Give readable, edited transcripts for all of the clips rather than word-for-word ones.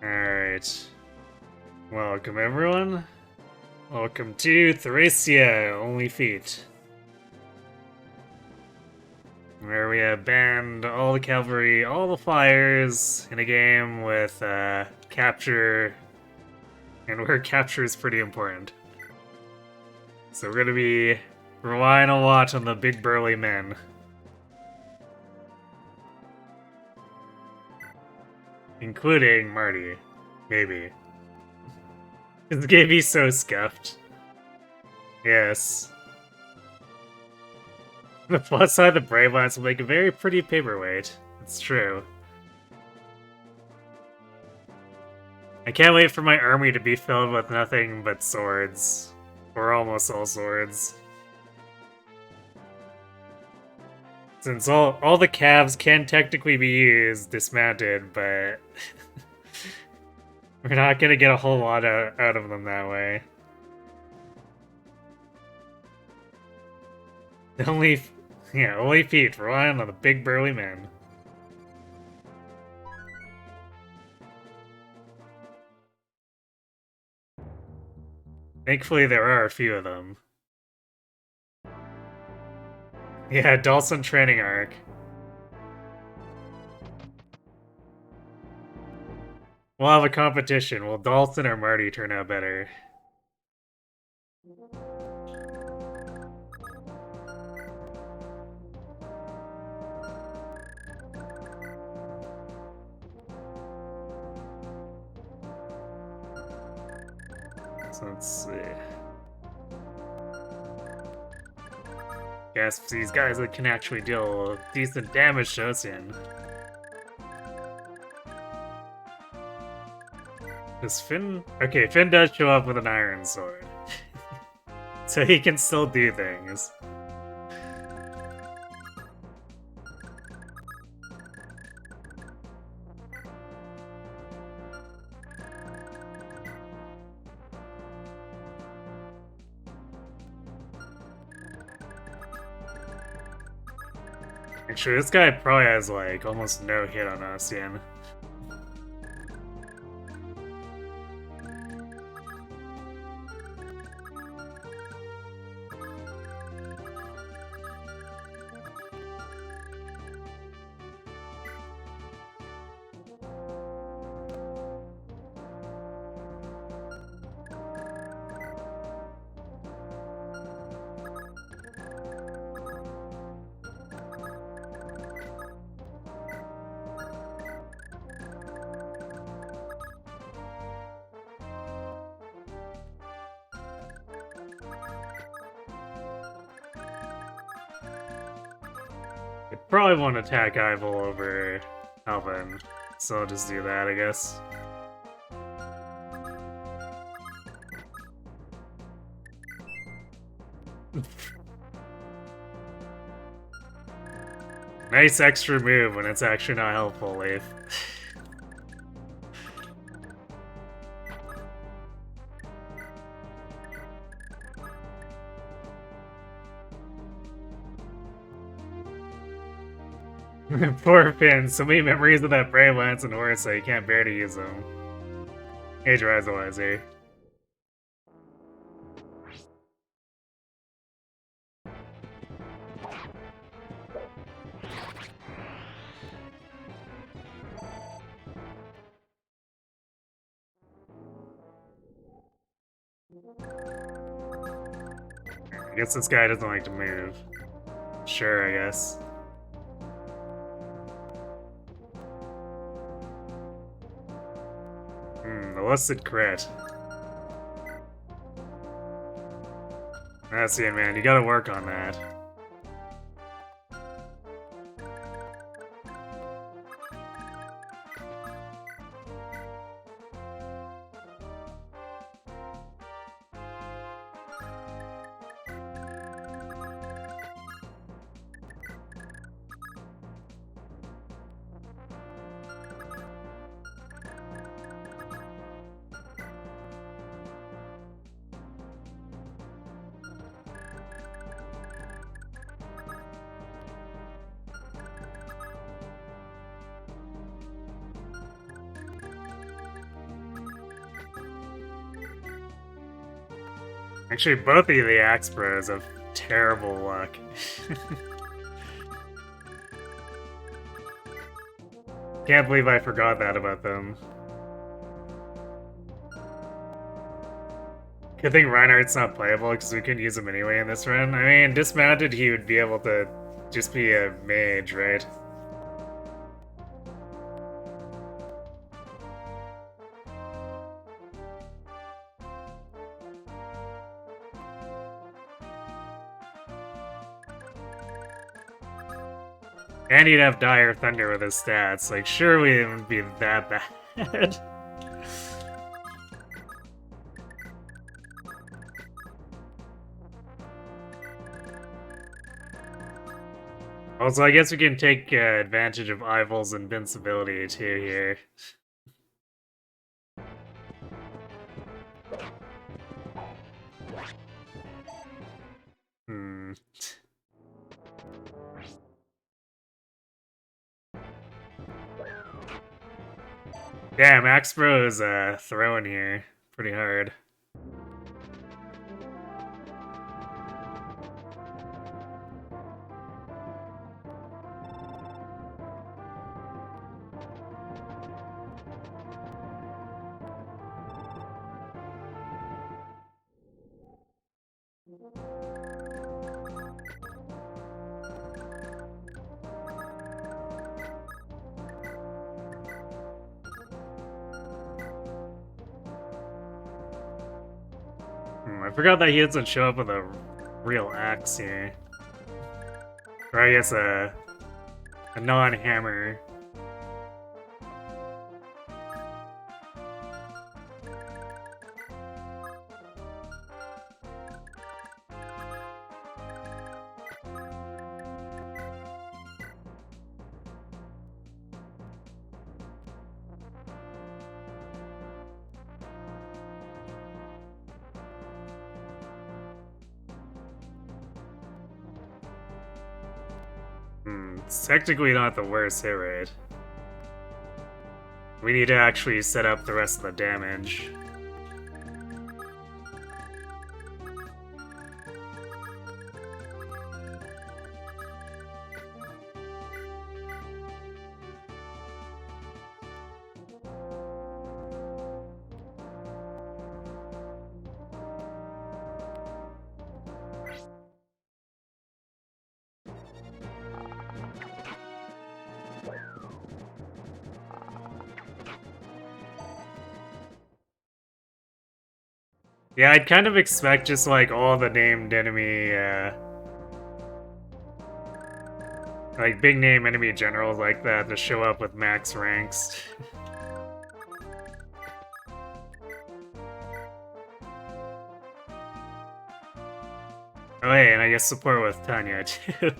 Alright. Welcome, everyone. Welcome to Thracia, Only Feet. Where we have banned all the cavalry, all the flyers in a game with capture, and where capture is pretty important. So we're gonna be relying a lot on the big burly men. Including Marty. Maybe. This game is so scuffed. Yes. The plus side, the Brave Lines will make a very pretty paperweight. It's true. I can't wait for my army to be filled with nothing but swords. Or almost all swords. Since all the calves can technically be used dismounted, but we're not gonna get a whole lot out of them that way. Only feet relying on the big burly men. Thankfully, there are a few of them. Yeah, Dawson training arc. We'll have a competition. Will Dalton or Marty turn out better? So let's see. Guess these guys that can actually deal decent damage to Ocean. Does Finn... Okay, Finn does show up with an iron sword. So he can still do things. Actually, this guy probably has, like, almost no hit on Ocean. I probably won't attack Ival over Alvin, so I'll just do that, I guess. Nice extra move when it's actually not helpful, Leif. Poor Finn, so many memories of that Brave Lance and horse that you can't bear to use them. Age Rise Eliza. I guess this guy doesn't like to move. Sure, I guess. The listed crit. That's it, man. You gotta work on that. Actually, both of the Axe Bros have terrible luck. Can't believe I forgot that about them. Good thing Reinhardt's not playable because we couldn't use him anyway in this run. I mean, dismounted, he would be able to just be a mage, right? And he'd have Dire Thunder with his stats. Like, surely it wouldn't be that bad. Also, I guess we can take advantage of Ivol's invincibility too here. Hmm. Damn, Axe Bro is throwing here pretty hard. I forgot that he doesn't show up with a real axe here. Or I guess a non-hammer. It's technically not the worst hit rate. We need to actually set up the rest of the damage. Yeah, I'd kind of expect just like all the named enemy, like big name enemy generals like that to show up with max ranks. Oh hey, and I guess support with Tanya too.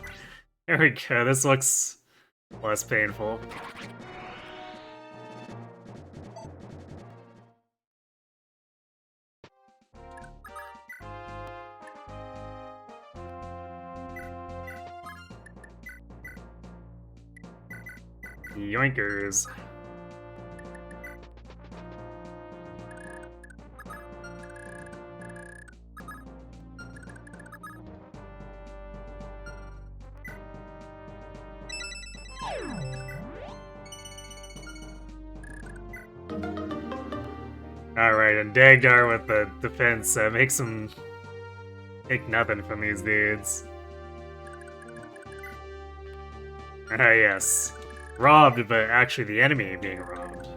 There we go, this looks less painful. Yoinkers. Alright, and Dagdar with the defense makes him take nothing from these dudes. Yes. Robbed, but actually the enemy being robbed.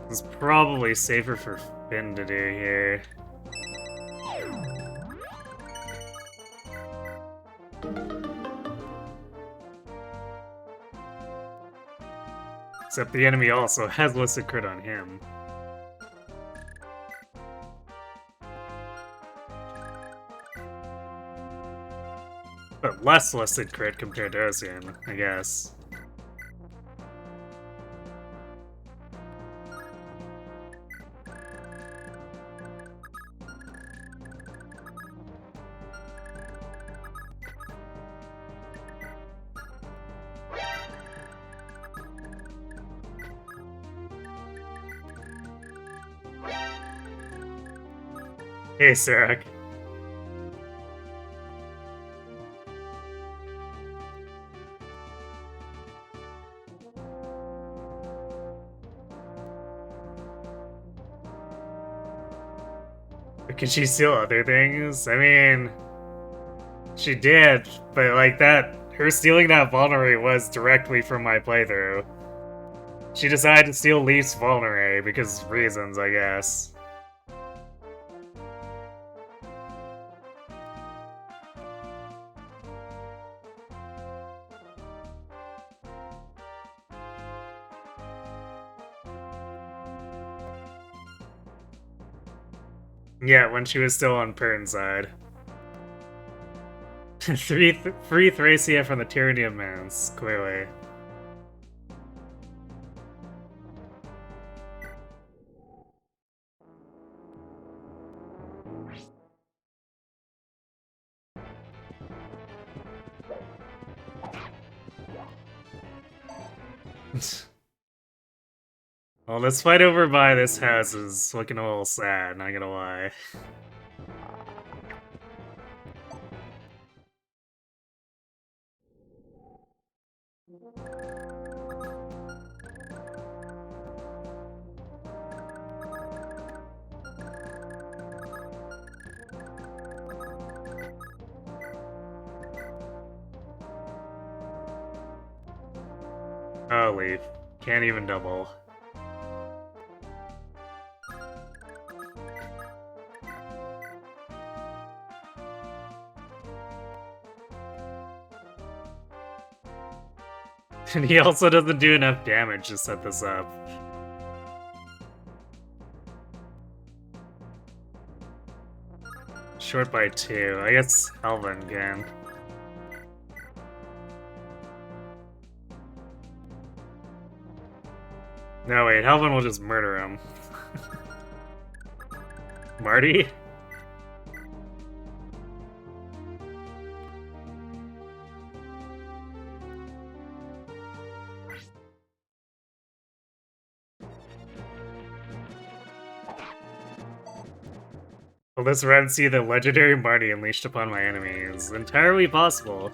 It's probably safer for Finn to do here. Except the enemy also has listed crit on him. But less listed crit compared to Ocean, I guess. Hey, Sarek. Can she steal other things? I mean, she did, but like that, her stealing that vulnerary was directly from my playthrough. She decided to steal Leif's vulnerary because reasons, I guess. Yeah, when she was still on Pern's side. Free Thracia from the tyranny of Mans, clearly. Well, this fight over by this house is looking a little sad, not gonna lie. Oh, Leif. Can't even double. And he also doesn't do enough damage to set this up. Short by 2. I guess Helvin can. No, wait, Helvin will just murder him. Marty? Will this run see the legendary Marty unleashed upon my enemies? Entirely possible.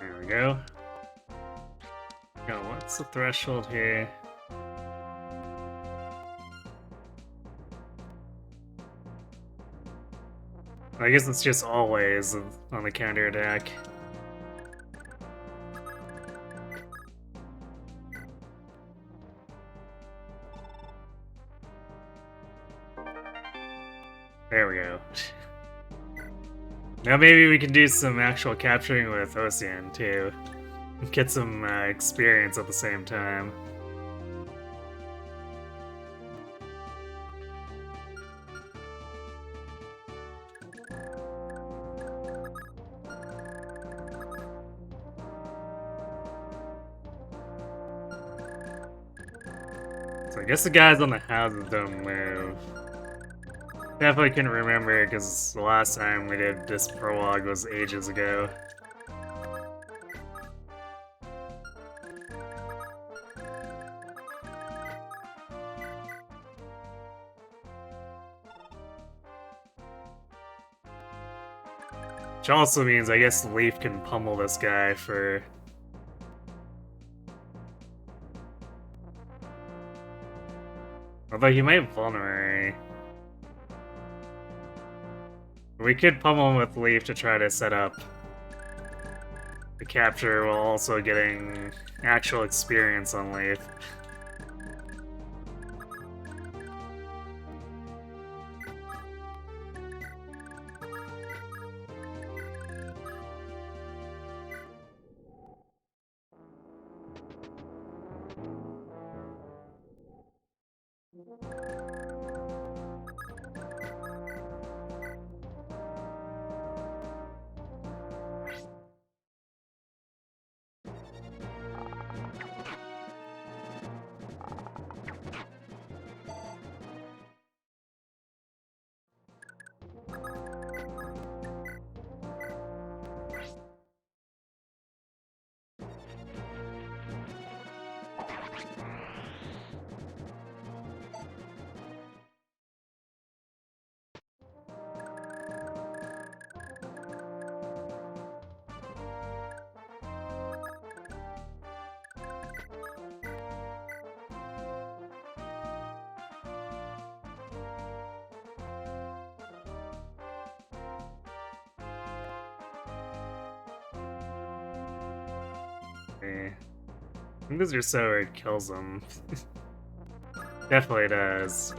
There we go. Yo, what's the threshold here? I guess it's just always on the counter attack. There we go. Now maybe we can do some actual capturing with Ocean too. Get some experience at the same time. So I guess the guys on the houses don't move. Definitely couldn't remember because the last time we did this prologue was ages ago. Which also means I guess Leif can pummel this guy for... Although he might vulnerary. We could pummel him with Leif to try to set up. the capture while also getting actual experience on Leif. I think this Rousseau kills him. Definitely does.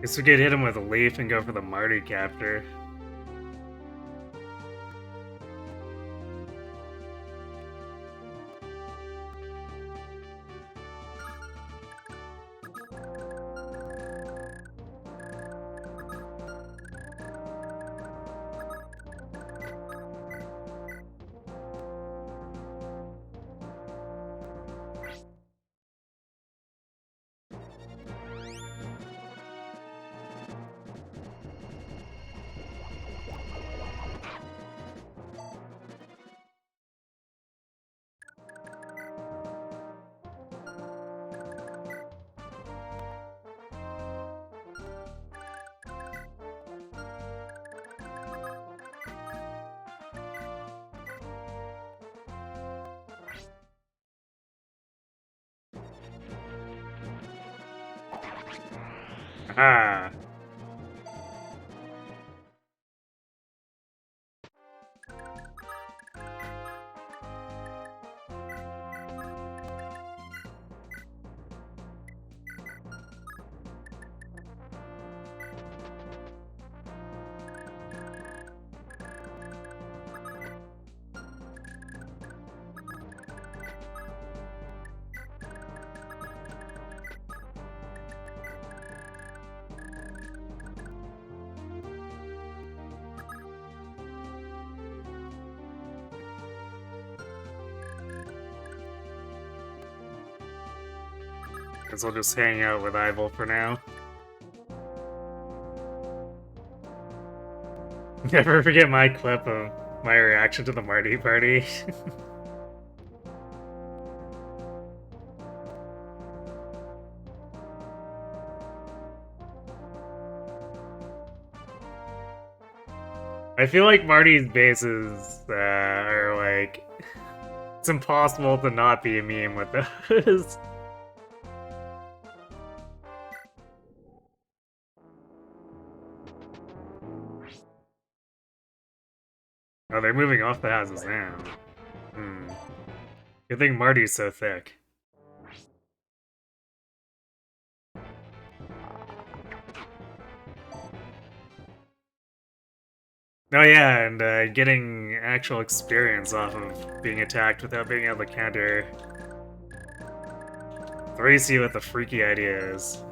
Guess we could hit him with a Leaf and go for the Marty capture. Ah. Guess I'll just hang out with Ivel for now. Never forget my clip of my reaction to the Marty party. I feel like Marty's bases are like... It's impossible to not be a meme with those. Oh, they're moving off the houses now. Good thing Marty's so thick. Oh yeah, and getting actual experience off of being attacked without being able to counter. Thracia with the freaky ideas.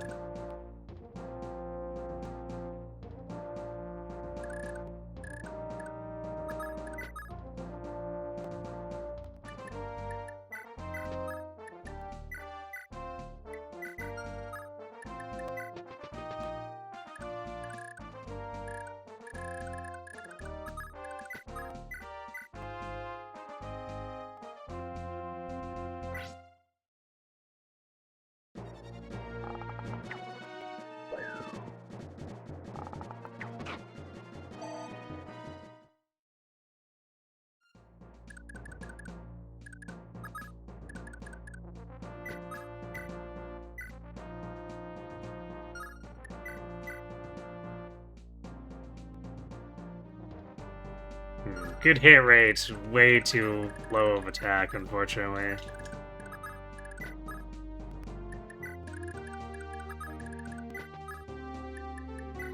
Good hit rate, way too low of attack, unfortunately.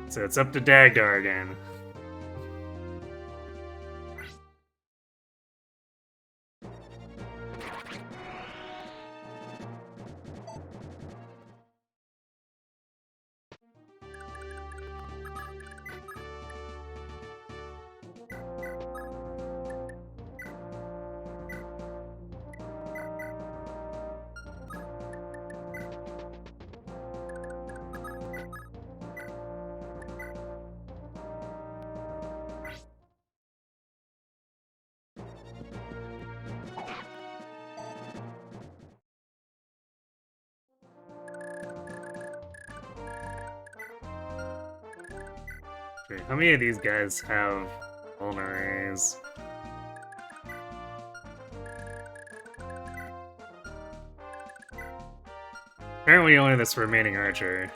So it's up to Dagdar again. Wait, how many of these guys have vulneraries? Apparently only this remaining archer.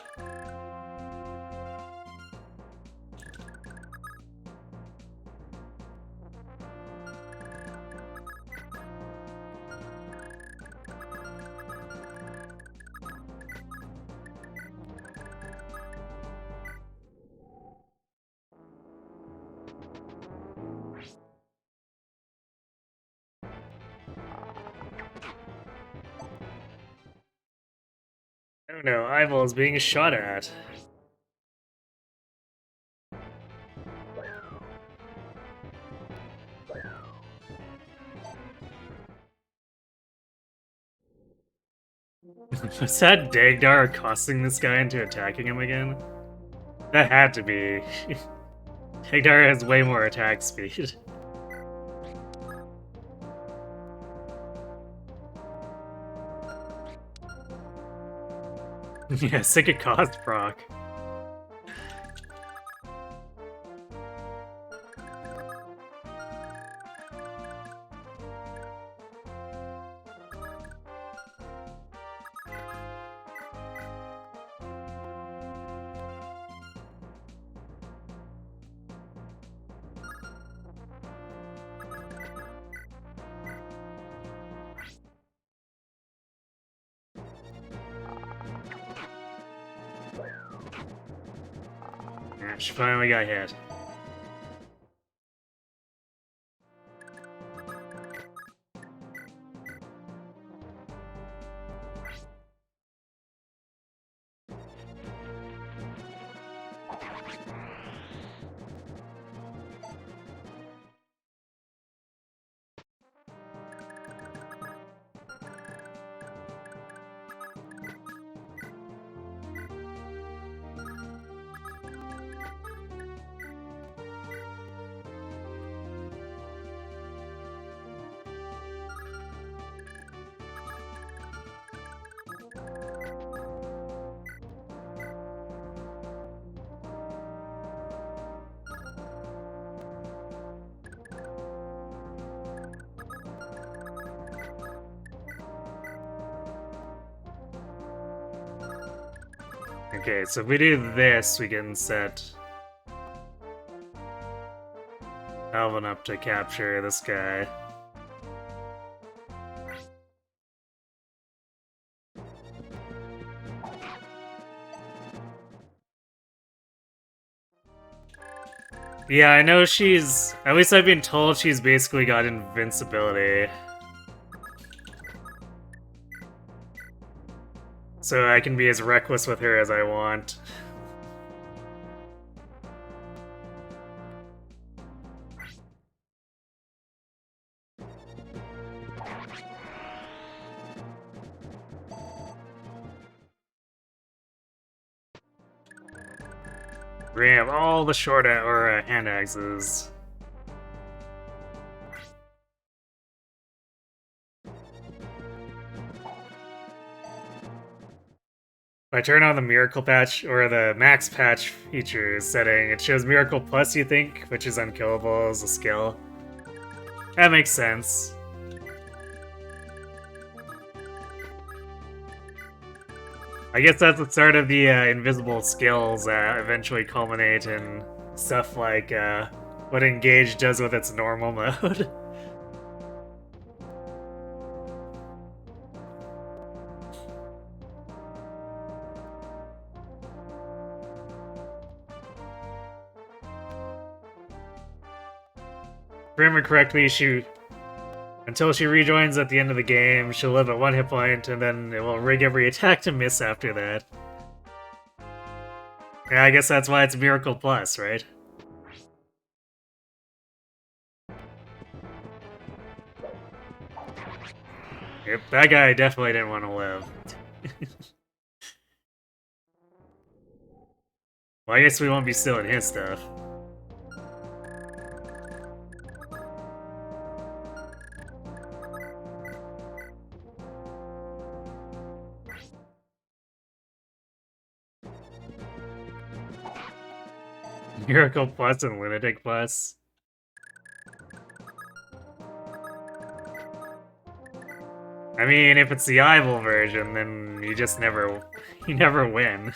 I don't know, Eyeball is being shot at. Was that Dagdar accosting this guy into attacking him again? That had to be. Dagdar has way more attack speed. Yeah, sick of cost proc. Yeah, she finally got hit. Okay, so if we do this, we can set Alvin up to capture this guy. Yeah, I know she's... At least I've been told she's basically got invincibility. So I can be as reckless with her as I want. We have all the short or hand axes. If I turn on the Miracle Patch, or the Max Patch feature setting, it shows Miracle Plus, you think, which is unkillable as a skill. That makes sense. I guess that's the start of the invisible skills that eventually culminate in stuff like what Engage does with its normal mode. If I remember correctly, until she rejoins at the end of the game, she'll live at 1 hit point, and then it will rig every attack to miss after that. Yeah, I guess that's why it's Miracle Plus, right? Yep, that guy definitely didn't want to live. Well, I guess we won't be stealing his stuff. Miracle Plus and Lunatic Plus. I mean, if it's the evil version, then you just never win.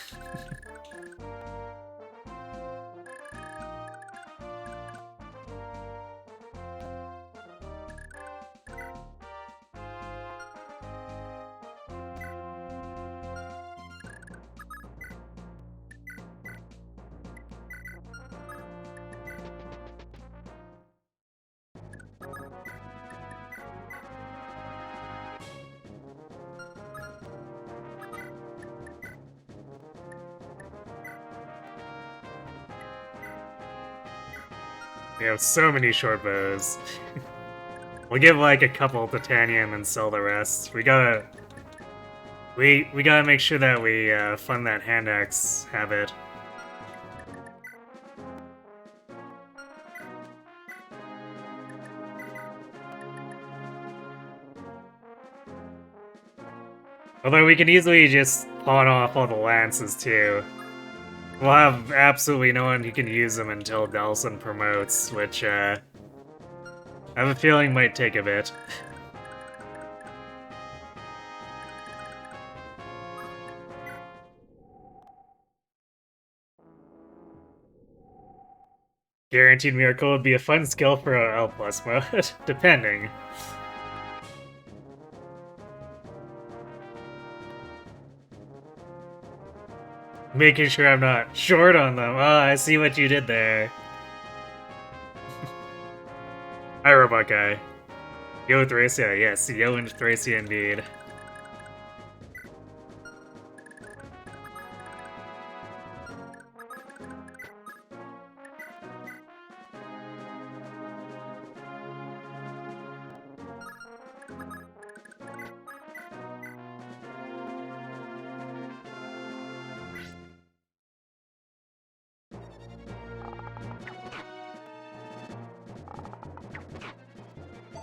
We have so many short bows. We'll give like a couple to Tanya and then sell the rest. We gotta make sure that we fund that hand axe habit. Although we can easily just pawn off all the lances too. We'll have absolutely no one who can use them until Delson promotes, which I have a feeling might take a bit. Guaranteed Miracle would be a fun skill for a L plus mode, depending. Making sure I'm not short on them. Oh, I see what you did there. Hi, Robot Guy. Yo, Thracia. Yes, Yo and Thracia indeed.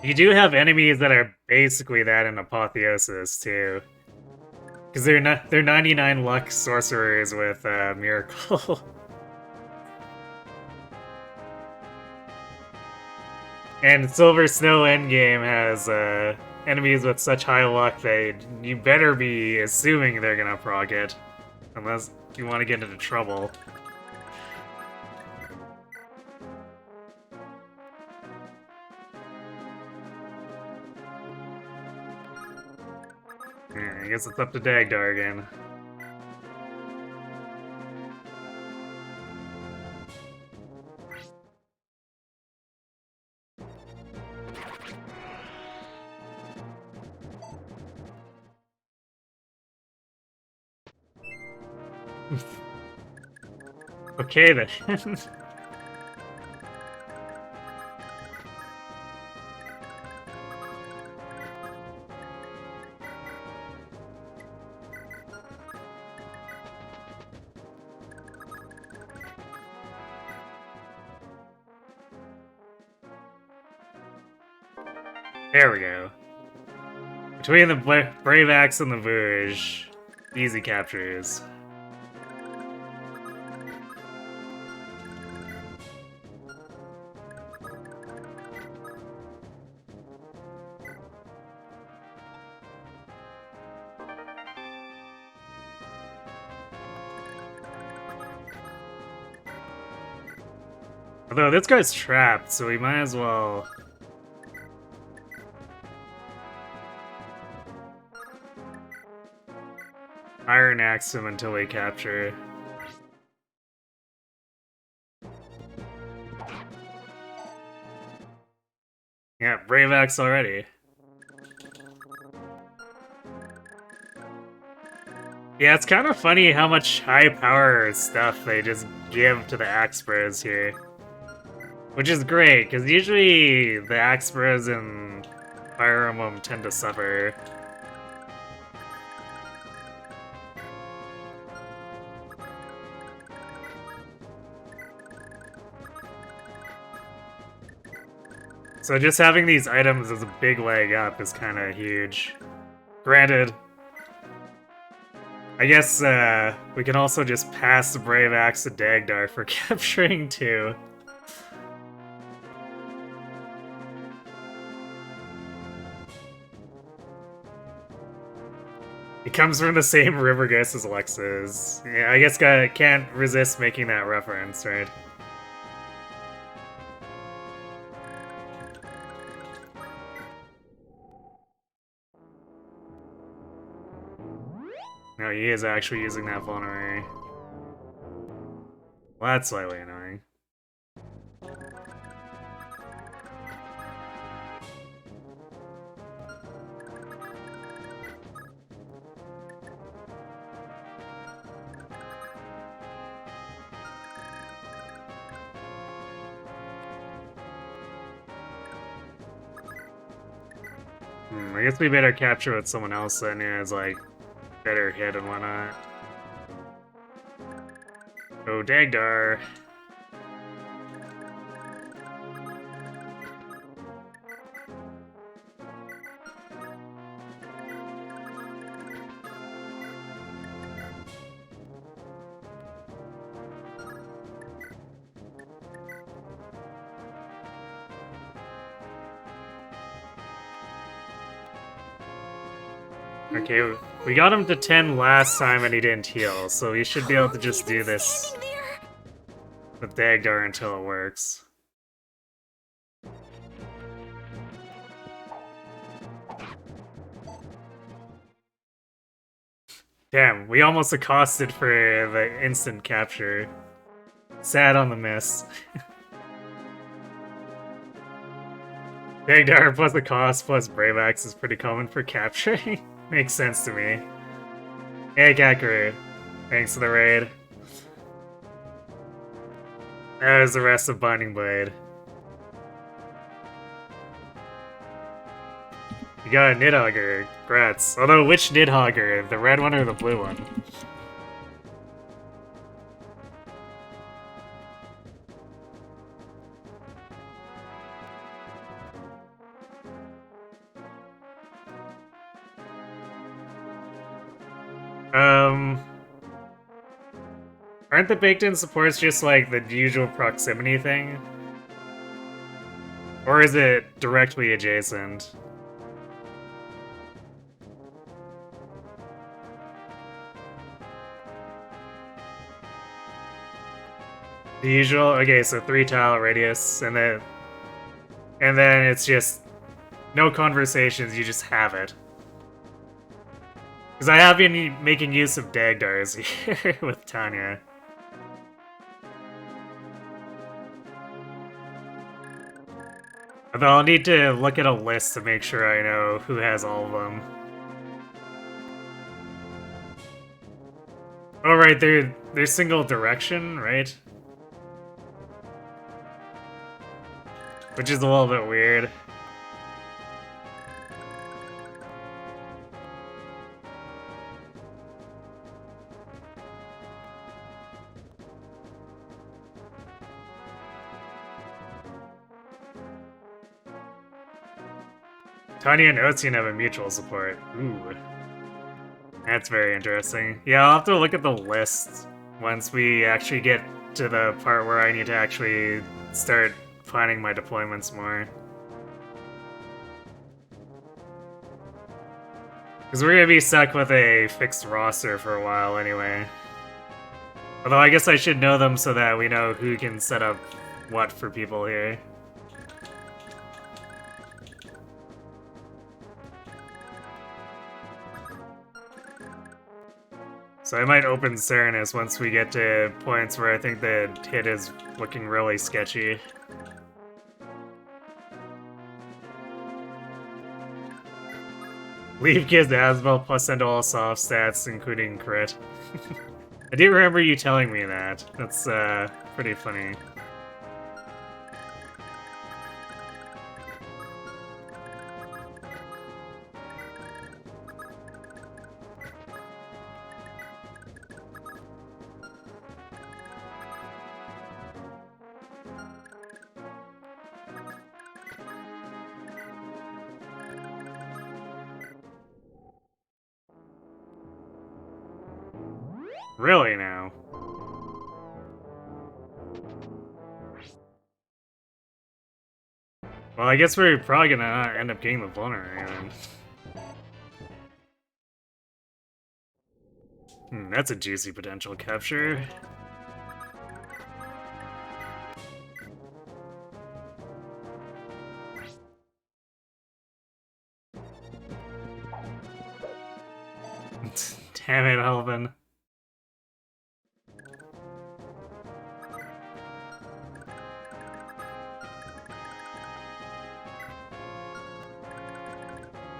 You do have enemies that are basically that in Apotheosis, too. Because they're 99 luck sorcerers with Miracle. And Silver Snow Endgame has enemies with such high luck that you better be assuming they're gonna proc it. Unless you want to get into trouble. Yeah, I guess it's up to Dagdar again. Okay then. There we go. Between the Brave Axe and the Vouge, easy captures. Although this guy's trapped, so we might as well... Iron Axe him until we capture. Yeah, Brave Axe already. Yeah, it's kind of funny how much high power stuff they just give to the Axe Bros here. Which is great, because usually the Axe Bros in Fire Emblem tend to suffer. So just having these items as a big leg up is kind of huge. Granted, I guess we can also just pass the Brave Axe to Dagdar for capturing too. It comes from the same river ghost as Alexa's. Yeah, I guess can't resist making that reference, right? No, he is actually using that vulnerary. Well, that's slightly annoying. I guess we better capture with someone else then, yeah, is like better hit and whatnot. Oh, Dagdar. Okay, we got him to 10 last time and he didn't heal, so we should be able to just do this with Dagdar until it works. Damn, we almost accosted for the instant capture. Sad on the miss. Dagdar plus accost plus Brave Axe is pretty common for capturing. Makes sense to me. Hey, Kakaroo. Thanks for the raid. That is the rest of Binding Blade. You got a Nidhogger. Grats. Although, which Nidhogger? The red one or the blue one? Aren't the baked-in supports just like the usual proximity thing? Or is it directly adjacent? The usual? Okay, so 3 tile radius, and then it's just no conversations, you just have it. Because I have been making use of Dagdars here with Tanya. Although I'll need to look at a list to make sure I know who has all of them. Oh right, they're single direction, right? Which is a little bit weird. Tanya and Ocean have a mutual support. Ooh. That's very interesting. Yeah, I'll have to look at the list once we actually get to the part where I need to actually start planning my deployments more. Because we're gonna be stuck with a fixed roster for a while anyway. Although I guess I should know them so that we know who can set up what for people here. So I might open Serenus once we get to points where I think the hit is looking really sketchy. Leif gives Asbel plus send all soft stats, including crit. I do remember you telling me that. That's pretty funny. Really now? Well, I guess we're probably gonna not end up getting the vulnerary then. That's a juicy potential capture. Damn it, Alvin.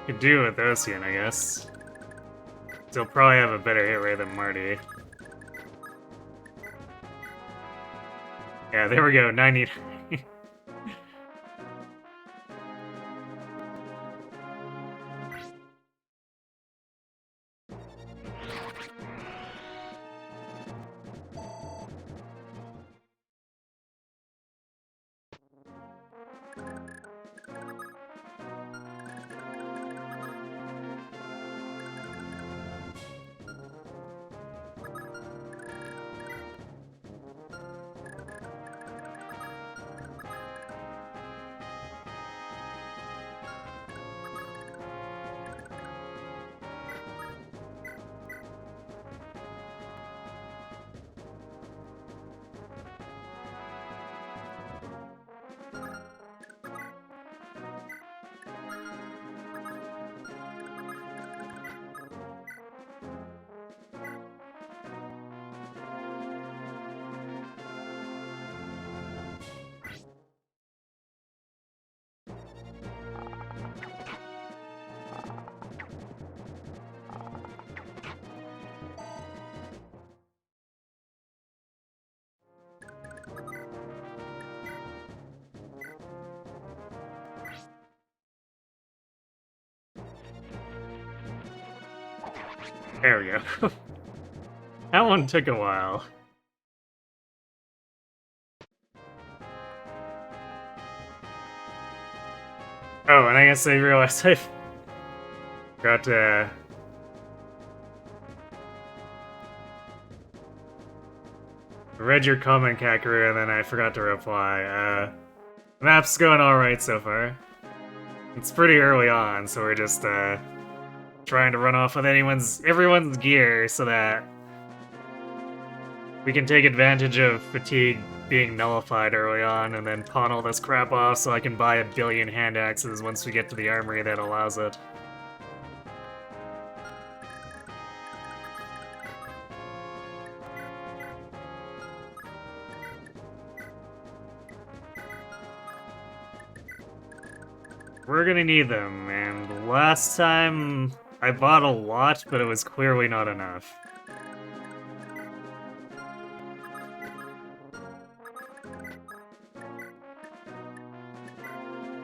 Could do it with Ocean, I guess. He'll probably have a better hit rate than Marty. Yeah, there we go, 90. There we go. That one took a while. Oh, and I guess I realized I forgot to... read your comment, Kakaru, and then I forgot to reply. The map's going alright so far. It's pretty early on, so we're just, trying to run off with everyone's gear so that we can take advantage of fatigue being nullified early on and then pawn all this crap off so I can buy a billion hand axes once we get to the armory that allows it. We're gonna need them, and last time I bought a lot, but it was clearly not enough.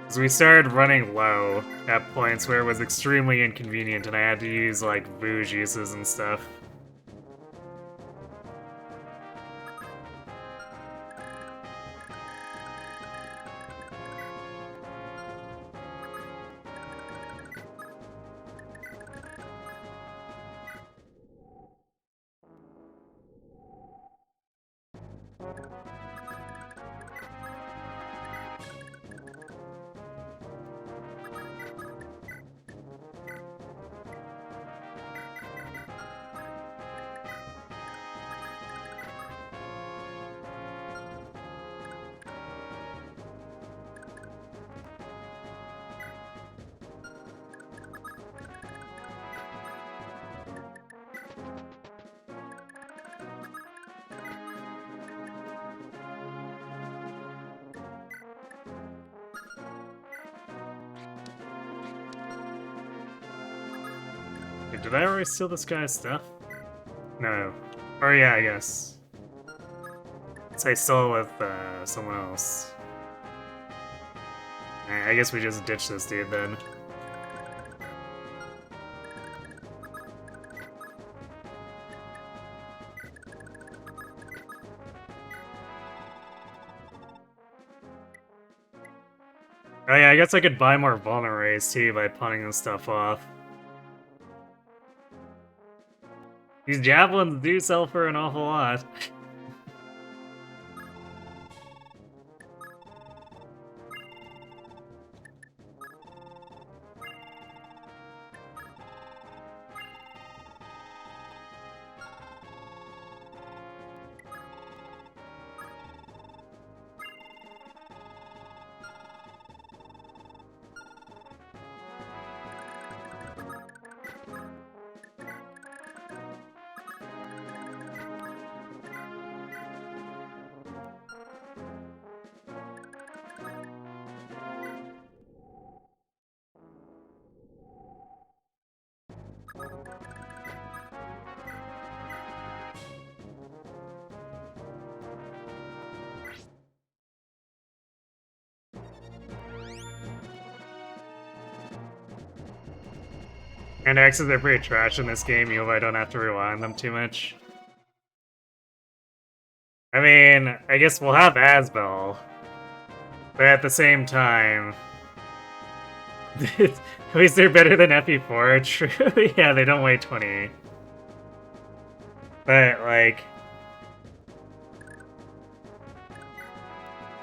So we started running low at points where it was extremely inconvenient and I had to use, like, Voo juices and stuff. Wait, did I already steal this guy's stuff? No. Or yeah, I guess. So I stole it with someone else. I guess we just ditch this dude then. Oh yeah, I guess I could buy more vulneraries too by punning this stuff off. These javelins do sell for an awful lot. And X's are pretty trash in this game, even though I don't have to rely on them too much. I mean, I guess we'll have Asbel, but at the same time, at least they're better than FE4, true. Yeah, they don't weigh 20. But, like,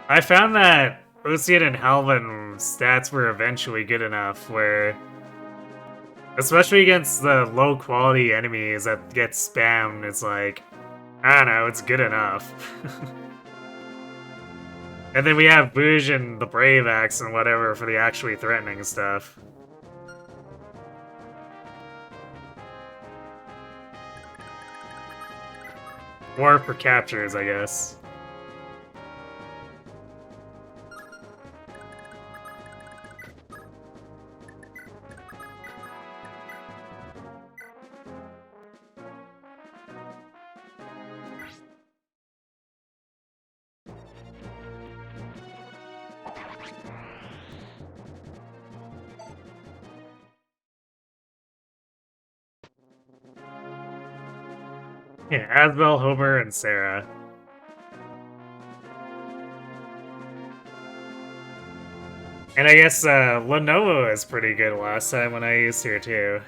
I found that Ocean and Halvin stats were eventually good enough where, especially against the low-quality enemies that get spammed, it's like, I don't know, it's good enough. And then we have Bouge and the Brave Axe and whatever for the actually threatening stuff. Or for captures, I guess. Yeah, Asbel, Homer, and Sarah. And I guess Lenovo is pretty good last time when I used her too.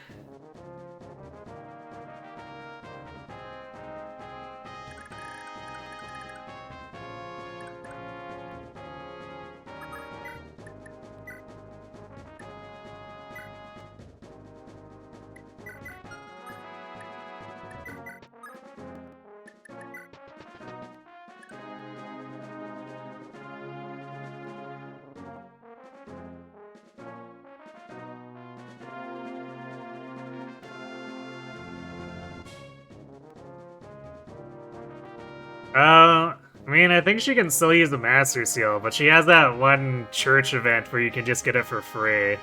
I mean, I think she can still use the Master Seal, but she has that one church event where you can just get it for free.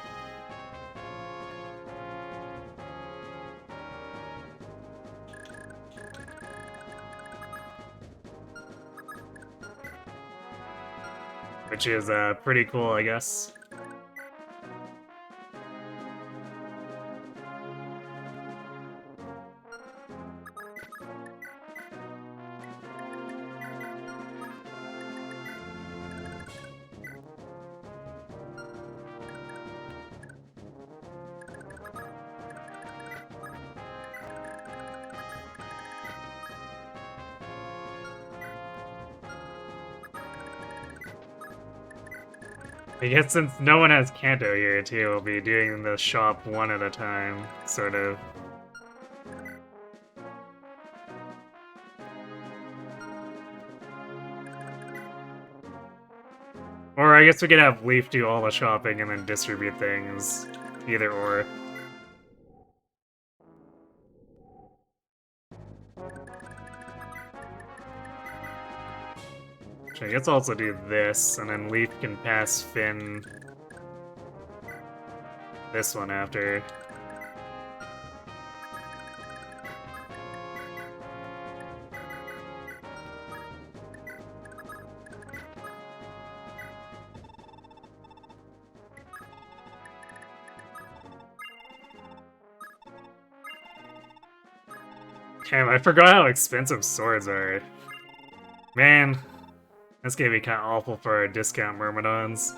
Which is pretty cool, I guess. I guess since no one has Kanto here too, we'll be doing the shop one at a time, sort of. Or I guess we could have Leif do all the shopping and then distribute things. Either or. I guess I'll also do this, and then Leif can pass Finn this one after. Damn, I forgot how expensive swords are. Man, that's gonna be kind of awful for our discount Myrmidons.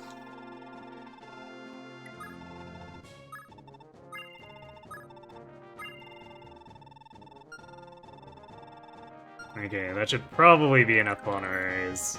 Okay, that should probably be enough vulneraries.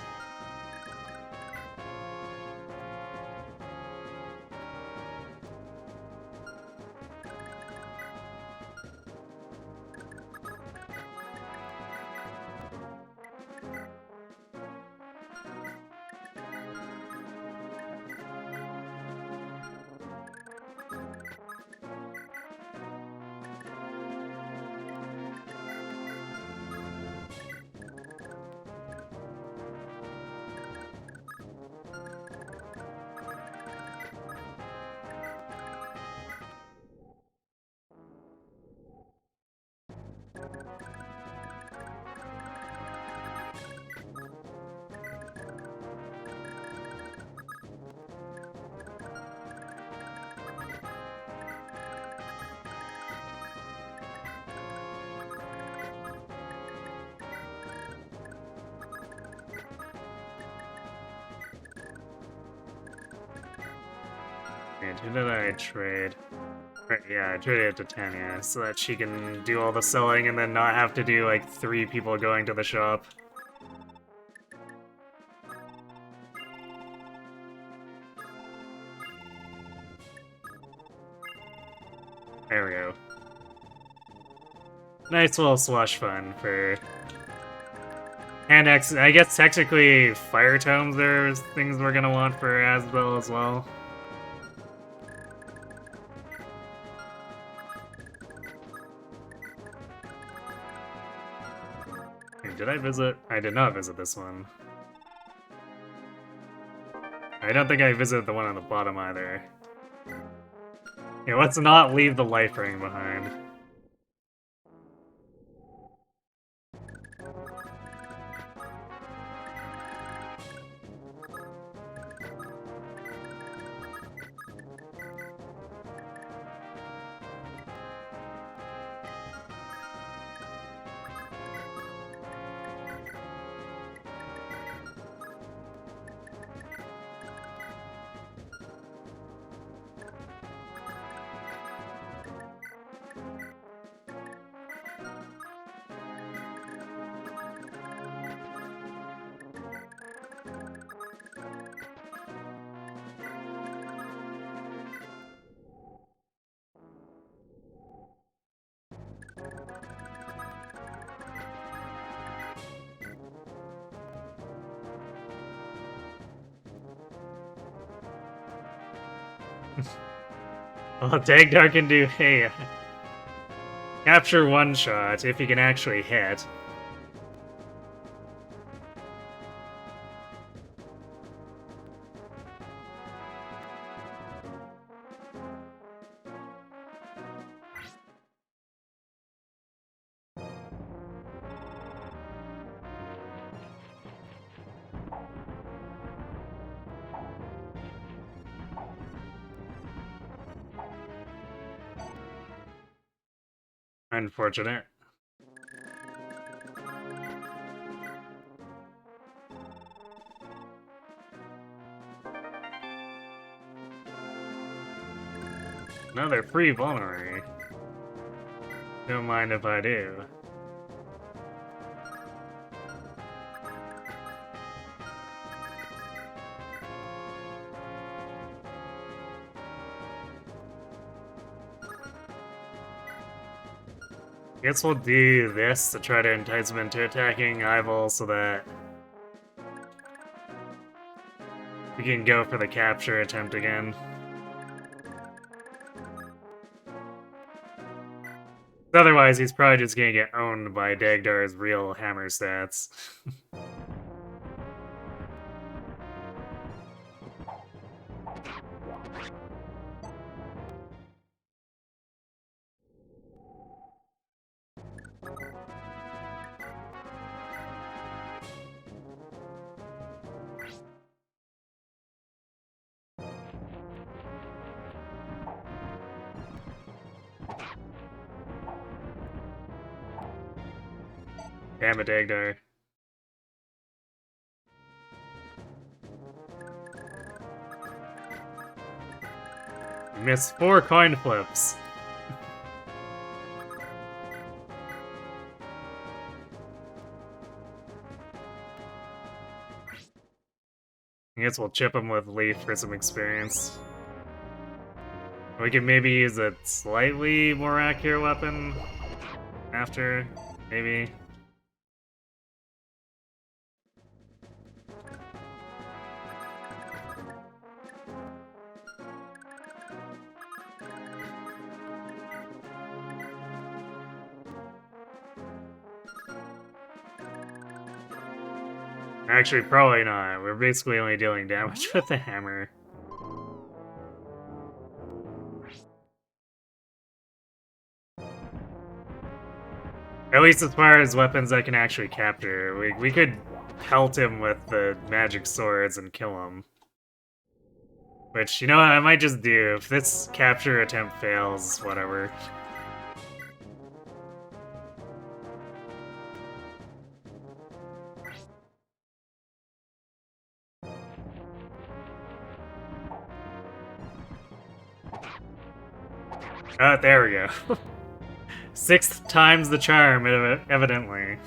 And who did I trade? Right, yeah, I traded it to Tanya, so that she can do all the selling and then not have to do like 3 people going to the shop. There we go. Nice little slush fund for... And I guess technically fire tomes there's things we're gonna want for Asbel as well. Did I visit? I did not visit this one. I don't think I visited the one on the bottom either. Yeah, let's not leave the life ring behind. Well, Dagdar can do a capture one shot if he can actually hit. Unfortunate. Another free vulnerary. Don't mind if I do. Guess we'll do this to try to entice him into attacking Eyeball so that we can go for the capture attempt again. Otherwise, he's probably just gonna get owned by Dagdar's real hammer stats. Damn it, Dagdar. You missed 4 coin flips. I guess we'll chip him with Leif for some experience. We can maybe use a slightly more accurate weapon after, maybe. Actually, probably not. We're basically only dealing damage with the hammer. At least as far as weapons I can actually capture. We could pelt him with the magic swords and kill him. Which, you know what, I might just do. If this capture attempt fails, whatever. There we go. 6th time's the charm, evidently.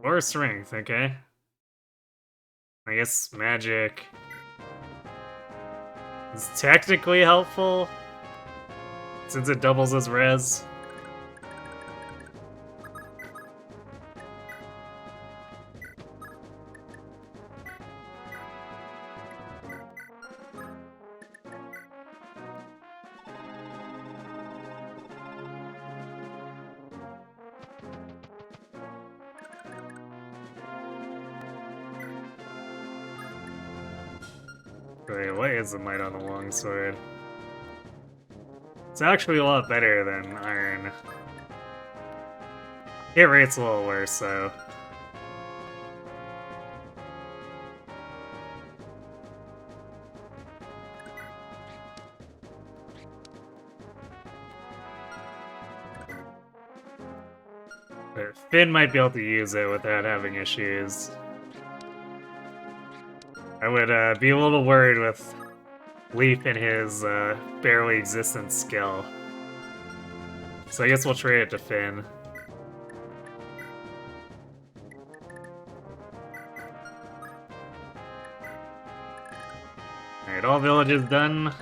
Or strength, okay. I guess magic is technically helpful, since it doubles as res. Wait, what is the might on the longsword? It's actually a lot better than iron. Hit rate's a little worse, though. But Finn might be able to use it without having issues. I would be a little worried with Leif and his barely existent skill. So I guess we'll trade it to Finn. Alright, all villages done.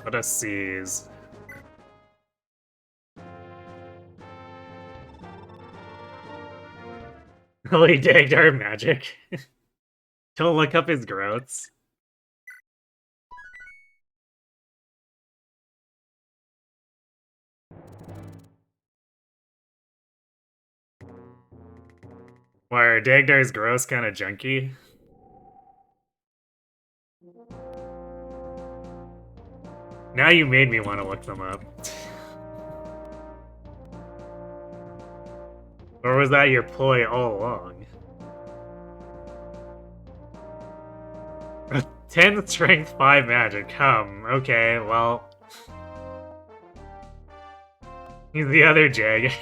Let us seize. Holy Dagdar magic. Don't look up his growths. Why are Dagdar's growths kinda junky? Now you made me want to look them up. Or was that your ploy all along? 10 strength, 5 magic. Okay, well. He's the other Jag.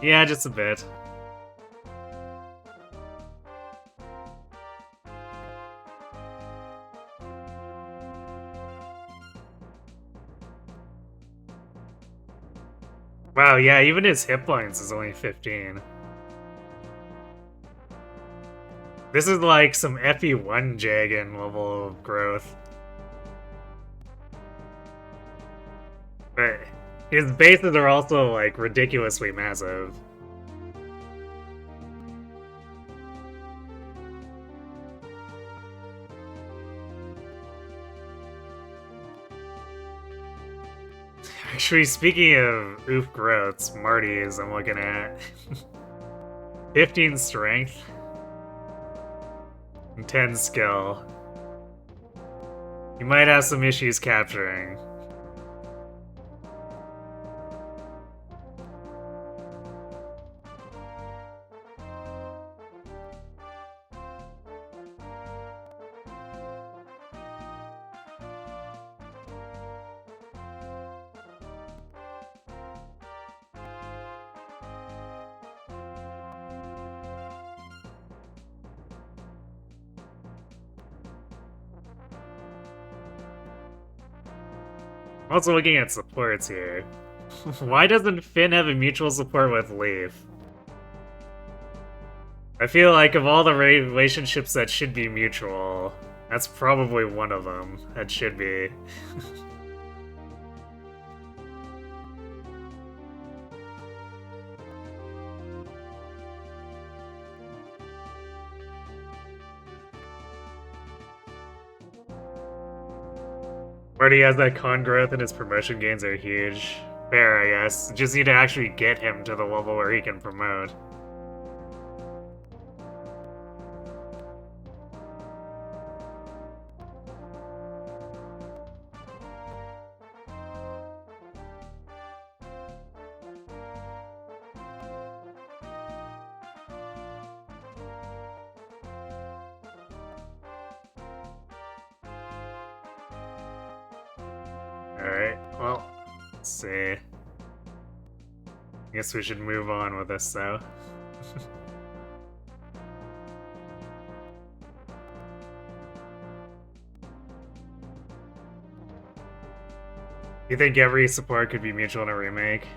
Yeah, just a bit. Wow, yeah, even his hit points is only 15. This is like some FE1 Jagan level of growth. But his bases are also, like, ridiculously massive. Actually, speaking of oof growths, Marty's I'm looking at. 15 strength. And 10 skill. You might have some issues capturing. I'm also looking at supports here. Why doesn't Finn have a mutual support with Leif? I feel like of all the relationships that should be mutual, that's probably one of them that should be. Already has that con growth and his promotion gains are huge. Fair, I guess. Just need to actually get him to the level where he can promote. Alright, well, let's see. I guess we should move on with this, though. You think every support could be mutual in a remake?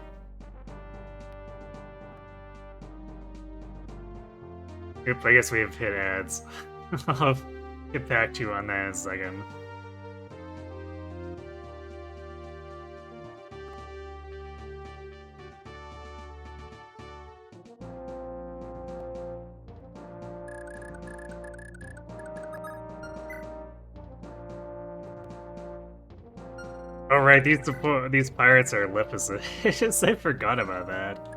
Oop, I guess we have hit ads. I'll get back to you on that in a second. Oh right, these pirates are Lipisus. I forgot about that.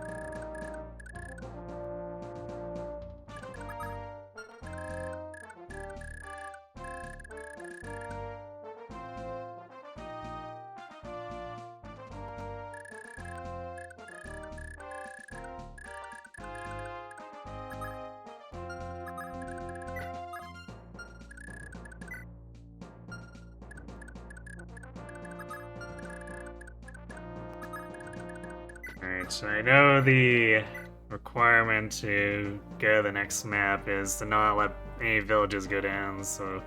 Alright, so I know the requirement to go to the next map is to not let any villages go down, so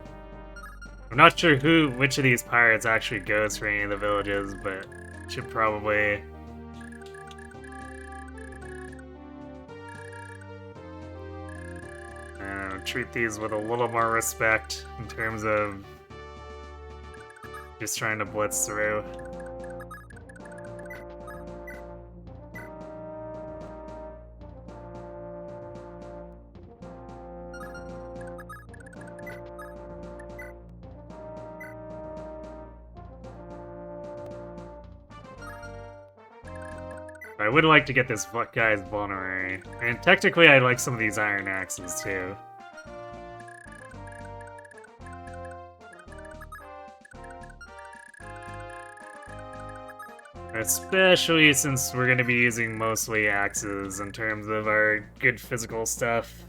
I'm not sure which of these pirates actually goes for any of the villages, but should probably treat these with a little more respect in terms of just trying to blitz through. I would like to get this guy's vulnerary. And technically I'd like some of these iron axes too. Especially since we're going to be using mostly axes in terms of our good physical stuff.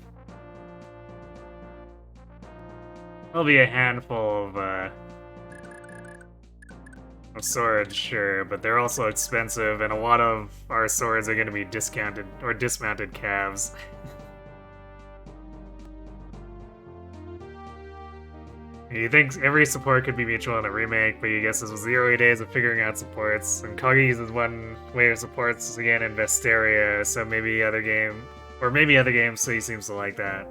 There'll be a handful of swords, sure, but they're also expensive, and a lot of our swords are going to be discounted or dismounted calves. You think every support could be mutual in a remake, but you guess this was the early days of figuring out supports, and Kagi uses one way of supports again in Vesteria, so maybe other game, or maybe other games, so he seems to like that.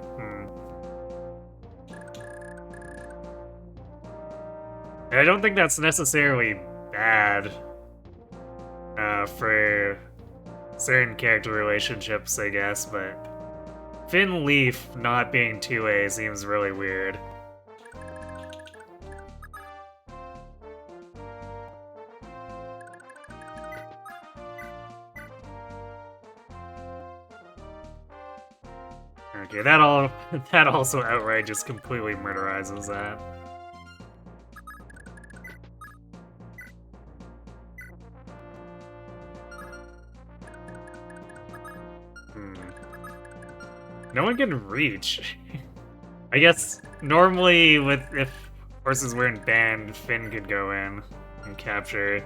I don't think that's necessarily bad for certain character relationships, I guess, but Finn Leif not being 2A seems really weird. Okay, that also outright just completely murderizes that. No one can reach. I guess normally if horses weren't banned, Finn could go in and capture.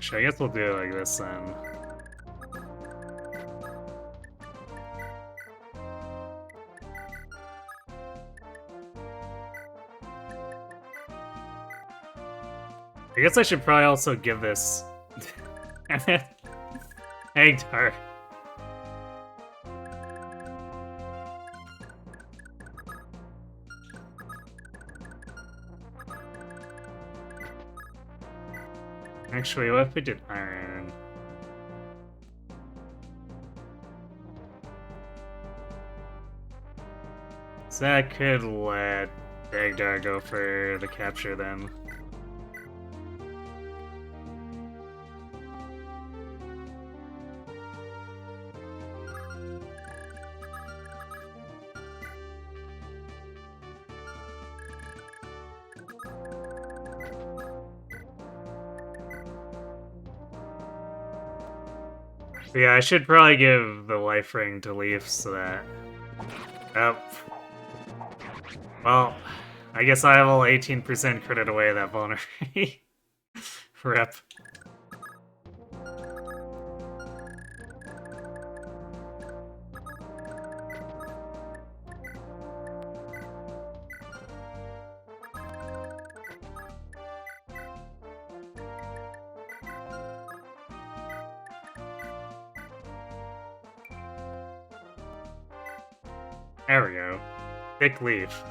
Actually, I guess we'll do it like this then. I guess I should probably also give this Egg Tart. Actually, what if we did iron? So that could let Dagdar go for the capture then. Yeah, I should probably give the life ring to Leif so that... Oh. Well, I guess I will 18% credit away that vulnerability. Rip. There we go. Thick Leaf.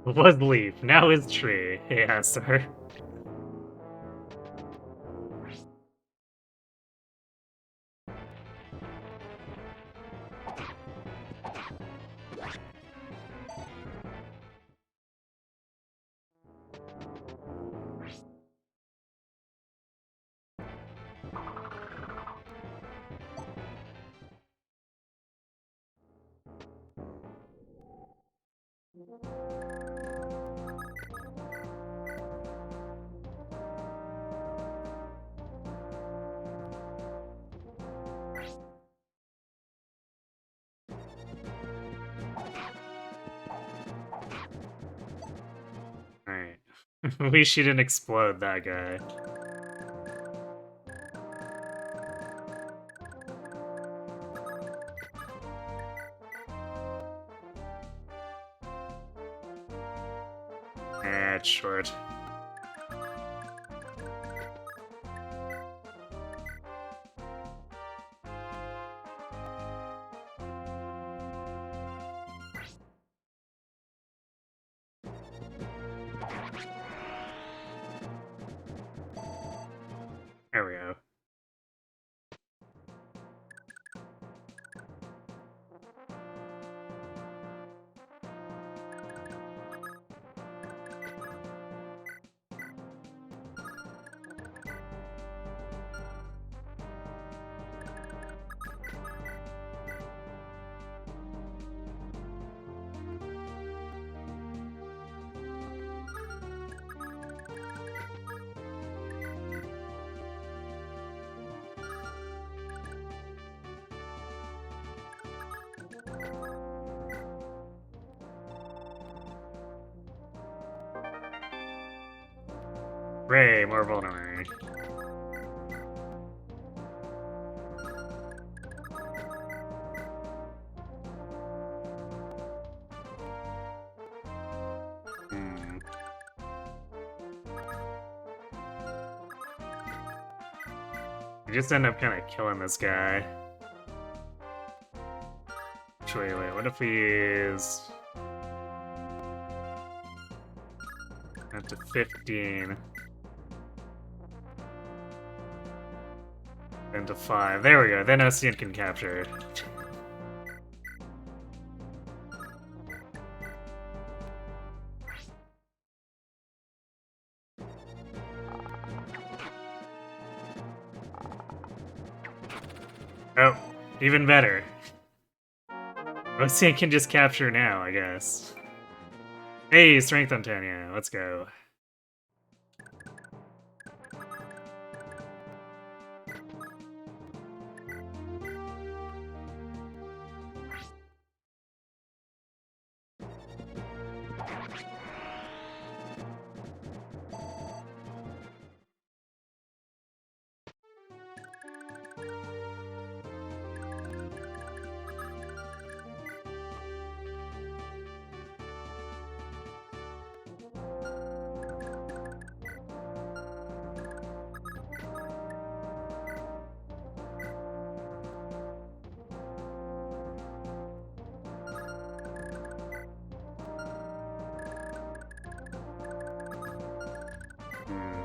Was Leaf, now is Tree. Yeah, sir. Alright. At least she didn't explode, that guy. It's short. There we go. Ray, more vulnerary. I just end up kind of killing this guy. Actually, wait, what if we use... up to 15? into 5. There we go. Then Ocean can capture. Oh, even better. Ocean can just capture now, I guess. Hey, Strength on 10, yeah, let's go.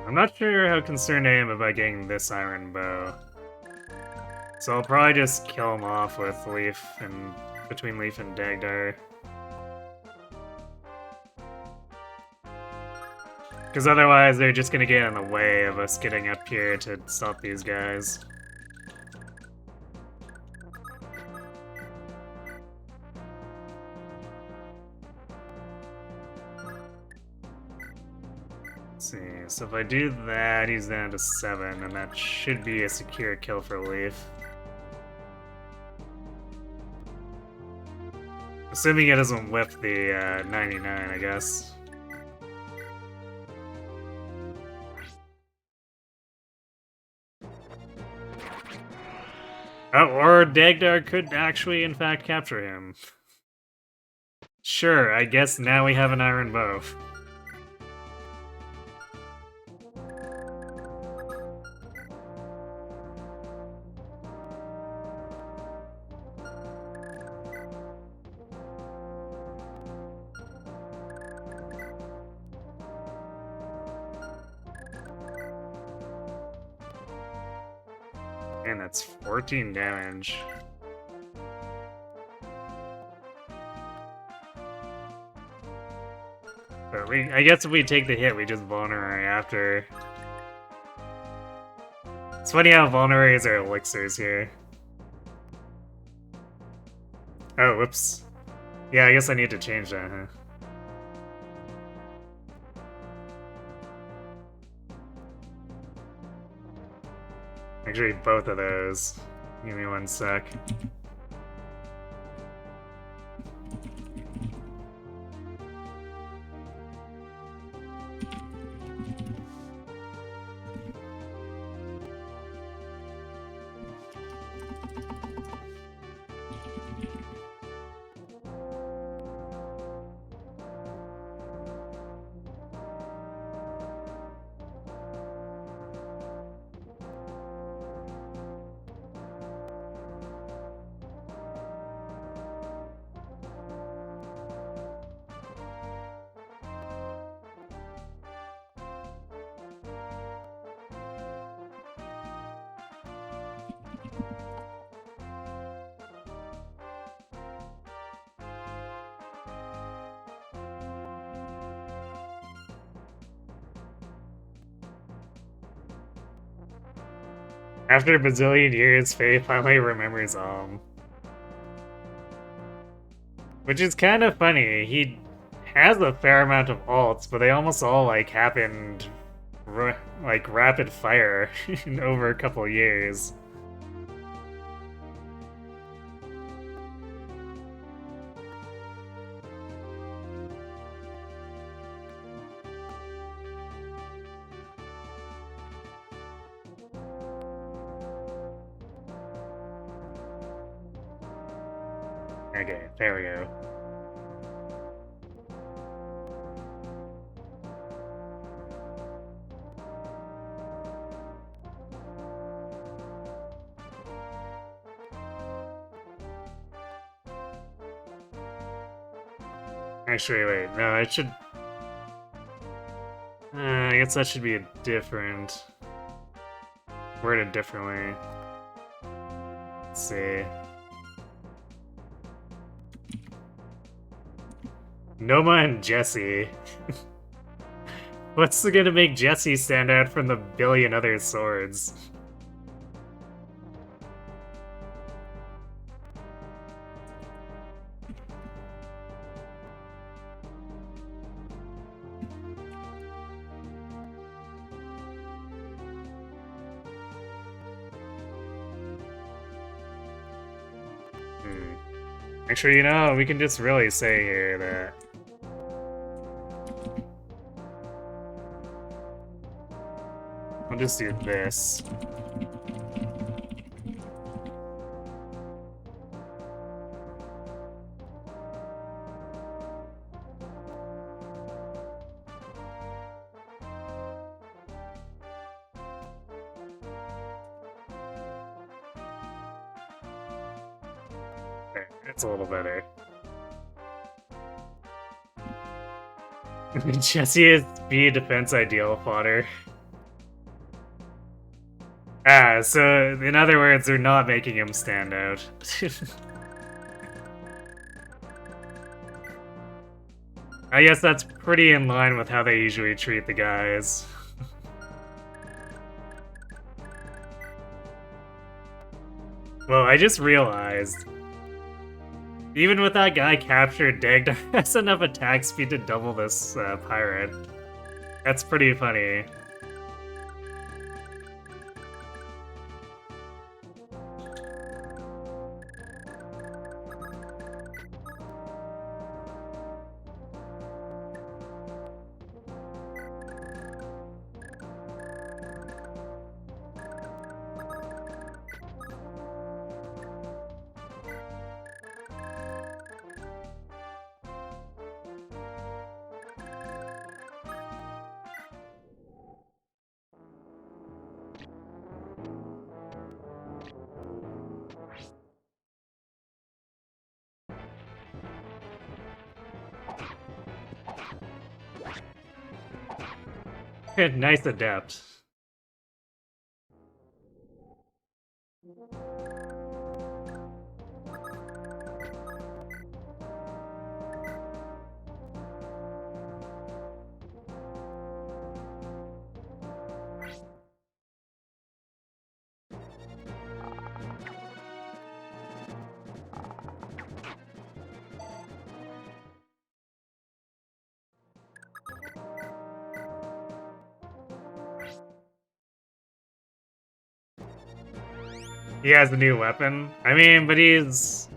I'm not sure how concerned I am about getting this iron bow. So I'll probably just kill him off with Leif and between Leif and Dagdar. Because otherwise they're just gonna get in the way of us getting up here to stop these guys. Let's see, so if I do that, he's down to 7, and that should be a secure kill for Leif. Assuming it doesn't whip the 99, I guess. Oh, or Dagdar could actually, in fact, capture him. Sure, I guess now we have an iron bow. And that's 14 damage. But I guess if we take the hit, we just vulnerate after. It's funny how vulneraries are elixirs here. Oh, whoops. Yeah, I guess I need to change that, huh? Actually, both of those. Give me one sec. After a bazillion years, Faye finally remembers which is kind of funny. He has a fair amount of alts, but they almost all, like, happened, like, rapid fire in over a couple years. Okay, there we go. Actually, wait, no, I should... I guess that should be a different... worded differently. Let's see. Noma and Jesse. What's gonna make Jesse stand out from the billion other swords? Actually, you know, we can just really say here that I'll just do this. There, it's a little better. Jesse is speed defense ideal fodder. Ah, so in other words, they're not making him stand out. I guess that's pretty in line with how they usually treat the guys. Well, I just realized, even with that guy captured, Dagda has enough attack speed to double this pirate. That's pretty funny. Nice adept. He has a new weapon. I mean, but he's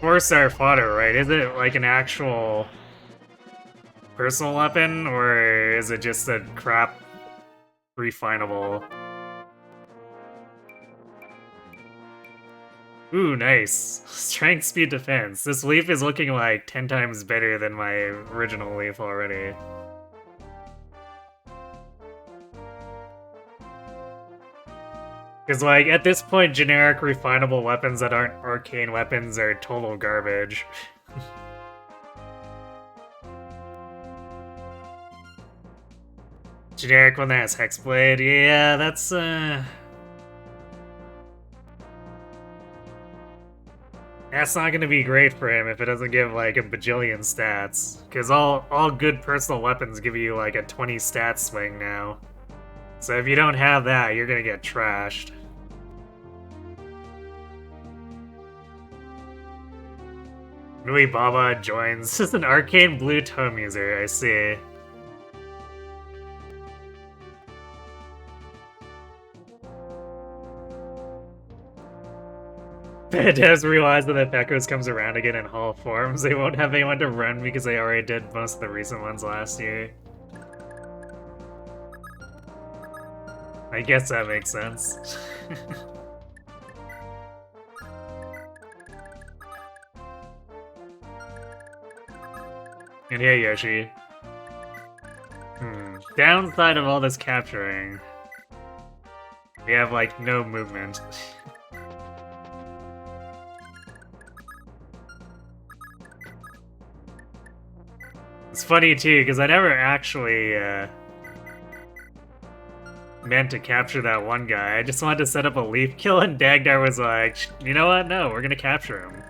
4-star fodder, right? Is it like an actual personal weapon, or is it just a crap refinable? Ooh, nice. Strength, speed, defense. This Leif is looking like 10 times better than my original Leif already. Because, like, at this point, generic refinable weapons that aren't arcane weapons are total garbage. Generic one that has Hexblade, yeah, that's, that's not gonna be great for him if it doesn't give, like, a bajillion stats. Because all good personal weapons give you, like, a 20 stat swing now. So if you don't have that, you're gonna get trashed. Nui Baba joins. This is an arcane blue tome user, I see. Devs realize that if Echoes comes around again in Hall forms, they won't have anyone to run because they already did most of the recent ones last year. I guess that makes sense. And here, Yoshi. Downside of all this capturing. We have, like, no movement. It's funny, too, because I never actually, meant to capture that one guy. I just wanted to set up a Leif kill, and Dagdar was like, you know what? No, we're gonna capture him.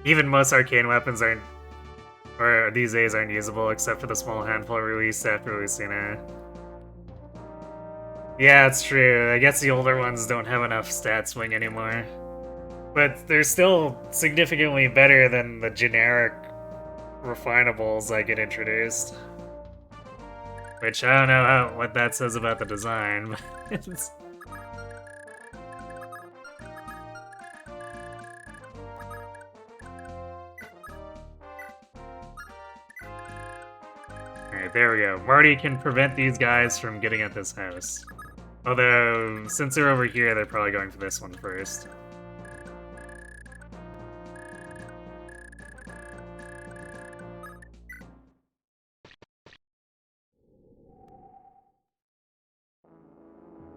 Even most arcane weapons aren't, or these days aren't usable except for the small handful released after Lucina. Yeah, it's true. I guess the older ones don't have enough stat swing anymore. But they're still significantly better than the generic refinables that get introduced. Which I don't know what that says about the design. Alright, there we go. Marty can prevent these guys from getting at this house. Although, since they're over here, they're probably going for this one first.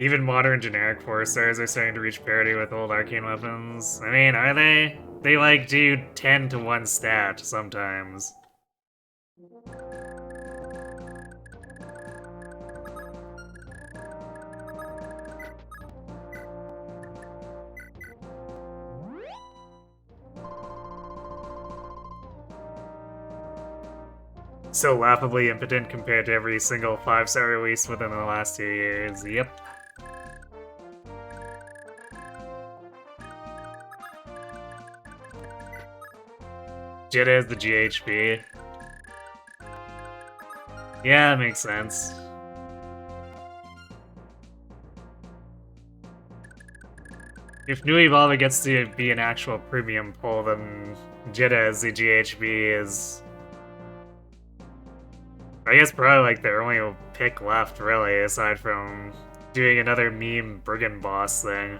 Even modern generic 4-stars are starting to reach parity with old arcane weapons. I mean, are they? They like do 10 to 1 stat sometimes. So laughably impotent compared to every single 5-star release within the last 2 years. Yep. Jetta is the GHP. Yeah, that makes sense. If New Evolve gets to be an actual premium pull, then Jetta as the GHB is... I guess probably like their only pick left, really, aside from doing another meme brigand boss thing.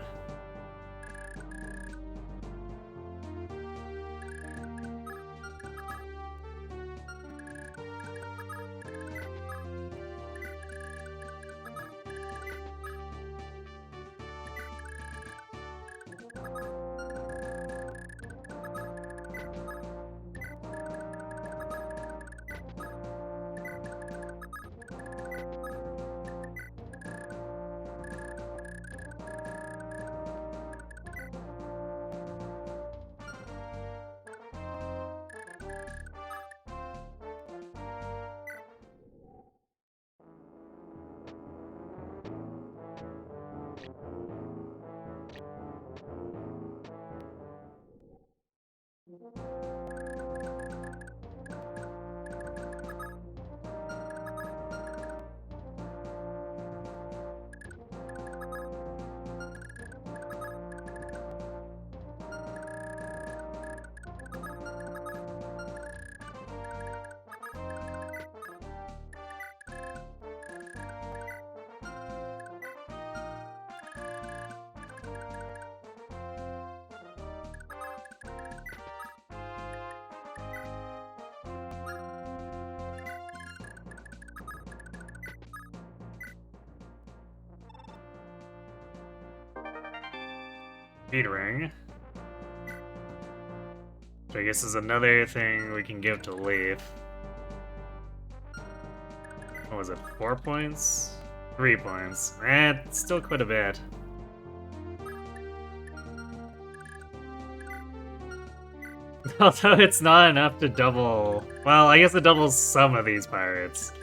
Speed ring. Which I guess is another thing we can give to Leif. What was it, 4 points? 3 points. It's still quite a bit. Although it's not enough to double... Well, I guess it doubles some of these pirates.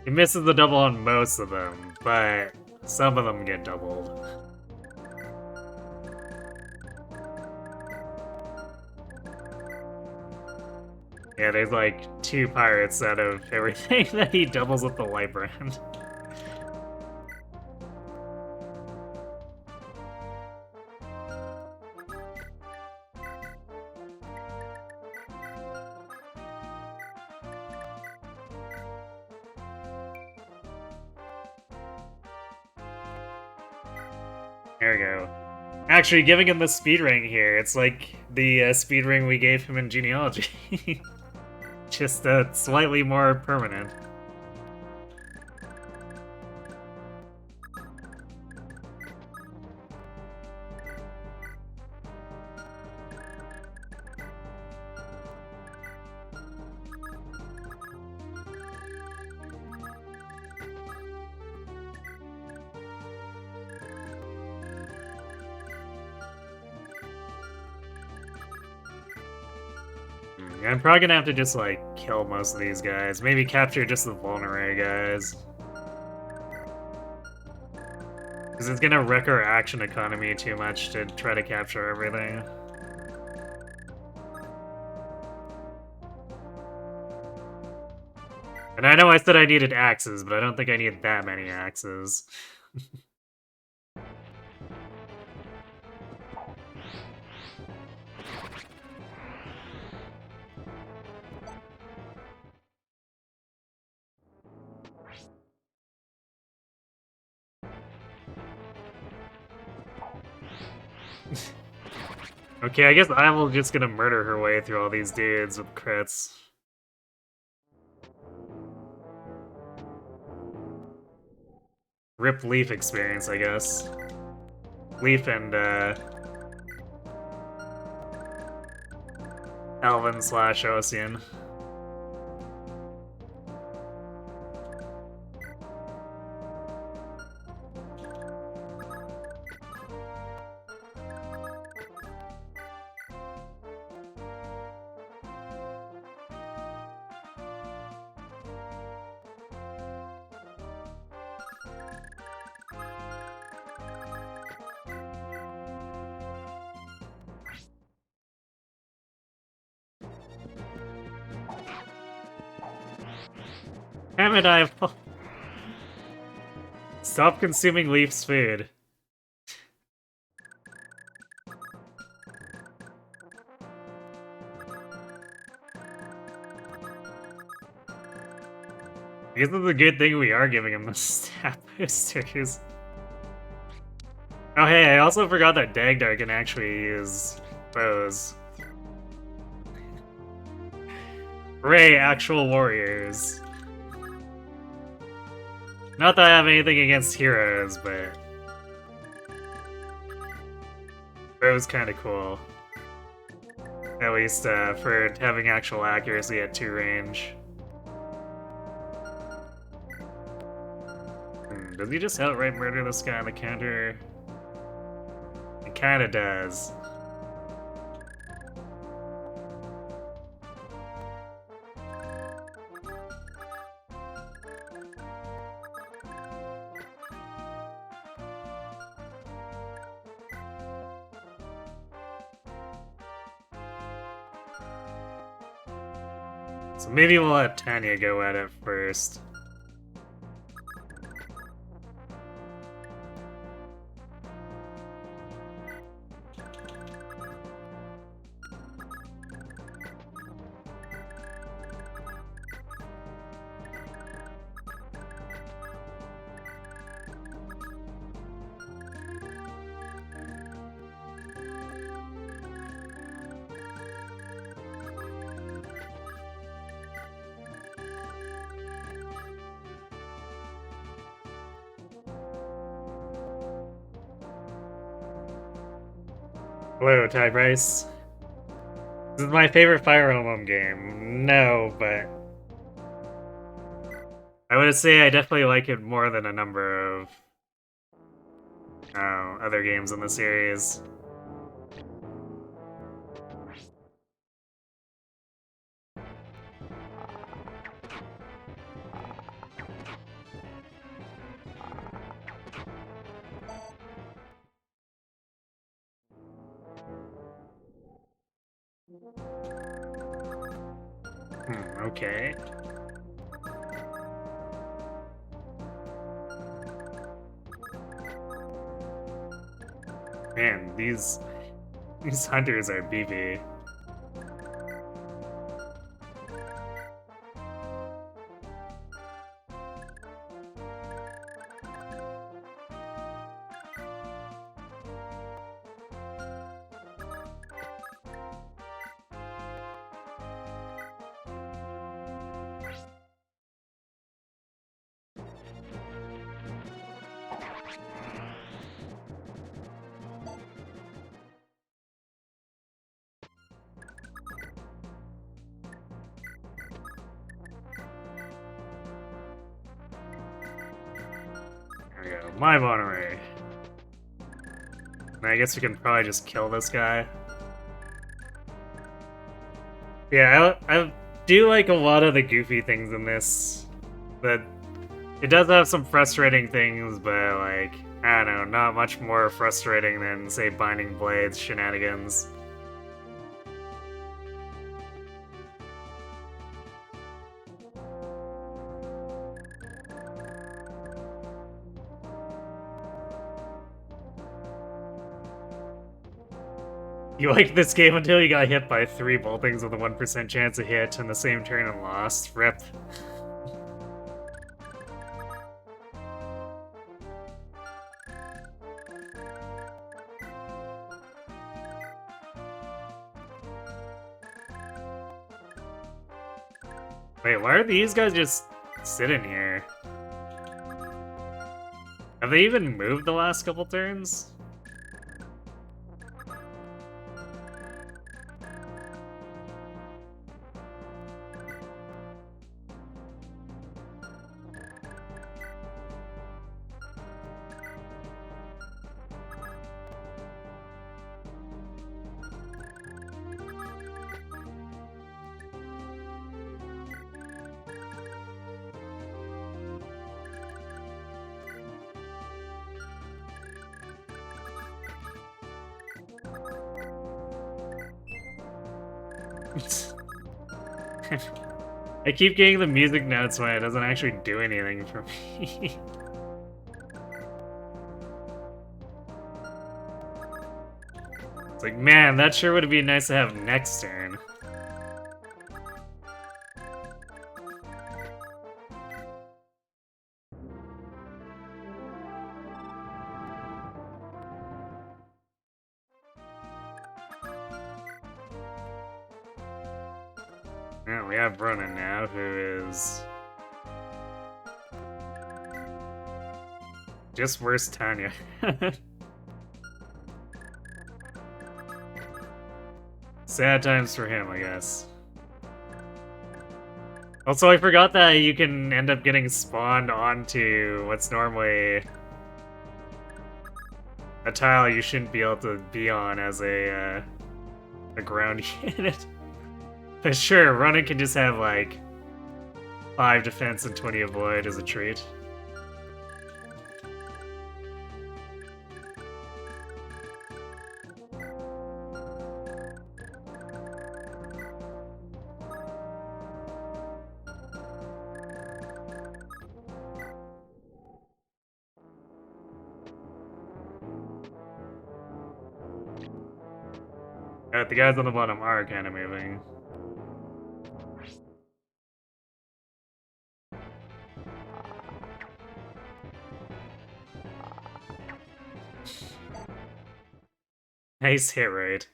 It misses the double on most of them, but some of them get doubled. Yeah, there's like 2 pirates out of everything that he doubles with the light brand. There we go. Actually, giving him the speed ring here, it's like the speed ring we gave him in Genealogy. Just slightly more permanent. I'm probably gonna have to just, like, kill most of these guys. Maybe capture just the vulnerary guys. Because it's gonna wreck our action economy too much to try to capture everything. And I know I said I needed axes, but I don't think I need that many axes. Okay, I guess I'm just gonna murder her way through all these dudes with crits. Rip Leaf experience, I guess. Leaf and, Alvin slash Ocean. Damn it, I've... Stop consuming Leaf's food. I guess it's a good thing we are giving him the stat boosters. Oh hey, I also forgot that Dagdar can actually use bows. Hooray, actual warriors. Not that I have anything against heroes, but... Bow's kinda cool. At least, for having actual accuracy at 2 range. Does he just outright murder this guy on the counter? It kinda does. So maybe we'll let Tanya go at it first. Hello, Ty Bryce. This is my favorite Fire Emblem game. No, but... I would say I definitely like it more than a number of... other games in the series. Okay. Man, these hunters are beefy. There we go. My Monterey. I guess we can probably just kill this guy. Yeah, I do like a lot of the goofy things in this. But it does have some frustrating things, but like, I don't know, not much more frustrating than, say, Binding Blades shenanigans. You liked this game until you got hit by 3 boltings with a 1% chance of hit in the same turn and lost. Rip. Wait, why are these guys just sitting here? Have they even moved the last couple turns? I keep getting the music notes when it doesn't actually do anything for me. It's like, man, that sure would be nice to have next turn. Yeah, we have Ronan now, who is just worse Tanya. Sad times for him, I guess. Also, I forgot that you can end up getting spawned onto what's normally a tile you shouldn't be able to be on as a ground unit. But sure, Ronan can just have like 5 defense and 20 avoid as a treat. The guys on the bottom are kind of moving. Nice hit rate.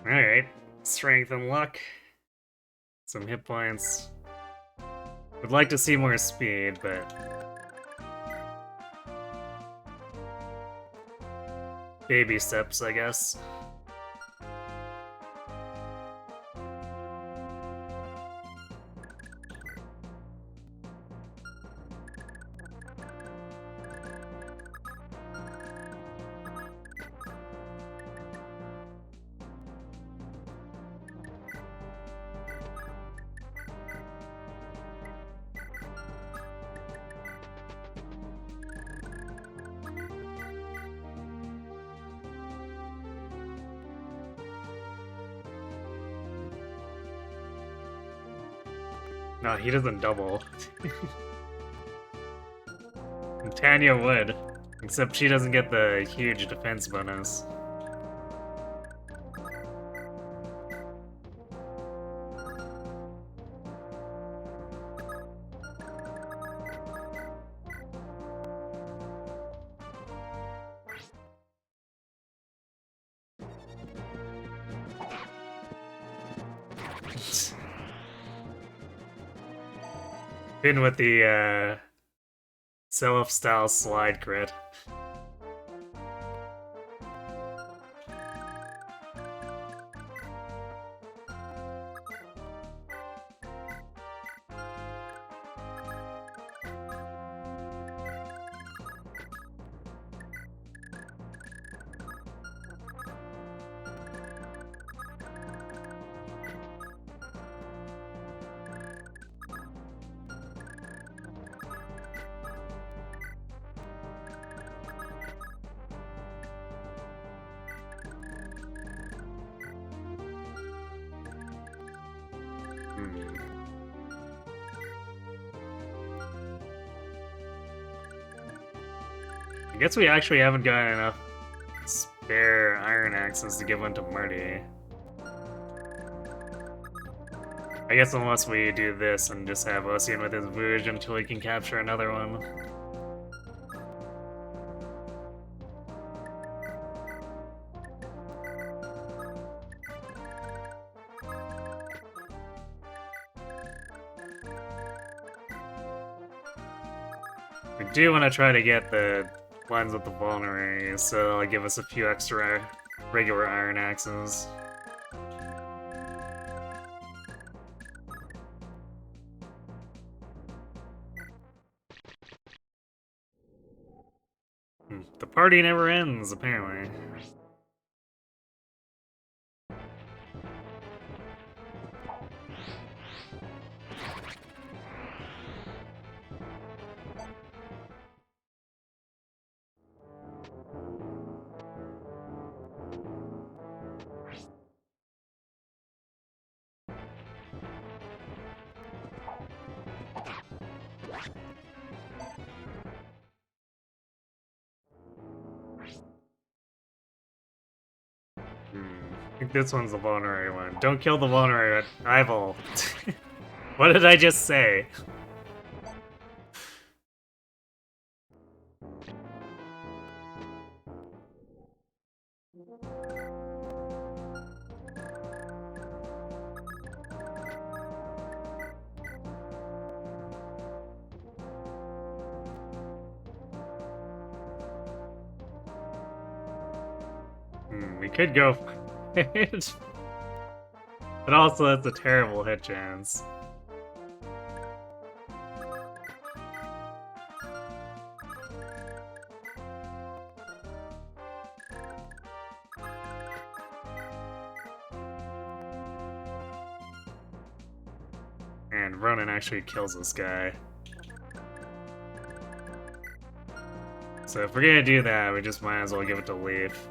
Alright. Strength and luck. Some hit points. Would like to see more speed, but baby steps, I guess. No, he doesn't double. And Tanya would. Except she doesn't get the huge defense bonus. In with the self-style slide crit. I guess we actually haven't gotten enough spare iron axes to give one to Marty. I guess unless we do this and just have Ocean with his Vouge until we can capture another one. We do want to try to get the ones with the vulneraries, so that'll give us a few extra regular iron axes. The party never ends, apparently. I think this one's the vulnerary one. Don't kill the vulnerary rival. What did I just say? We could go for it. But also, that's a terrible hit chance. And Ronan actually kills this guy. So if we're gonna do that, we just might as well give it to Leif.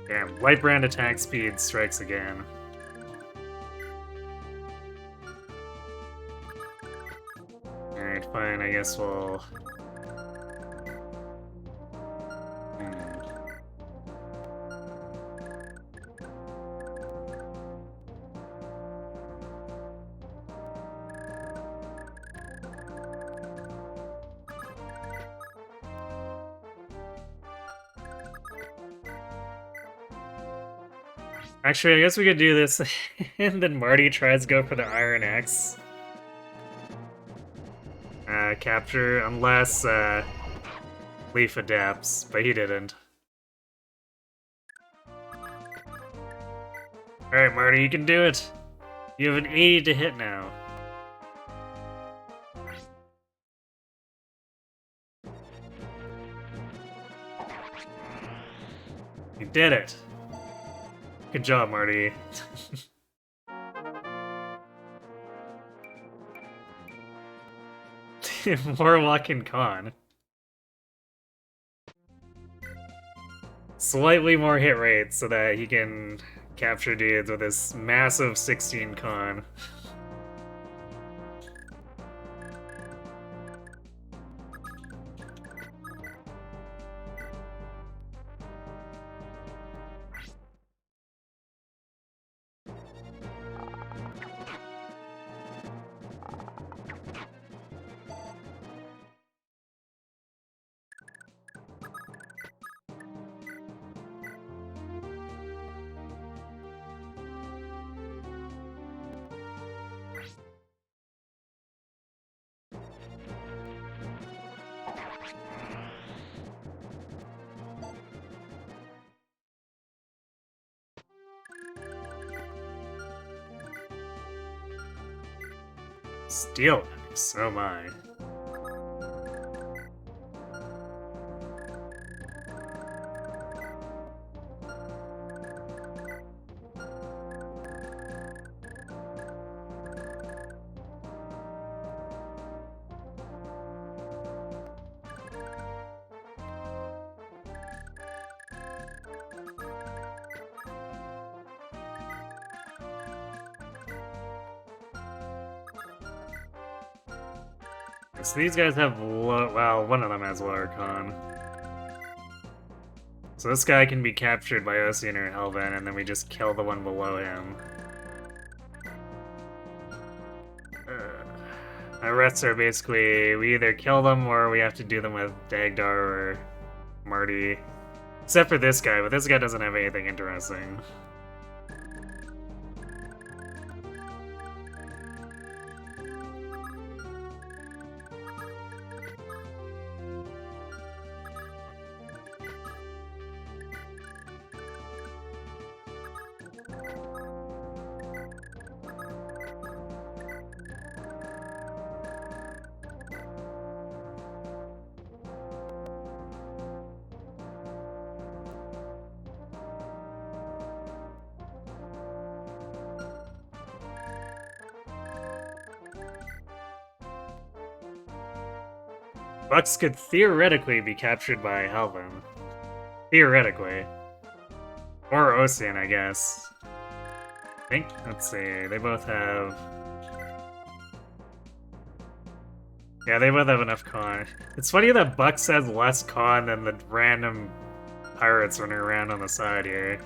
Damn, light brand attack speed strikes again. Alright, fine, I guess we'll... Actually, I guess we could do this, and then Marty tries to go for the Iron Axe. Capture, unless Leif adapts, but he didn't. Alright, Marty, you can do it! You have an 80 to hit now. You did it! Good job, Marty. Warlock and Con. Slightly more hit rate so that he can capture dudes with this massive 16 Con. Steel Axe, oh my. So these guys have low, well, one of them has lower con. So this guy can be captured by Ocean or Helven, and then we just kill the one below him. My rests are basically, we either kill them or we have to do them with Dagdar or Marty. Except for this guy, but this guy doesn't have anything interesting. Bucks could theoretically be captured by Helven. Theoretically. Or Ocean, I guess. I think, let's see, they both have... Yeah, they both have enough con. It's funny that Bucks has less con than the random pirates running around on the side here.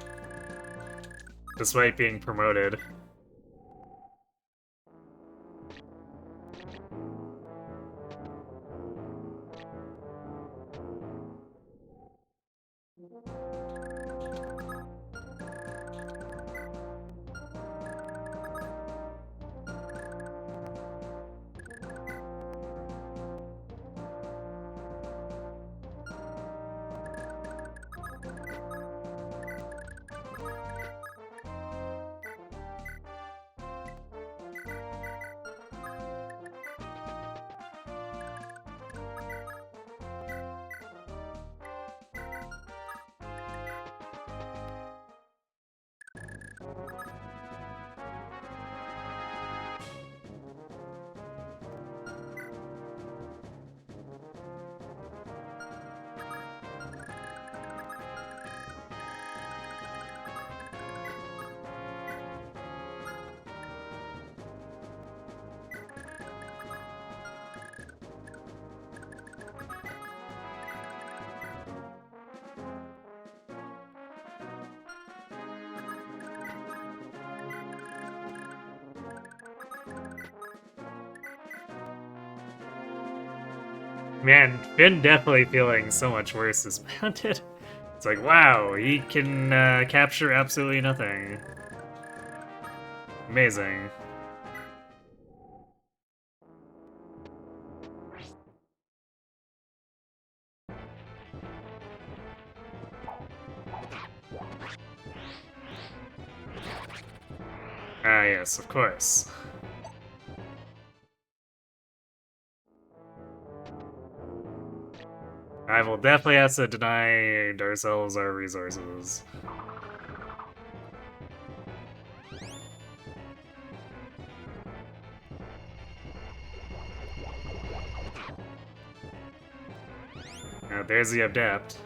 Despite being promoted. Man, Finn definitely feeling so much worse is mounted. It's like, wow, he can capture absolutely nothing. Amazing. Ah, yes, of course. I will definitely have to deny ourselves our resources. There's the Adept.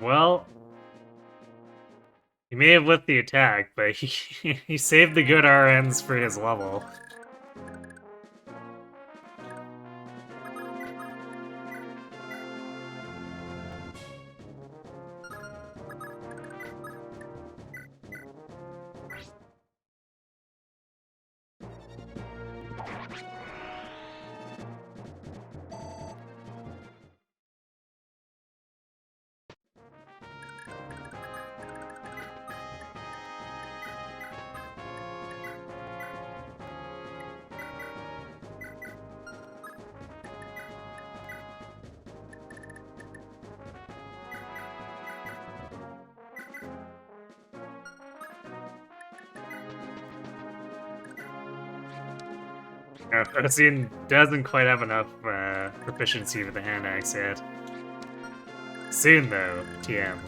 Well, he may have whipped the attack, but he saved the good RNs for his level. Thracia doesn't quite have enough proficiency with the hand axe yet. Soon, though, TM.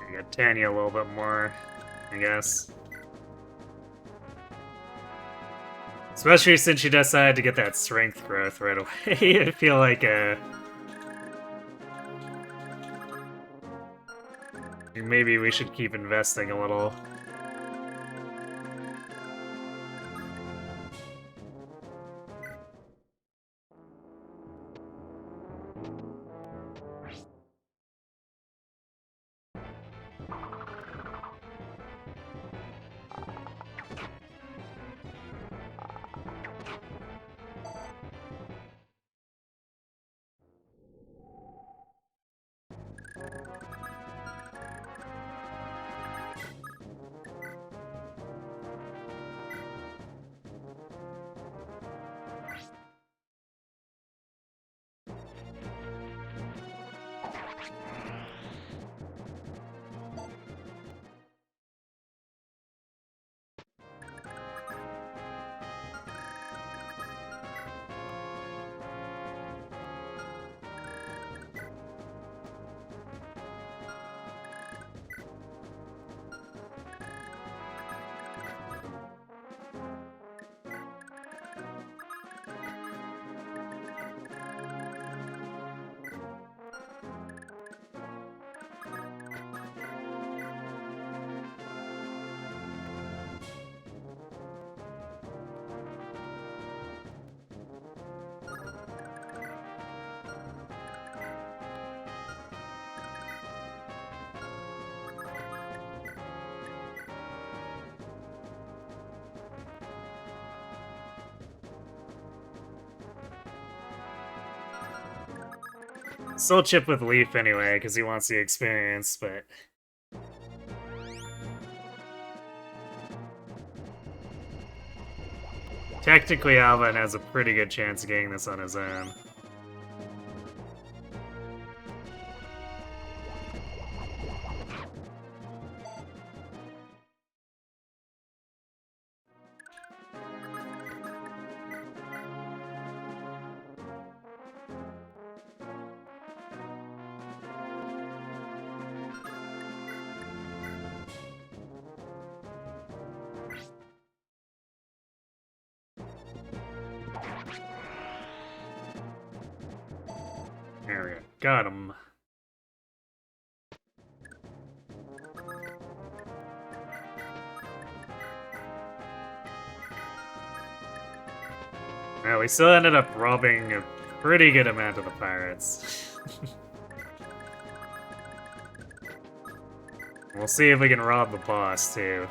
I got Tanya a little bit more, I guess. Especially since she decided to get that strength growth right away. I feel like maybe we should keep investing a little. Still chip with Leif anyway, because he wants the experience, but... Technically, Alvin has a pretty good chance of getting this on his own. There we go. Got him. Well, we still ended up robbing a pretty good amount of the pirates. We'll see if we can rob the boss, too.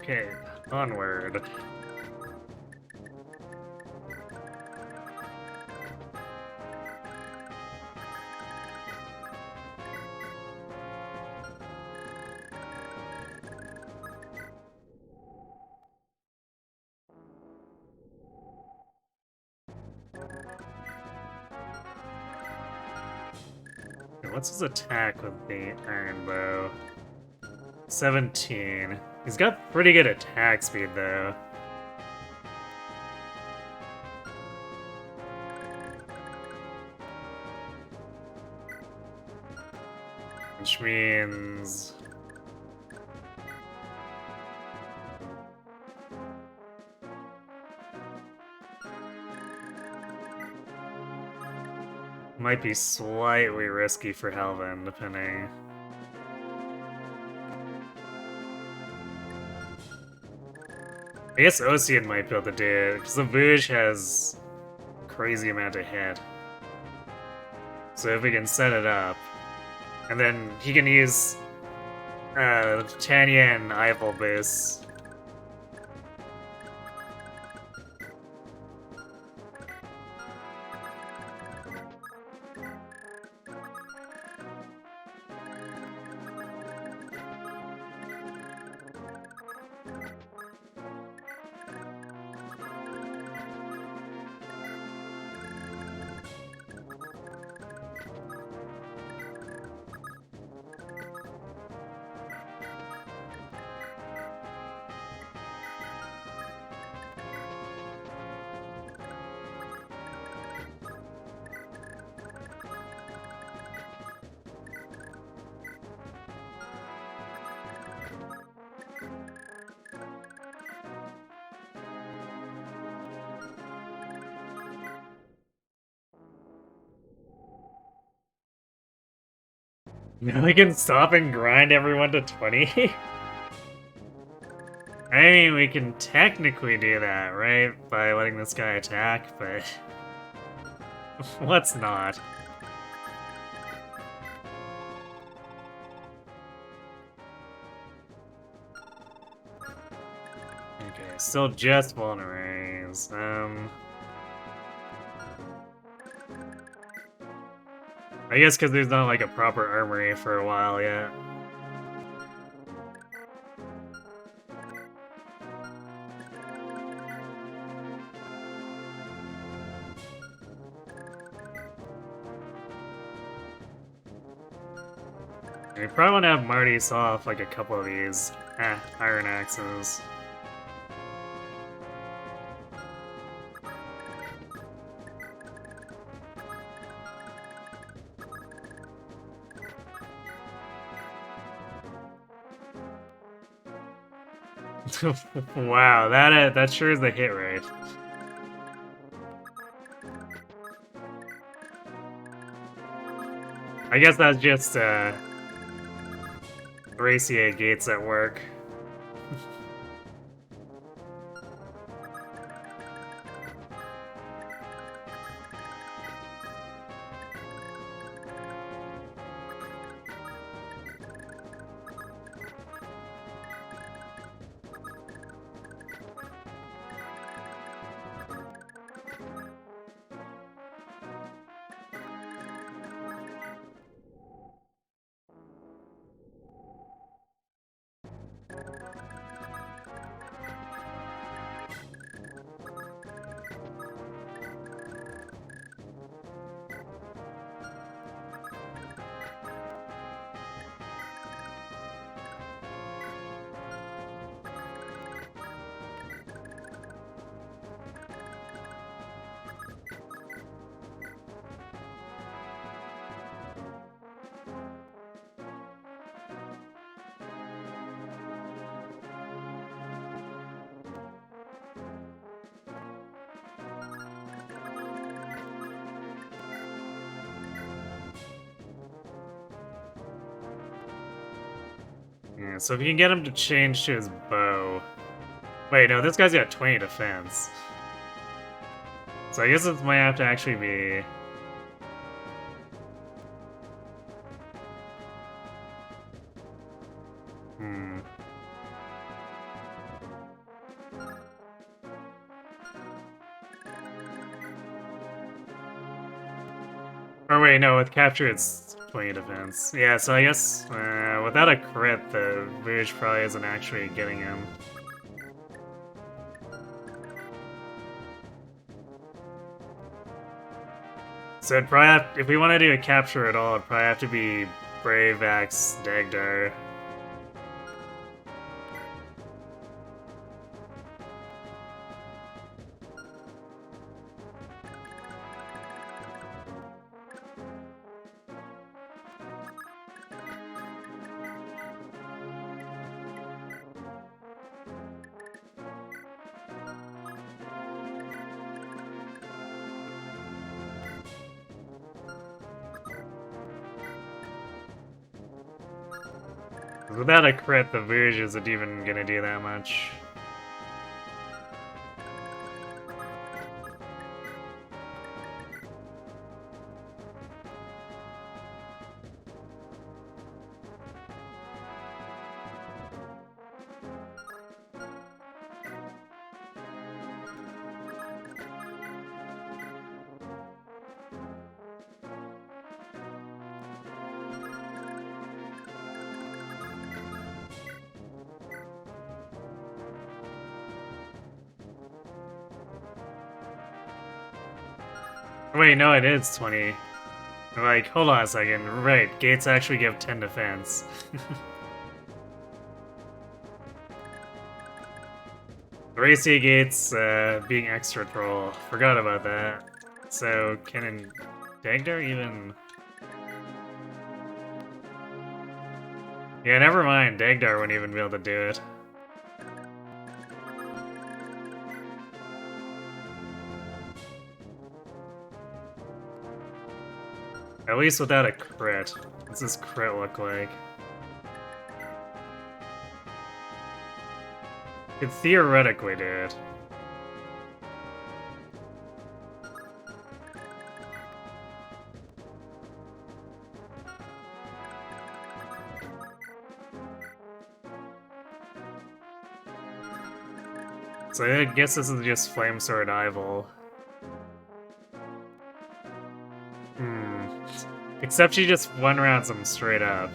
Okay, onward. What's his attack with the iron bow? 17. He's got pretty good attack speed, though. Which means... might be slightly risky for Helvin, depending. I guess Ocean might be able to do it, because the Vouge has a crazy amount of hit. So if we can set it up, and then he can use Tanya and Eiffel boosts. We can stop and grind everyone to 20? I mean, we can technically do that, right? By letting this guy attack, but... let's not. Okay, still just vulneraries. I guess because there's not like a proper armory for a while yet. We probably want to have Marty saw off like a couple of these iron axes. Wow, that sure is a hit rate. I guess that's just Thracia gates at work. Yeah, so if you can get him to change to his bow. Wait, no, this guy's got 20 defense. So I guess this might have to actually be... Hmm. Or wait, no, with capture it's 20 defense. Yeah, so I guess without a crit, the Rouge probably isn't actually getting him. So it'd probably have, if we want to do a capture at all, it'd probably have to be Brave Axe Dagdar. Without a crit, the Rouge isn't even gonna do that much. Wait, no, it is 20. Like, hold on a second. Right, gates actually give 10 defense. Thracia gates being extra troll. Forgot about that. So, can Dagdar even... Yeah, never mind. Dagdar wouldn't even be able to do it. At least without a crit. What's this crit look like? Could theoretically do it. So I guess this is just Flame Sword Evil. Except she just one-rounds him straight up.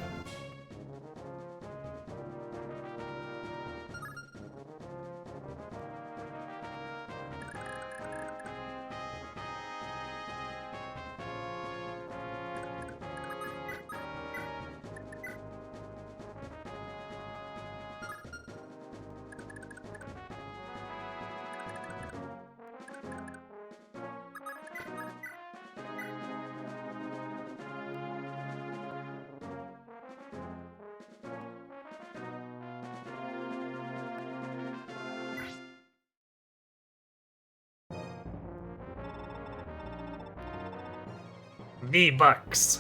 V-Bucks.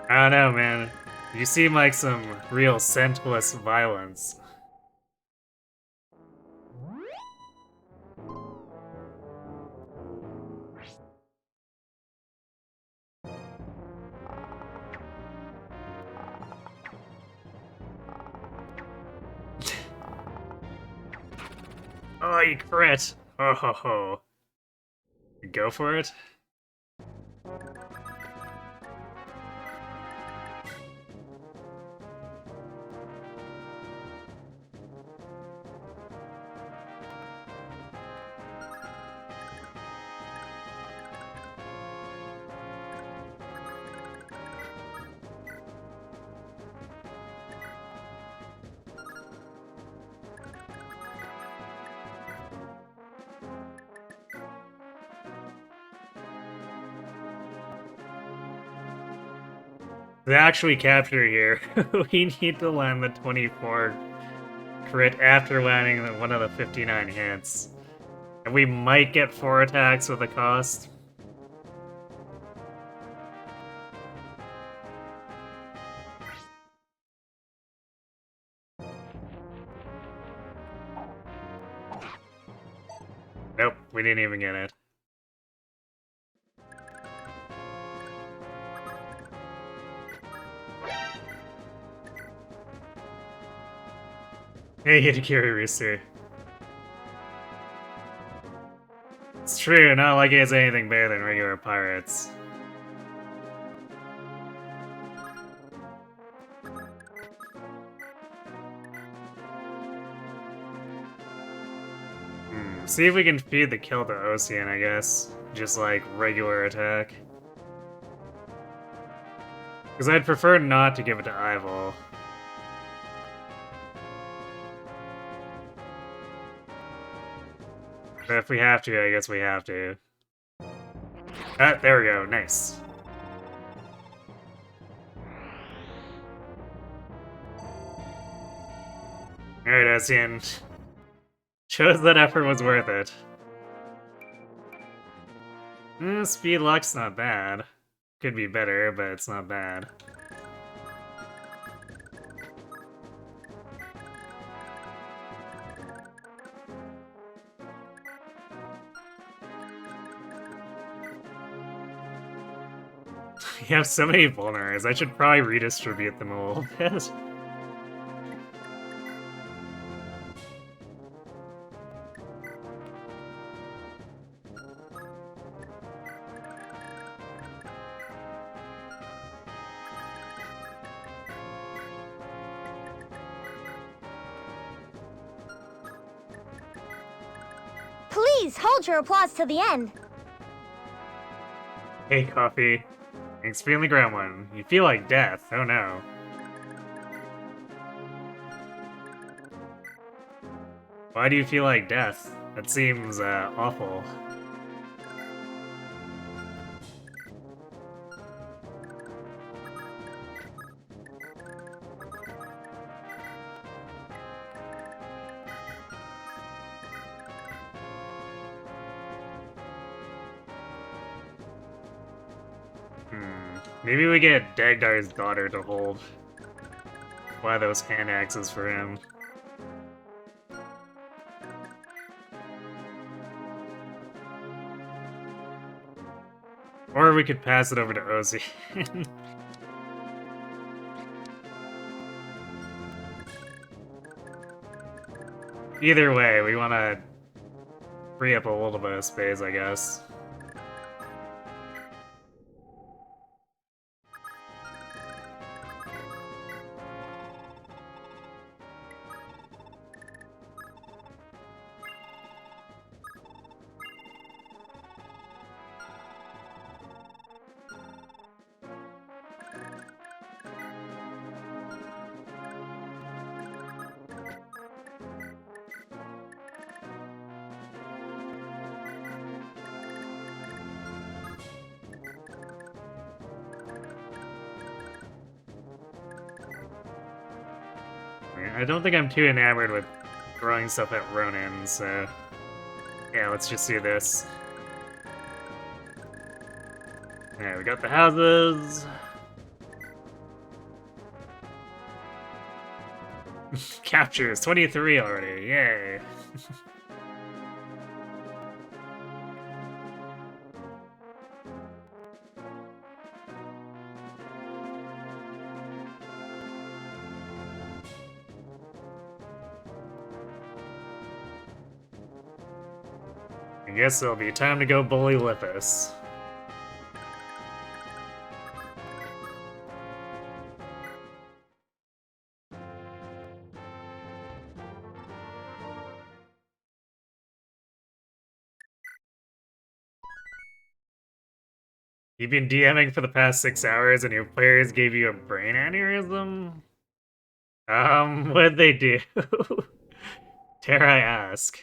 I don't know, man. You seem like some real senseless violence. Oh, you crit! Oh ho ho. Go for it? To actually capture here, we need to land the 24 crit after landing one of the 59 hits. And we might get 4 attacks with a cost. Nope, we didn't even get it. Hey, Hitakiri Rooster. It's true, not like it's anything better than regular pirates. See if we can feed the kill to Ocean, I guess. Just like regular attack. Because I'd prefer not to give it to Ivol. But if we have to, I guess we have to. Ah, there we go, nice. Alright, Ocean. Shows that effort was worth it. Speed luck's not bad. Could be better, but it's not bad. You have so many vulners, I should probably redistribute them a little bit. Please hold your applause to the end. Hey, Coffee. Thanks for being the ground one. You feel like death. Oh no. Why do you feel like death? That seems, awful. Maybe we get Dagdar's daughter to hold one of those hand axes for him. Or we could pass it over to Ozzy. Either way, we want to free up a little bit of space, I guess. I don't think I'm too enamored with throwing stuff at Ronin, so... Yeah, let's just do this. Yeah, we got the houses. Captures, 23 already, yay! I guess it'll be time to go bully Lippus. You've been DMing for the past 6 hours and your players gave you a brain aneurysm? What'd they do? Dare I ask?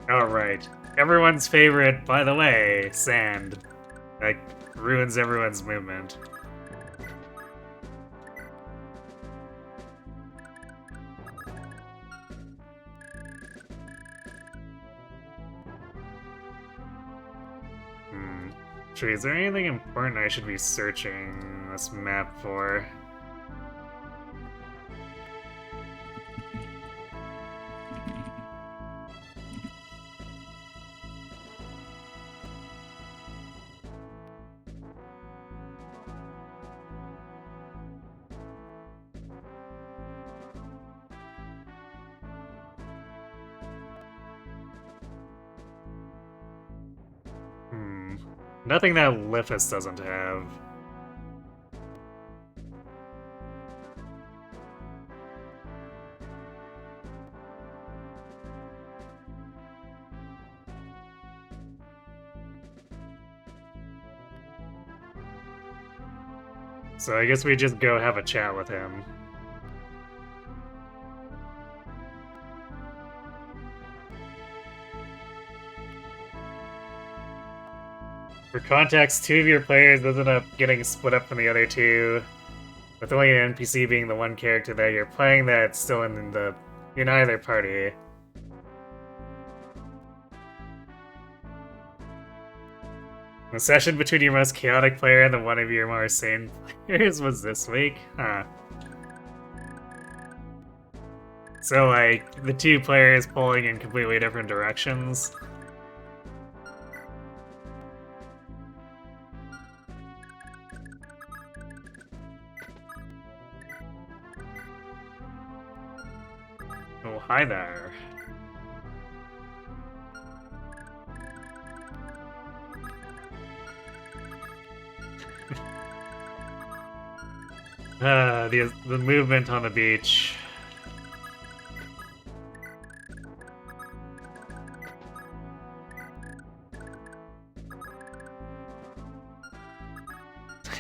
Alright. Everyone's favorite, by the way, sand. That ruins everyone's movement. Actually, is there anything important I should be searching this map for? Nothing that Lippus doesn't have. So I guess we just go have a chat with him. For context, 2 of your players ended up getting split up from the other 2, with only an NPC being the one character that you're playing that's still in either party. The session between your most chaotic player and the one of your more sane players was this week? Huh. So, like, the 2 players pulling in completely different directions. Oh, hi there. The movement on the beach.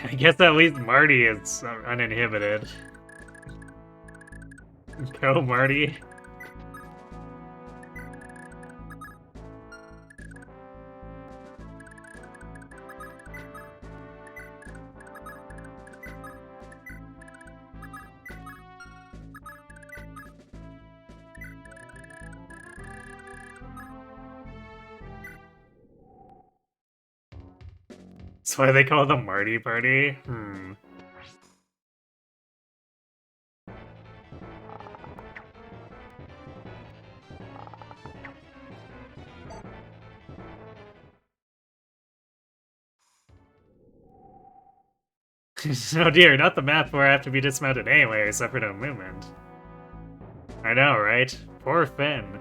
I guess at least Marty is uninhibited. Go, Marty. That's why they call it the Marty Party? Oh dear, not the map where I have to be dismounted anyway, except for no movement. I know, right? Poor Finn.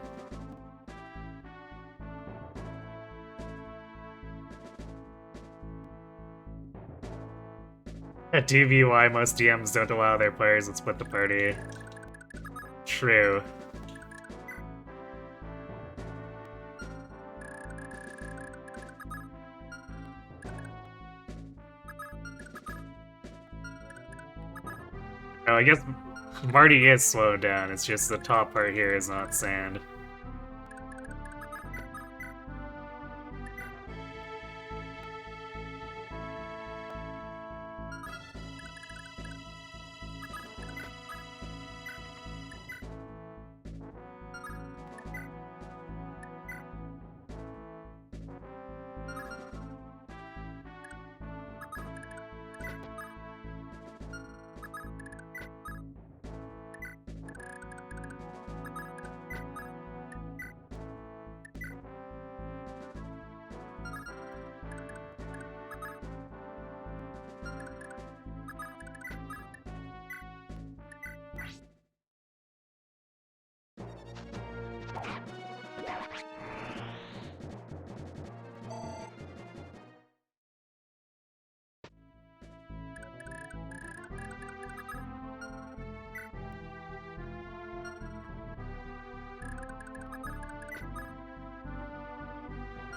At DVY, most DMs don't allow their players to split the party. True. Oh, I guess Marty is slowed down, it's just the top part here is not sand.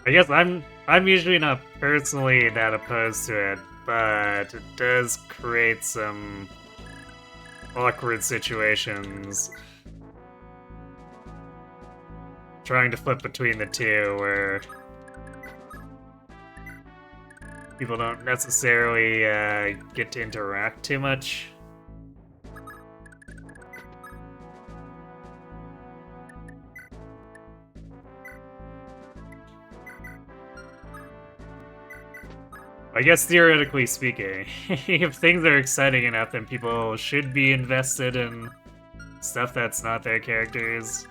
I guess I'm usually not personally that opposed to it, but it does create some awkward situations. Trying to flip between the two where people don't necessarily get to interact too much. I guess theoretically speaking, if things are exciting enough, then people should be invested in stuff that's not their characters.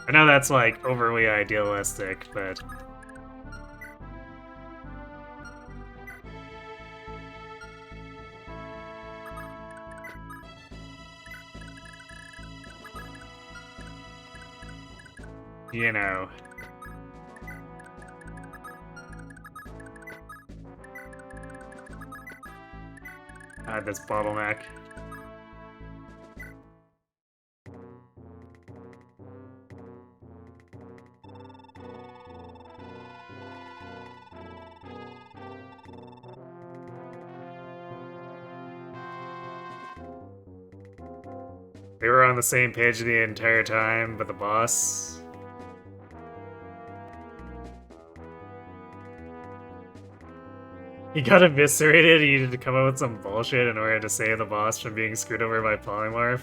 I know that's like overly idealistic, but you know. This bottleneck. They were on the same page the entire time, but the boss... He got eviscerated, he needed to come up with some bullshit in order to save the boss from being screwed over by Polymorph.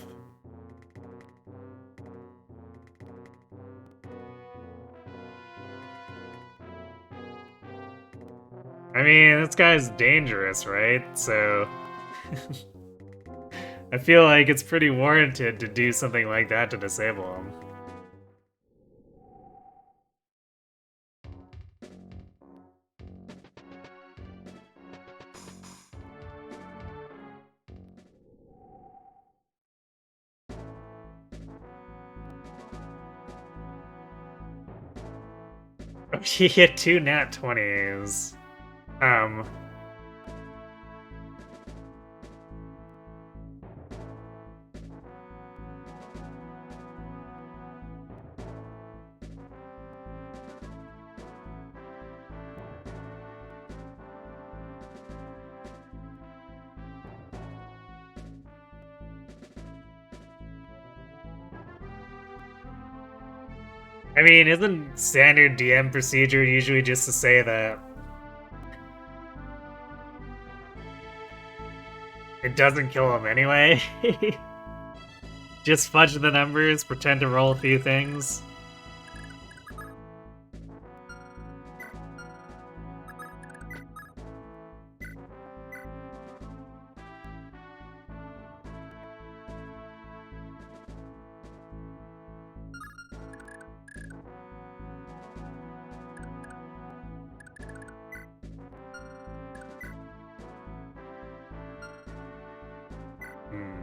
I mean, this guy's dangerous, right? So... I feel like it's pretty warranted to do something like that to disable him. He hit 2 nat 20s. I mean, isn't standard DM procedure usually just to say that it doesn't kill him anyway? Just fudge the numbers, pretend to roll a few things.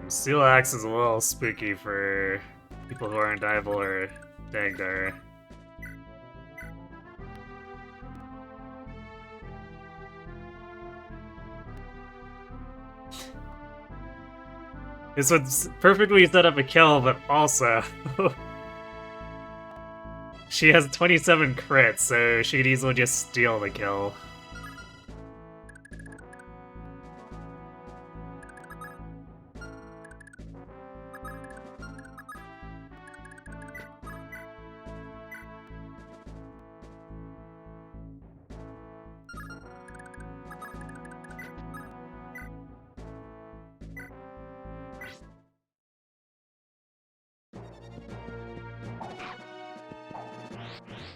Steel Axe is a little spooky for people who aren't Dival or Dagdar. This would perfectly set up a kill, but also... she has 27 crits, so she could easily just steal the kill.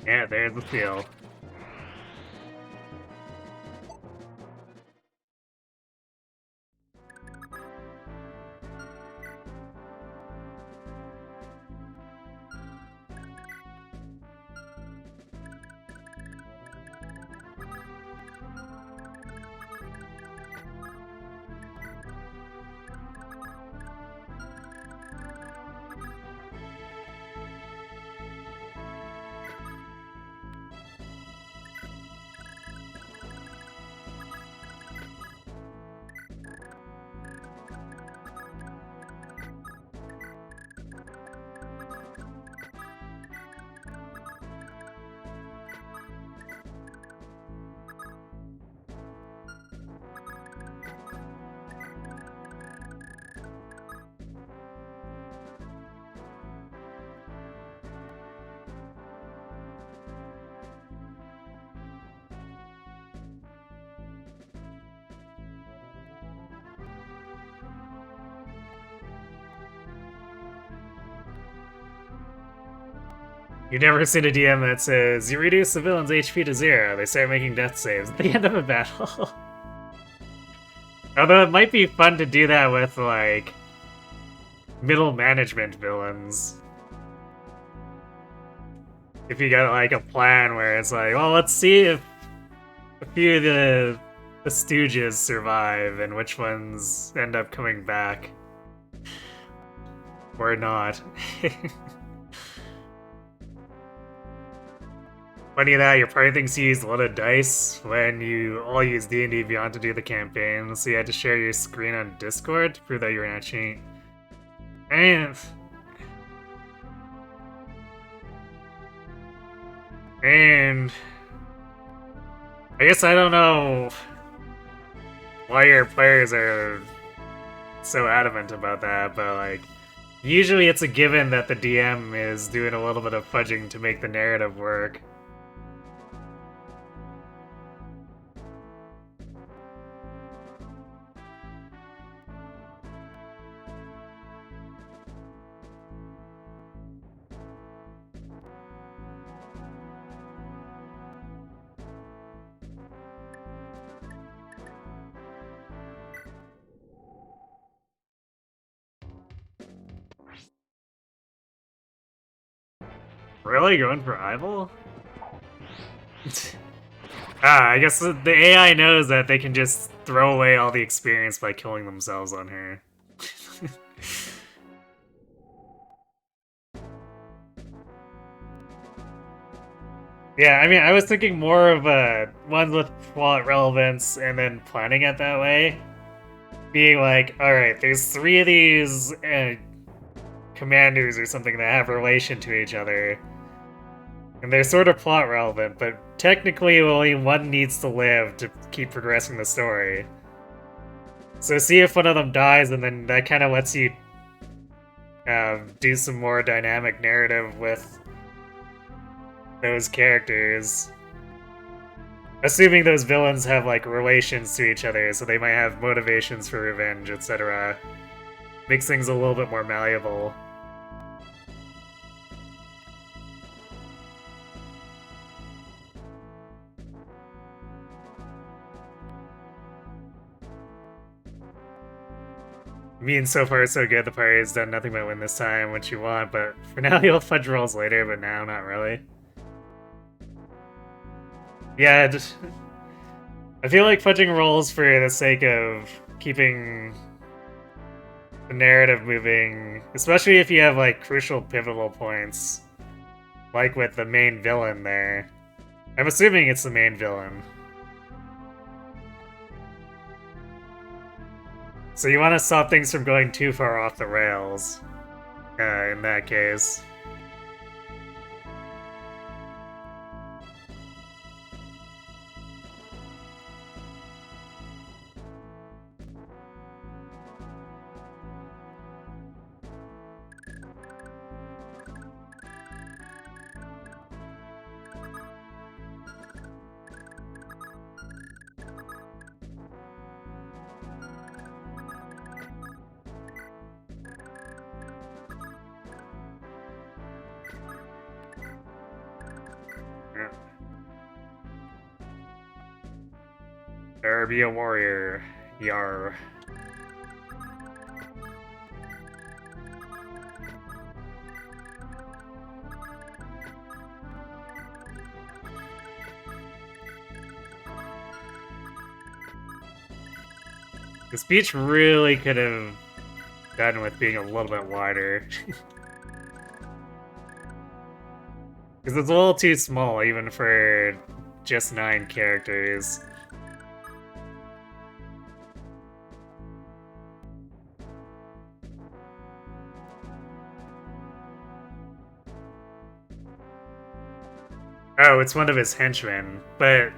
Yeah, there's the seal. You've never seen a DM that says, you reduce the villain's HP to 0, they start making death saves at the end of a battle. Although it might be fun to do that with, like, middle management villains. If you got, like, a plan where it's like, well, let's see if a few of the Stooges survive and which ones end up coming back. Or not. Funny that your party thinks you used a lot of dice when you all use D&D Beyond to do the campaign, so you had to share your screen on Discord to prove that you were not cheating. And I guess I don't know why your players are so adamant about that, but like usually it's a given that the DM is doing a little bit of fudging to make the narrative work. Really? Going for Eyeball? I guess the AI knows that they can just throw away all the experience by killing themselves on her. Yeah, I mean, I was thinking more of ones with plot relevance and then planning it that way. Being like, alright, there's 3 of these commanders or something that have relation to each other. And they're sort of plot relevant, but technically only one needs to live to keep progressing the story. So see if one of them dies, and then that kind of lets you do some more dynamic narrative with those characters. Assuming those villains have, like, relations to each other, so they might have motivations for revenge, etc. Makes things a little bit more malleable. I mean, so far so good. The party has done nothing but win this time, which you want, but for now you'll fudge rolls later, but now not really. Yeah, I feel like fudging rolls for the sake of keeping the narrative moving, especially if you have, like, crucial pivotal points, like with the main villain there. I'm assuming it's the main villain. So you want to stop things from going too far off the rails, in that case. Yeah. There be a warrior. Yar. The speech really could have done with being a little bit wider. Because it's a little too small, even for just 9 characters. Oh, it's one of his henchmen, but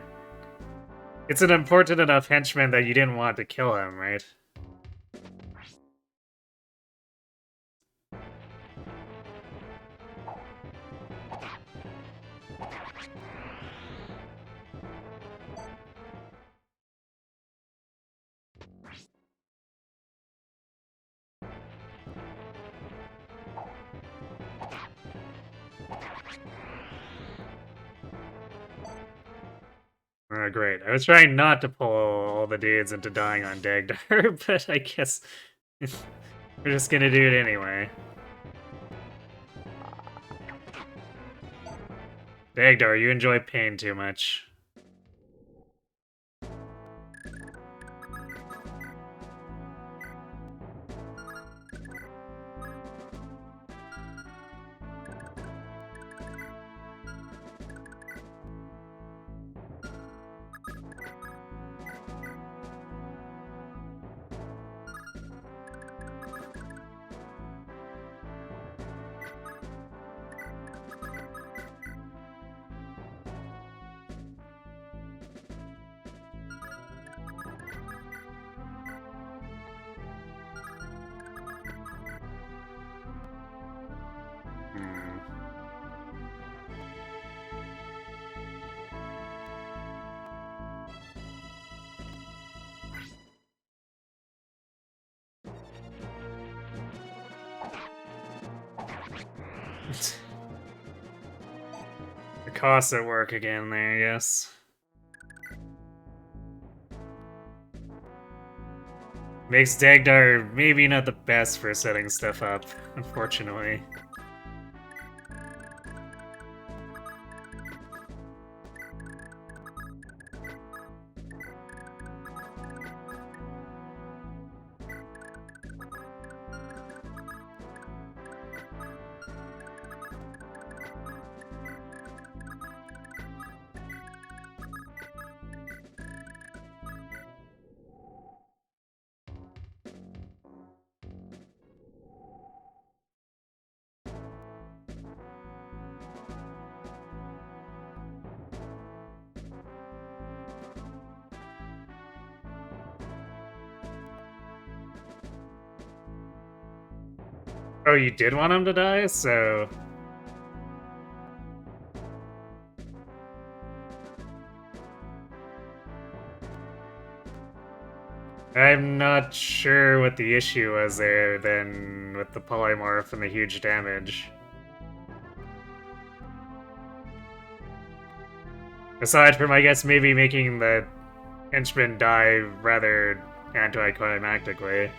it's an important enough henchman that you didn't want to kill him, right? Oh, great. I was trying not to pull all the dudes into dying on Dagdar, but I guess we're just gonna do it anyway. Dagdar, you enjoy pain too much. The costs at work again there, I guess. Makes Dagdar maybe not the best for setting stuff up, unfortunately. Oh, you did want him to die? So... I'm not sure what the issue was there then with the polymorph and the huge damage. Aside from, I guess, maybe making the henchman die rather anticlimactically.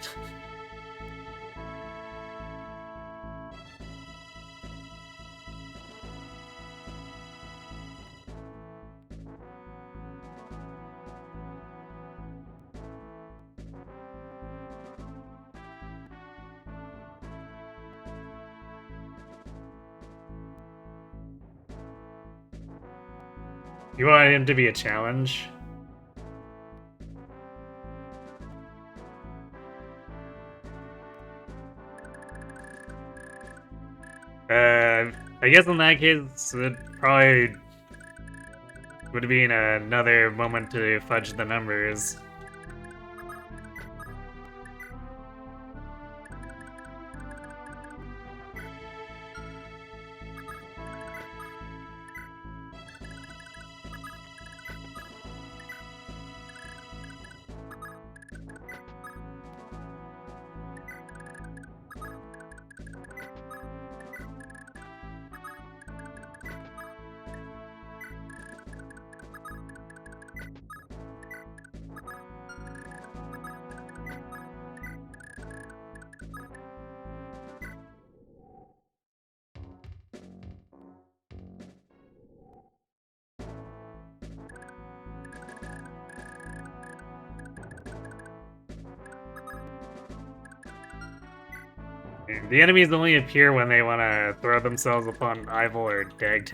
You wanted him to be a challenge? I guess in that case, it probably would have been another moment to fudge the numbers. The enemies only appear when they want to throw themselves upon Ivel or Degged.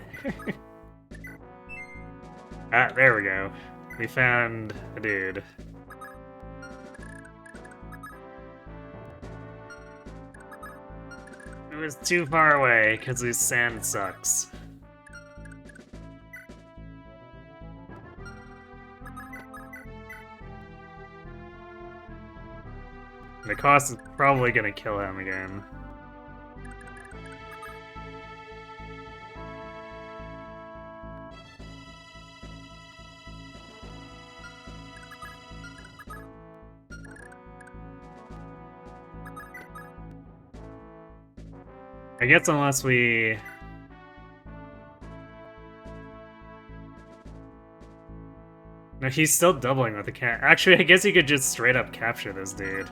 Ah, there we go. We found a dude. It was too far away, because this sand sucks. The cost is probably gonna kill him again. I guess unless we... No, he's still doubling with the cat. Actually, I guess he could just straight up capture this dude.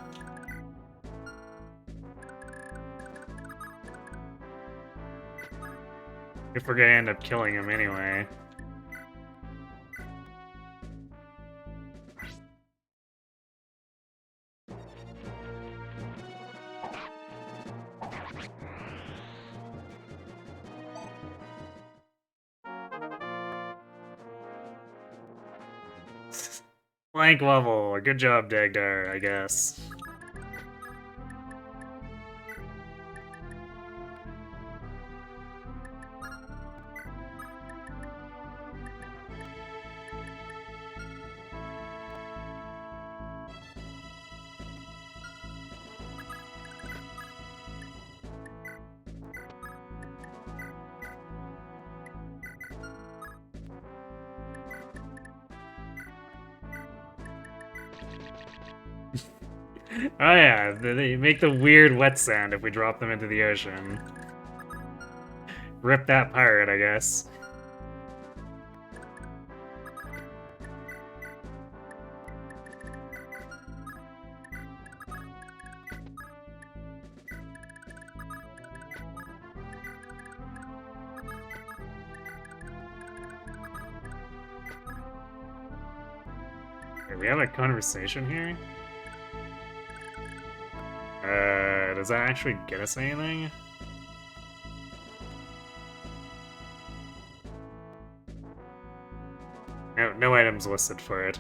If we're gonna end up killing him anyway. Blank level. Good job, Dagdar, I guess. Oh yeah, they make the weird wet sound if we drop them into the ocean. Rip that pirate, I guess. Wait, we have a conversation here? Does that actually get us anything? No items listed for it.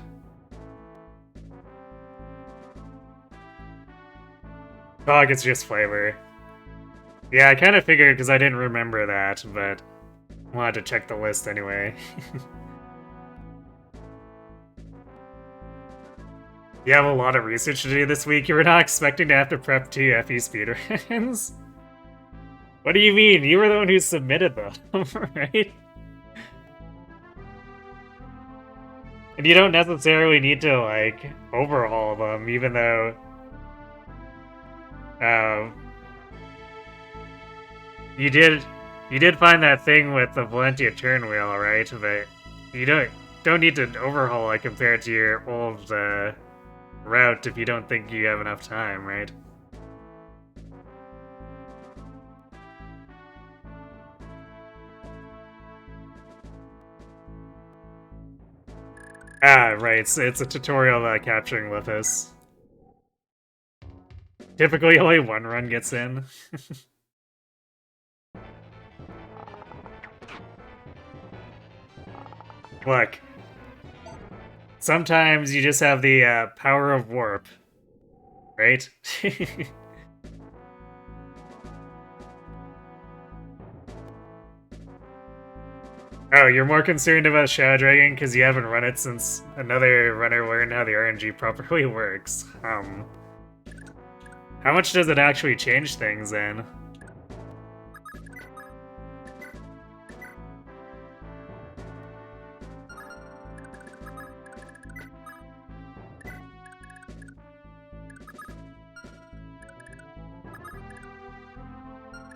Oh, it's just flavor. Yeah, I kind of figured because I didn't remember that, but wanted to check the list anyway. You have a lot of research to do this week. You were not expecting to have to prep 2 FE speedruns? What do you mean? You were the one who submitted them, right? And you don't necessarily need to, like, overhaul them, even though... You did find that thing with the Valentia turn wheel, right? But you don't need to overhaul it compared to your old, route if you don't think you have enough time, right? Ah, right, it's a tutorial about capturing Lithus. Typically only one run gets in. Look. Sometimes you just have the power of warp, right? Oh, you're more concerned about Shadow Dragon because you haven't run it since another runner learned how the RNG properly works. How much does it actually change things then?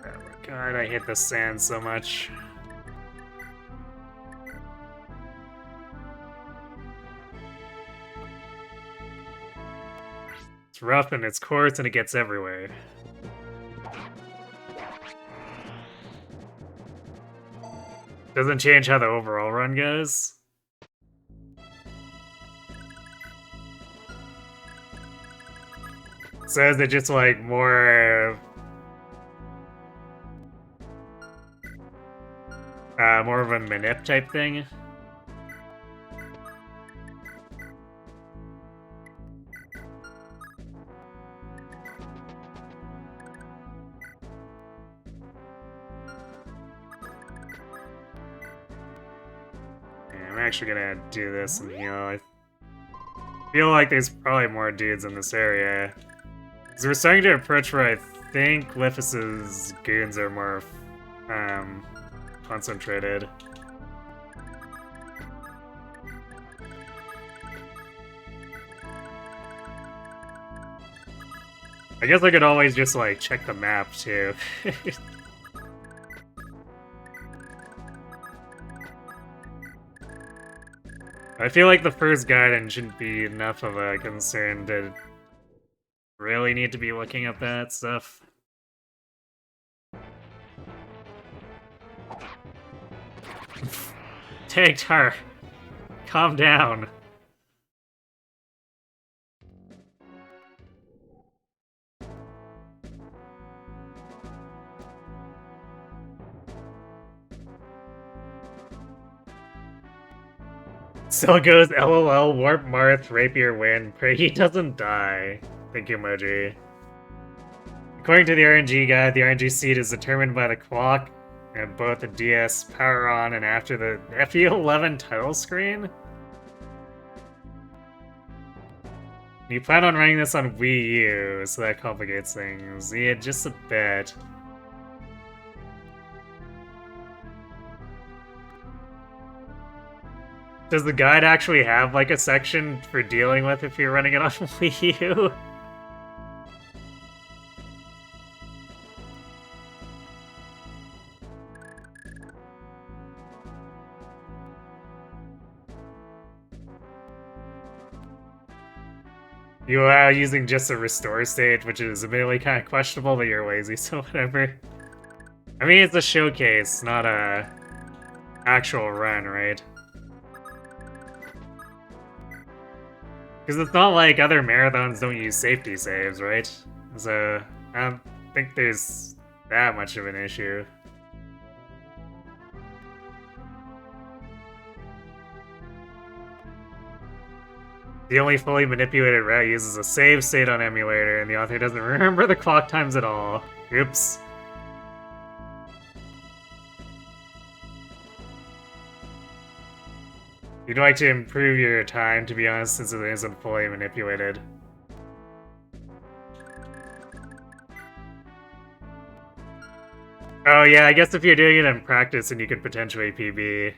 Oh my god, I hate the sand so much. It's rough and it's coarse and it gets everywhere. Doesn't change how the overall run goes. So is it just like more More of a manip type thing. I'm actually gonna do this and heal. I feel like there's probably more dudes in this area. Because we're starting to approach where I think Lifus's goons are more concentrated. I guess I could always just, like, check the map, too. I feel like the first Gaiden shouldn't be enough of a concern to really need to be looking at that stuff. Tagged her. Calm down. Still goes LOL, Warp Marth, Rapier Wind, pray he doesn't die. Thank you, Moji. According to the RNG guide, the RNG seed is determined by the clock and both the DS power on and after the FE11 title screen. You plan on running this on Wii U, so that complicates things. Yeah, just a bit. Does the guide actually have, like, a section for dealing with if you're running it on Wii U? You are using just a restore state, which is admittedly kind of questionable, but you're lazy, so whatever. I mean, it's a showcase, not a actual run, right? Because it's not like other marathons don't use safety saves, right? So, I don't think there's that much of an issue. The only fully manipulated route uses a save state on emulator, and the author doesn't remember the clock times at all. Oops. You'd like to improve your time, to be honest, since it isn't fully manipulated. Oh yeah, I guess if you're doing it in practice, then you could potentially PB.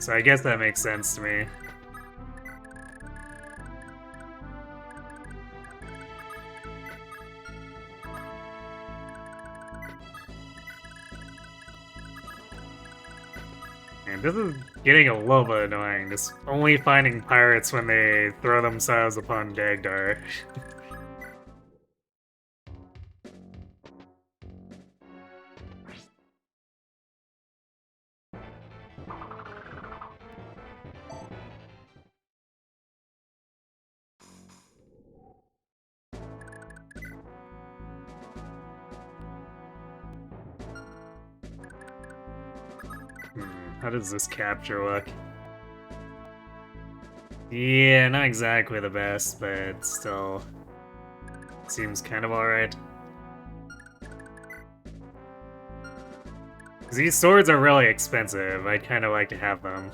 So I guess that makes sense to me. And this is getting a little bit annoying, just only finding pirates when they throw themselves upon Dagdar. How does this capture look? Yeah, not exactly the best, but still seems kind of alright. These swords are really expensive. I'd kind of like to have them.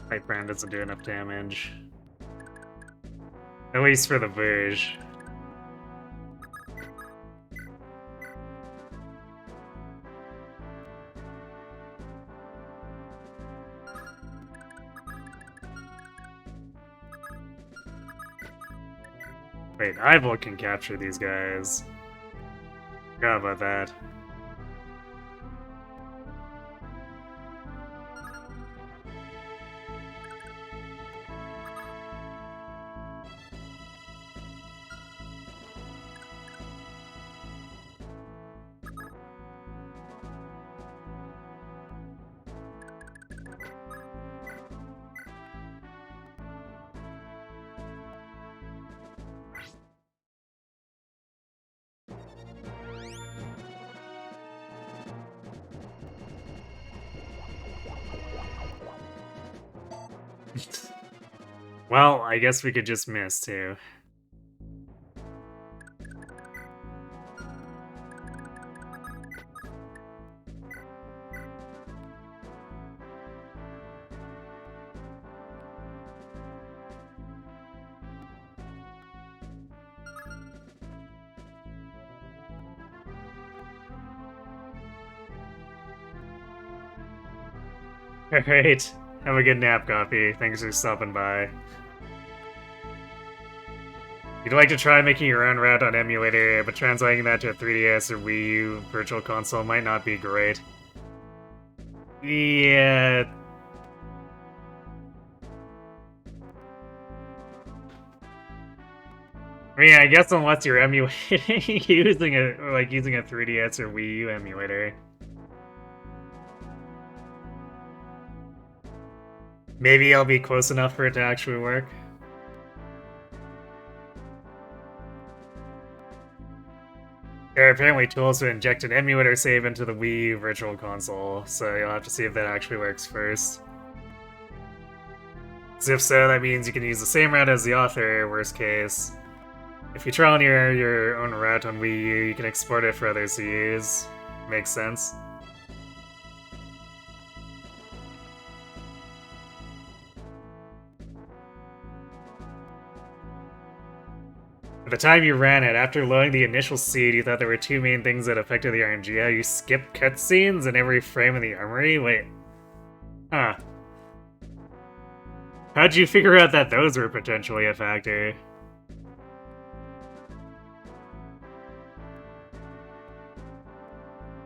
Pipe Brand doesn't do enough damage. At least for the Verge. Wait, Ivol can capture these guys. Forgot about that. Well, I guess we could just miss, too. Alright, have a good nap, Coffee. Thanks for stopping by. You'd like to try making your own route on emulator, but translating that to a 3DS or Wii U Virtual Console might not be great. Yeah. I mean, I guess unless you're emulating using a 3DS or Wii U emulator. Maybe I'll be close enough for it to actually work. There are apparently tools to inject an emulator save into the Wii U Virtual Console, so you'll have to see if that actually works first. So if so, that means you can use the same route as the author, worst case. If you try on your own route on Wii U, you can export it for others to use. Makes sense. At the time you ran it, after loading the initial seed, you thought there were two main things that affected the RNG. How you skip cutscenes in every frame in the armory? Wait. Huh. How'd you figure out that those were potentially a factor?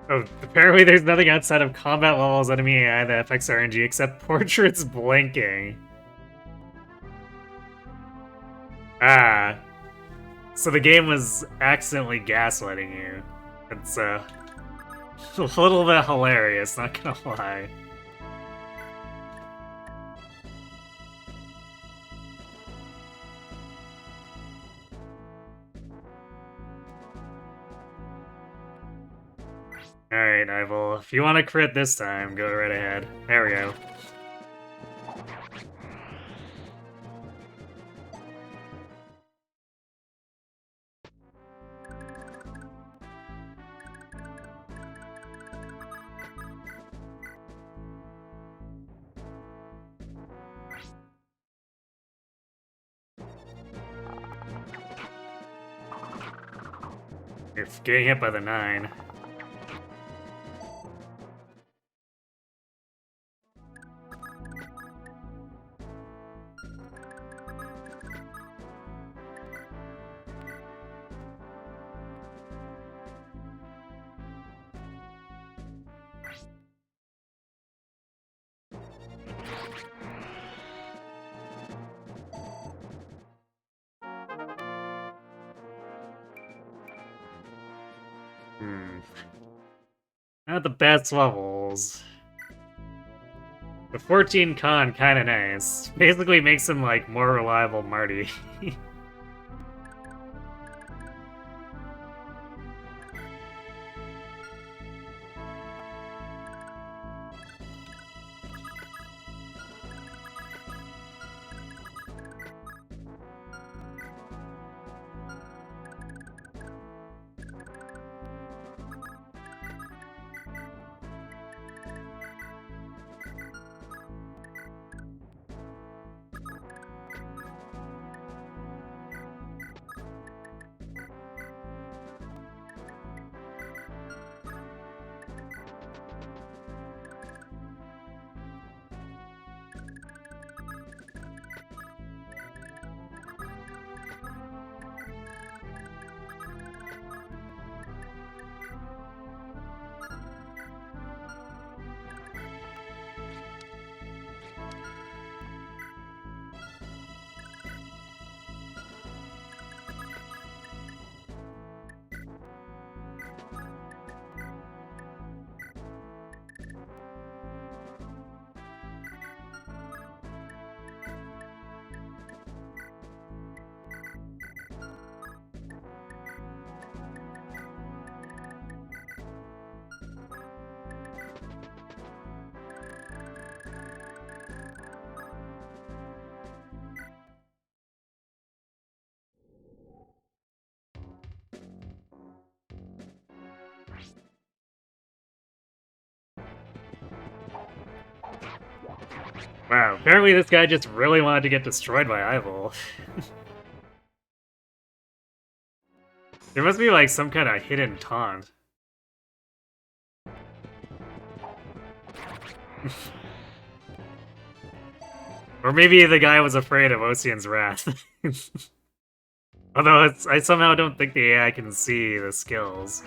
Oh, apparently there's nothing outside of combat levels enemy AI that affects RNG except portraits blinking. Ah. So the game was accidentally gaslighting you. It's a little bit hilarious, not gonna lie. Alright, Ivol. If you want to crit this time, go right ahead. There we go. You're getting hit by the 9. Not the best levels. The 14 con kinda nice. Basically makes him like more reliable Marty. Wow, apparently this guy just really wanted to get destroyed by Eyeball. There must be like some kind of hidden taunt. Or maybe the guy was afraid of Ocean's wrath. Although I somehow don't think the AI can see the skills.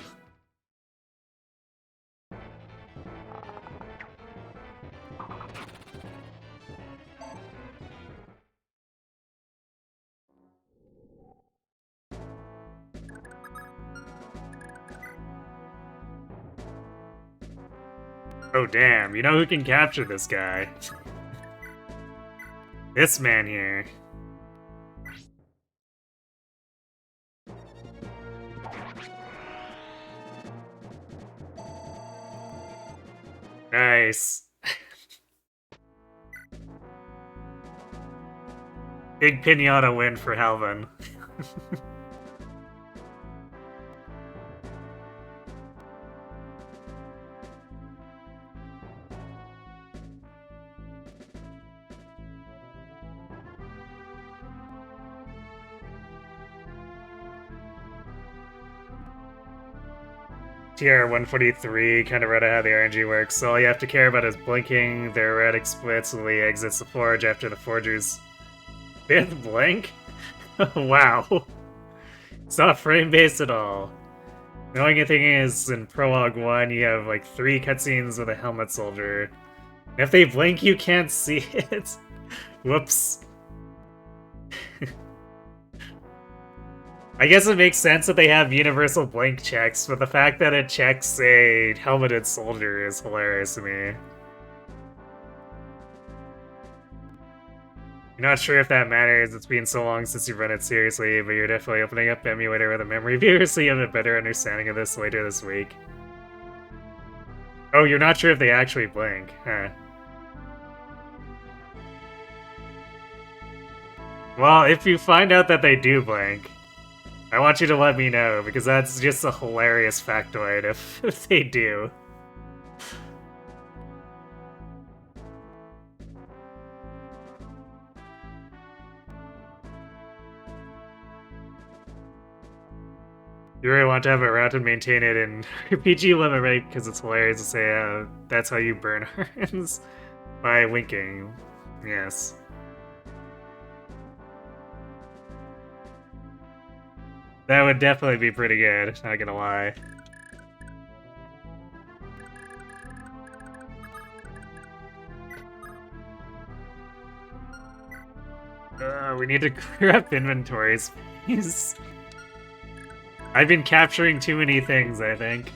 Oh damn, you know who can capture this guy? This man here. Nice. Big pinata win for Halvin. TR 143 kind of read out how the RNG works, so all you have to care about is blinking, the erratic splits when he exits the forge after the forger's fifth blink? Wow. It's not frame-based at all. The only thing is, in Prologue 1, you have like 3 cutscenes with a helmet soldier. And if they blink, you can't see it. Whoops. I guess it makes sense that they have universal blink checks, but the fact that it checks a helmeted soldier is hilarious to me. I'm not sure if that matters, it's been so long since you've run it seriously, but you're definitely opening up Emulator with a memory viewer so you have a better understanding of this later this week. Oh, you're not sure if they actually blink, huh? Well, if you find out that they do blink, I want you to let me know, because that's just a hilarious factoid if they do. You really want to have it around and maintain it in RPG limit rate, because it's hilarious to say that's how you burn harms by winking. Yes. That would definitely be pretty good, not gonna lie. We need to clear up inventories, please. I've been capturing too many things, I think.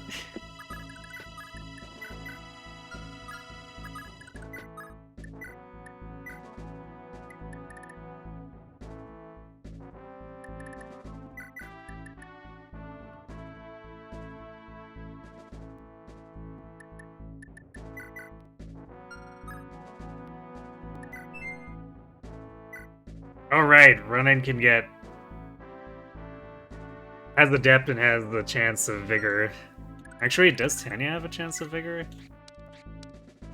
Alright, Ronin can get... has the depth and has the chance of vigor. Actually, does Tanya have a chance of vigor?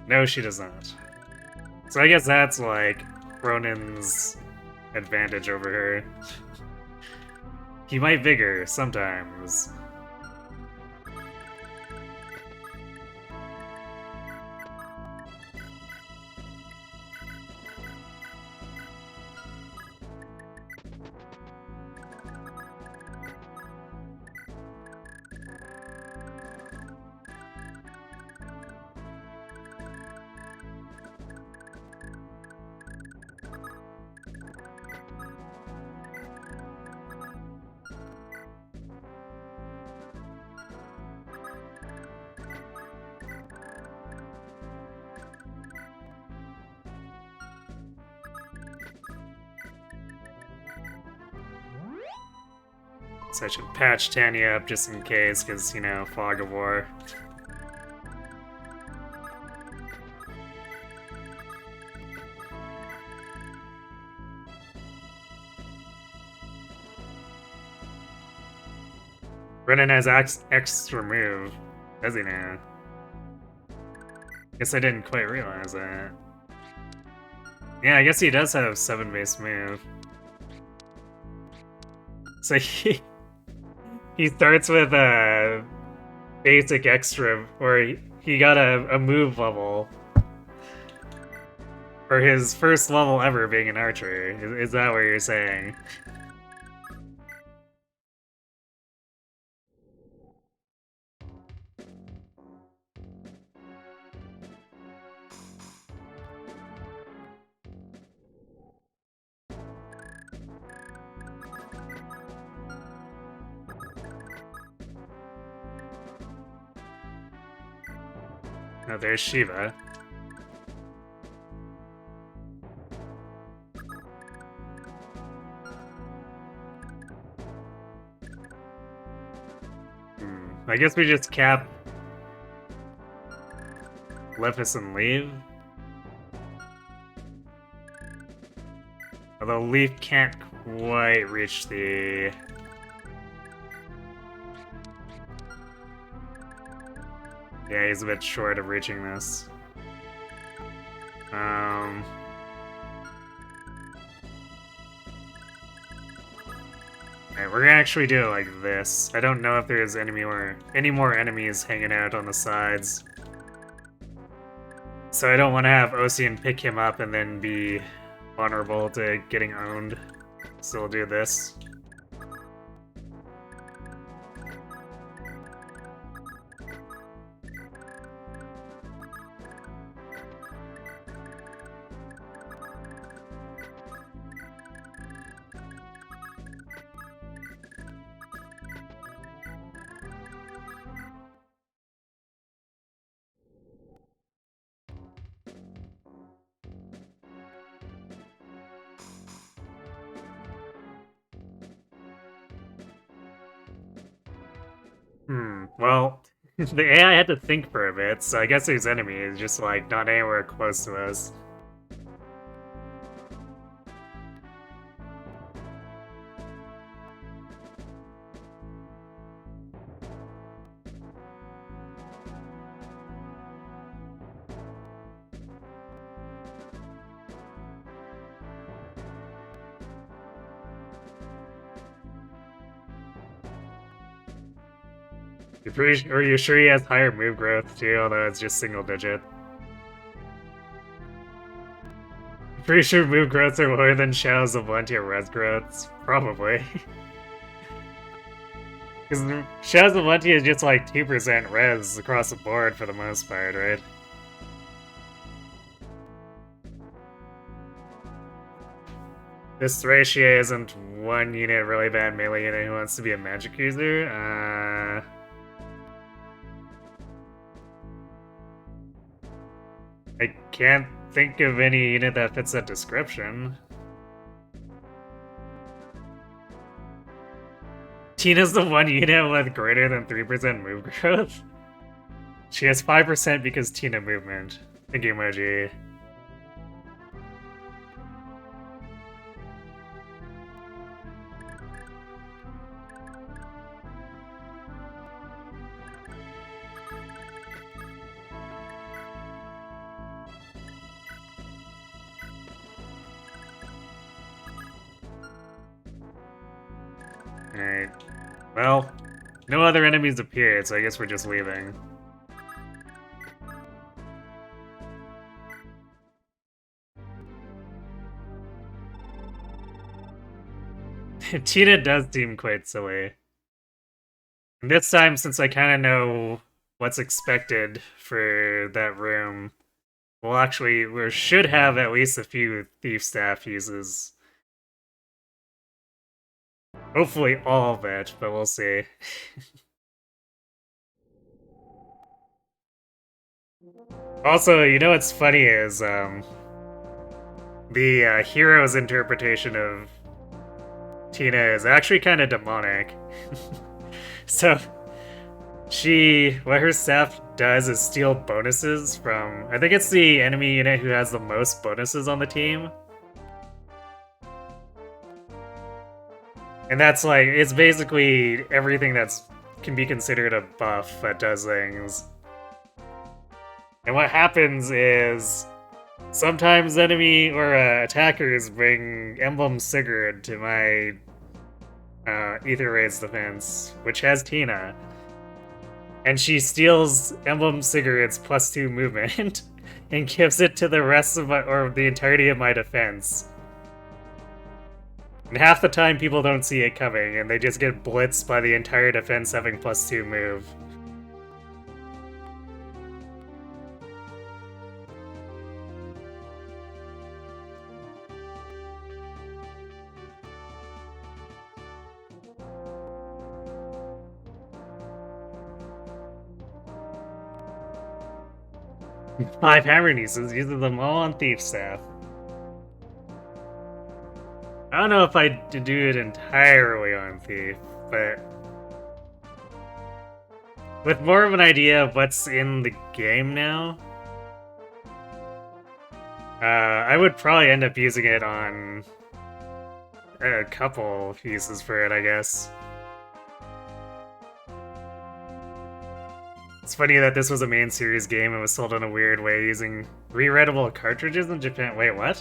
No, she does not. So I guess that's, like, Ronin's advantage over her. He might vigor, sometimes. So I should patch Tanya up just in case, because, you know, fog of war. Brennan has extra move, does he now? Guess I didn't quite realize that. Yeah, I guess he does have 7 base move. So he starts with a basic extra, or he got a move level for his first level ever being an archer. Is that what you're saying? Oh, there's Shiva. I guess we just cap Leif and leave. Although Leif can't quite reach the... Yeah, he's a bit short of reaching this. Alright, we're gonna actually do it like this. I don't know if there's any more enemies hanging out on the sides. So I don't want to have Ocean pick him up and then be vulnerable to getting owned. So we'll do this. Well, the AI had to think for a bit, so I guess his enemy is just, like, not anywhere close to us. Are you sure he has higher move growth too, although it's just single digit? Pretty sure move growths are lower than Shadows of Valentia res growths. Probably. Because Shadows of Valentia is just like 2% res across the board for the most part, right? This Thracia isn't one unit really bad melee unit who wants to be a magic user. I can't think of any unit that fits that description. Tina's the one unit with greater than 3% move growth. She has 5% because Tina movement. Thank you, emoji. Alright. Well, no other enemies appeared, so I guess we're just leaving. Tina does seem quite silly. And this time, since I kind of know what's expected for that room, we should have at least a few Thief Staff uses. Hopefully all of it, but we'll see. Also, you know what's funny is, the hero's interpretation of Tina is actually kind of demonic. So, what her staff does is steal bonuses from, I think it's the enemy unit who has the most bonuses on the team. And that's like, it's basically everything can be considered a buff that does things. And what happens is, sometimes enemy or attackers bring Emblem Sigurd to my Ether Raid's defense, which has Tina. And she steals Emblem Sigurd's +2 movement and gives it to the rest of the entirety of my defense. And half the time people don't see it coming, and they just get blitzed by the entire defense having +2 move. Five Hammer Nieces, uses them all on Thief Staff. I don't know if I do it entirely on Thief, but with more of an idea of what's in the game now, I would probably end up using it on a couple uses for it, I guess. It's funny that this was a main series game and was sold in a weird way using rewritable cartridges in Japan. Wait, what?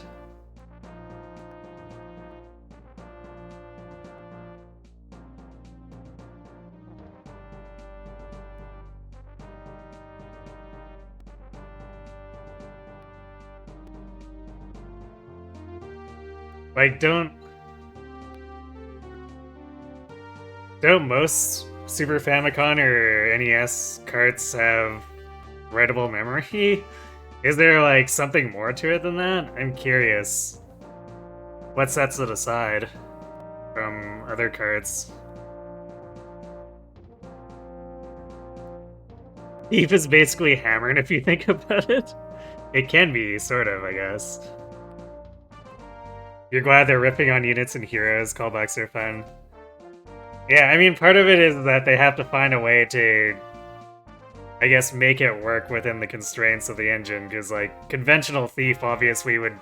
Like, don't most Super Famicom or NES carts have writable memory? Is there, like, something more to it than that? I'm curious. What sets it aside from other carts? Thief is basically Hammered if you think about it. It can be, sort of, I guess. You're glad they're ripping on units and heroes, callbacks are fun. Yeah, I mean, part of it is that they have to find a way to, I guess, make it work within the constraints of the engine, because, like, conventional Thief obviously would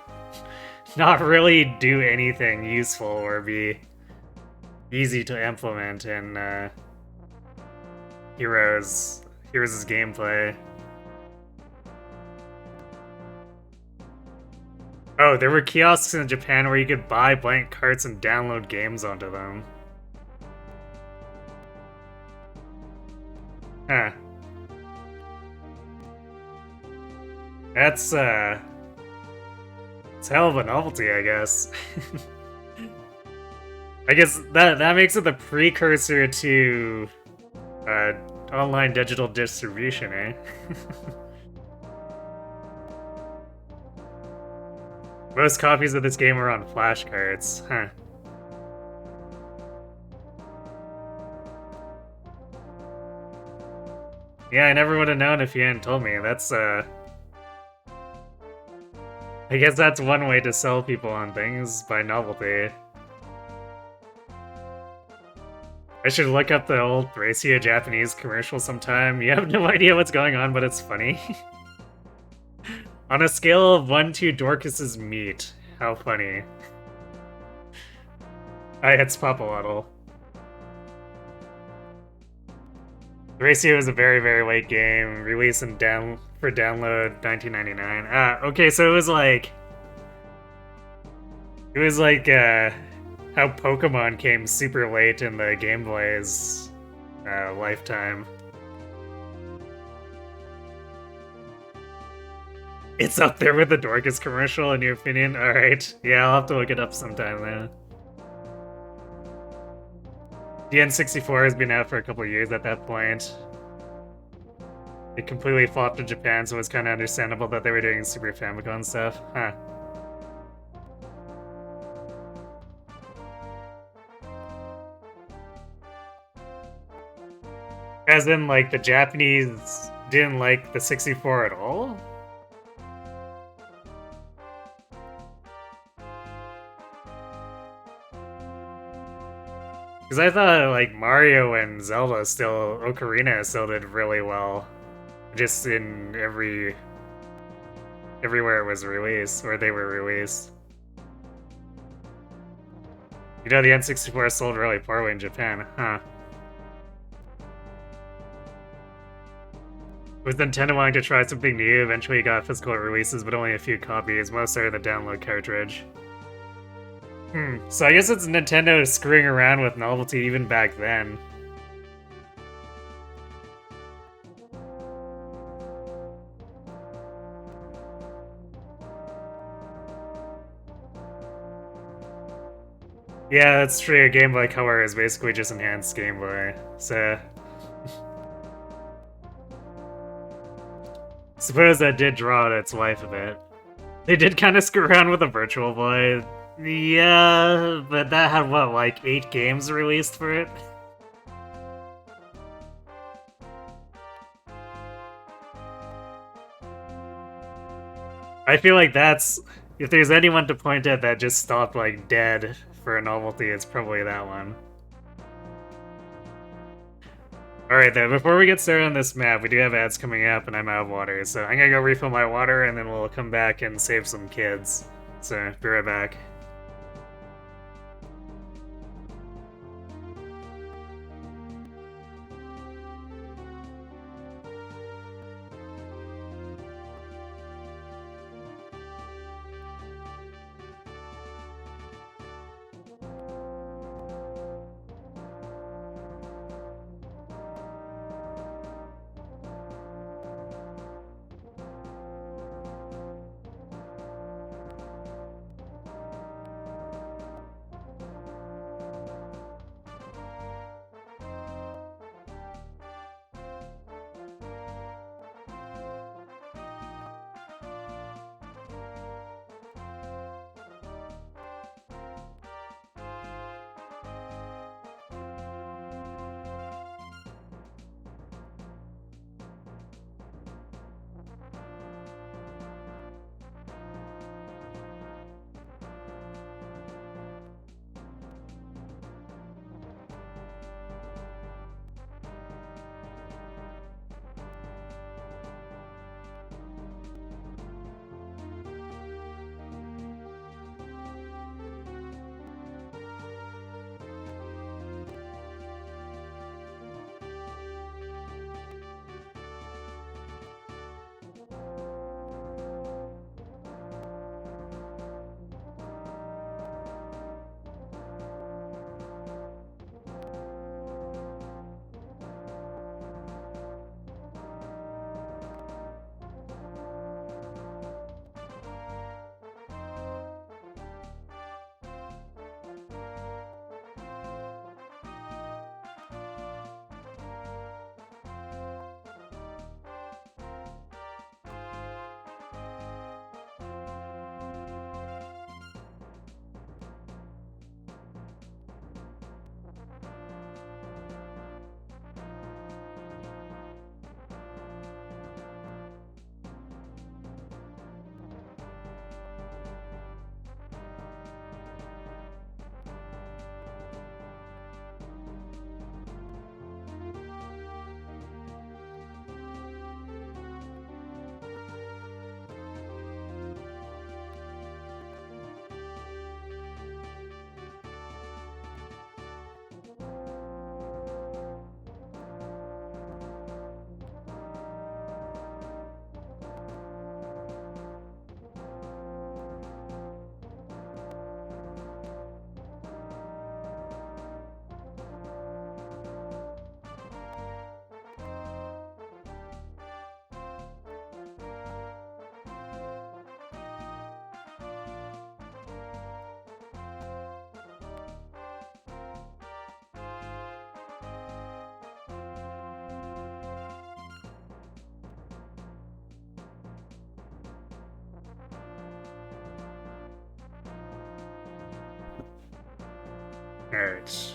not really do anything useful or be easy to implement in Heroes' gameplay. Oh, there were kiosks in Japan where you could buy blank carts and download games onto them. Huh. It's a hell of a novelty, I guess. I guess that makes it the precursor to online digital distribution, eh? Most copies of this game are on flashcards, huh? Yeah, I never would have known if you hadn't told me. That's, I guess that's one way to sell people on things, by novelty. I should look up the old Thracia Japanese commercial sometime. You have no idea what's going on, but it's funny. On a scale of 1 to Dorcas's meat. How funny. It's Papalotl. Thracia was a very, very late game, released for download 1999. Okay, so it was like how Pokemon came super late in the Game Boy's lifetime. It's up there with the Dorcas commercial, in your opinion? Alright, yeah, I'll have to look it up sometime then. The N64 has been out for a couple years at that point. It completely flopped in Japan, so it was kind of understandable that they were doing Super Famicom stuff. Huh. As in, like, the Japanese didn't like the 64 at all? Because I thought, like, Mario and Zelda still, Ocarina still did really well. Just in everywhere it was released, or they were released. You know, the N64 sold really poorly in Japan, huh? With Nintendo wanting to try something new, eventually got physical releases, but only a few copies. Most are in the download cartridge. So I guess it's Nintendo screwing around with novelty even back then. Yeah, that's true. Game Boy Color is basically just enhanced Game Boy, so... Suppose that did draw out its wife a bit. They did kind of screw around with the Virtual Boy. Yeah, but that had, what, like 8 games released for it? I feel like that's... If there's anyone to point at that just stopped, like, dead for a novelty, it's probably that one. Alright then, before we get started on this map, we do have ads coming up and I'm out of water, so I'm gonna go refill my water and then we'll come back and save some kids. So, be right back. Alright,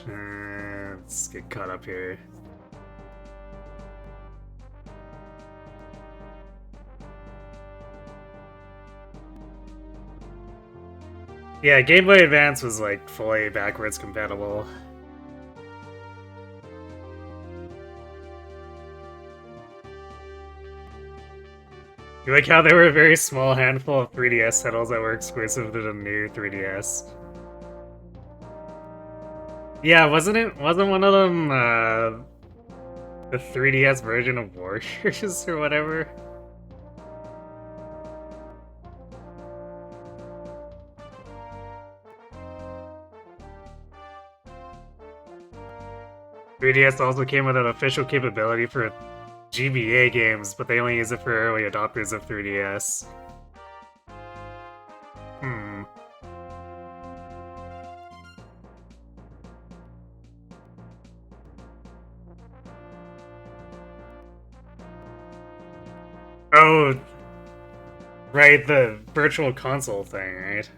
let's get caught up here. Yeah, Game Boy Advance was like fully backwards compatible. You like how there were a very small handful of 3DS titles that were exclusive to the new 3DS. Yeah, wasn't one of them, the 3DS version of Warriors or whatever? 3DS also came with an official capability for GBA games, but they only use it for early adopters of 3DS. Hmm. Oh, right, the virtual console thing, right?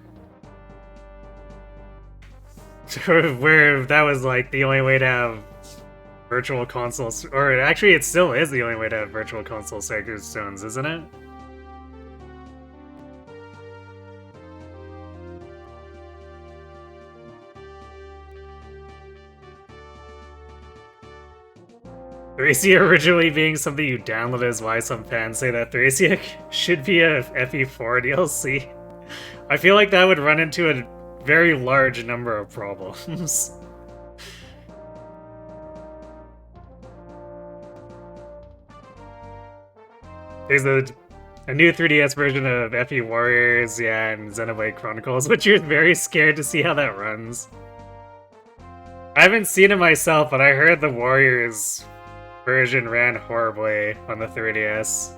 Where that was like the only way to have virtual consoles, or actually it still is the only way to have virtual console Sacred Stones, isn't it? Thracia originally being something you downloaded is why some fans say that Thracia should be a FE4 DLC. I feel like that would run into a very large number of problems. There's a new 3DS version of FE Warriors, yeah, and Xenoblade Chronicles, which you're very scared to see how that runs. I haven't seen it myself, but I heard the Warriors version ran horribly on the 3DS.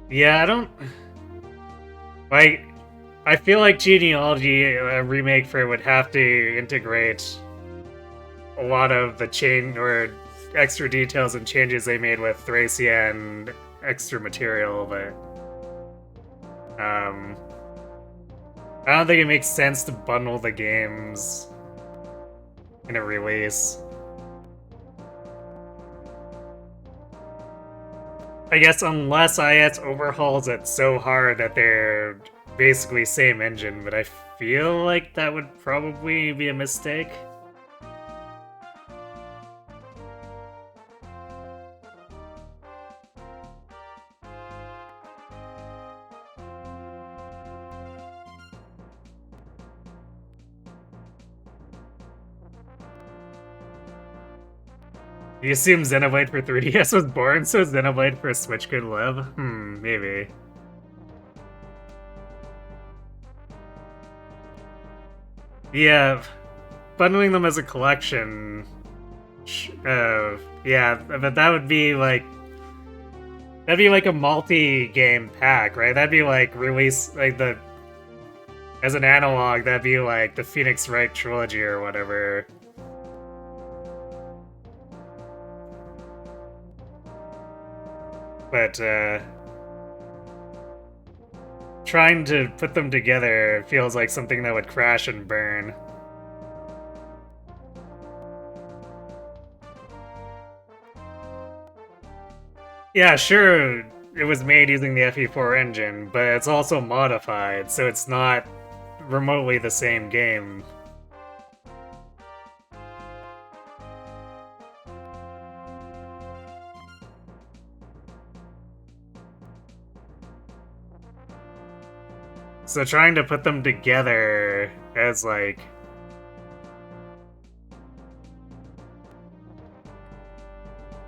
Yeah, I don't... Like, I feel like Genealogy, a remake for it, would have to integrate a lot of the or extra details and changes they made with Thracia and extra material, but I don't think it makes sense to bundle the games in a release. I guess unless IS overhauls it so hard that they're basically same engine, but I feel like that would probably be a mistake. You assume Xenoblade for 3DS was born, so Xenoblade for Switch could live? Maybe. Yeah, bundling them as a collection... yeah, but that would be like... That'd be like a multi-game pack, right? That'd be like release... like the... As an analog, that'd be like the Phoenix Wright trilogy or whatever. But, trying to put them together feels like something that would crash and burn. Yeah, sure, it was made using the FE4 engine, but it's also modified, so it's not remotely the same game. So trying to put them together as, like...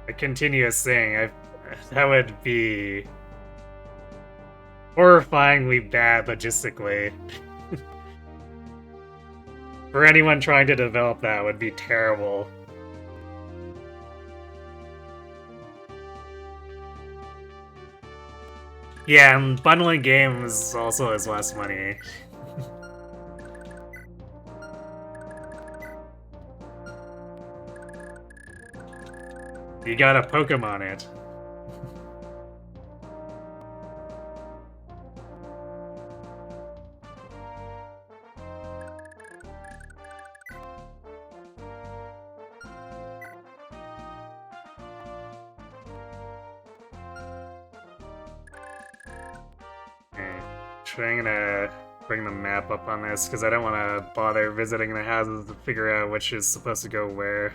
a continuous thing, that would be... horrifyingly bad logistically. For anyone trying to develop that would be terrible. Yeah, and bundling games also is less money. You gotta Pokemon it. I'm gonna bring the map up on this because I don't want to bother visiting the houses to figure out which is supposed to go where.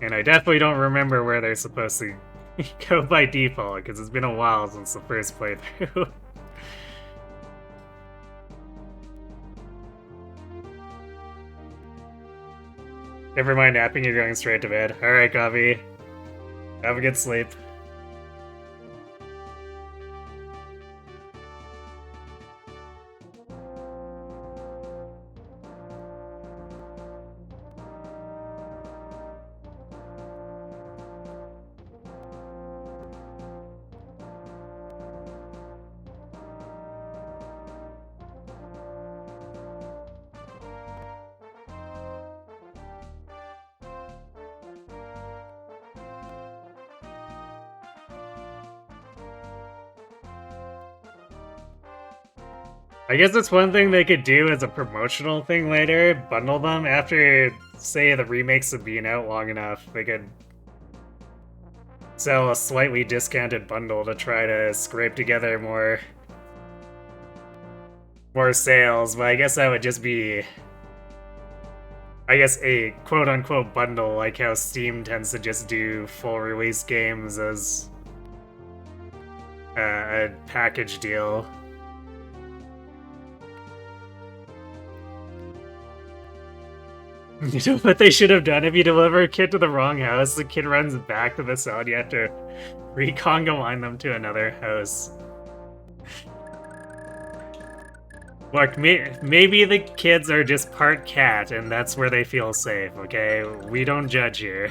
And I definitely don't remember where they're supposed to go by default because it's been a while since the first playthrough. Never mind napping, you're going straight to bed. Alright, Gavi. Have a good sleep. I guess it's one thing they could do as a promotional thing later, bundle them after, say, the remakes have been out long enough. They could sell a slightly discounted bundle to try to scrape together more sales, but I guess that would just be, I guess, a quote-unquote bundle, like how Steam tends to just do full release games as a package deal. You know what they should have done? If you deliver a kid to the wrong house, the kid runs back to the cell and you have to re-conga line them to another house. Look, maybe the kids are just part cat and that's where they feel safe, okay? We don't judge here.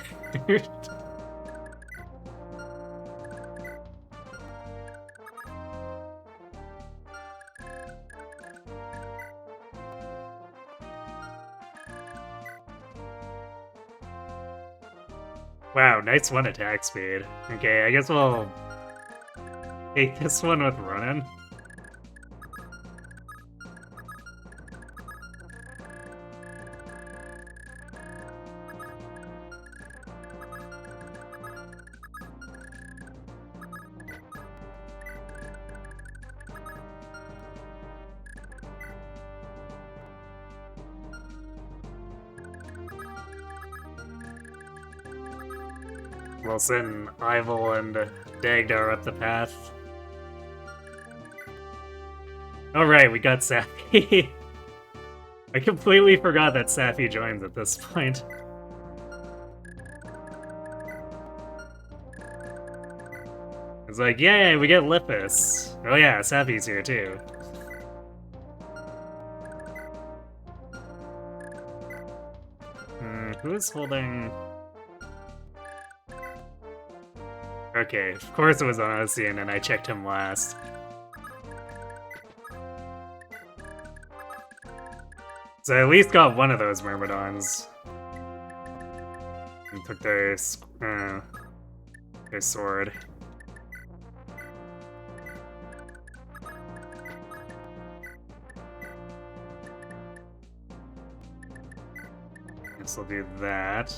Wow, nice one attack speed. Okay, I guess we'll take this one with running. We'll send Ival and Dagdar up the path. Alright, we got Safi. I completely forgot that Safi joins at this point. It's like, yay, we get Lippus. Oh yeah, Safi's here too. Who's holding... Okay, of course it was on Ocean, and I checked him last. So I at least got one of those Myrmidons. And took their sword. Guess I'll do that.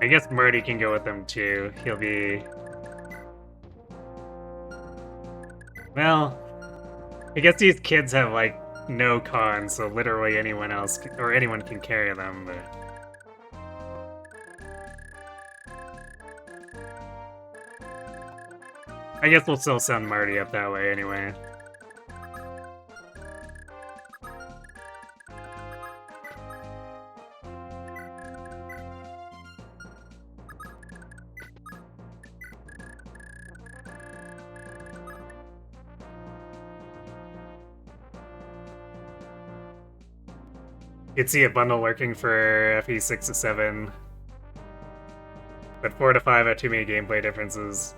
I guess Murdy can go with them too. He'll be... Well, I guess these kids have, like, no con, so literally anyone else, or anyone can carry them, but... I guess we'll still send Marty up that way anyway. You'd see a bundle lurking for FE 6 to 7, but 4 to 5 had too many gameplay differences.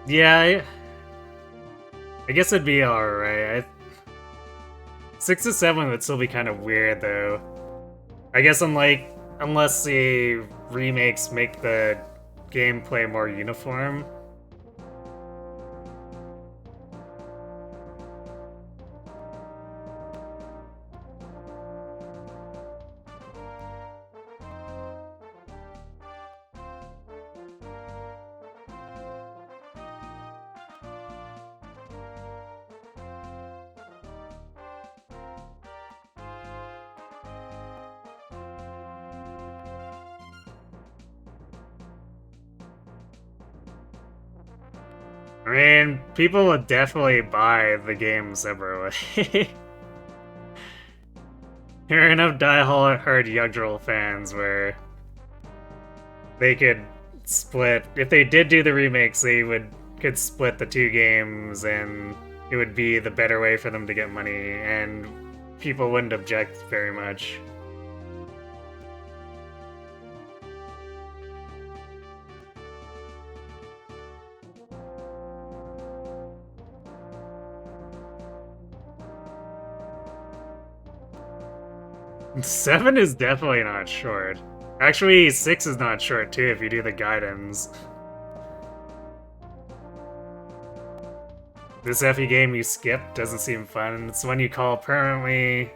Yeah, I guess it'd be alright. 6 to 7 would still be kind of weird, though. I guess unless the remakes make the gameplay more uniform. 'People would definitely buy the game separately. There are enough die-hard Yggdrasil fans where they could split. If they did do the remakes, they could split the two games, and it would be the better way for them to get money, and people wouldn't object very much. Seven is definitely not short. Actually, 6 is not short too if you do the guidance. This FE game you skip doesn't seem fun. It's one you call permanently.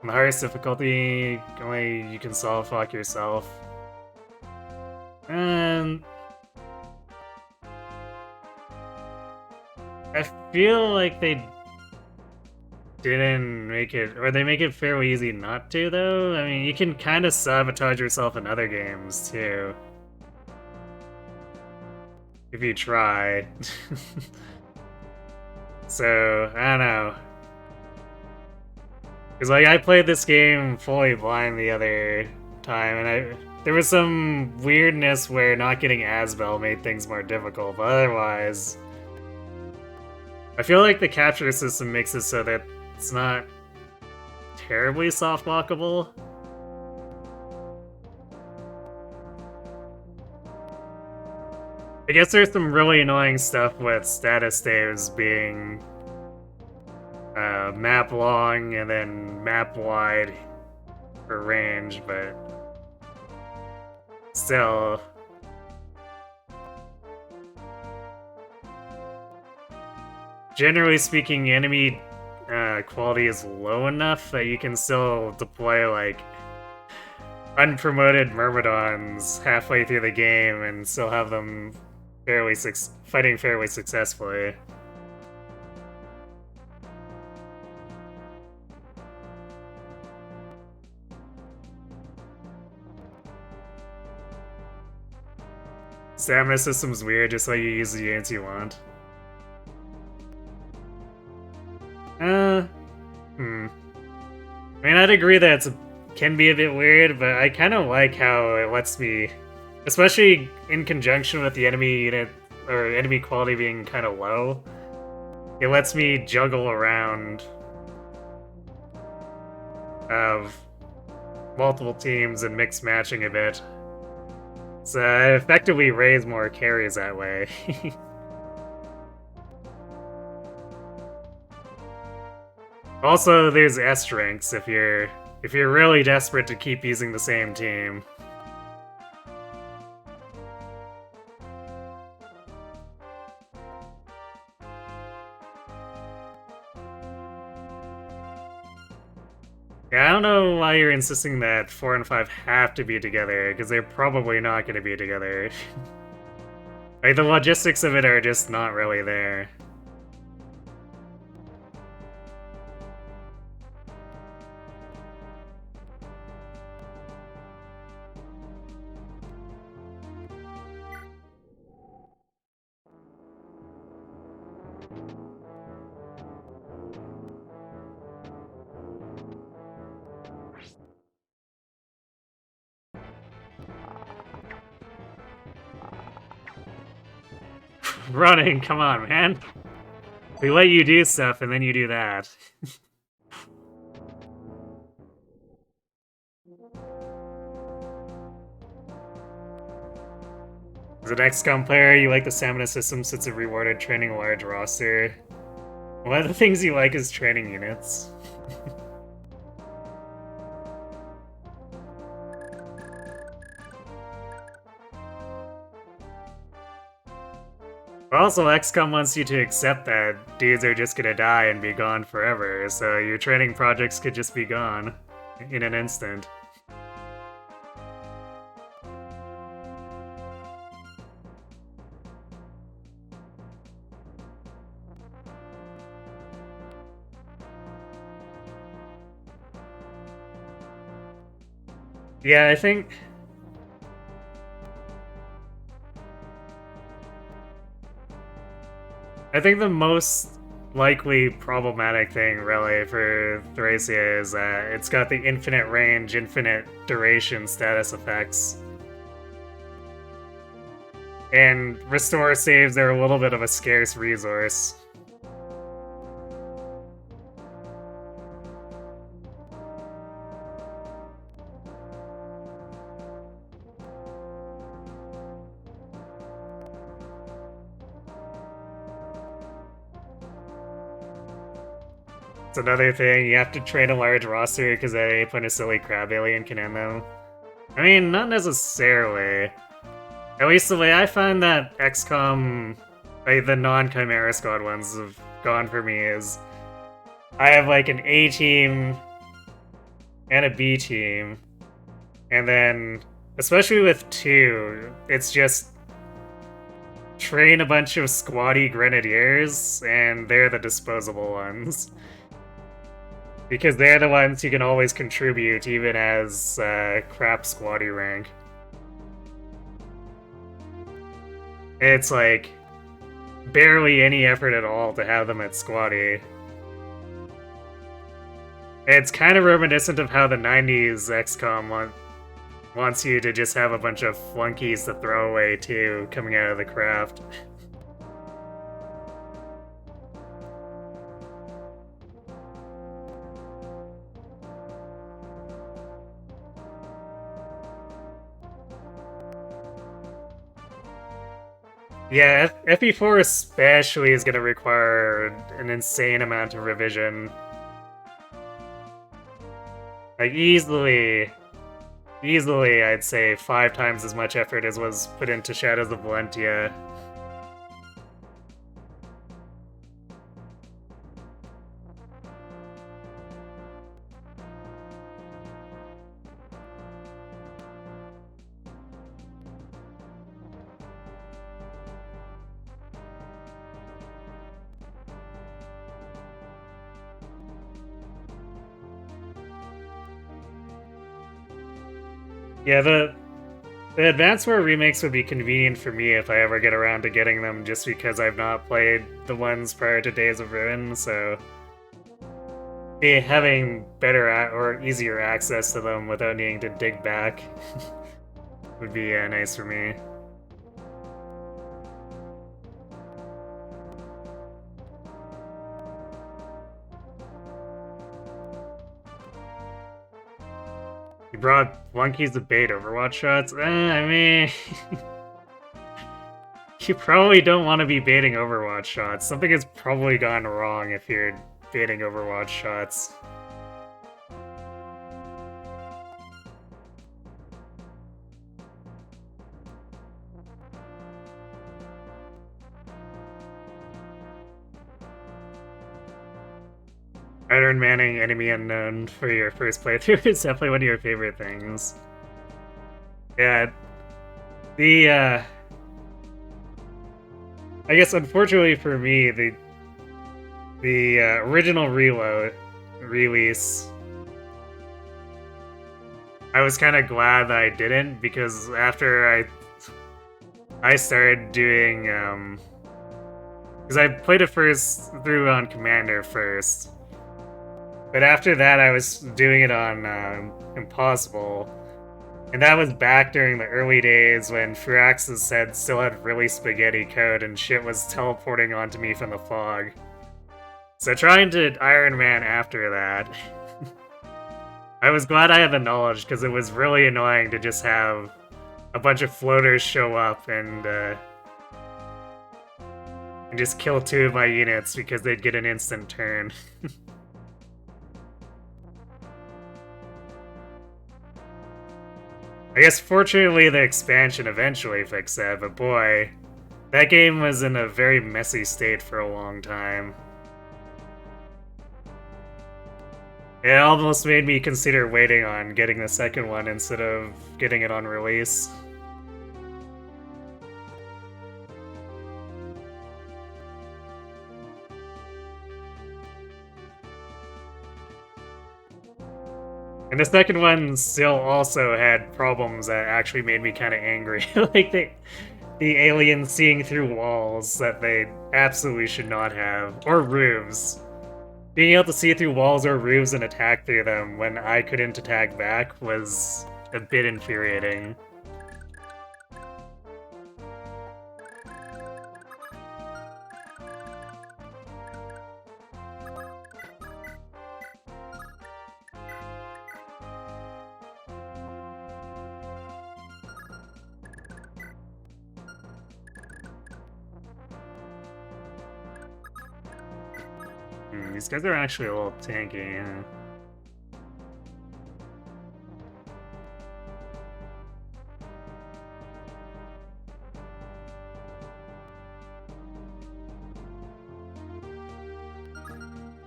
On the hardest difficulty, only you can solve fuck yourself. And I feel like they didn't make it, or they make it fairly easy not to, though. I mean, you can kind of sabotage yourself in other games, too. If you try. So, I don't know. Because, like, I played this game fully blind the other time, and there was some weirdness where not getting Asbel made things more difficult, but otherwise... I feel like the capture system makes it so that it's not terribly soft-lockable. I guess there's some really annoying stuff with status saves being map long and then map wide for range, but still. Generally speaking, enemy quality is low enough that you can still deploy like unpromoted Myrmidons halfway through the game and still have them fighting fairly successfully. Stamina system's weird, just like you use the units you want. I mean, I'd agree that it can be a bit weird, but I kind of like how it lets me, especially in conjunction with the enemy unit or enemy quality being kind of low, it lets me juggle around of multiple teams and mix matching a bit. So I effectively raise more carries that way. Also, there's S ranks if you're really desperate to keep using the same team. Yeah, I don't know why you're insisting that 4 and 5 have to be together, because they're probably not going to be together. Like, the logistics of it are just not really there. Running, come on, man. We let you do stuff, and then you do that. As an XCOM player, you like the stamina system since it rewarded training a large roster. One of the things you like is training units. But also, XCOM wants you to accept that dudes are just gonna die and be gone forever, so your training projects could just be gone in an instant. Yeah, I think the most likely problematic thing, really, for Thracia is that it's got the infinite range, infinite duration status effects. And restore saves are a little bit of a scarce resource. It's another thing, you have to train a large roster because at any point a silly crab alien can end them. I mean, not necessarily. At least the way I find that XCOM, like the non-Chimera Squad ones have gone for me is I have like an A team and a B team, and then, especially with 2, it's just train a bunch of squatty grenadiers, and they're the disposable ones. Because they're the ones who can always contribute, even as crap squatty rank. It's like barely any effort at all to have them at squatty. It's kind of reminiscent of how the 90s XCOM wants you to just have a bunch of flunkies to throw away too, coming out of the craft. Yeah, FE4 especially is going to require an insane amount of revision. Like, easily, I'd say 5 times as much effort as was put into Shadows of Valentia. Yeah, the Advance War remakes would be convenient for me if I ever get around to getting them, just because I've not played the ones prior to Days of Ruin, so having better or easier access to them without needing to dig back would be nice for me. You brought flunkies to bait Overwatch shots? I mean... you probably don't want to be baiting Overwatch shots. Something has probably gone wrong if you're baiting Overwatch shots. Iron Manning Enemy Unknown for your first playthrough is definitely one of your favorite things. Yeah, I guess unfortunately for me, the original release, I was kind of glad that I didn't, because after I started doing because I played it through on Commander first. But after that, I was doing it on Impossible, and that was back during the early days when Firaxis head still had really spaghetti code and shit was teleporting onto me from the fog. So trying to Iron Man after that, I was glad I had the knowledge, because it was really annoying to just have a bunch of floaters show up and just kill 2 of my units because they'd get an instant turn. I guess fortunately the expansion eventually fixed that, but boy, that game was in a very messy state for a long time. It almost made me consider waiting on getting the second one instead of getting it on release. And the second one still also had problems that actually made me kind of angry. Like the aliens seeing through walls that they absolutely should not have. Or roofs. Being able to see through walls or roofs and attack through them when I couldn't attack back was a bit infuriating. These guys are actually a little tanky. Yeah.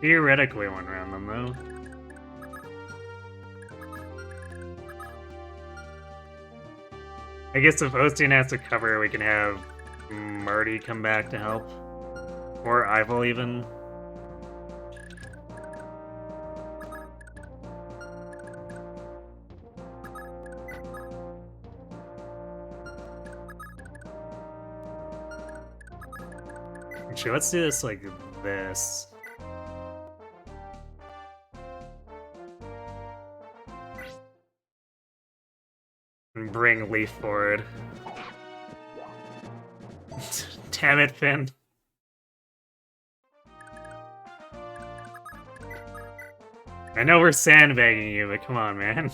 Theoretically one around them, though. I guess if Ostian has to cover, we can have Marty come back to help. Or Ival, even. Actually, let's do this like this. And bring Leif forward. Damn it, Finn. I know we're sandbagging you, but come on, man.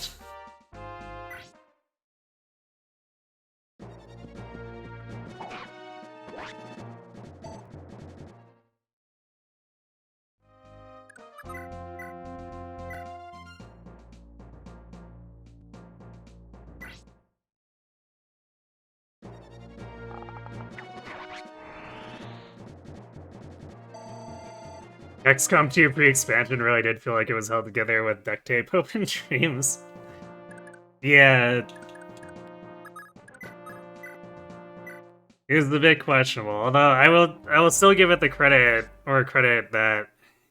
XCOM 2 pre-expansion really did feel like it was held together with duct tape open dreams. Yeah. It was a bit questionable, although I will still give it the credit that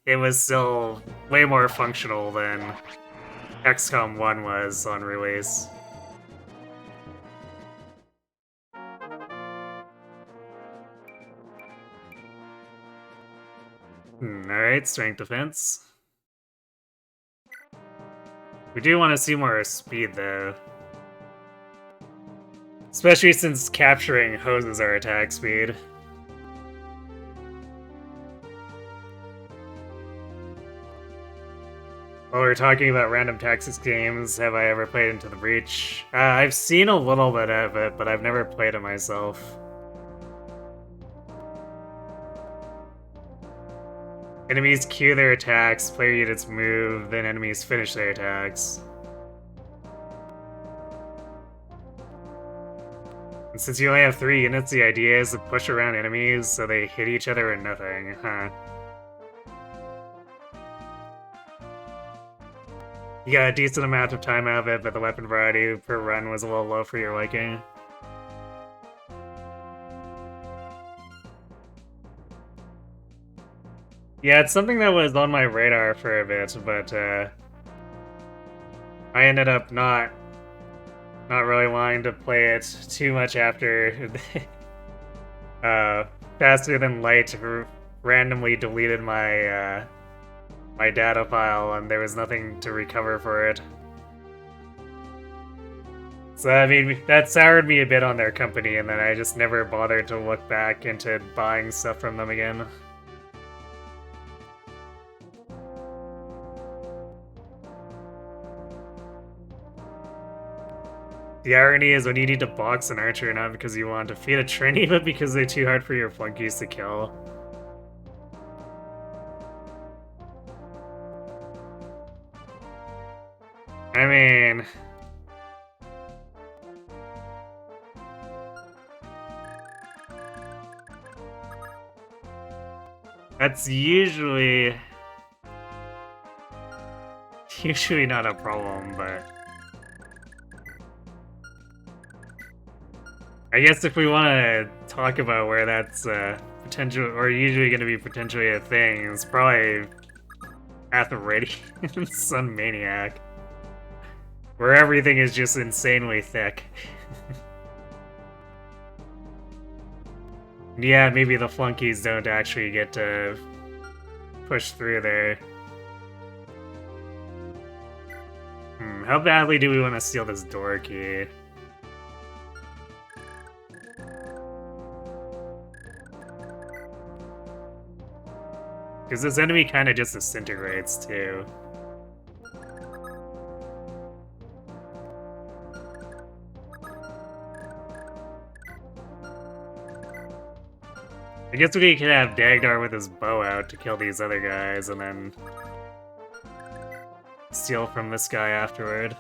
it was still way more functional than XCOM 1 was on release. Alright, strength defense. We do want to see more speed, though. Especially since capturing hoses our attack speed. While we're talking about random Texas games, have I ever played Into the Breach? I've seen a little bit of it, but I've never played it myself. Enemies queue their attacks, player units move, then enemies finish their attacks. And since you only have 3 units, the idea is to push around enemies so they hit each other and nothing, huh? You got a decent amount of time out of it, but the weapon variety per run was a little low for your liking. Yeah, it's something that was on my radar for a bit, but I ended up not really wanting to play it too much after Faster Than Light randomly deleted my my data file and there was nothing to recover for it. So I mean, that soured me a bit on their company, and then I just never bothered to look back into buying stuff from them again. The irony is when you need to box an archer, not because you want to defeat a trainee, but because they're too hard for your flunkies to kill. I mean... that's usually not a problem, but... I guess if we want to talk about where that's potential, or usually going to be potentially a thing, it's probably at the Radiant Sun Maniac, where everything is just insanely thick. Yeah, maybe the flunkies don't actually get to push through there. How badly do we want to steal this door key? Because this enemy kind of just disintegrates, too. I guess we could have Dagdar with his bow out to kill these other guys, and then steal from this guy afterward.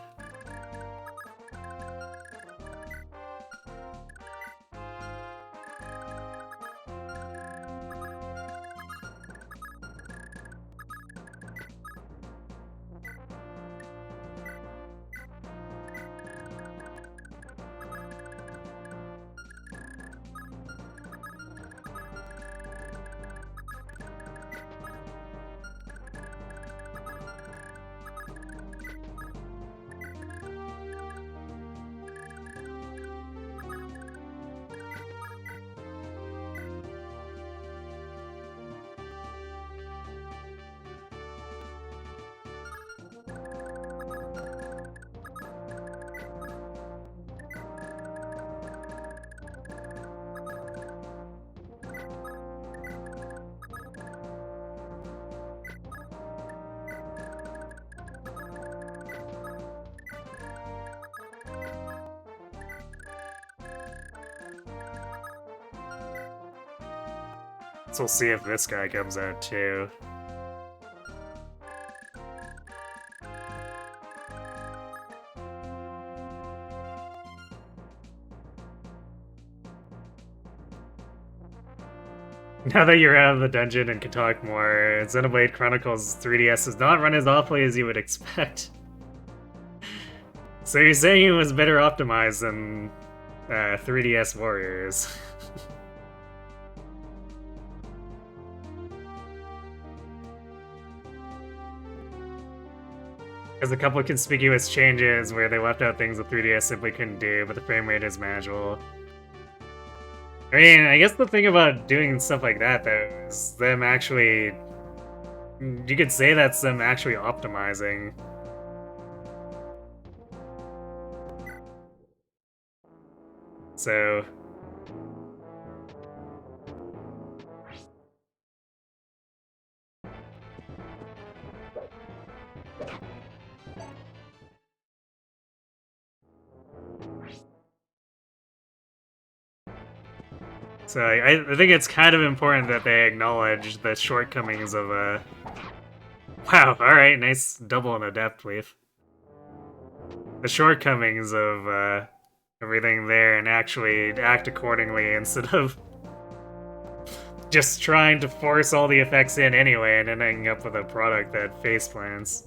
So we'll see if this guy comes out too. Now that you're out of the dungeon and can talk more, Xenoblade Chronicles 3DS does not run as awfully as you would expect. So you're saying it was better optimized than 3DS Warriors? There's a couple of conspicuous changes where they left out things the 3DS simply couldn't do, but the frame rate is manageable. I mean, I guess the thing about doing stuff like that, though, is them actually... you could say that's them actually optimizing. So... So I think it's kind of important that they acknowledge the shortcomings of wow, alright, nice double and adept, Leif. The shortcomings of everything there and actually act accordingly instead of just trying to force all the effects in anyway and ending up with a product that faceplants.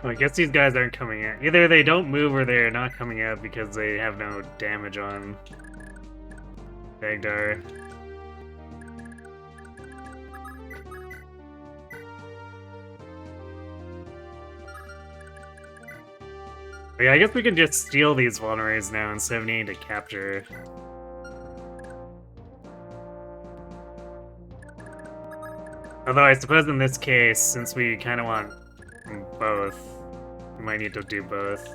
Well, I guess these guys aren't coming out. Either they don't move or they're not coming out because they have no damage on Dagdar. But yeah, I guess we can just steal these vulneraries now instead of needing to capture. Although I suppose in this case, since we kind of want both, we might need to do both.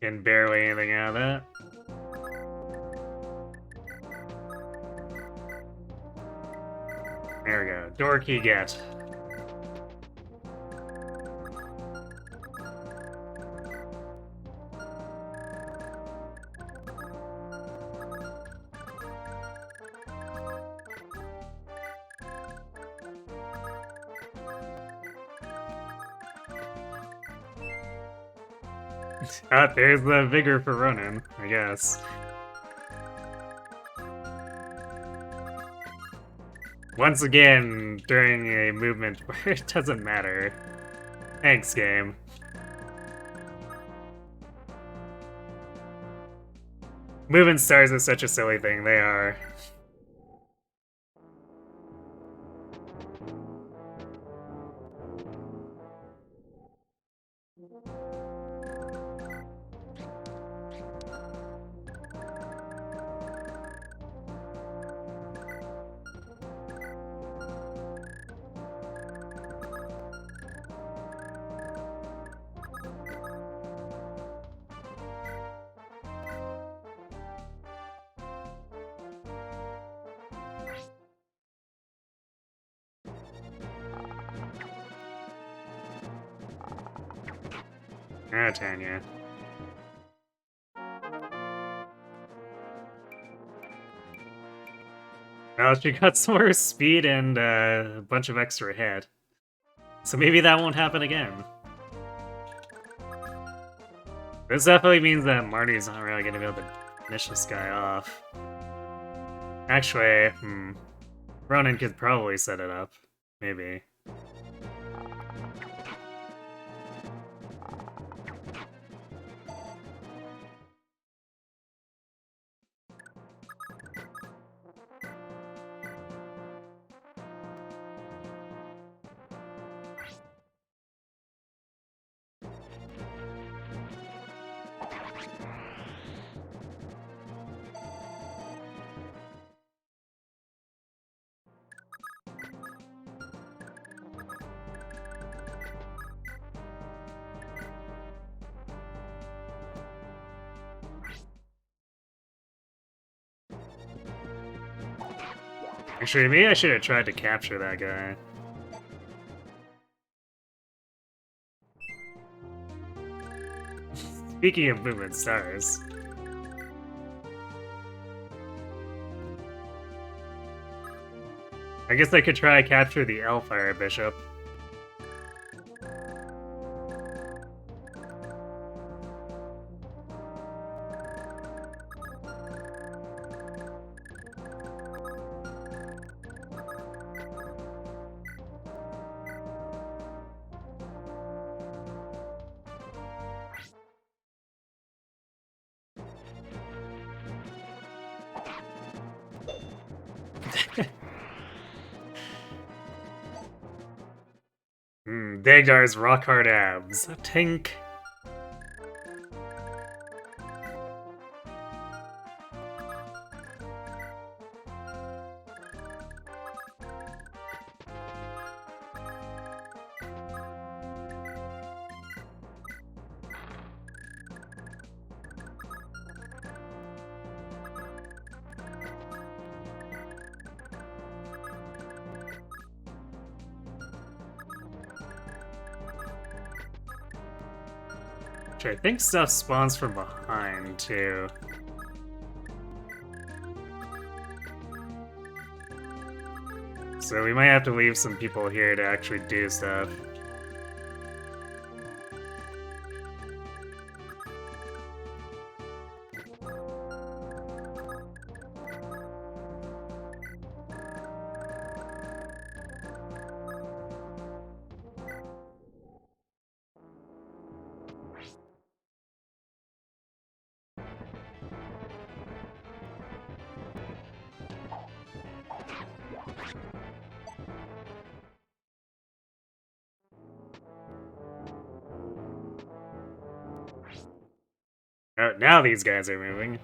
Can barely anything out of that. There we go. Door key get. Ah, there's the vigor for Ronan, I guess. Once again, during a movement where it doesn't matter. Thanks, game. Moving stars is such a silly thing, they are. Ah, Tanya. Well, she got some more speed and a bunch of extra hit. So maybe that won't happen again. This definitely means that Marty's not really going to be able to finish this guy off. Actually, Ronan could probably set it up. Maybe. Actually, maybe I should have tried to capture that guy. Speaking of movement stars. I guess I could try to capture the Elfire Bishop. Dagdar's rock hard abs. Tink. Which I think stuff spawns from behind, too. So we might have to leave some people here to actually do stuff. Oh, now these guys are moving.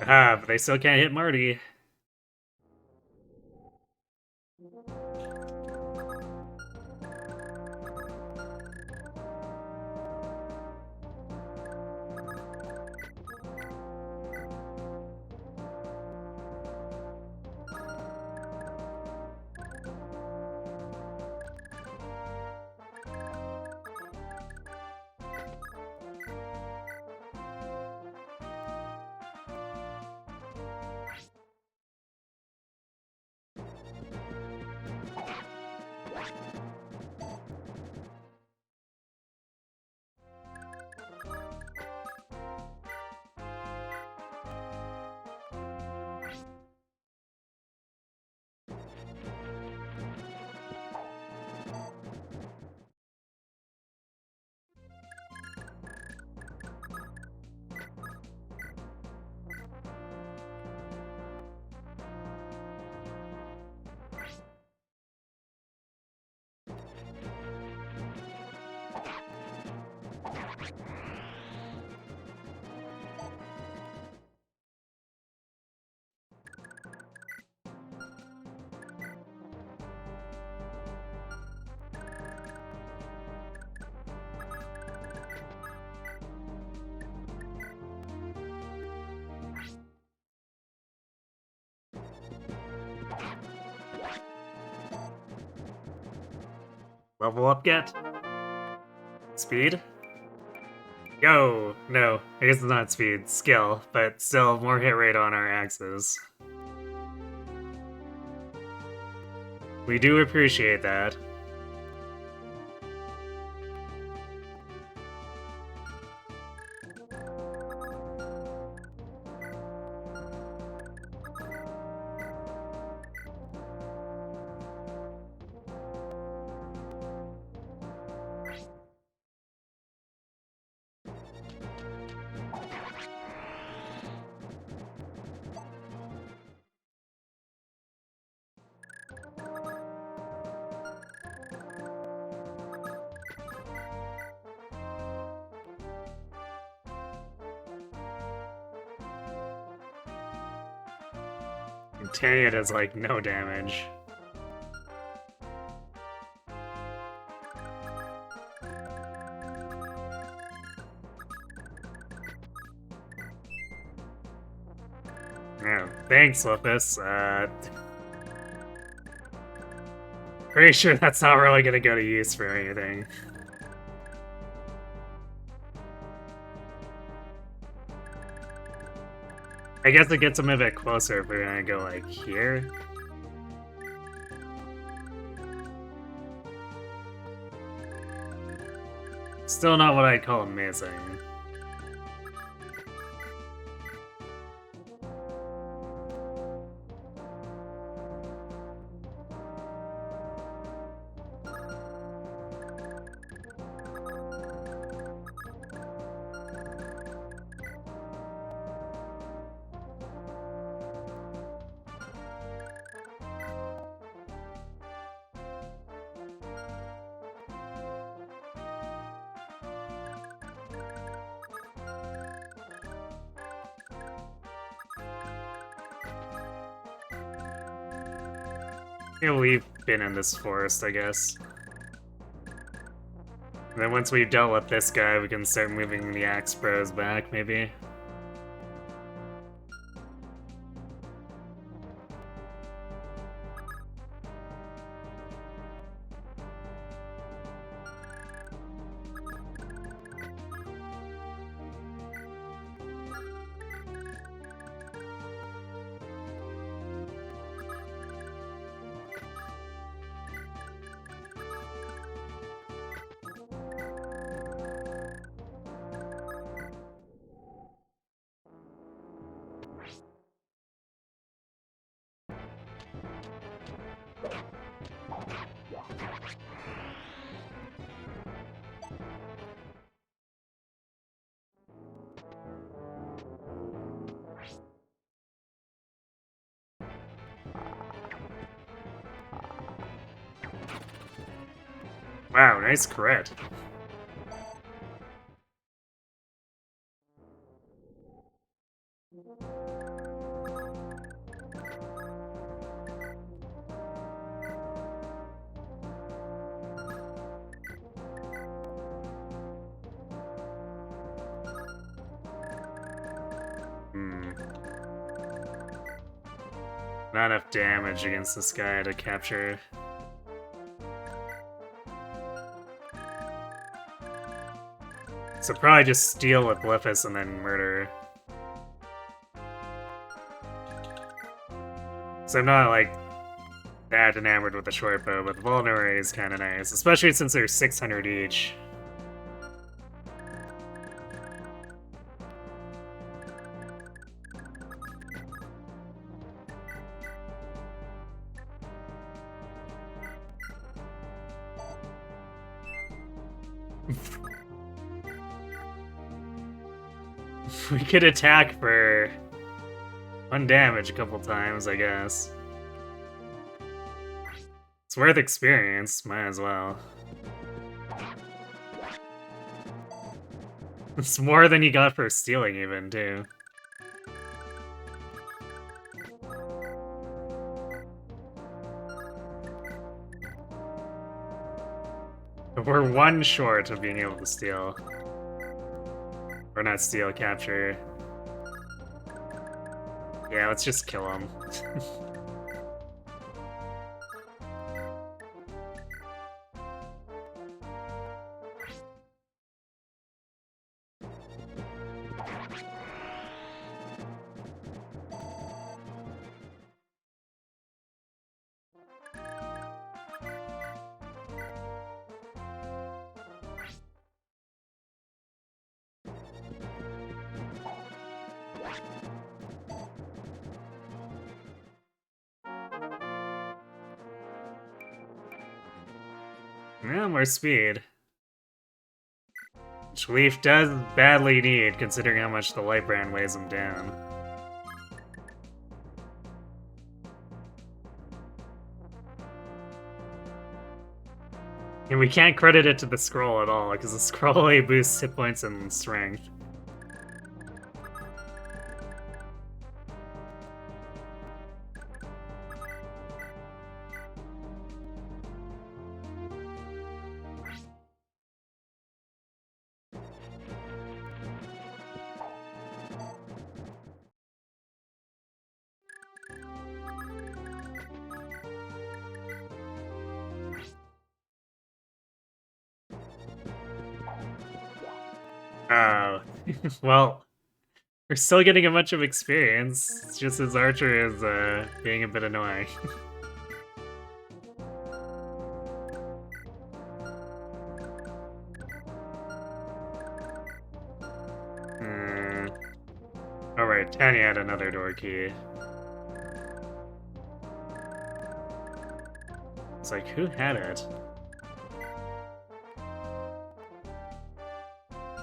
Ah, but they still can't hit Marty. Level up yet? Speed? Go! No, I guess it's not speed, skill, but still more hit rate on our axes. We do appreciate that. And Tanya does like no damage. Yeah, thanks, Lupus. Pretty sure that's not really gonna go to use for anything. I guess it gets him a bit closer if we're gonna go, like, here. Still not what I'd call amazing. Yeah, we've been in this forest, I guess. And then once we've dealt with this guy, we can start moving the Axe Bros back, maybe. Wow, nice crit. Not enough damage against this guy to capture. So probably just steal with Leif and then murder. So I'm not, like, that enamored with the short bow, but the Vulnerary is kind of nice, especially since they're 600 each. We could attack for 1 damage a couple times, I guess. It's worth experience, might as well. It's more than you got for stealing even, too. We're 1 short of being able to steal. Or not steal, capture. Yeah, let's just kill him. Yeah, more speed. Which Leif does badly need, considering how much the Light Brand weighs him down. And we can't credit it to the scroll at all, because the scroll only boosts hit points and strength. Oh, well, we're still getting a bunch of experience. It's just his archer is being a bit annoying. Alright, Tanya had another door key. It's like, who had it?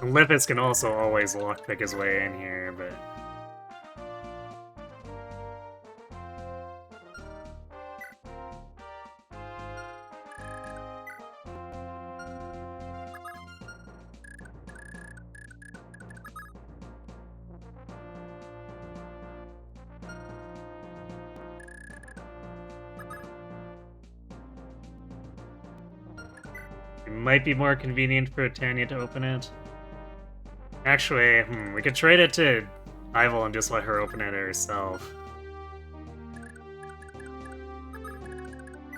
Leif can also always lockpick his way in here, but... It might be more convenient for Tanya to open it. Actually, we could trade it to Ivel and just let her open it herself.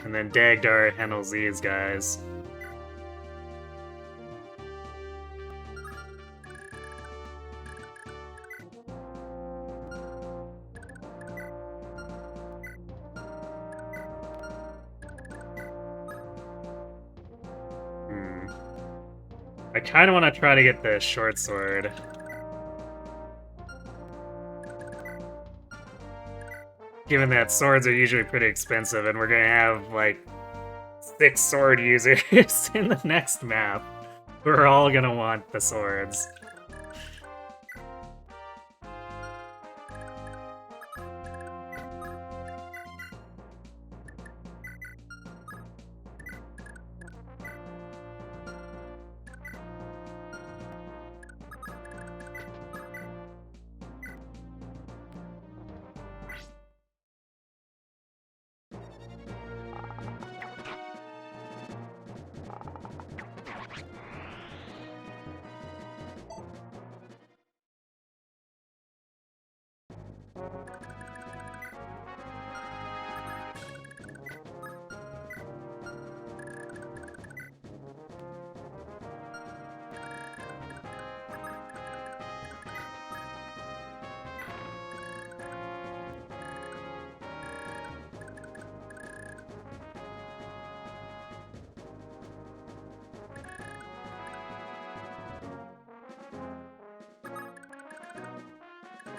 And then Dagdar handles these guys. I kind of want to try to get the short sword. Given that swords are usually pretty expensive, and we're gonna have, like, 6 sword users in the next map. We're all gonna want the swords.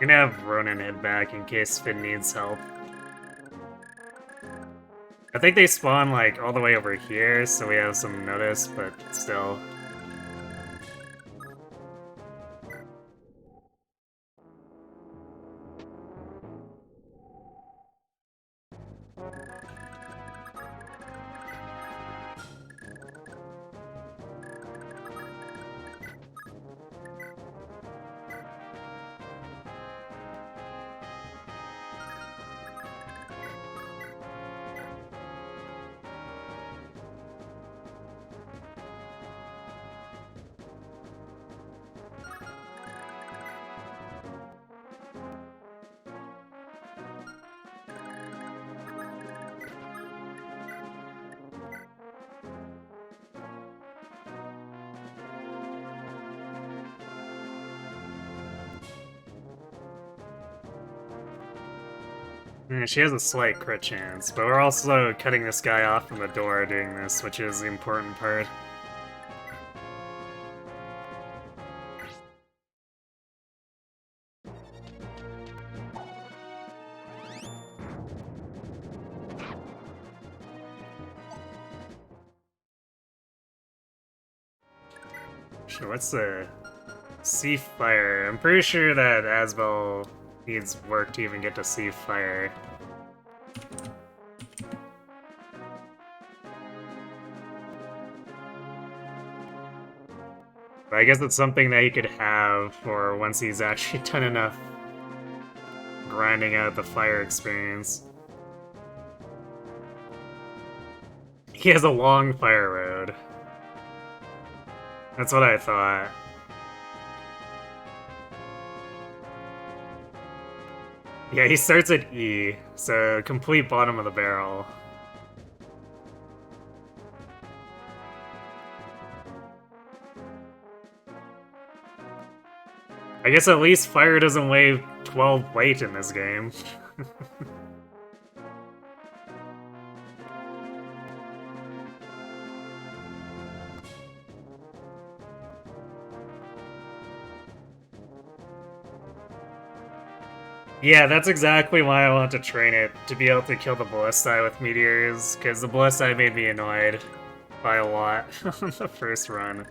I'm gonna have Ronan head back in case Finn needs help. I think they spawn, like, all the way over here, so we have some notice, but still. She has a slight crit chance, but we're also cutting this guy off from the door doing this, which is the important part. Sure, what's the Sea Fire? I'm pretty sure that Asbel needs work to even get to Sea Fire. But I guess it's something that he could have for once he's actually done enough grinding out the fire experience. He has a long fire road. That's what I thought. Yeah, he starts at E, so complete bottom of the barrel. I guess at least fire doesn't weigh 12 weight in this game. Yeah, that's exactly why I want to train it, to be able to kill the Ballistai with meteors, because the Ballistai made me annoyed by a lot on the first run.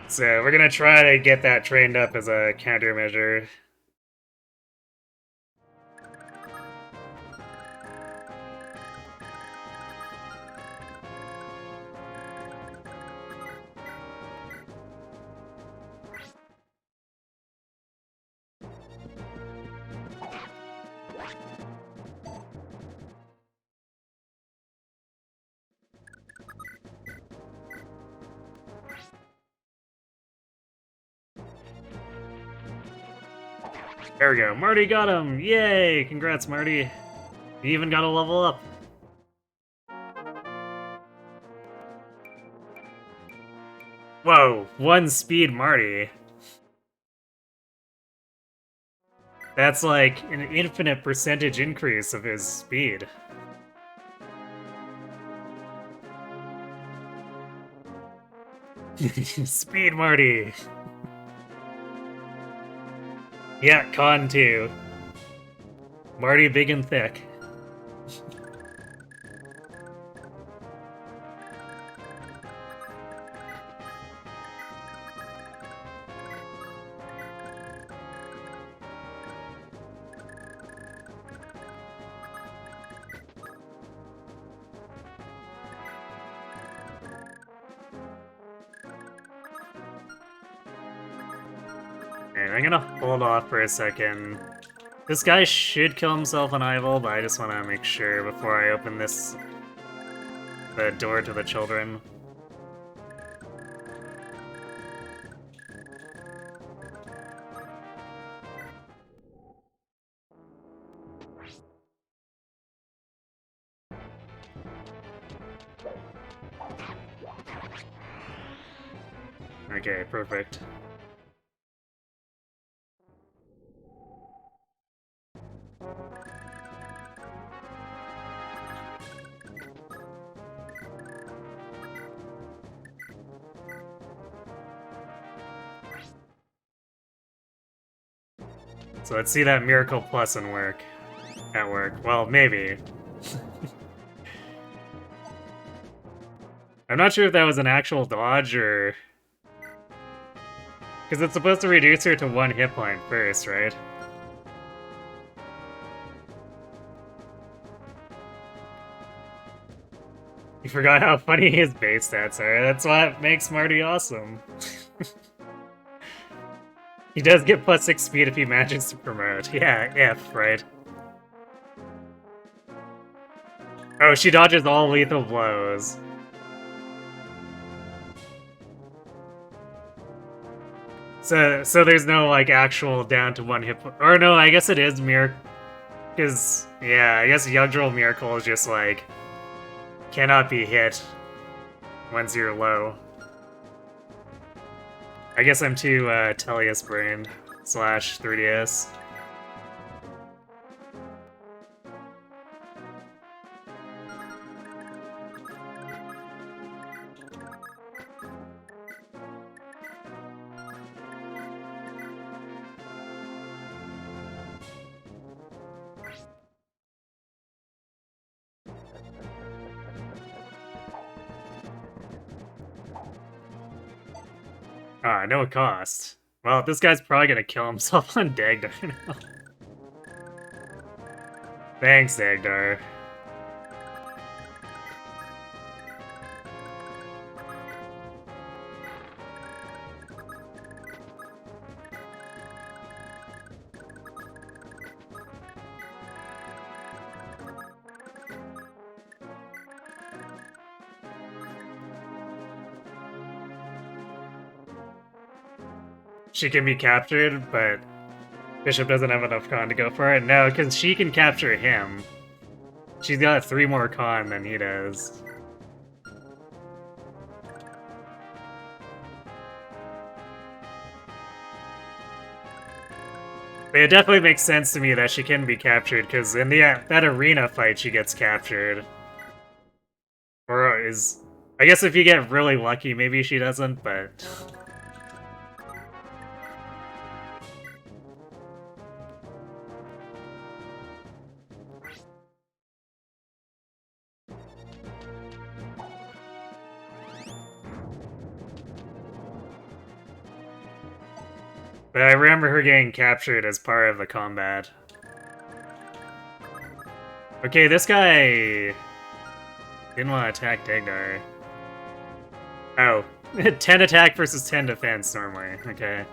So we're gonna try to get that trained up as a countermeasure. There we go. Marty got him! Yay! Congrats, Marty. He even got a level up. Whoa, 1 speed Marty. That's like an infinite percentage increase of his speed. Speed Marty! Yeah, con 2. Marty big and thick. And I'm gonna hold off for a second. This guy should kill himself on Eyevil, but I just want to make sure before I open the door to the children. Okay, perfect. So let's see that Miracle Plus at work. Well, maybe. I'm not sure if that was an actual dodge or... Because it's supposed to reduce her to 1 hit point first, right? You forgot how funny his base stats are. That's what makes Marty awesome. He does get plus 6 speed if he manages to promote. Yeah, if, right? Oh, she dodges all lethal blows. So there's no, like, actual down to 1 hit point. Or no, I guess it is Miracle. Because, yeah, I guess Yggdrasil Miracle is just, like, cannot be hit once you're low. I guess I'm too Tellius brained / 3DS. Ah, no cost. Well, this guy's probably gonna kill himself on Dagdar now. Thanks, Dagdar. She can be captured, but Bishop doesn't have enough con to go for it. No, because she can capture him. She's got 3 more con than he does. But it definitely makes sense to me that she can be captured, because in that arena fight she gets captured. Or is... I guess if you get really lucky, maybe she doesn't, but... But I remember her getting captured as part of the combat. Okay, this guy didn't want to attack Dagnar. Oh, 10 attack versus 10 defense normally. Okay.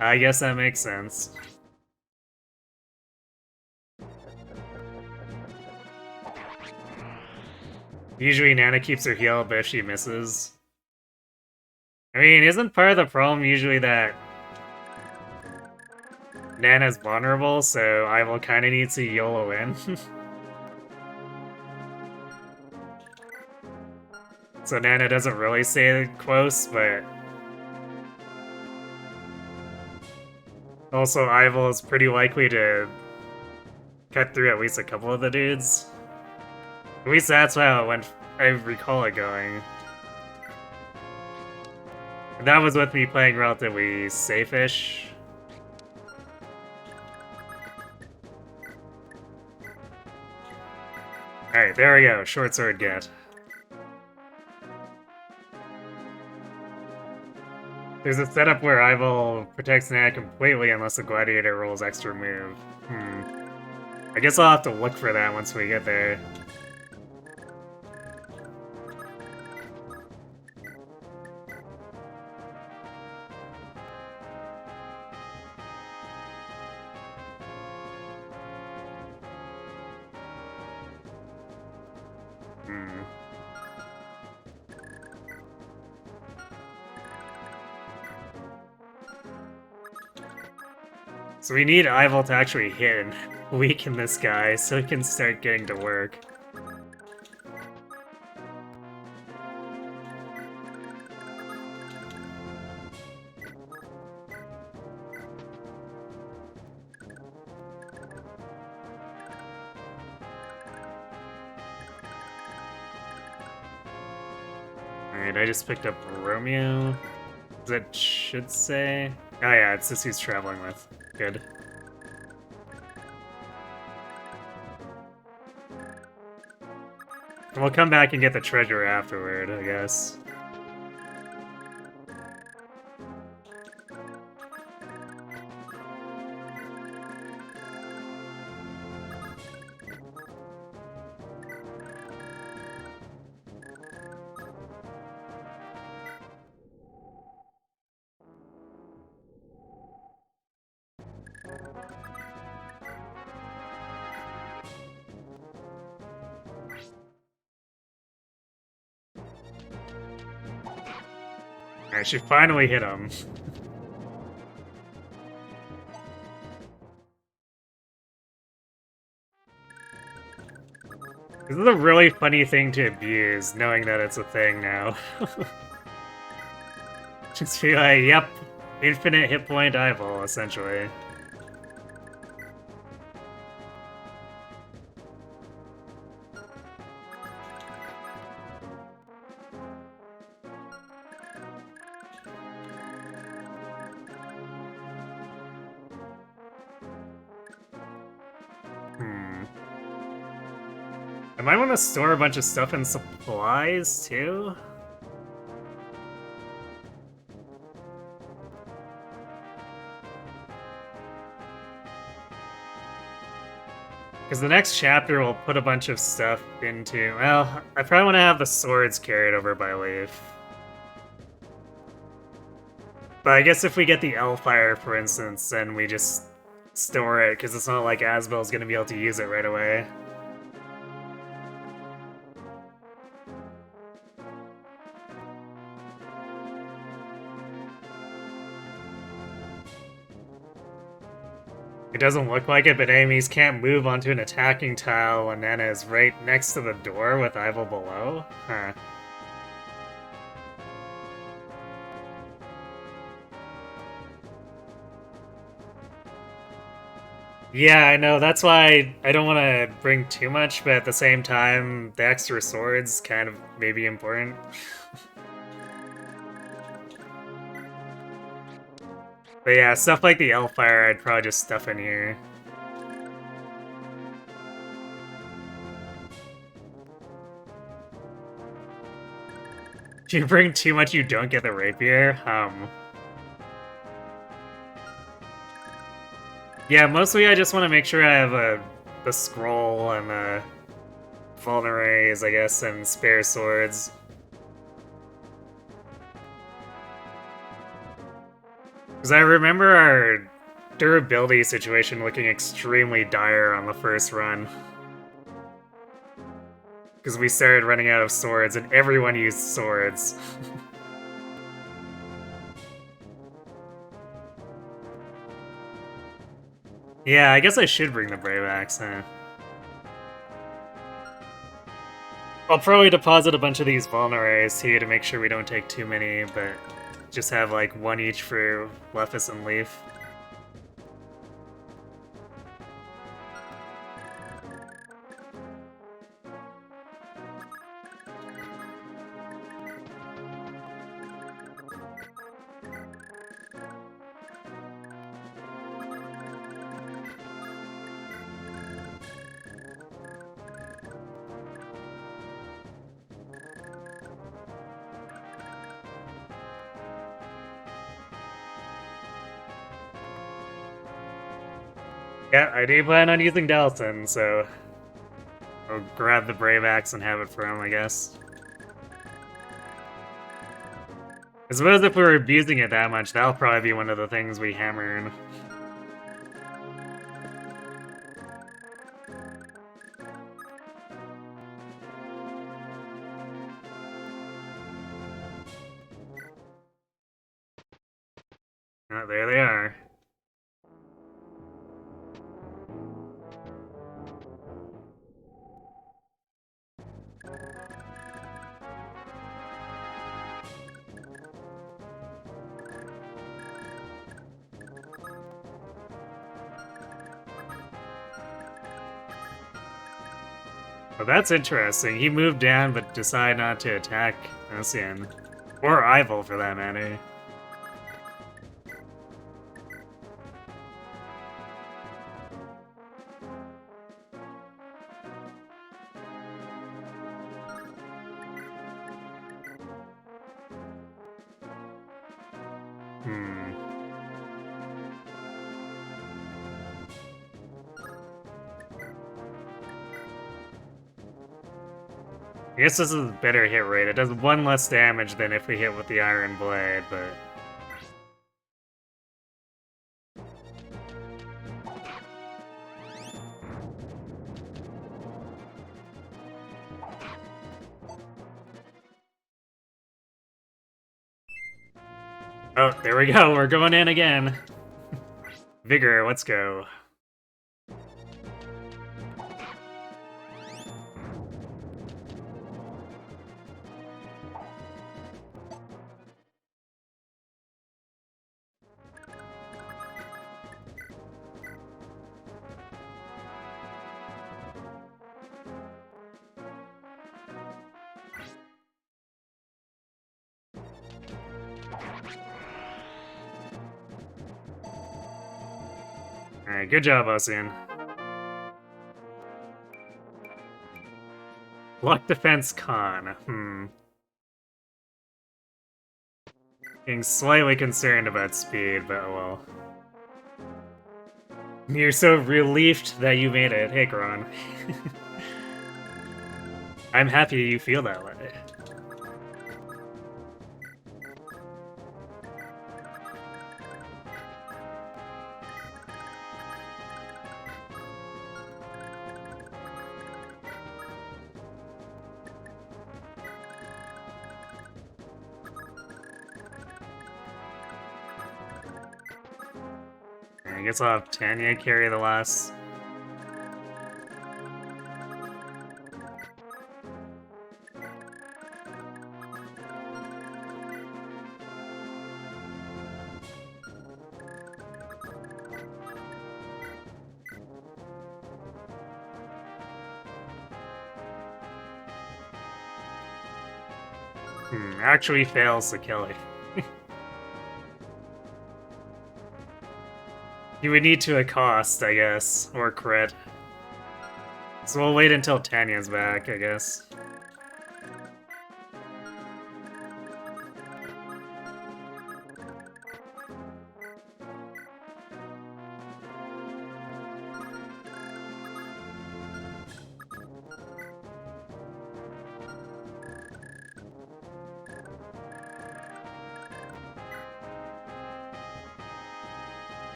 I guess that makes sense. Usually Nana keeps her heal, but if she misses... I mean, isn't part of the problem usually that Nana's vulnerable, so Ival kinda needs to YOLO in? So Nana doesn't really stay close, but... Also, Ival is pretty likely to cut through at least a couple of the dudes. At least that's how it went, I recall it going. And that was with me playing relatively safe-ish. Alright, there we go. Short sword get. There's a setup where Ival protects Nana completely unless the gladiator rolls extra move. I guess I'll have to look for that once we get there. So we need Ival to actually hit and weaken this guy so he can start getting to work. Alright, I just picked up Romeo. That should say... Oh yeah, it's this he's traveling with. Good. And we'll come back and get the treasure afterward, I guess. Alright, she finally hit him. This is a really funny thing to abuse, knowing that it's a thing now. Just be like, yep, infinite hit point Ival, essentially. I might want to store a bunch of stuff in supplies, too? Because the next chapter will put a bunch of stuff into... Well, I probably want to have the swords carried over by Leif. But I guess if we get the Elfire, for instance, then we just store it, because it's not like Asbel's going to be able to use it right away. It doesn't look like it, but enemies can't move onto an attacking tile when Nana is right next to the door with Ival below? Huh. Yeah, I know, that's why I don't want to bring too much, but at the same time, the extra swords kind of may be important. But yeah, stuff like the Elfire I'd probably just stuff in here. If you bring too much, you don't get the rapier. Yeah, mostly I just want to make sure I have the scroll and the vulneraries, I guess, and spare swords. Because I remember our durability situation looking extremely dire on the first run. Because we started running out of swords, and everyone used swords. Yeah, I guess I should bring the Brave Axe, huh? I'll probably deposit a bunch of these vulneraries here to make sure we don't take too many, but just have like one each for Leif and Leif. Yeah, I do plan on using Dalton, so I'll grab the Brave Axe and have it for him, I guess. I suppose if we're abusing it that much, that'll probably be one of the things we hammer in. Oh, there they are. Well, that's interesting. He moved down but decided not to attack Ocean. Or Ival, for that matter. Hmm. I guess this is a better hit rate. It does one less damage than if we hit with the Iron Blade, but... Oh, there we go. We're going in again. Vigor, let's go. Alright, good job, Ocean. Block defense con. Being slightly concerned about speed, but oh well. You're so relieved that you made it. Hey, Gron. I'm happy you feel that way. I guess I'll have Tanya carry the last. Actually fails to kill it. You would need to accost, I guess, or crit. So we'll wait until Tanya's back, I guess.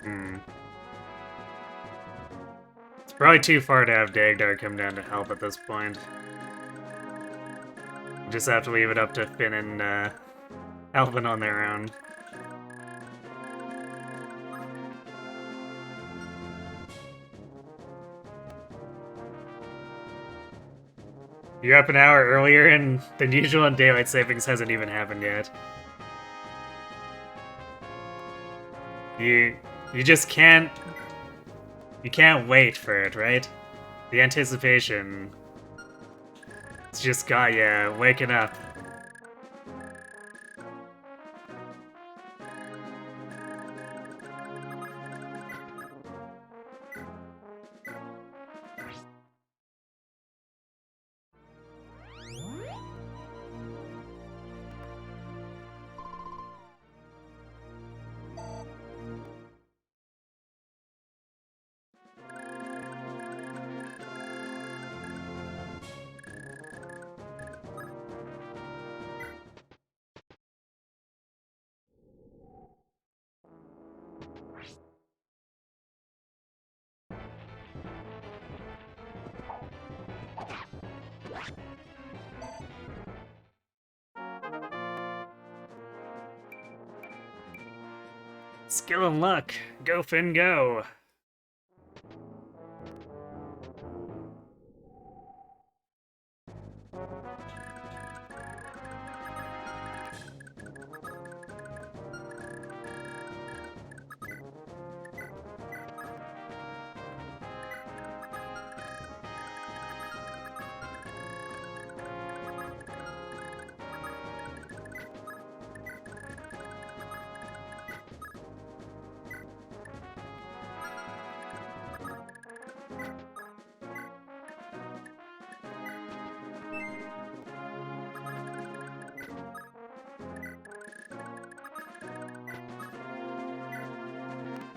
Hmm. It's probably too far to have Dagdar come down to help at this point. Just have to leave it up to Finn and Alvin on their own. You're up an hour earlier than usual, and daylight savings hasn't even happened yet. You just can't. You can't wait for it, right? The anticipation. It's just got ya waking up. Skill and luck. Go, Finn, go.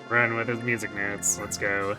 Run with his music notes. Let's go.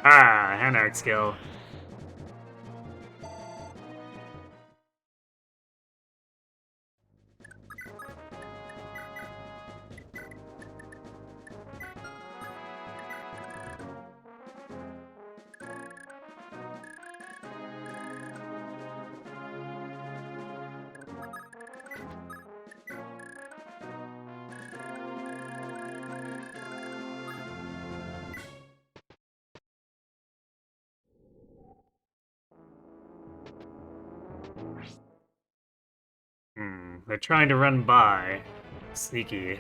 Ah, hand art skill. They're trying to run by. Sneaky.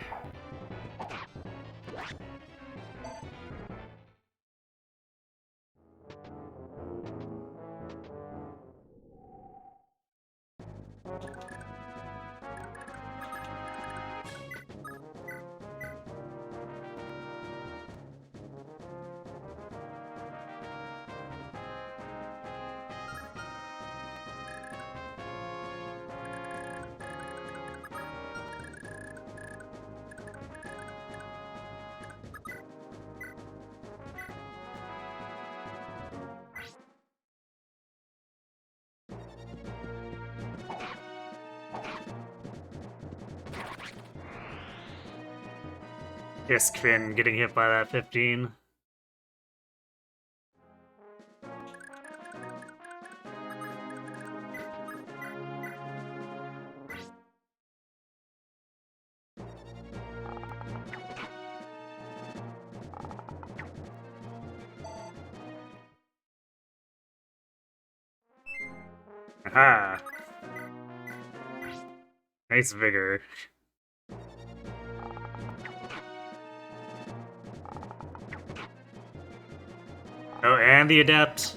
Disc Finn getting hit by that 15. Aha! Nice vigor. Oh, and the adept.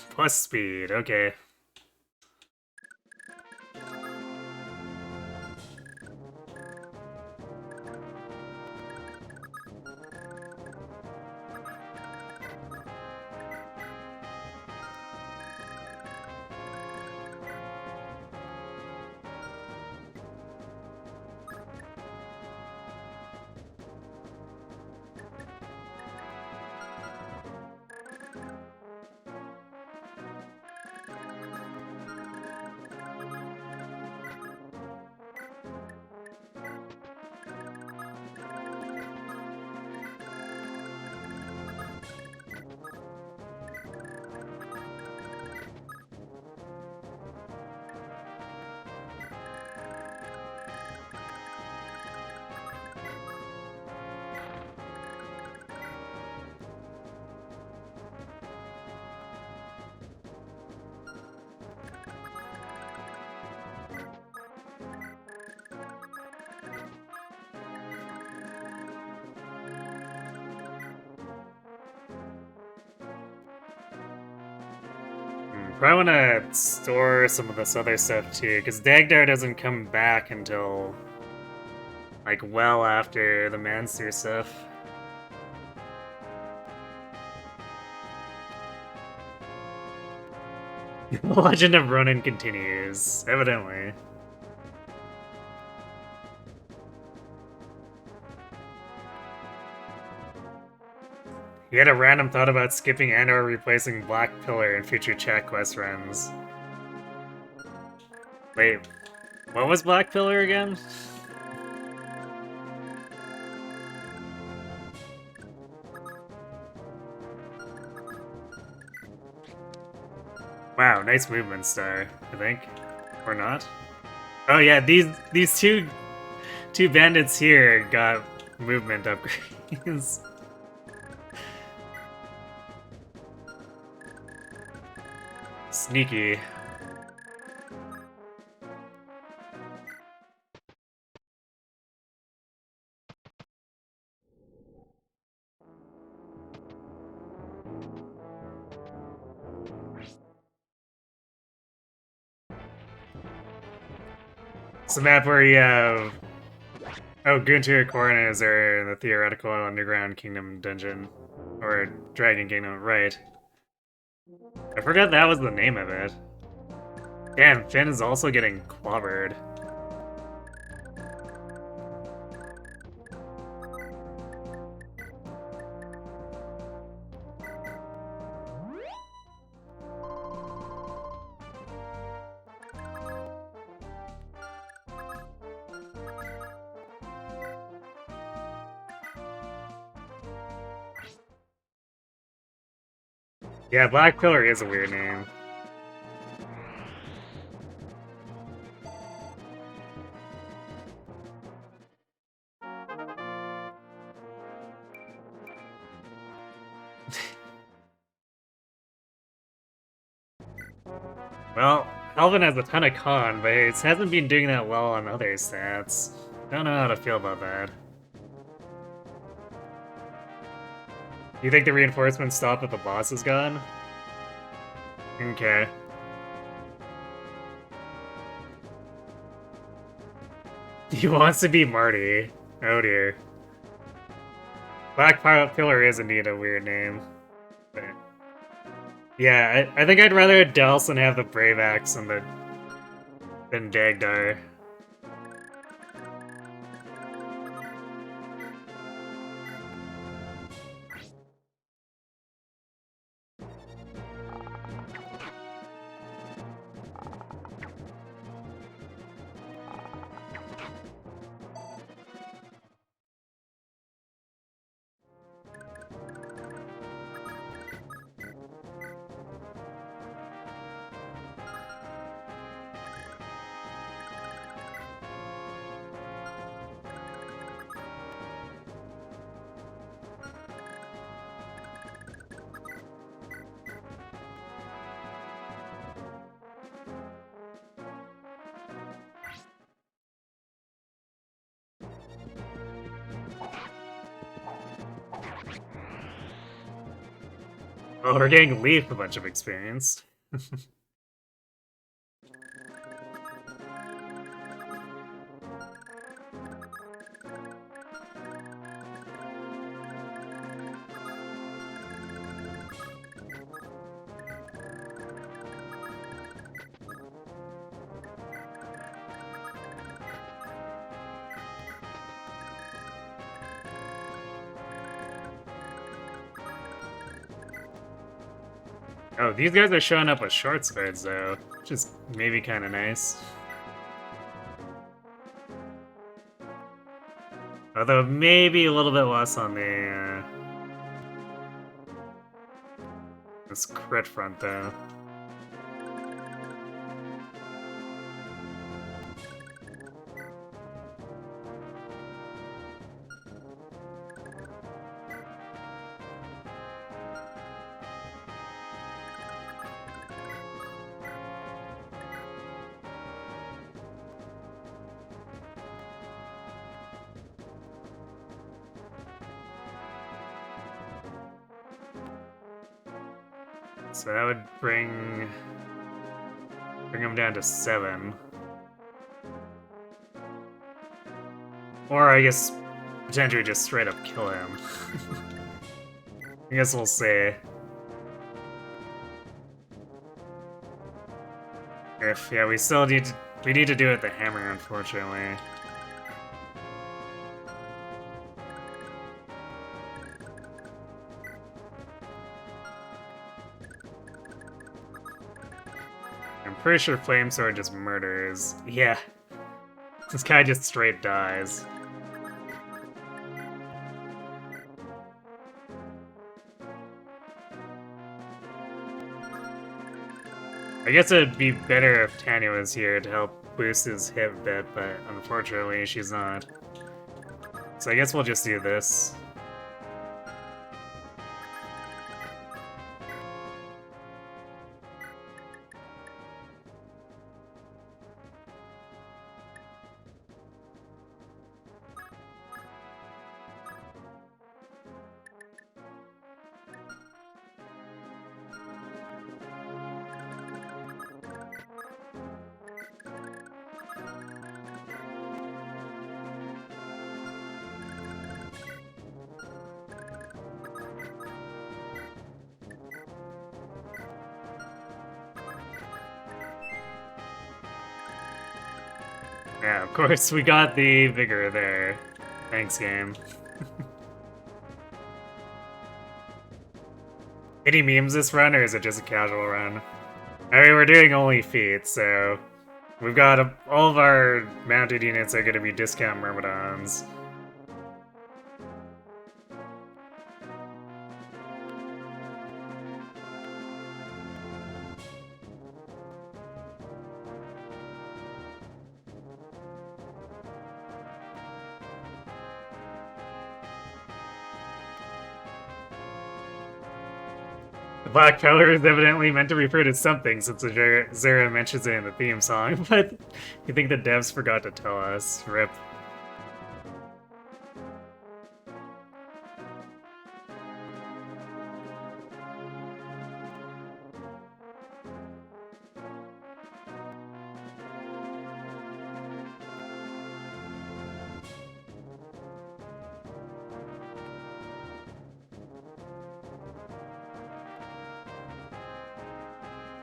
Plus speed, okay. Probably want to store some of this other stuff too, because Dagdar doesn't come back until like well after the Manster stuff. The Legend of Ronin continues, evidently. You had a random thought about skipping and/or replacing Black Pillar in future chat quest runs. Wait, what was Black Pillar again? Wow, nice movement star, I think. Or not? Oh yeah, these two bandits here got movement upgrades. Sneaky. It's a map where you have... Oh, Guntur Coronas are in the theoretical Underground Kingdom dungeon. Or Dragon Kingdom, right. I forgot that was the name of it. Damn, Finn is also getting clobbered. Yeah, Black Pillar is a weird name. Well, Alvin has a ton of con, but it hasn't been doing that well on other stats. Don't know how to feel about that. You think the reinforcements stop if the boss is gone? Okay. He wants to be Marty. Oh dear. Black Pillar is indeed a weird name. But yeah, I think I'd rather Delson have the Brave Axe than Dagdar. Oh, we're getting Leif a bunch of experience. Oh, these guys are showing up with short swords, though, which is maybe kind of nice. Although maybe a little bit less on the this crit front, though. So that would bring him down to 7. Or I guess potentially just straight up kill him. I guess we'll see. Yeah, we still need to do it with the hammer, unfortunately. I'm pretty sure Flamesword just murders. Yeah. This guy just straight dies. I guess it'd be better if Tanya was here to help boost his hit a bit, but unfortunately she's not. So I guess we'll just do this. Yeah, of course, we got the vigor there. Thanks, game. Any memes this run, or is it just a casual run? I mean, we're doing only feats, so we've got all of our mounted units are going to be discount Myrmidons. The black color is evidently meant to refer to something, since Zera mentions it in the theme song, but you think the devs forgot to tell us. RIP.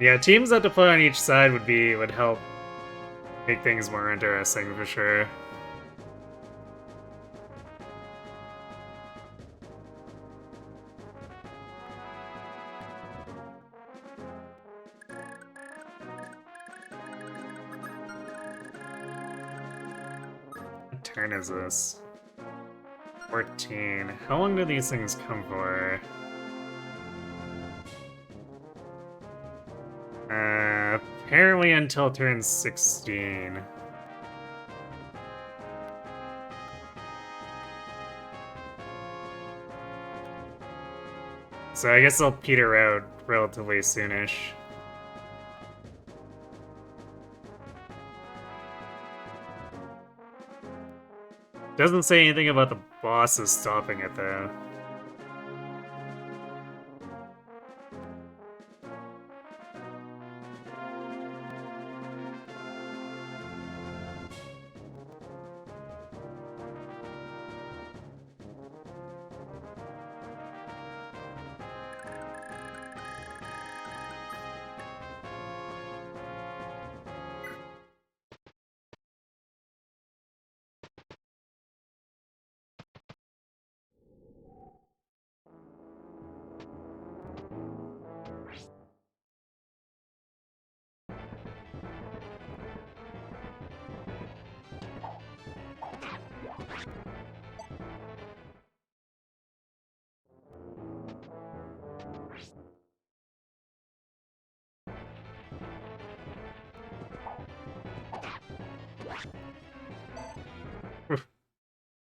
Yeah, teams that deploy on each side would help make things more interesting for sure. What turn is this? 14. How long do these things come for? Apparently until turn 16. So I guess they'll peter out relatively soonish. Doesn't say anything about the bosses stopping it though.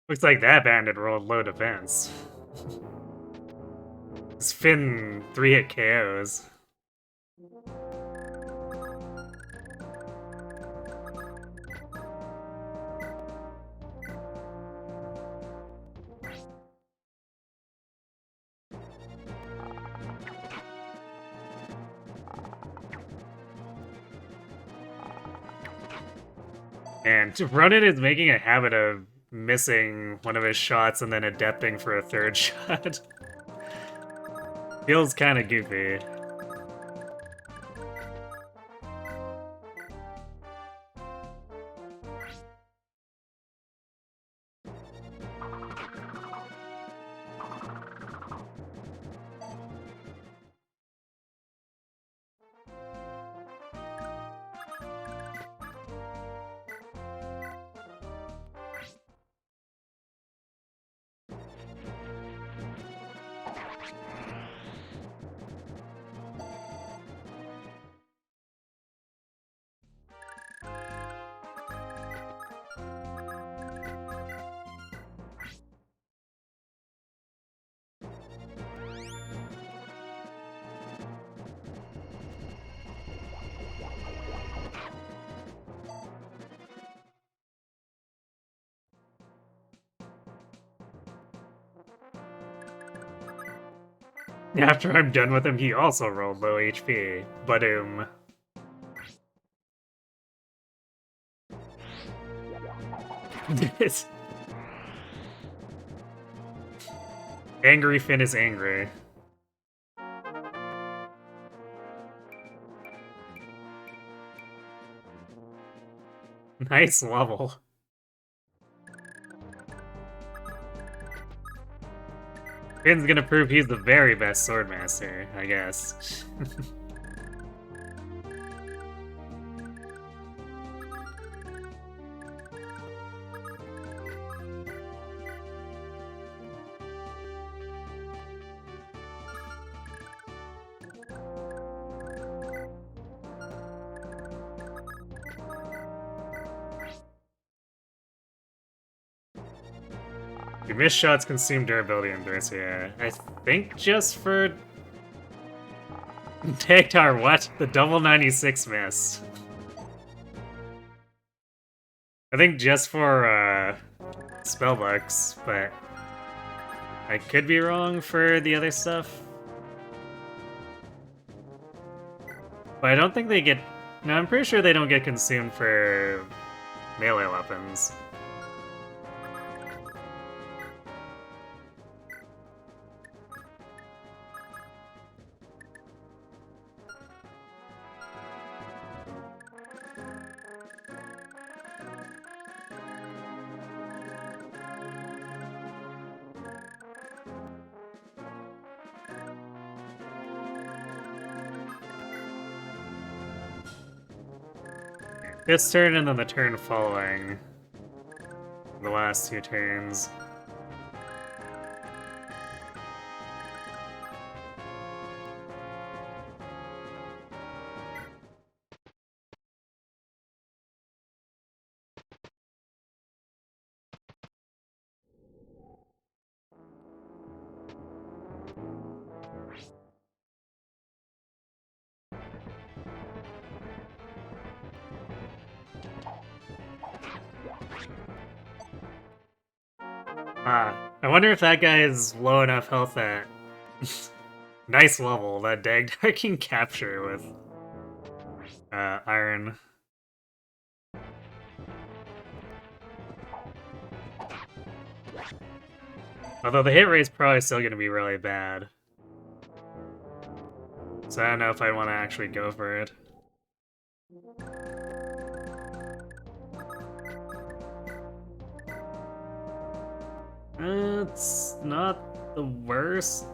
Looks like that bandit rolled low defense. Spin 3-hit KOs. And Ronan is making a habit of missing one of his shots and then adepting for a third shot. Feels kind of goofy. After I'm done with him, he also rolled low HP. Badoom. Angry Finn is angry. Nice level. Finn's gonna prove he's the very best swordmaster, I guess. Your missed shots consume durability in Thracia. I think just for... Dagtar, what? The double 96 miss. I think just for, spellbooks, but... I could be wrong for the other stuff. But I don't think they get... No, I'm pretty sure they don't get consumed for melee weapons. This turn and then the turn following. The last two turns. I wonder if that guy is low enough health that... Nice level, that Dagtar can capture with iron. Although the hit rate's probably still going to be really bad. So I don't know if I want to actually go for it. It's not the worst,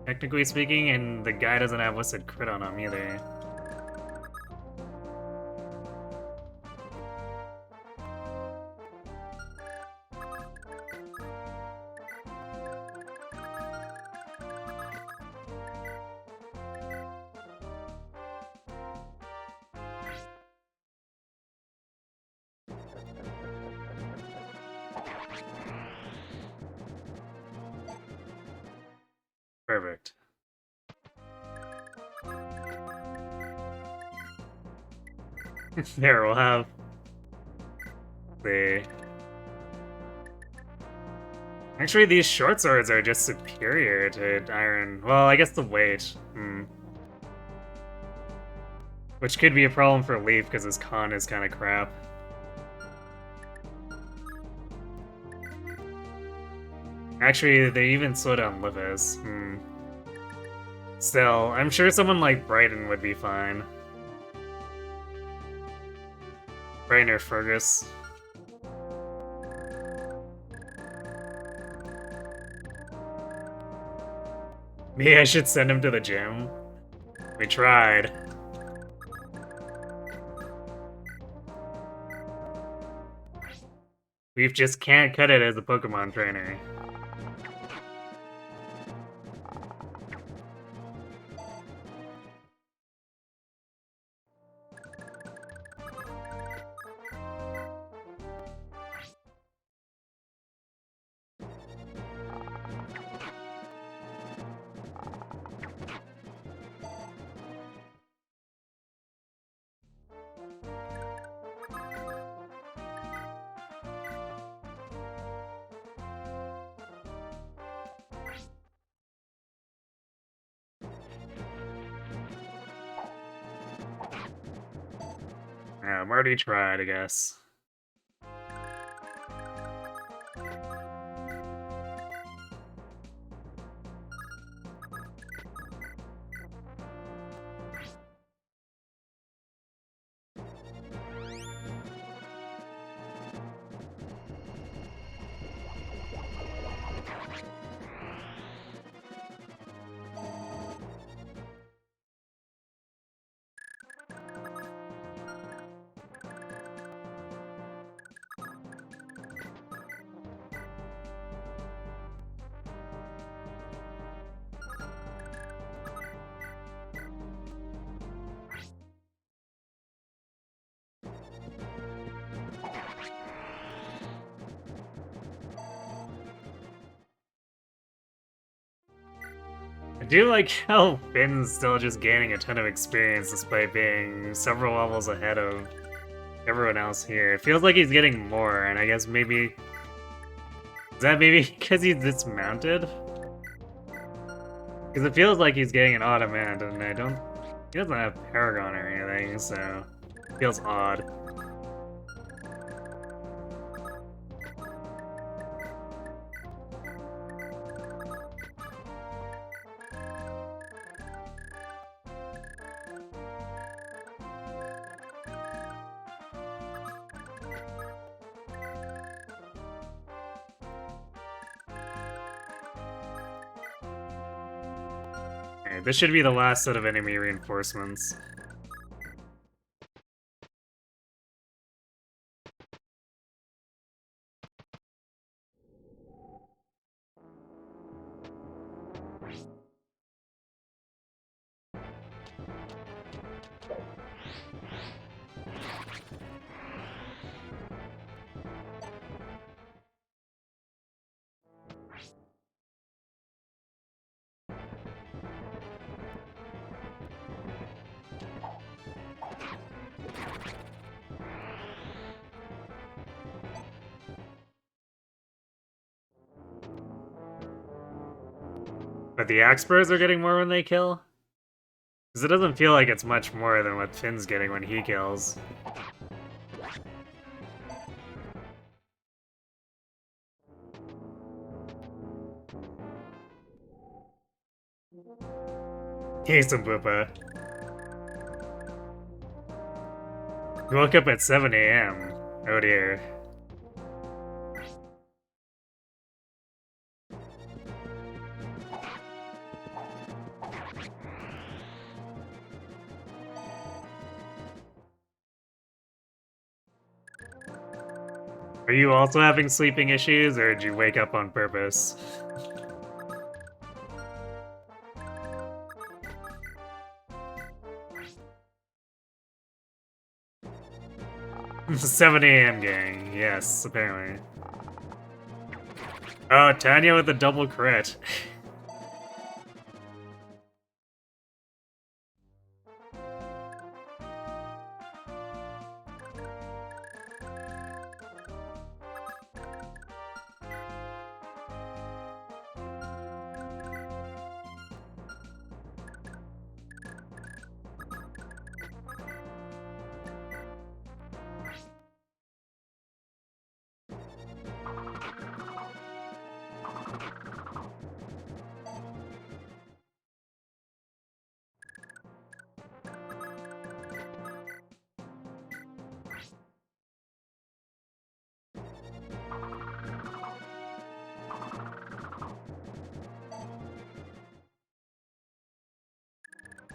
technically speaking, and the guy doesn't have listed crit on him either. Perfect. There, we'll have the... Actually, these short swords are just superior to iron. Well, I guess the weight. Which could be a problem for Leif, because his con is kind of crap. Actually, they even slow down Livis. Still, I'm sure someone like Brighton would be fine. Brighton or Fergus. Maybe I should send him to the gym. We tried. We just can't cut it as a Pokemon trainer. Yeah, Marty tried, I guess. I do like how Finn's still just gaining a ton of experience despite being several levels ahead of everyone else here. It feels like he's getting more, and I guess maybe... Is that maybe because he's dismounted? Because it feels like he's getting an automat, and I don't... He doesn't have Paragon or anything, so... It feels odd. Okay, this should be the last set of enemy reinforcements. But the Axpers are getting more when they kill? Because it doesn't feel like it's much more than what Finn's getting when he kills. Hey, Sambupa. You woke up at 7 a.m. Oh dear. Are you also having sleeping issues, or did you wake up on purpose? 7 a.m. gang, yes, apparently. Oh, Tanya with a double crit.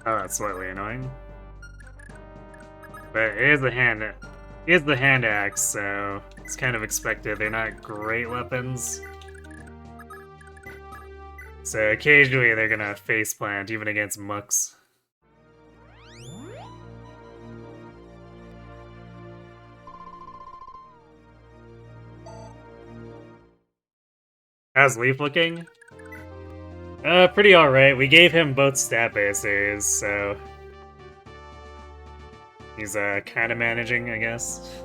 Oh, that's slightly annoying. But it is the hand axe, so it's kind of expected. They're not great weapons. So occasionally they're gonna faceplant, even against Mux. How's Leif looking? Pretty alright. We gave him both stat basers, so he's kind of managing, I guess.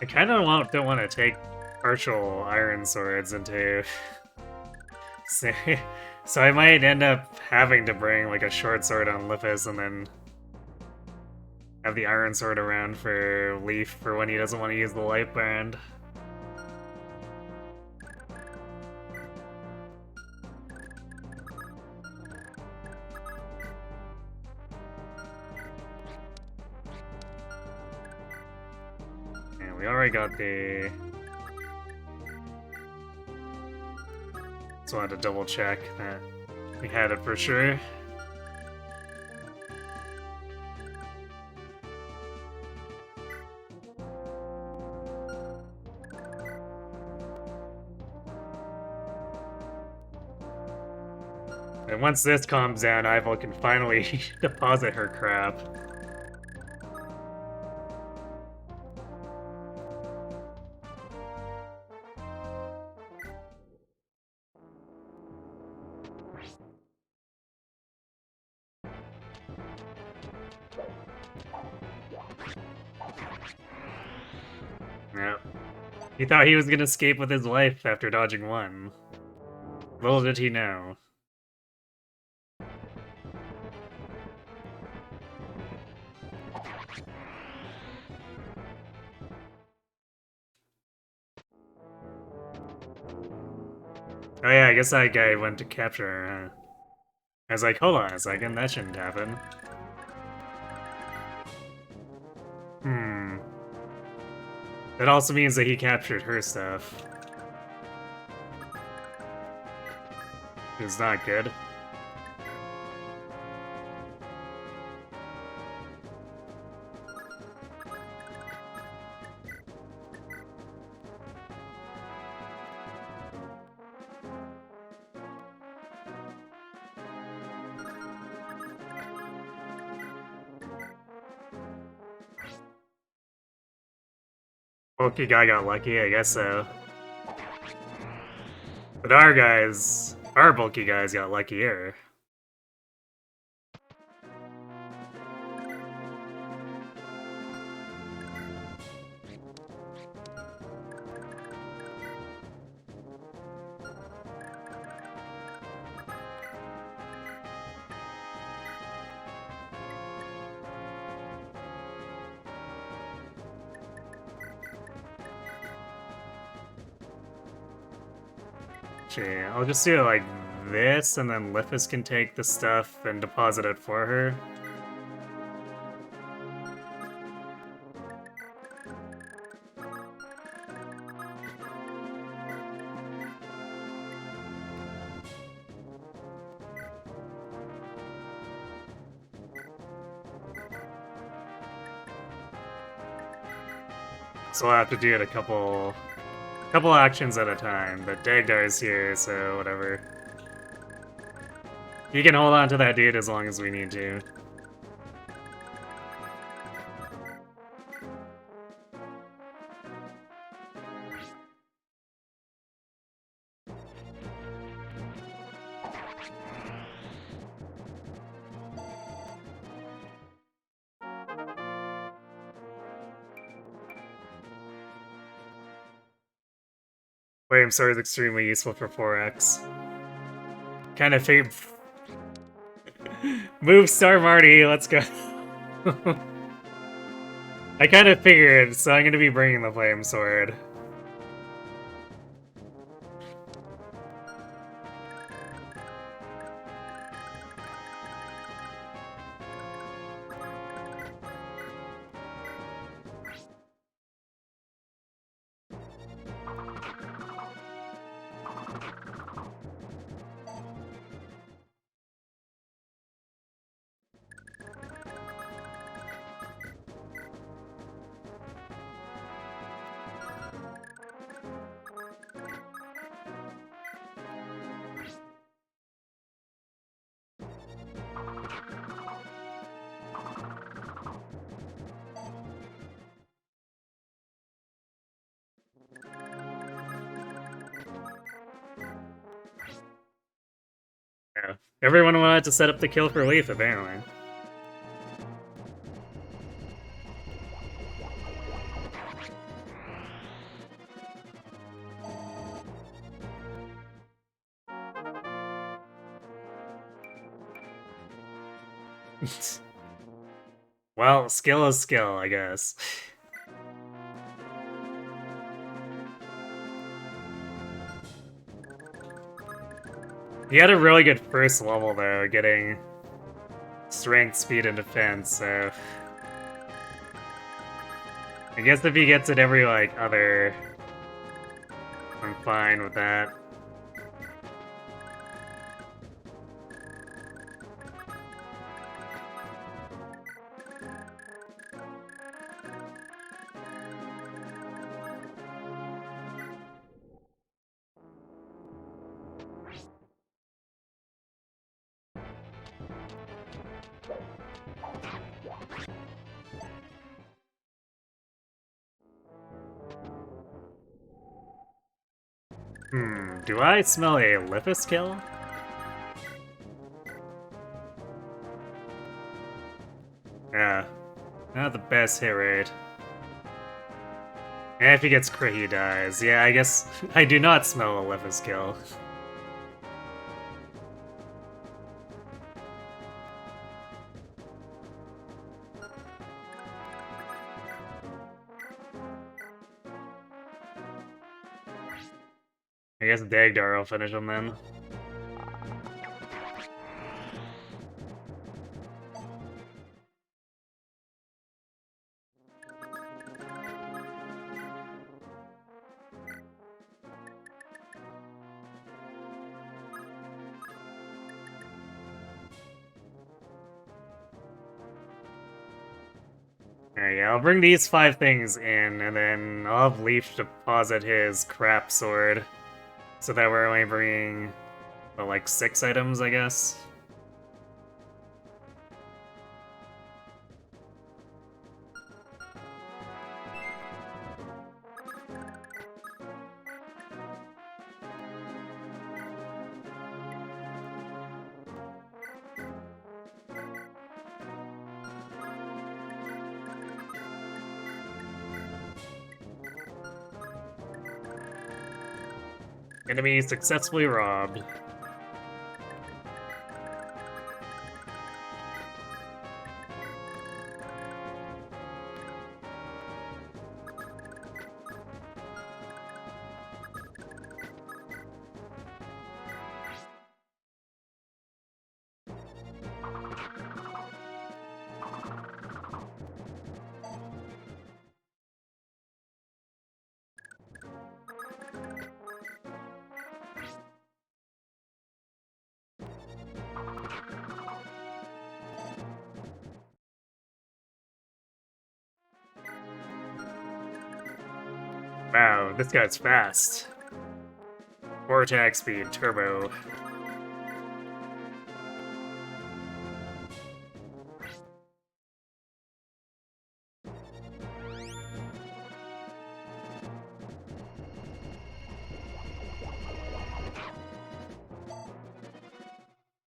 I kind of don't want to take partial iron swords into... so I might end up having to bring like a short sword on Lippis and then have the iron sword around for Leif for when he doesn't want to use the light band. We already got the... Just wanted to double check that we had it for sure. And once this calms down, Ivel can finally deposit her crap. Yep. He thought he was gonna escape with his life after dodging one. Little did he know. Oh yeah, I guess that guy went to capture her, huh? I was like, hold on a second, that shouldn't happen. That also means that he captured her stuff. It's not good. Bulky guy got lucky, I guess so. But our bulky guys got luckier. Actually, I'll just do it like this, and then Lippis can take the stuff and deposit it for her. So I'll have to do it a couple actions at a time, but Dagdar's here, so whatever. You can hold on to that dude as long as we need to. Flame Sword is extremely useful for 4x. Kind of figured... Move Star Marty, let's go. I kind of figured, so I'm going to be bringing the Flame Sword. Everyone wanted to set up the kill for Leif, apparently. Well, skill is skill, I guess. He had a really good first level, though, getting strength, speed, and defense, so... I guess if he gets it every, like, other... I'm fine with that. Do I smell a Lithus kill? Yeah, not the best hit rate. And if he gets crit, he dies. Yeah, I guess I do not smell a Lithus kill. I guess Dagdar will finish him then. Alright, yeah, I'll bring these 5 things in, and then I'll have Leif deposit his crap sword, so that we're only bringing, well, like, 6 items, I guess. Enemy successfully robbed. Wow, this guy's fast. 4 attack speed, turbo.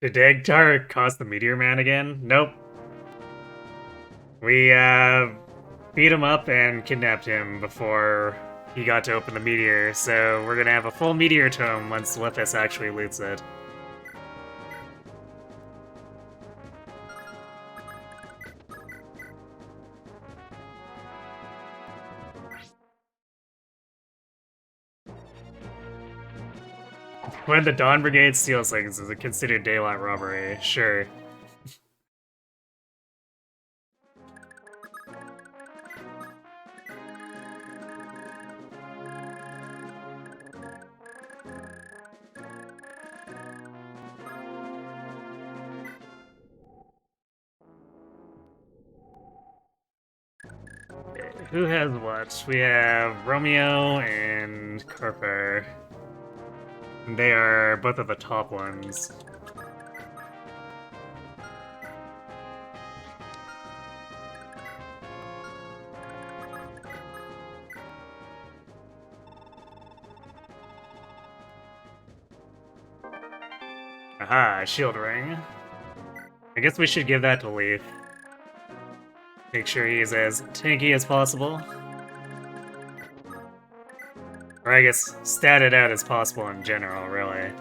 Did Dagtar cost the Meteor Man again? Nope. We, beat him up and kidnapped him before he got to open the meteor, so we're gonna have a full meteor tome once Lithus actually loots it. When the Dawn Brigade steals things, is it considered daylight robbery? Sure. Who has what? We have Romeo and Carper. They are both of the top ones. Aha, shield ring. I guess we should give that to Leif. Make sure he's as tanky as possible. Or I guess statted out as possible in general, really.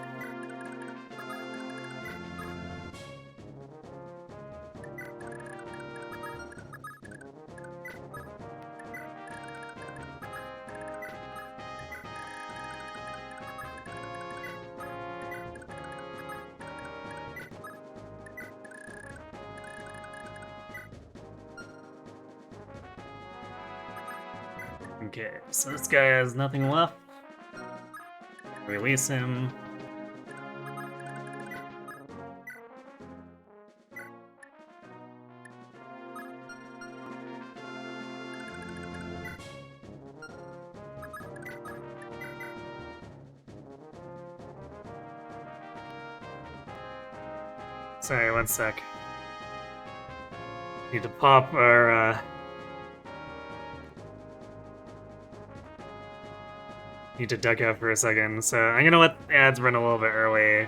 Okay, so this guy has nothing left. Release him. Sorry, one sec. Need to pop our, Need to duck out for a second, so I'm gonna let the ads run a little bit early,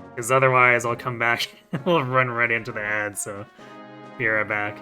because otherwise I'll come back and we'll run right into the ads, so be right back.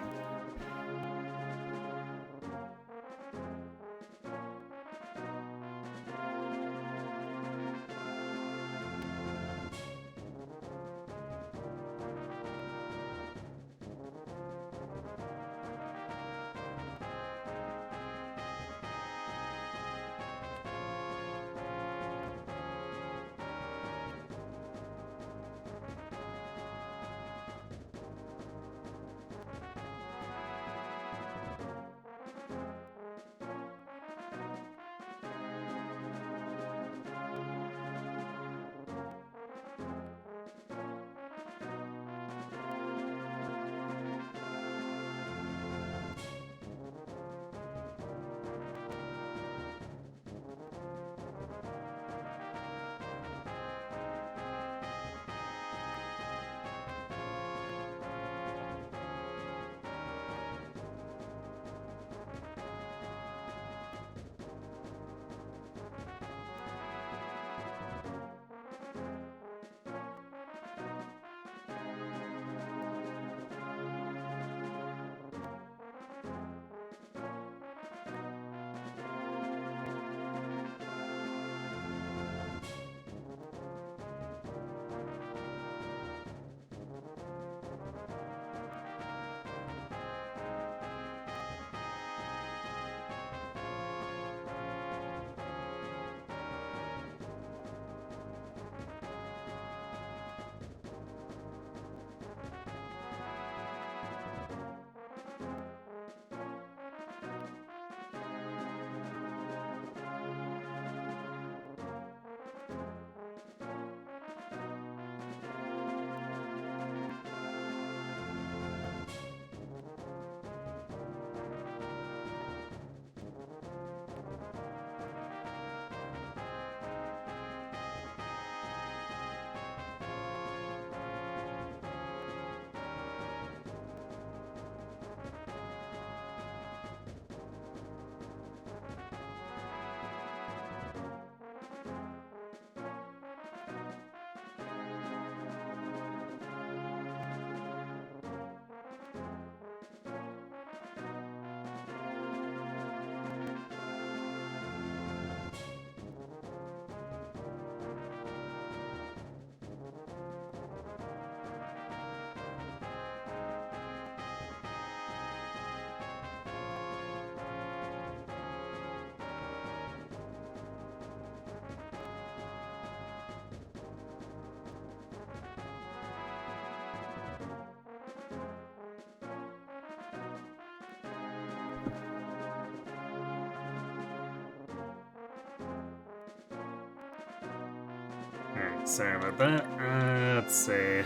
Alright, sorry about that. Let's see.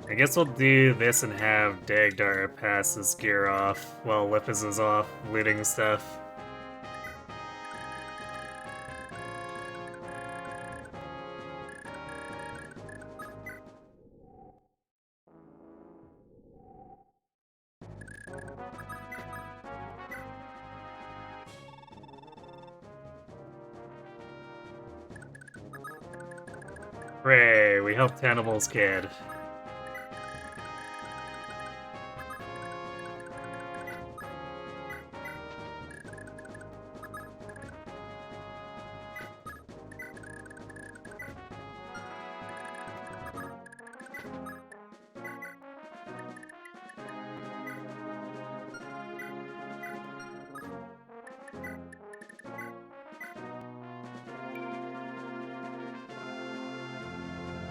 I guess we'll do this and have Dagdar pass his gear off while Lippis is off looting stuff. Hooray, we helped Hannibal's kid.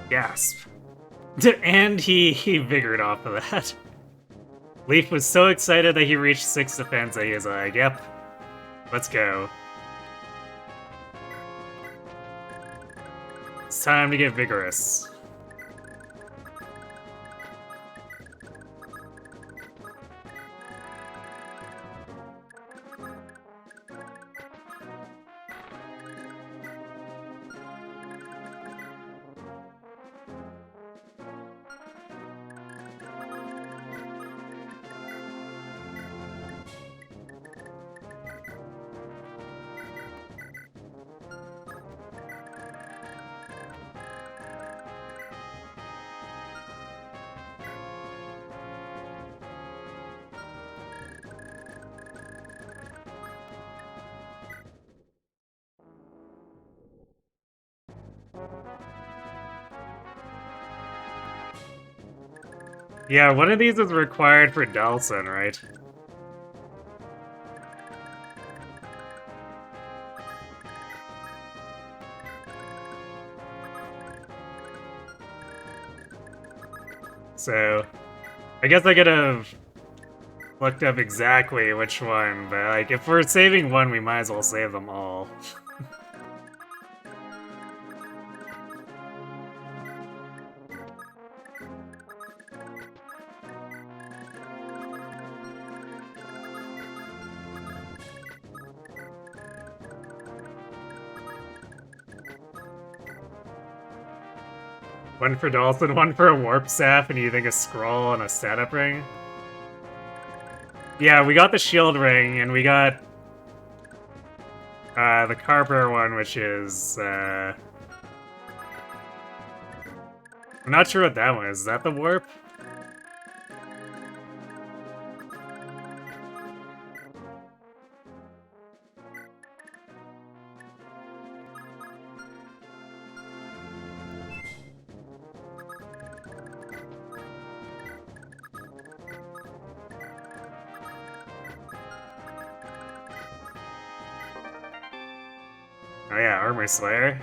Gasp. And he vigored off of that. Leif was so excited that he reached 6 defense that he was like, yep, let's go. It's time to get vigorous. Yeah, one of these is required for Dalson, right? So, I guess I could have looked up exactly which one, but like, if we're saving one, we might as well save them all. One for Dalton, one for a Warp Staff, and you think a Scroll and a Setup Ring? Yeah, we got the Shield Ring, and we got the Carper one, which is, I'm not sure what that one is. Is that the Warp? Oh yeah, Armor Slayer.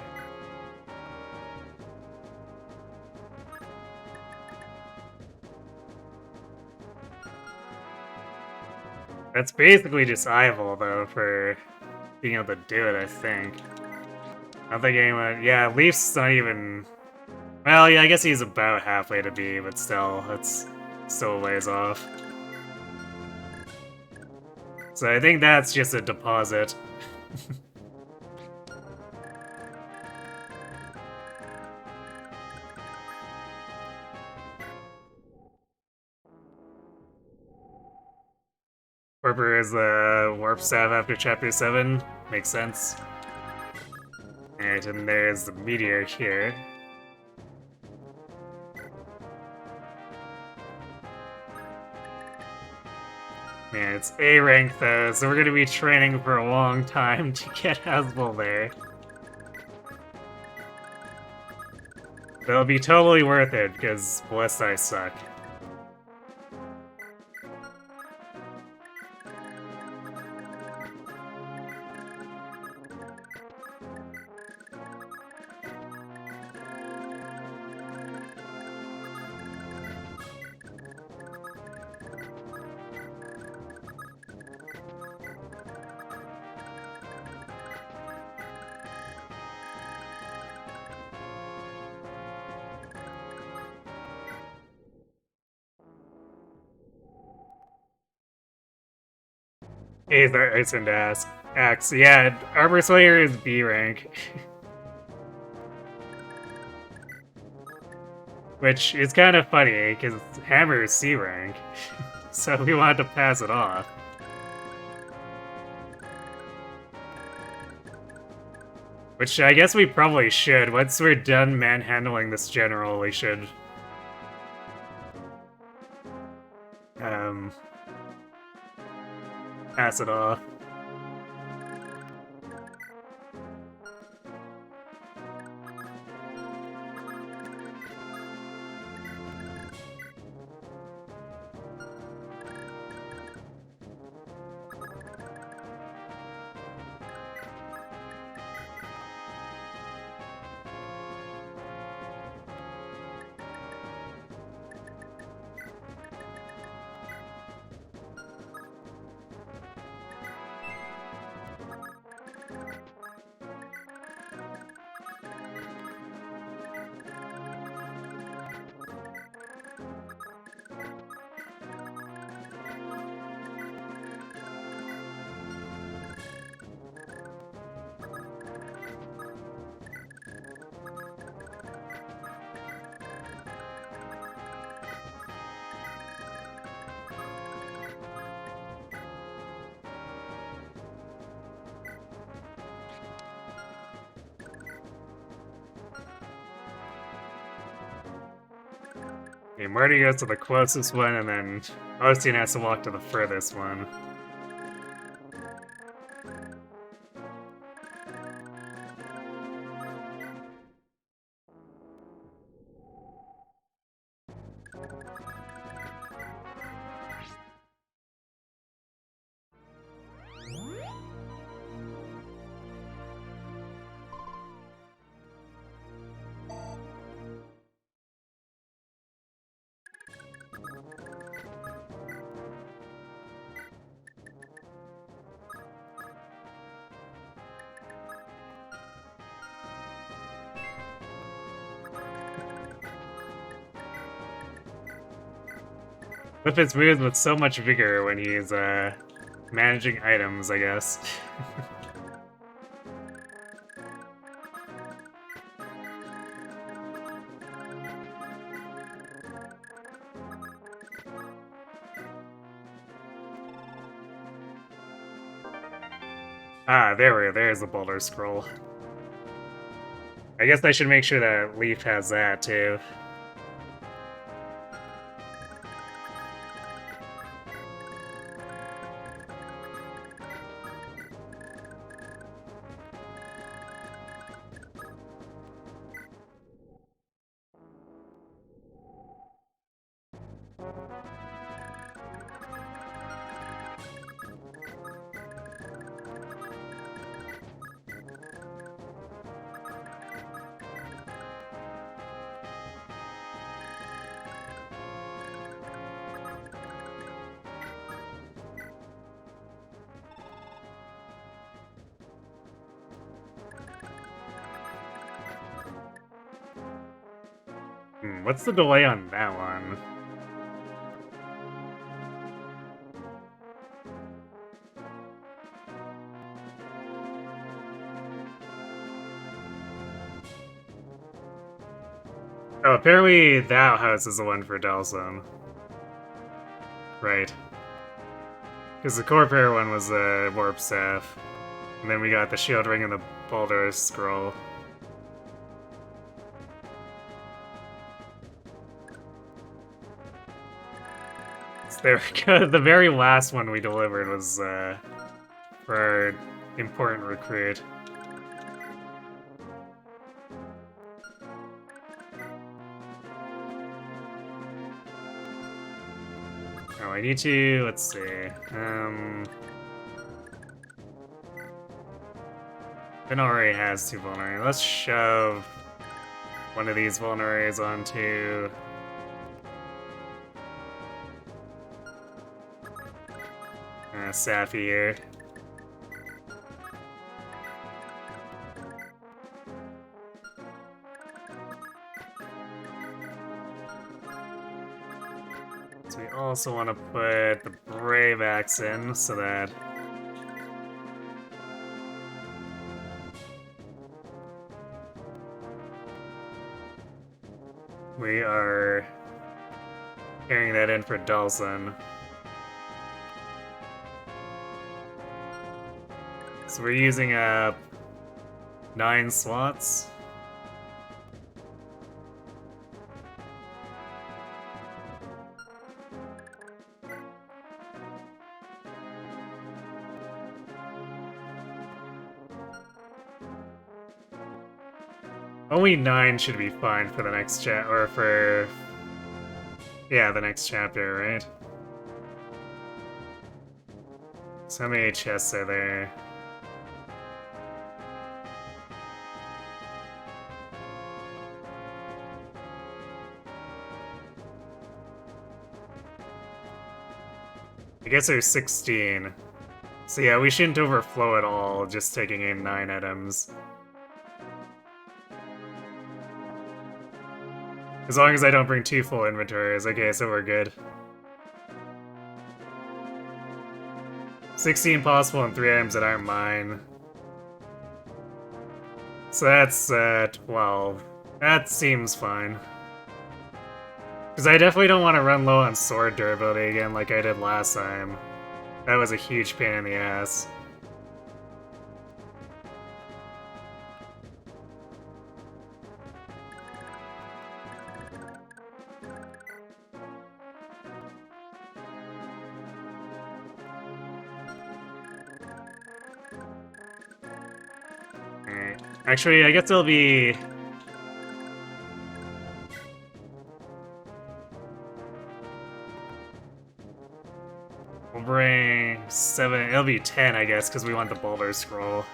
That's basically just Eyeball, though, for being able to do it, I think. I don't think anyone... Yeah, Leaf's not even... Well, yeah, I guess he's about halfway to B, but still, it's still a ways off. So I think that's just a deposit. Warper is the Warp Staff after Chapter 7. Makes sense. Alright, and there's the Meteor here. Man, it's A rank though, so we're gonna be training for a long time to get Hasbel there. But it'll be totally worth it, because Blessed I suck. It's into Axe. Yeah, Armor Slayer is B rank. Which is kind of funny, because Hammer is C rank. So we wanted to pass it off. Which I guess we probably should. Once we're done manhandling this general, we should... pass it off. Okay, Marty goes to the closest one, and then Ostian has to walk to the furthest one. Whippets moves with so much vigor when he's managing items, I guess. Ah, there we go. There's the boulder scroll. I guess I should make sure that Leif has that too. What's the delay on that one? Oh, apparently that house is the one for Dalsum. Right. Because the Corvair one was the Warp Staff. And then we got the Shield Ring and the Boulder Scroll. So there we go. The very last one we delivered was for our important recruit. Oh, I need to, let's see, Ben already has 2 vulneraries. Let's shove one of these vulneraries onto Safi here. So we also want to put the Brave Axe in so that we are carrying that in for Dalsum. So we're using up 9 slots. Only 9 should be fine for the next or for... Yeah, the next chapter, right? So how many chests are there? I guess there's 16. So yeah, we shouldn't overflow at all, just taking in 9 items. As long as I don't bring 2 full inventories. Okay, so we're good. 16 possible and 3 items that aren't mine. So that's 12. That seems fine. Because I definitely don't want to run low on sword durability again like I did last time. That was a huge pain in the ass. Alright. Actually, I guess it'll be... We'll bring 7... It'll be 10, I guess, because we want the Boulder Scroll.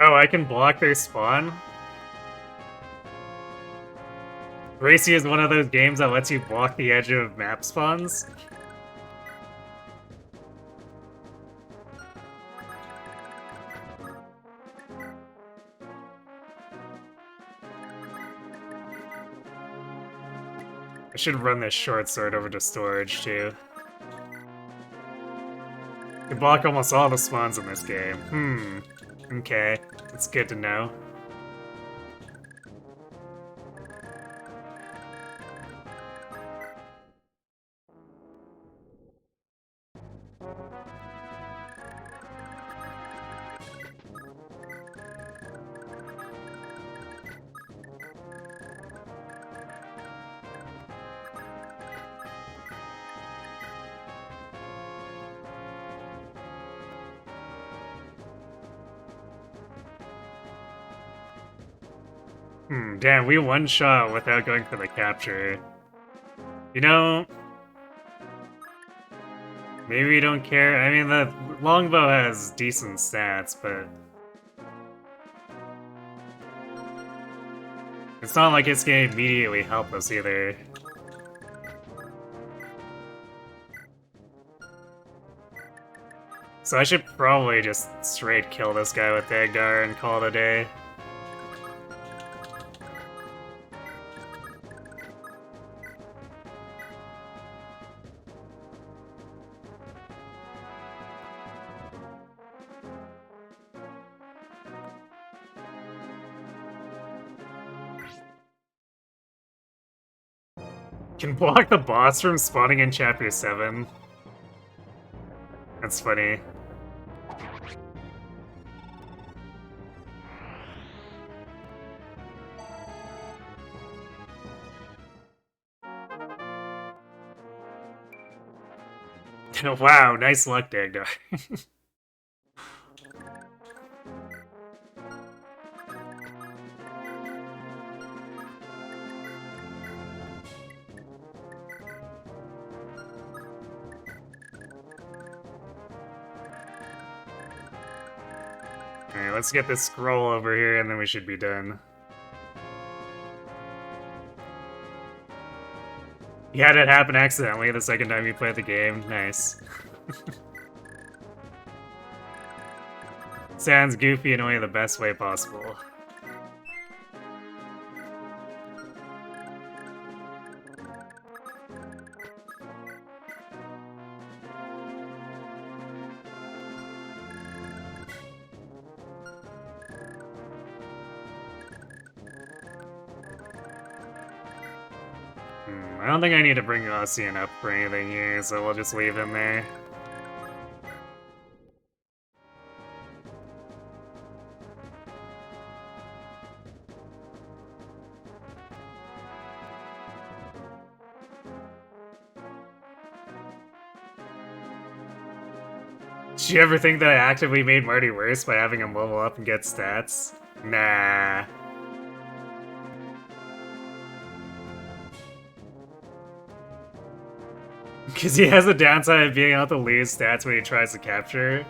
Oh, I can block their spawn? Thracia is one of those games that lets you block the edge of map spawns? I should run this short sword over to storage, too. You can block almost all the spawns in this game. Okay, that's good to know. Damn, we one-shot without going for the capture. You know... Maybe we don't care. I mean, the longbow has decent stats, but... It's not like it's gonna immediately help us either. So I should probably just straight kill this guy with Dagdar and call it a day. Can block the boss from spawning in Chapter 7. That's funny. Wow, nice luck, Dagdar. Alright, let's get this scroll over here and then we should be done. You had it happen accidentally the second time you played the game. Nice. Sounds goofy in only the best way possible. I don't think I need to bring Ossian up for anything here, so we'll just leave him there. Did you ever think that I actively made Marty worse by having him level up and get stats? Nah. Because he has a downside of being able to lose stats when he tries to capture.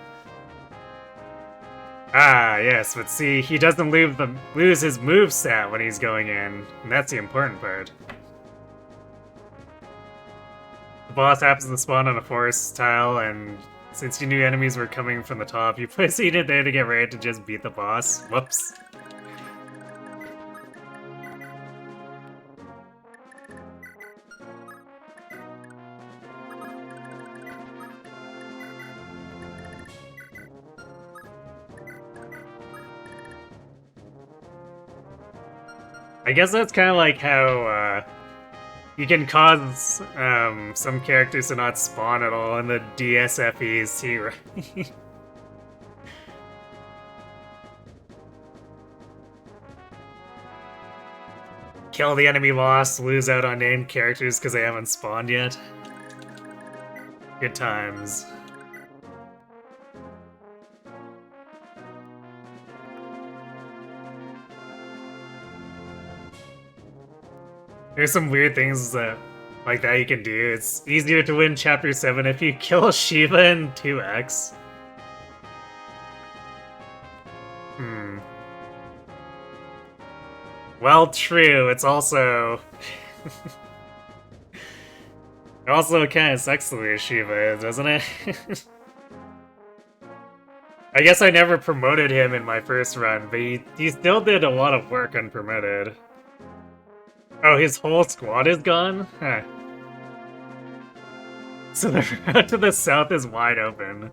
Ah, yes, but see, he doesn't lose his move stat when he's going in, and that's the important part. The boss happens to spawn on a forest tile, and since you knew enemies were coming from the top, you put Seed in there to get ready to just beat the boss. Whoops. I guess that's kind of like how you can cause some characters to not spawn at all in the DSFEs too, right? Kill the enemy boss, lose out on named characters because they haven't spawned yet. Good times. There's some weird things like that you can do. It's easier to win Chapter 7 if you kill Shiva in 2x. Well, true. It's also... it also kind of sucks the way Shiva is, doesn't it? I guess I never promoted him in my first run, but he still did a lot of work unpromoted. Oh, his whole squad is gone? Huh. So the road to the south is wide open.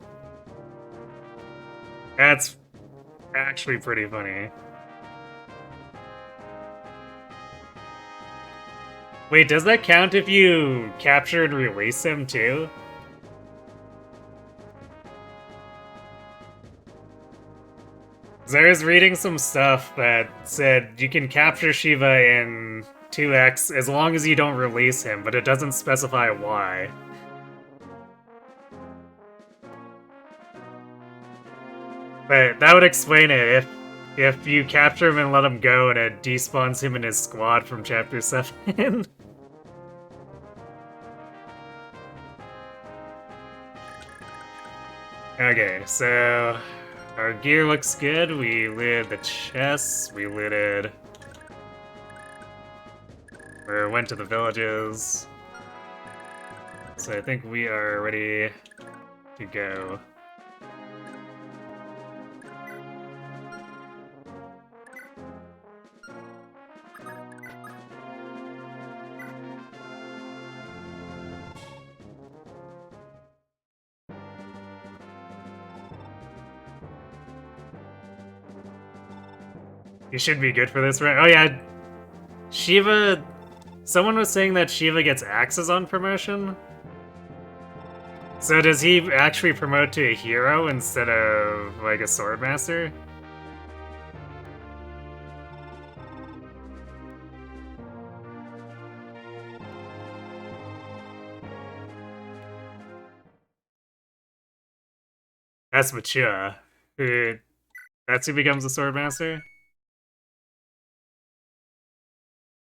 That's actually pretty funny. Wait, does that count if you capture and release him too? I was reading some stuff that said you can capture Shiva in 2x as long as you don't release him, but it doesn't specify why. But that would explain it if you capture him and let him go and it despawns him and his squad from Chapter 7. Okay, so our gear looks good. We looted the chests, we looted... or went to the villages. So I think we are ready to go. You should be good for this, right? Oh yeah, Shiva... Someone was saying that Shiva gets axes on promotion? So does he actually promote to a hero instead of, like, a swordmaster? That's Machua. That's who becomes a swordmaster?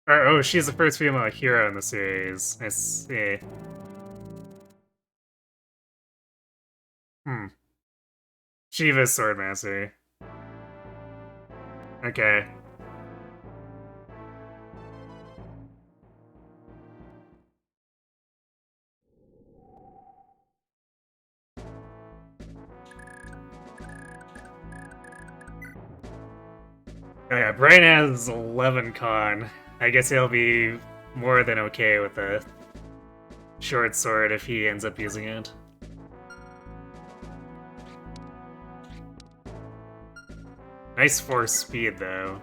Or, oh, she's the first female hero in the series. I see. Shiva's swordmaster. Okay. Oh yeah, Brian has 11 con. I guess he'll be more than okay with a short sword if he ends up using it. Nice force speed, though.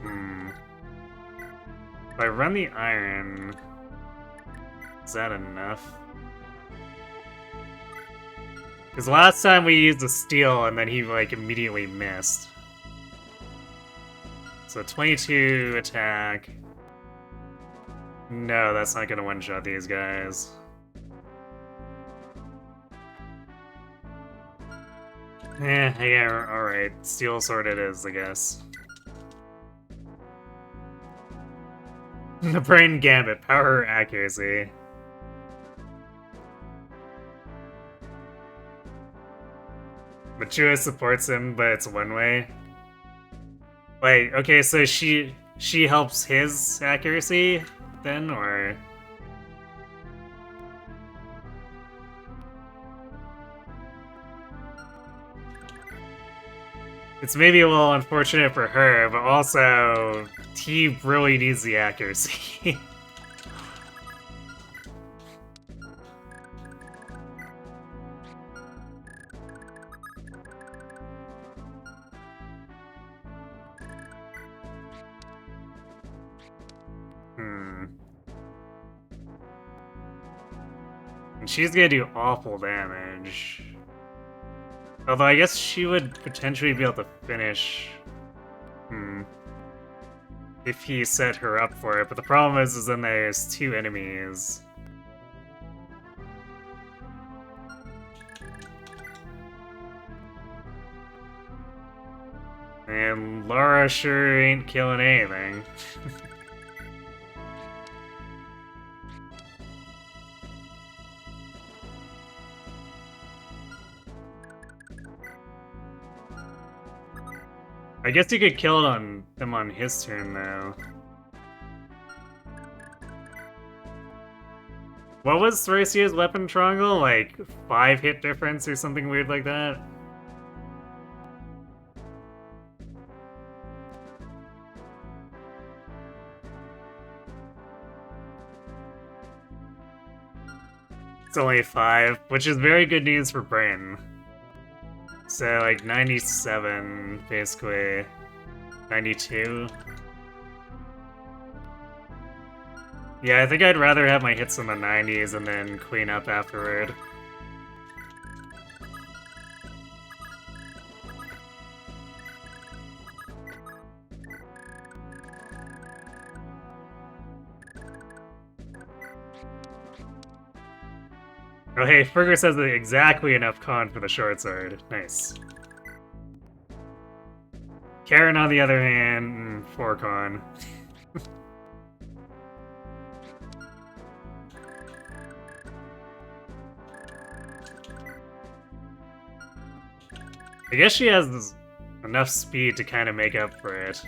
If I run the iron, is that enough? Because last time we used the steel and then he like immediately missed. So 22 attack. No, that's not gonna one-shot these guys. Yeah, alright. Steel sword it is, I guess. The brain gambit, power accuracy. Machua supports him, but it's one way. Wait, okay, so she helps his accuracy then, or? It's maybe a little unfortunate for her, but also he really needs the accuracy. And she's gonna do awful damage. Although I guess she would potentially be able to finish. If he set her up for it, but the problem is then there's two enemies. And Laura sure ain't killing anything. I guess you could kill them on his turn, though. What was Thracia's weapon triangle? Like, 5 hit difference or something weird like that? It's only 5, which is very good news for Brain. So, like, 97, basically. 92. Yeah, I think I'd rather have my hits in the 90s and then clean up afterward. Oh hey, Fergus has exactly enough con for the short sword. Nice. Karen, on the other hand, 4 con. I guess she has enough speed to kind of make up for it.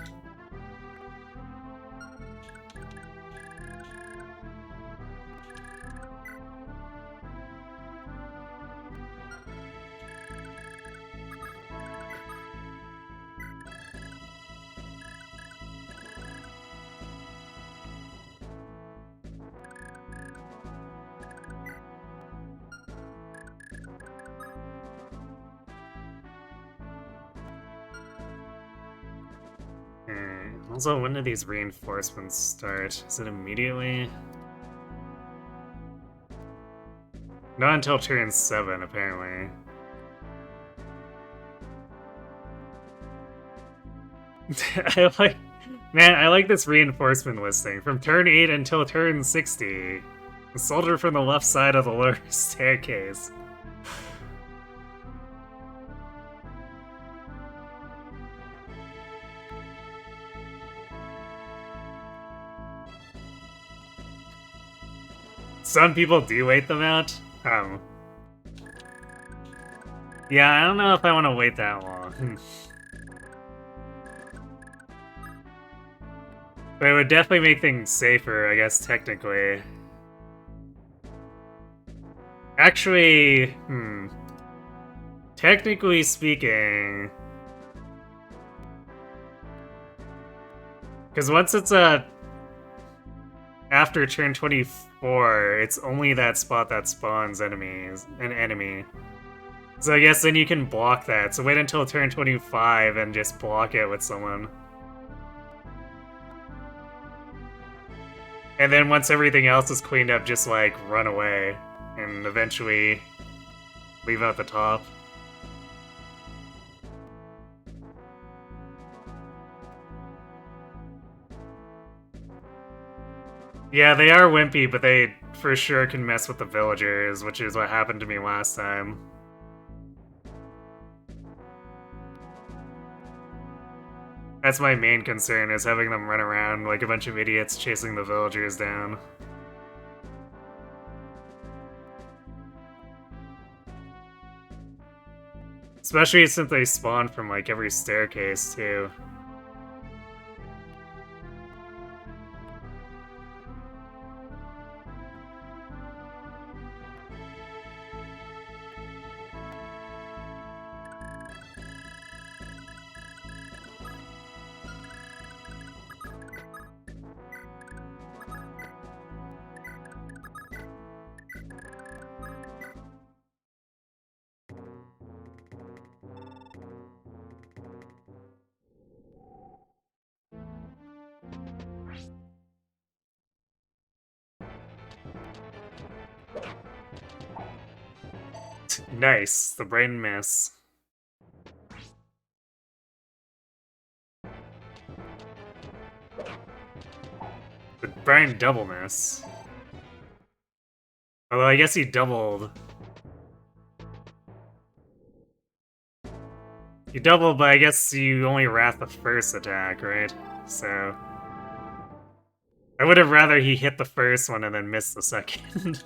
Also, when do these reinforcements start? Is it immediately? Not until turn 7, apparently. I like this reinforcement listing. From turn 8 until turn 60. A soldier from the left side of the lower staircase. Some people do wait them out. Yeah, I don't know if I want to wait that long. But it would definitely make things safer, I guess, technically. Actually, technically speaking... Because once it's after turn 24, it's only that spot that spawns an enemy. So I guess then you can block that. So wait until turn 25 and just block it with someone. And then once everything else is cleaned up, just like run away and eventually leave out the top. Yeah, they are wimpy, but they for sure can mess with the villagers, which is what happened to me last time. That's my main concern, is having them run around like a bunch of idiots chasing the villagers down. Especially since they spawn from like every staircase, too. Nice, the brain miss. The brain double miss. Although I guess he doubled. You doubled, but I guess you only wrath the first attack, right? So... I would have rather he hit the first one and then miss the second.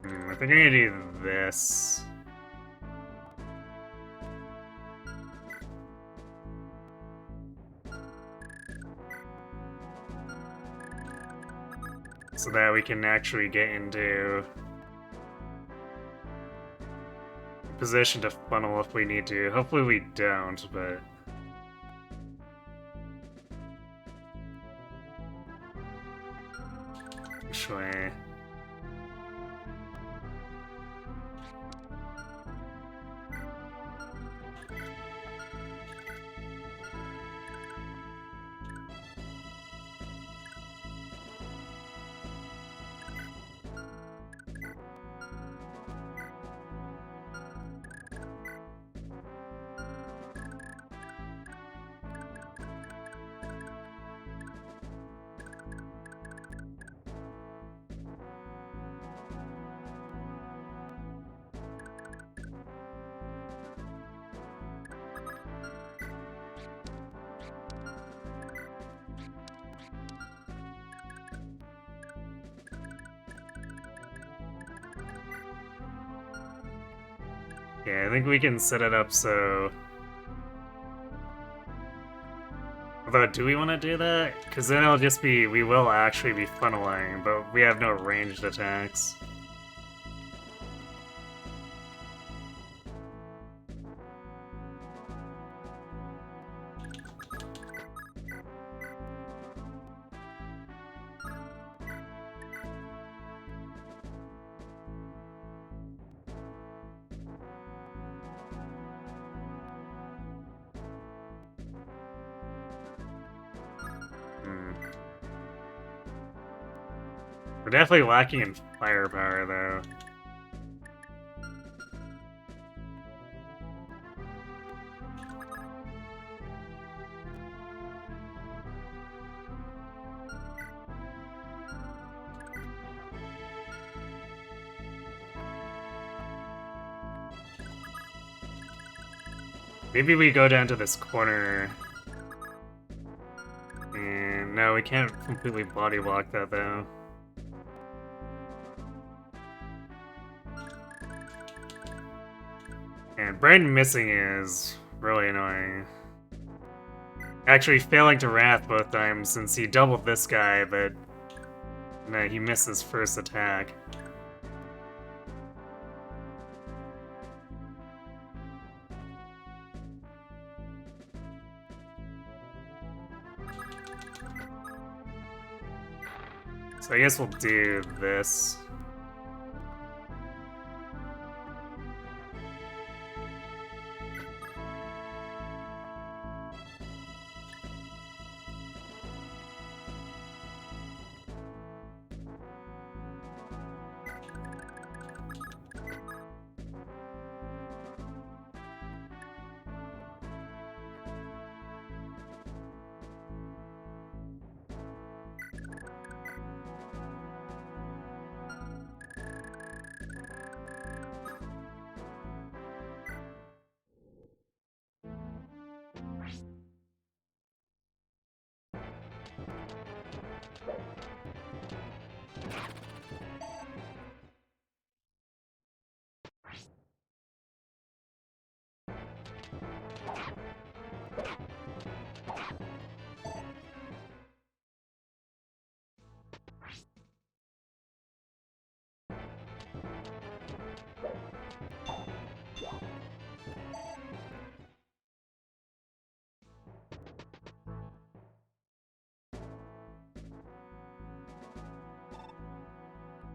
I think I'm gonna do this. So that we can actually get into a position to funnel if we need to. Hopefully we don't, but... Which way? Yeah, I think we can set it up so... Although, do we want to do that? Because then it'll just be... We will actually be funneling, but we have no ranged attacks. We're definitely lacking in firepower, though. Maybe we go down to this corner. And no, we can't completely body block that though. And Brain missing is really annoying. Actually failing to Wrath both times since he doubled this guy, but no, he missed his first attack. So I guess we'll do this.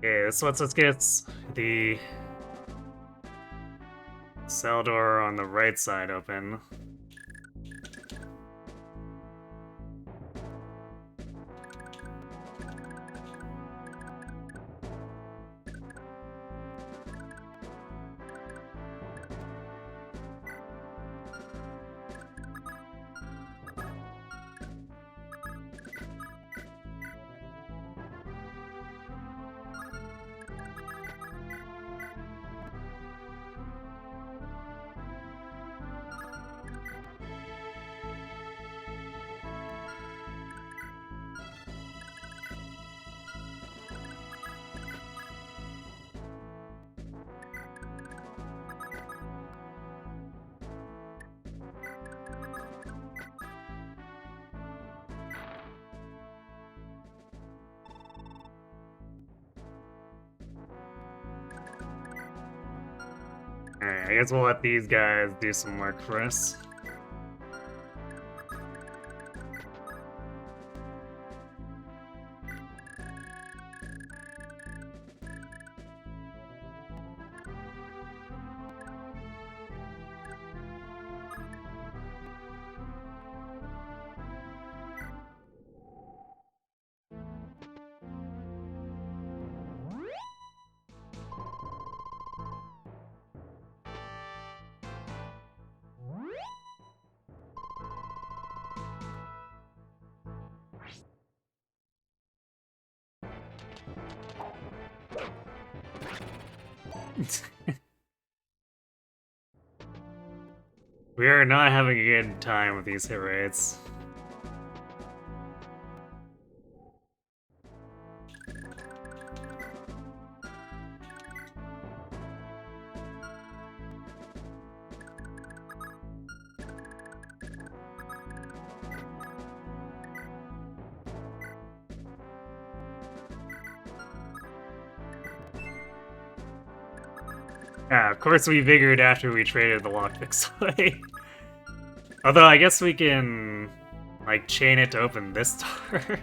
Okay, so let's get the cell door on the right side open. Alright, I guess we'll let these guys do some work for us. We are not having a good time with these hit rates. Yeah, of course we figured after we traded the lockpicks away. Although I guess we can, like, chain it to open this door.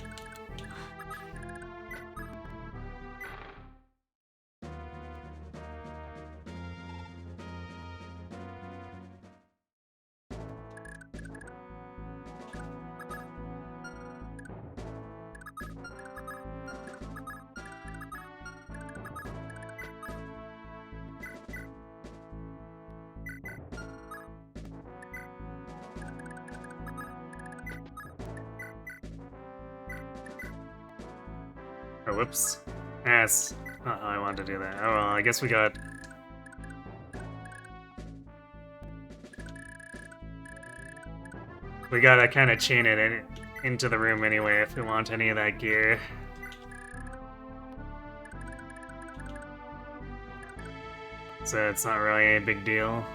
Oh, whoops. Yes. I wanted to do that. Oh well, I guess we got... We gotta kind of chain it into the room anyway if we want any of that gear. So it's not really a big deal.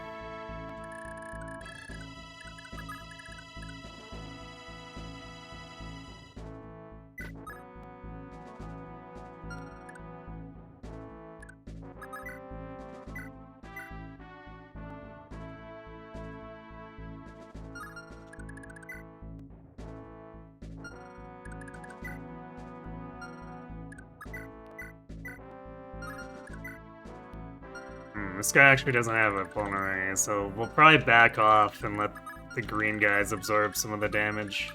This guy actually doesn't have a vulnerary, so we'll probably back off and let the green guys absorb some of the damage.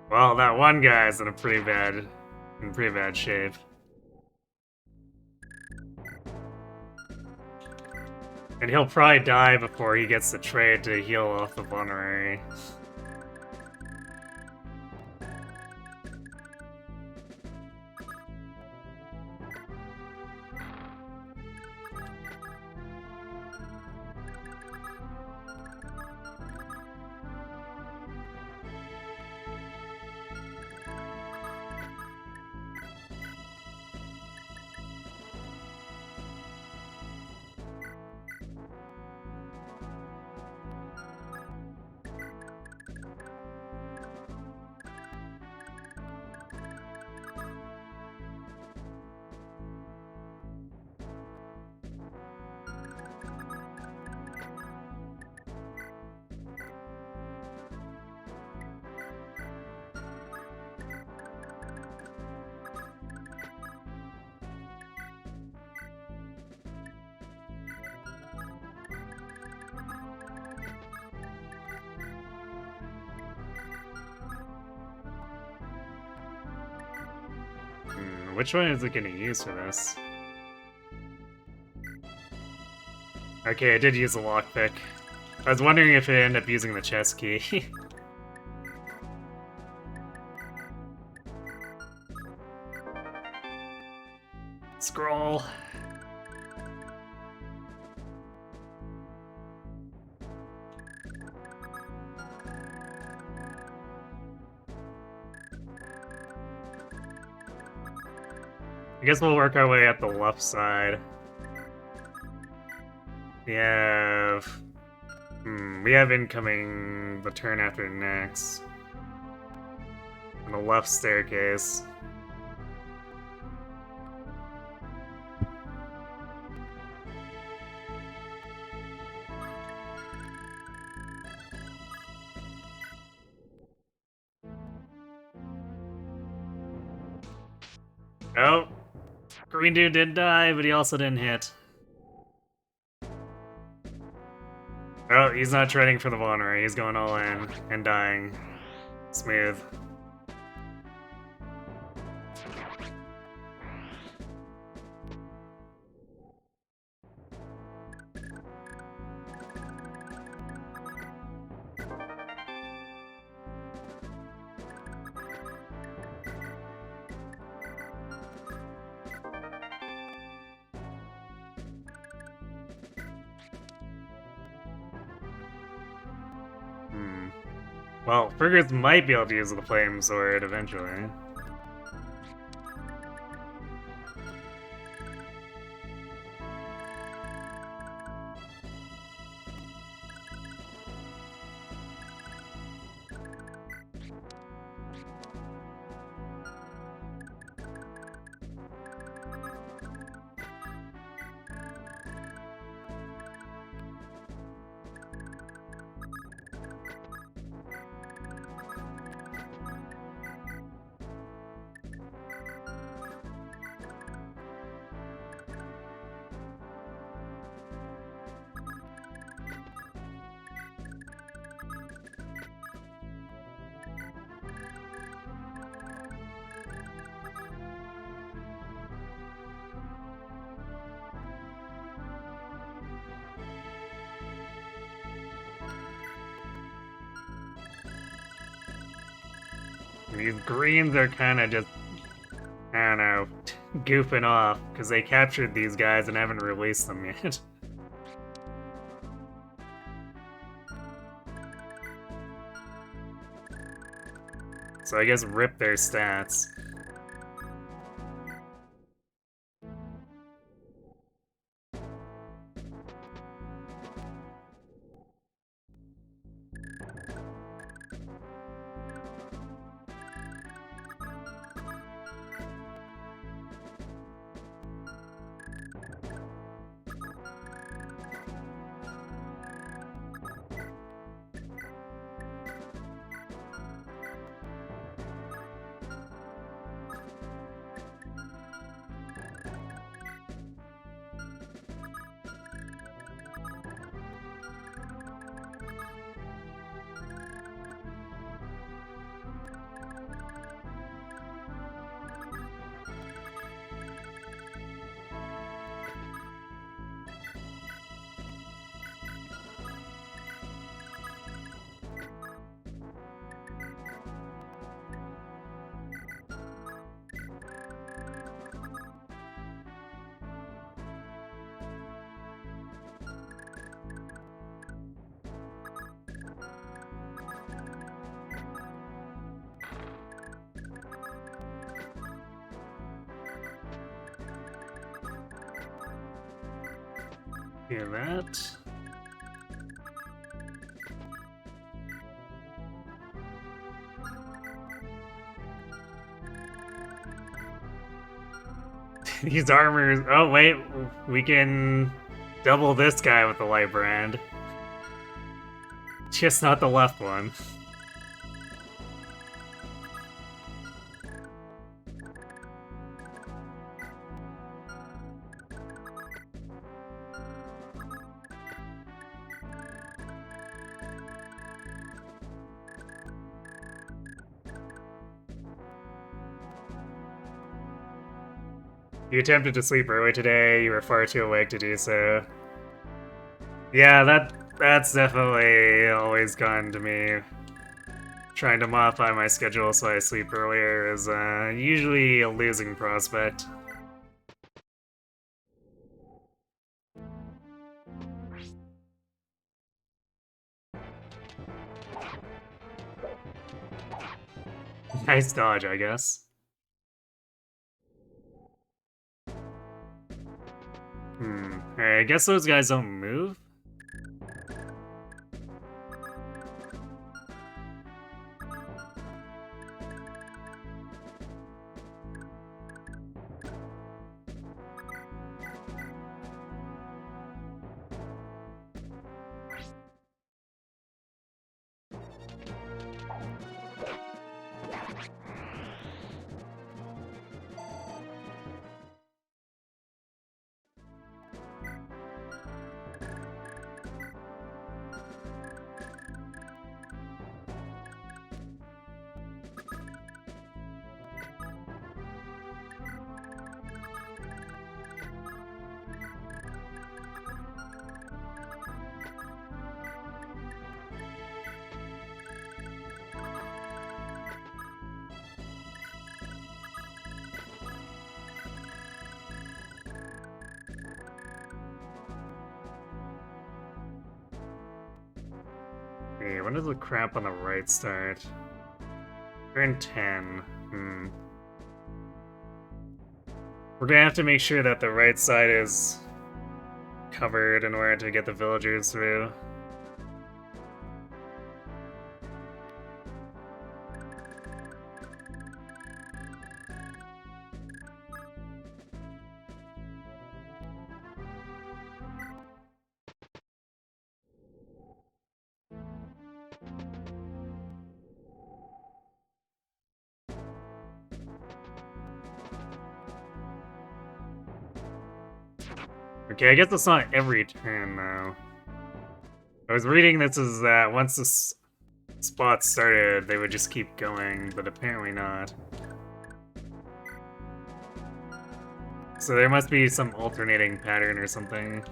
Well, that one guy's in pretty bad shape. And he'll probably die before he gets the trade to heal off the vulnerary. Which one is it gonna use for this? Okay, I did use a lockpick. I was wondering if it ended up using the chest key. Scroll. I guess we'll work our way up the left side. We have... we have incoming the turn after next. On the left staircase. Oh! Green dude did die, but he also didn't hit. Oh, he's not trading for the vulnerary. He's going all in and dying. Smooth. Well, Fergus might be able to use the flame sword eventually. These greens are kind of just, I don't know, goofing off, because they captured these guys and haven't released them yet. So I guess rip their stats. Hear that. These armors. Oh, wait. We can double this guy with the light brand. Just not the left one. You attempted to sleep early today, you were far too awake to do so. Yeah, that's definitely always gone to me. Trying to modify my schedule so I sleep earlier is usually a losing prospect. Nice dodge, I guess. Alright, I guess those guys don't move? Hey, when does the crap on the right start? Turn 10. We're gonna have to make sure that the right side is covered in order to get the villagers through. Okay, I guess that's not every turn, though. I was reading this as that once the spot started, they would just keep going, but apparently not. So there must be some alternating pattern or something.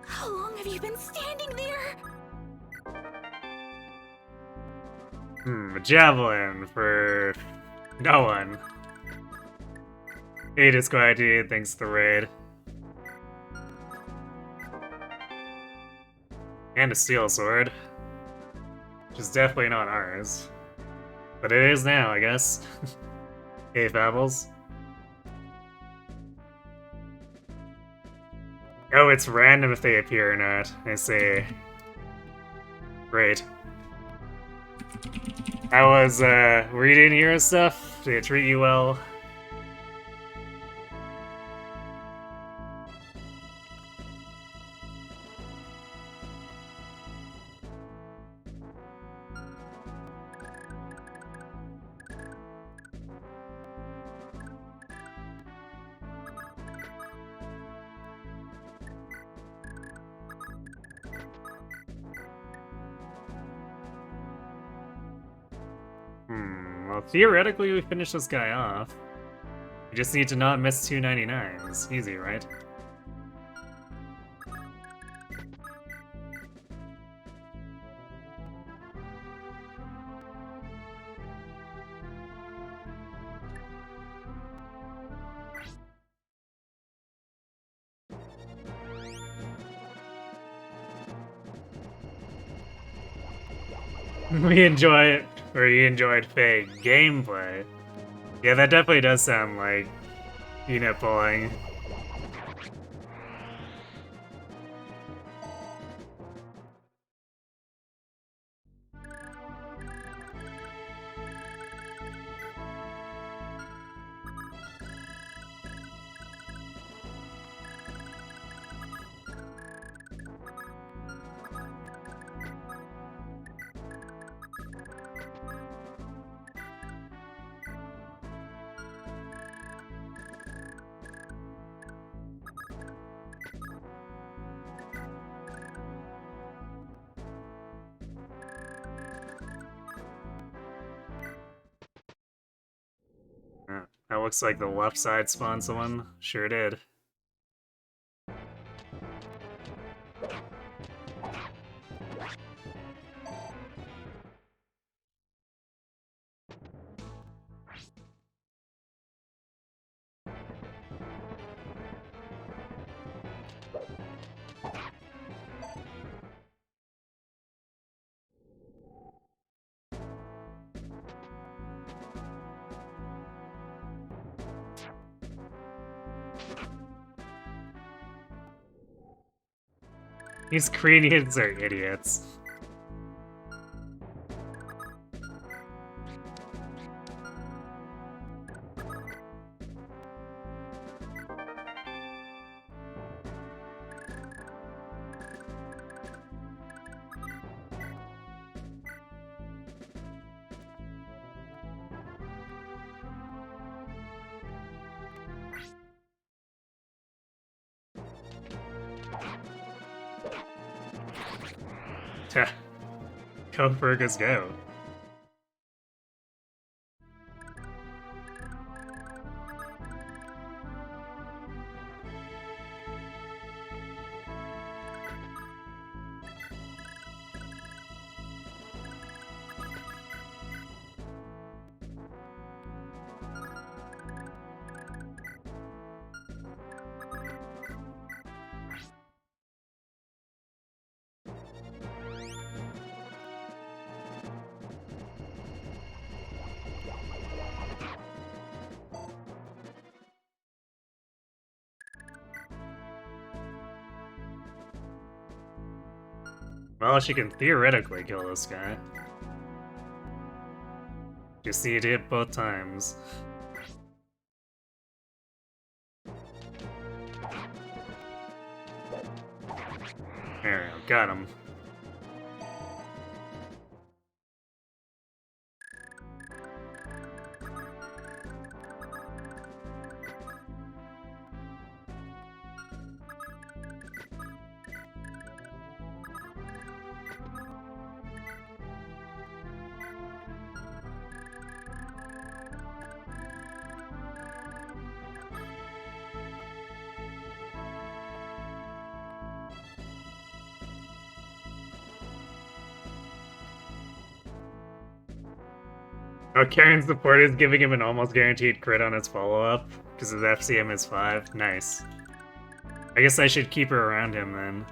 How long have you been standing there? A javelin for no one. 8 is quieted thanks to the raid. And a steel sword. Which is definitely not ours. But it is now, I guess. Hey, Fabbles. Oh, it's random if they appear or not. I see. Great. How was, were you doing hero stuff? Did it treat you well? Well, theoretically, we finish this guy off. We just need to not miss 299s. Easy, right? We enjoy it, or you enjoyed fake gameplay. Yeah, that definitely does sound like unit pulling. That looks like the left side spawned someone. Sure did. These Koreans are idiots. Go Fergus, go. Well, she can theoretically kill this guy. Just need to hit both times. There we go, got him. Oh, Karen's support is giving him an almost guaranteed crit on his follow-up, because his FCM is 5. Nice. I guess I should keep her around him then.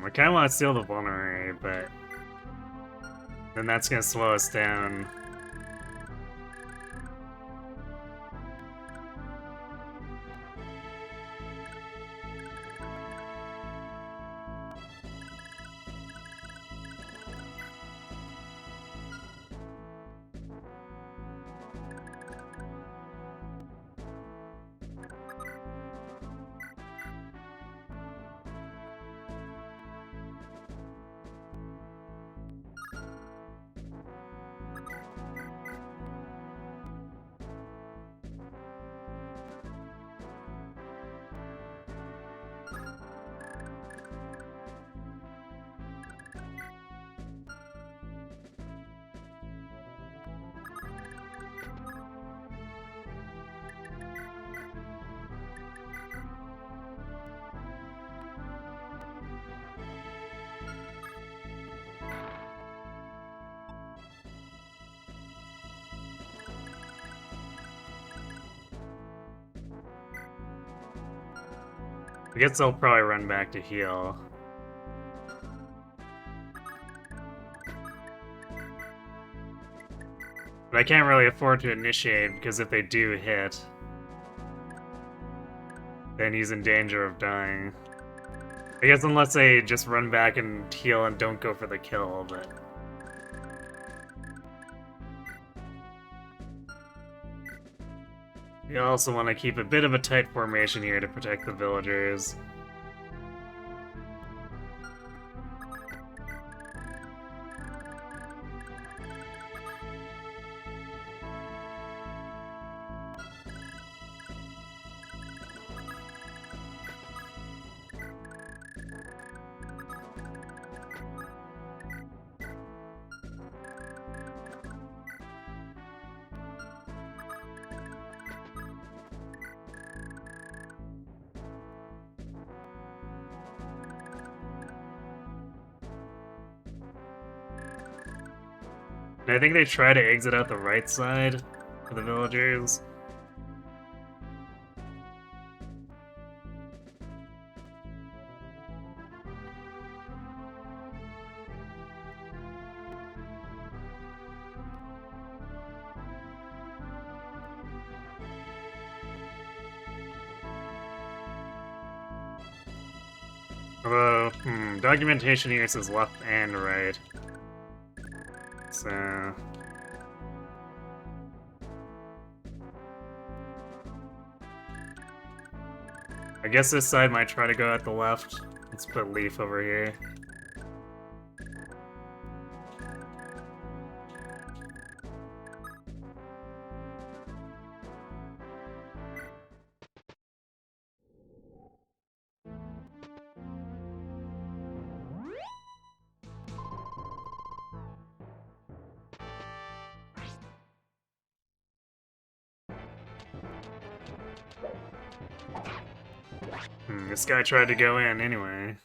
I kinda want to steal the vulnerary, but then that's gonna slow us down. I guess I'll probably run back to heal. But I can't really afford to initiate, because if they do hit, then he's in danger of dying. I guess unless they just run back and heal and don't go for the kill, but... We also want to keep a bit of a tight formation here to protect the villagers. And I think they try to exit out the right side for the villagers. Although, documentation here says left and right. So... I guess this side might try to go at the left. Let's put Leif over here. This guy tried to go in anyway.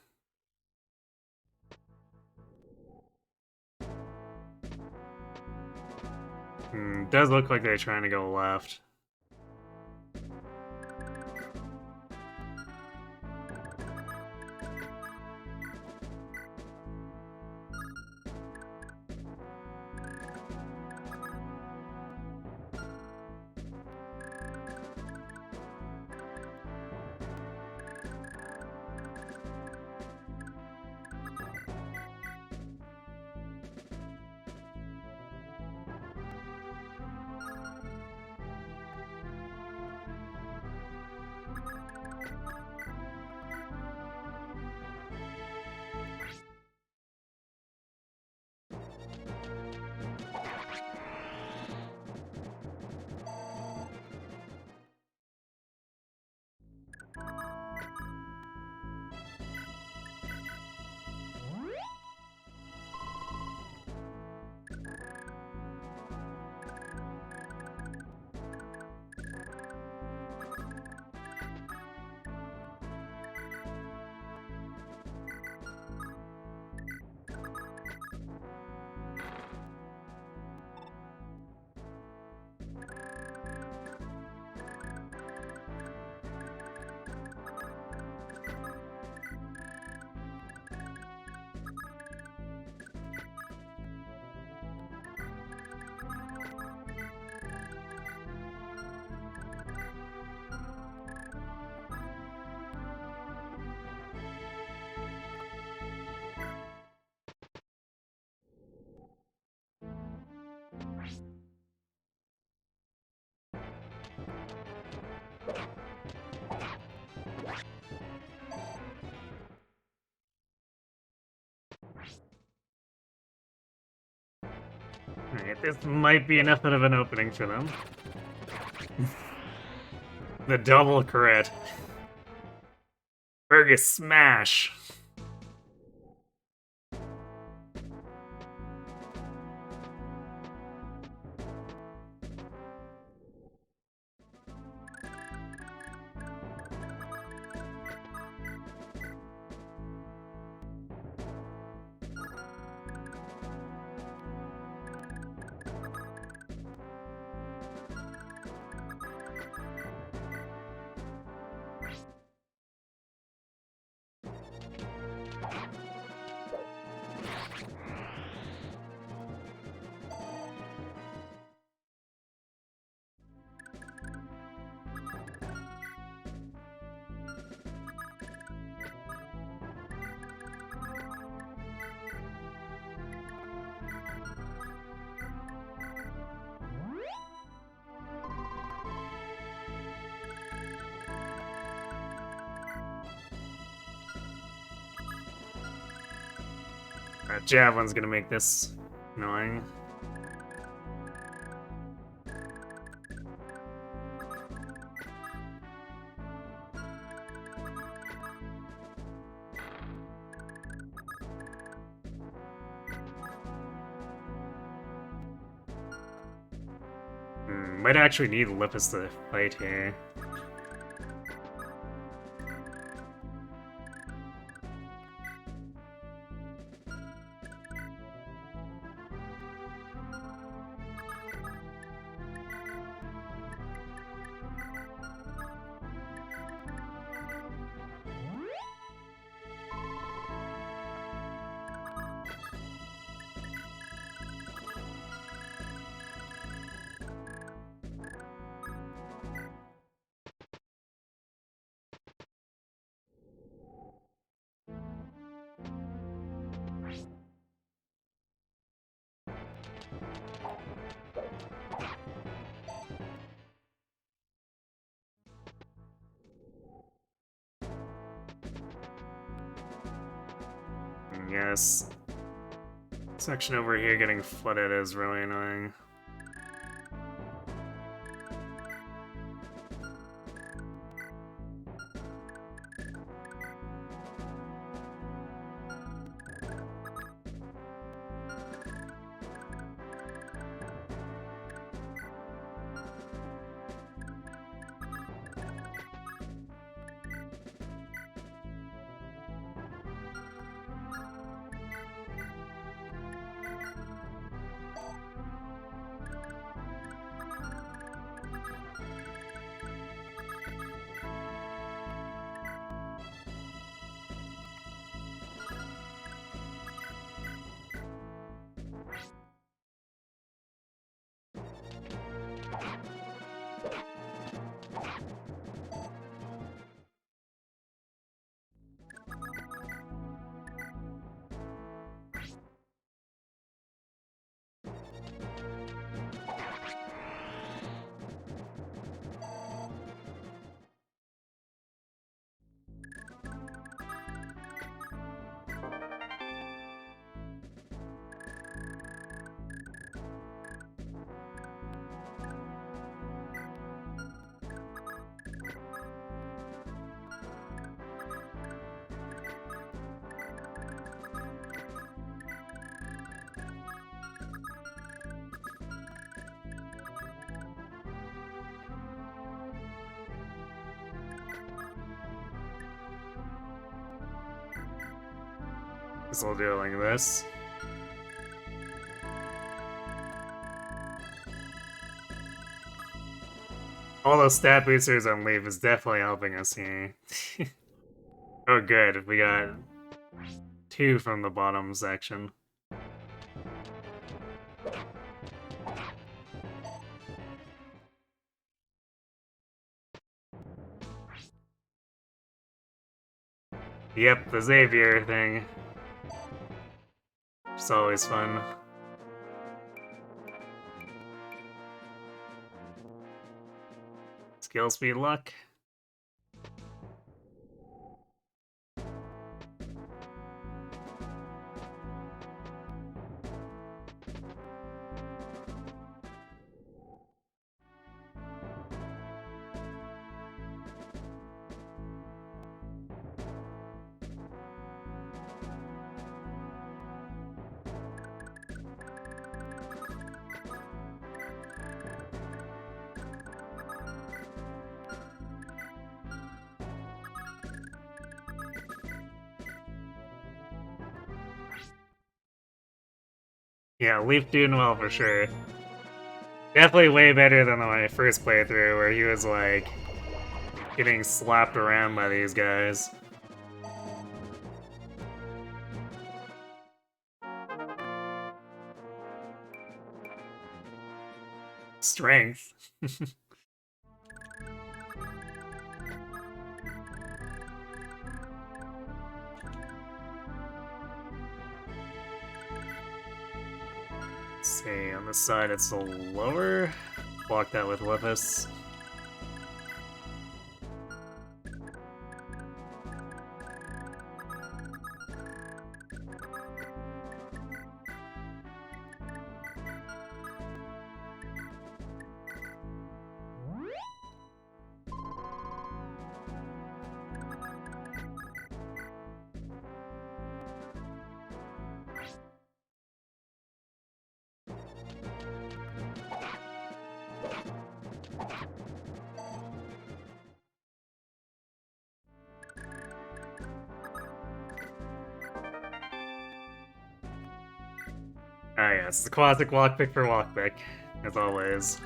Does look like they're trying to go left. Alright, this might be enough of an opening for them. The double crit. Fergus smash. Javelin's gonna make this annoying. Might actually need Lippis to fight here. Yes. Section over here getting flooded is really annoying. Guess I'll do it like this. All those stat boosters on Leif is definitely helping us here. Oh good, we got 2 from the bottom section. Yep, the Xavier thing. It's always fun. Skill, speed, luck. Yeah, Leif doing well for sure. Definitely way better than my first playthrough where he was like getting slapped around by these guys. Strength. Let's see, on this side it's a lower. Block that with Whippus. Ah yes, the classic lockpick for lockpick, as always.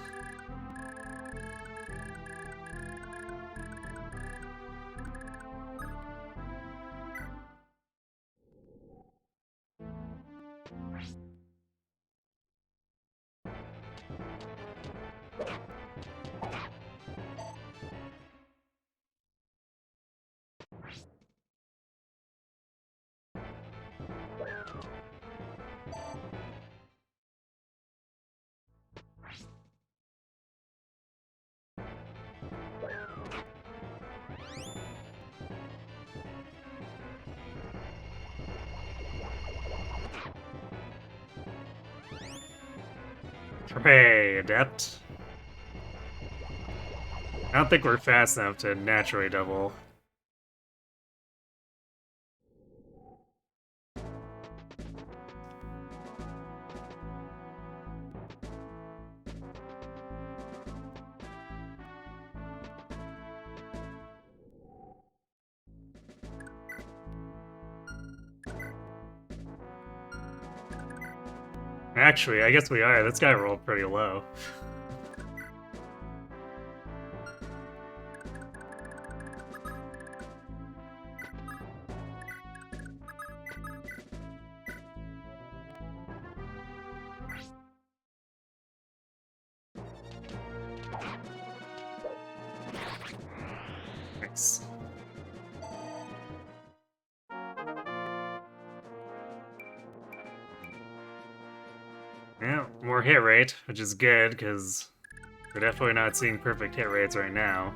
Hooray, Adept. I don't think we're fast enough to naturally double. Actually, I guess we are. This guy rolled pretty low. Nice. Yeah, more hit rate, which is good, because we're definitely not seeing perfect hit rates right now.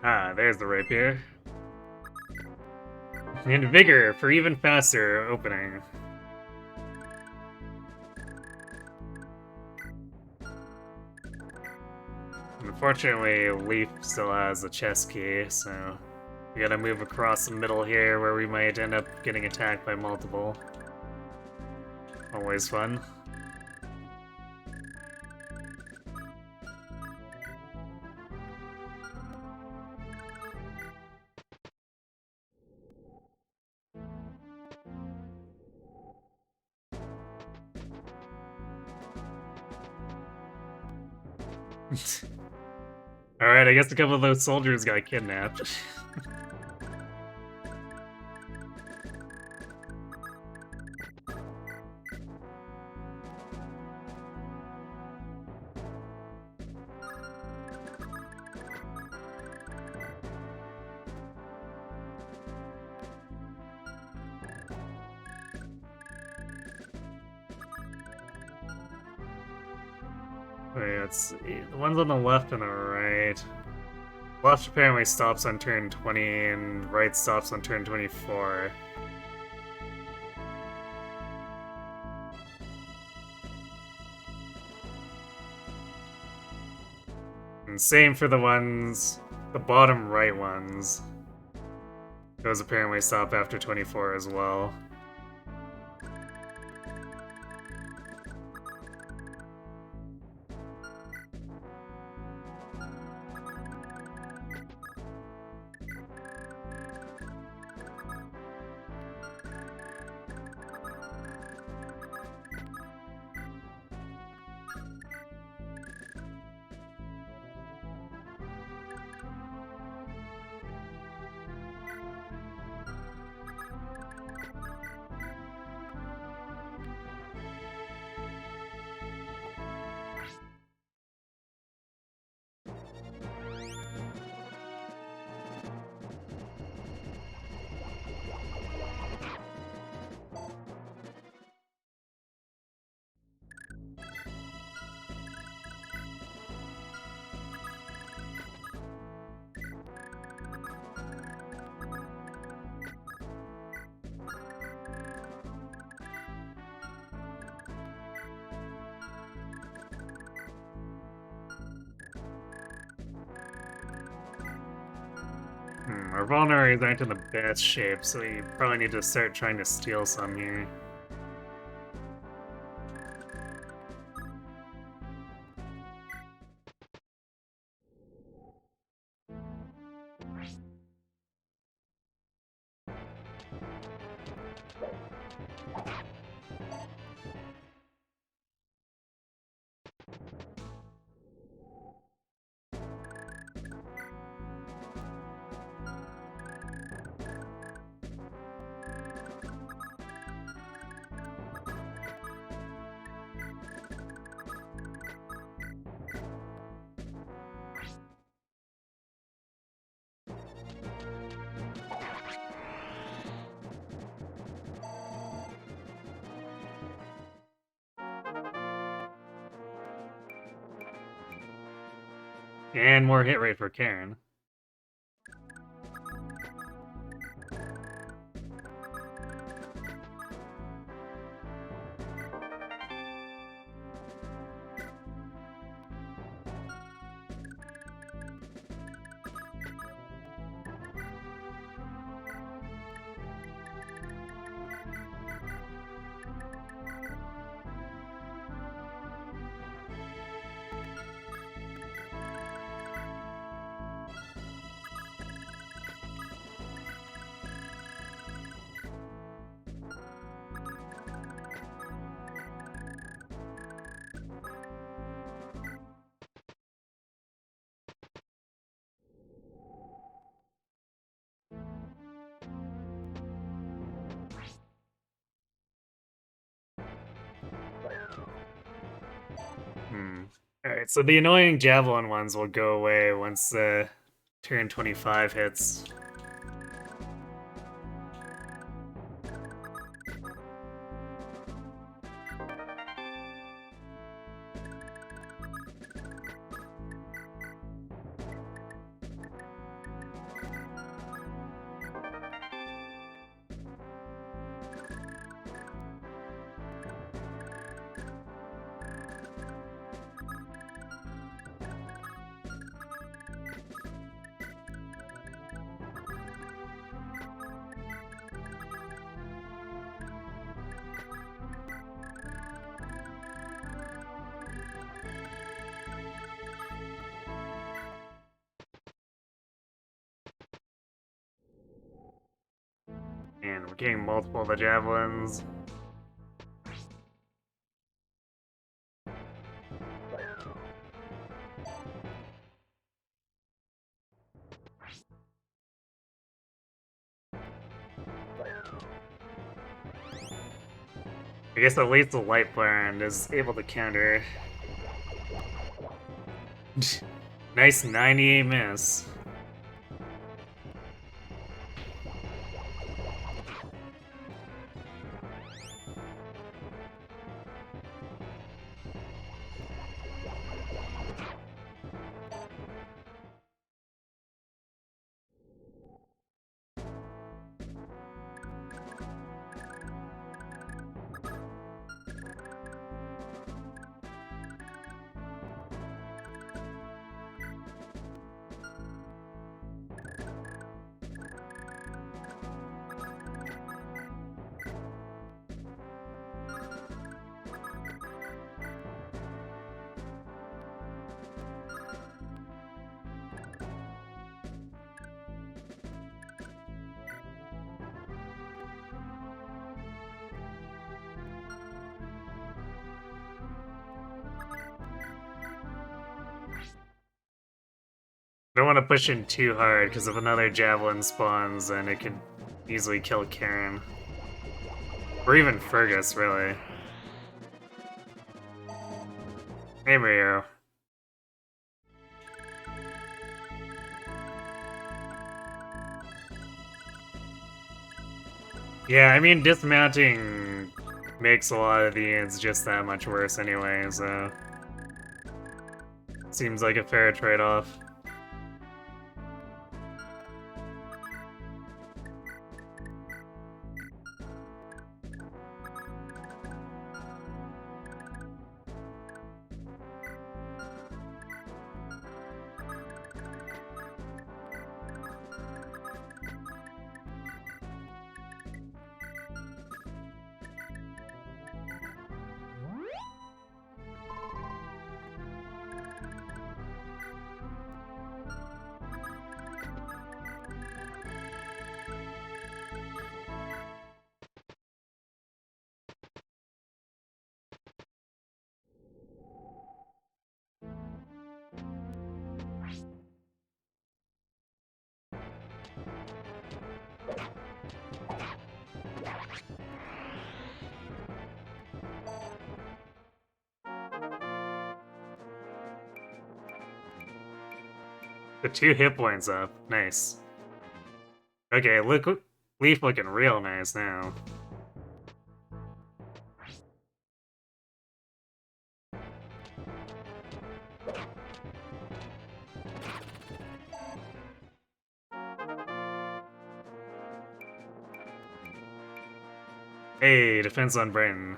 Ah, there's the rapier. And Vigor for even faster opening. Unfortunately, Leif still has a chest key, so we gotta move across the middle here where we might end up getting attacked by multiple. Always fun. Alright, I guess a couple of those soldiers got kidnapped. Wait, let's see. The ones on the left and the right. Left apparently stops on turn 20, and right stops on turn 24. And same for the ones, the bottom right ones. Those apparently stop after 24 as well. Our vulneraries aren't in the best shape, so we probably need to start trying to steal some here. And more hit rate for Karen. Alright, so the annoying javelin ones will go away once the turn 25 hits. And we're getting multiple of the javelins. I guess at least the light brand is able to counter. Nice 98 miss. Don't want to push in too hard, because if another javelin spawns, then it could easily kill Karen. Or even Fergus, really. Hey, Rio. Yeah, I mean, dismounting makes a lot of the ends just that much worse anyway, so... Seems like a fair trade-off. The 2 hit points up. Nice. Okay, look, Leif looking real nice now. Hey, defense on Britain.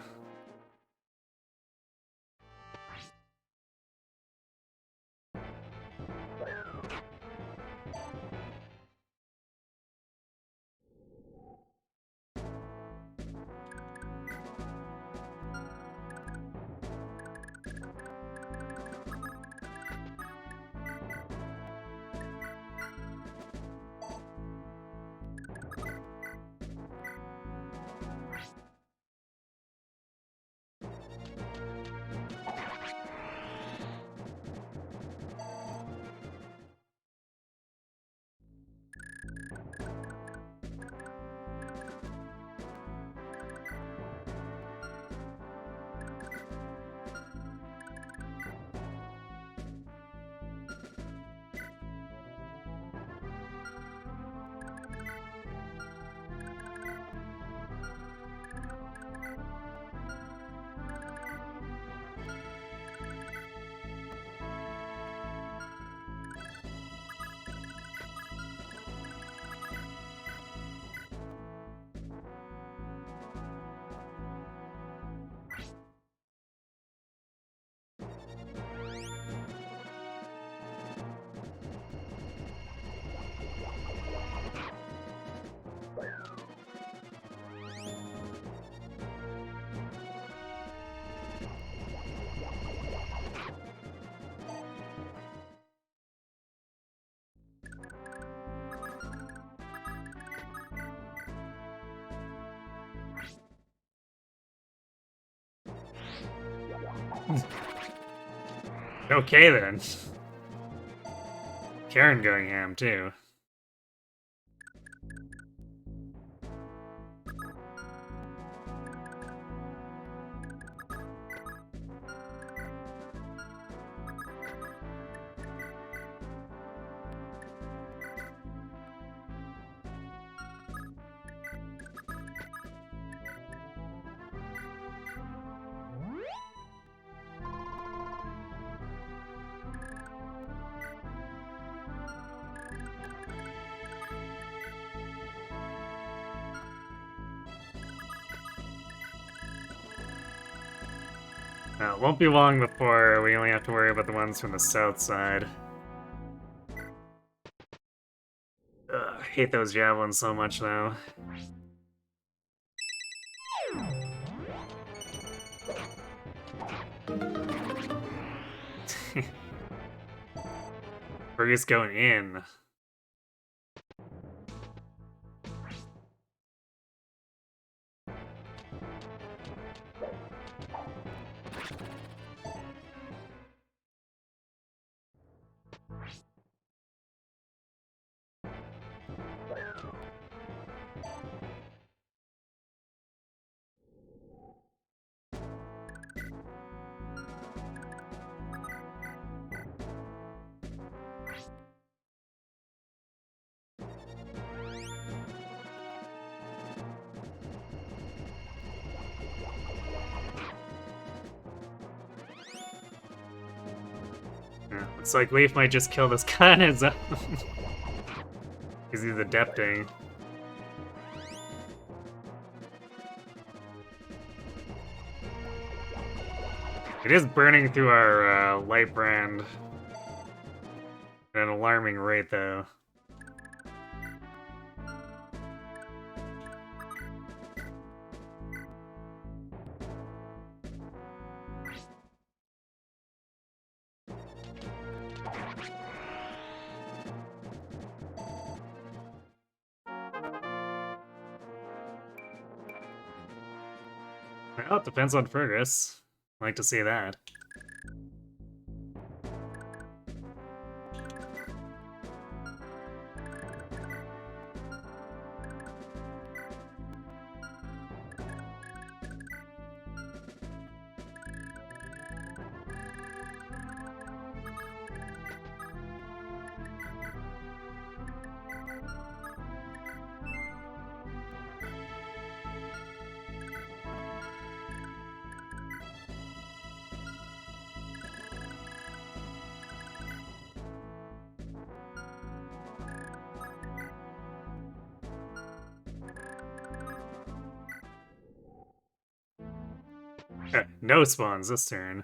Okay then. Karen going ham too. It won't be long before we only have to worry about the ones from the south side. Ugh, I hate those javelins so much though. We're just going in. Looks like Leif might just kill this guy on his own. Because he's adepting. It is burning through our light brand at an alarming rate, though. Well, it depends on progress. I'd like to see that. No spawns this turn.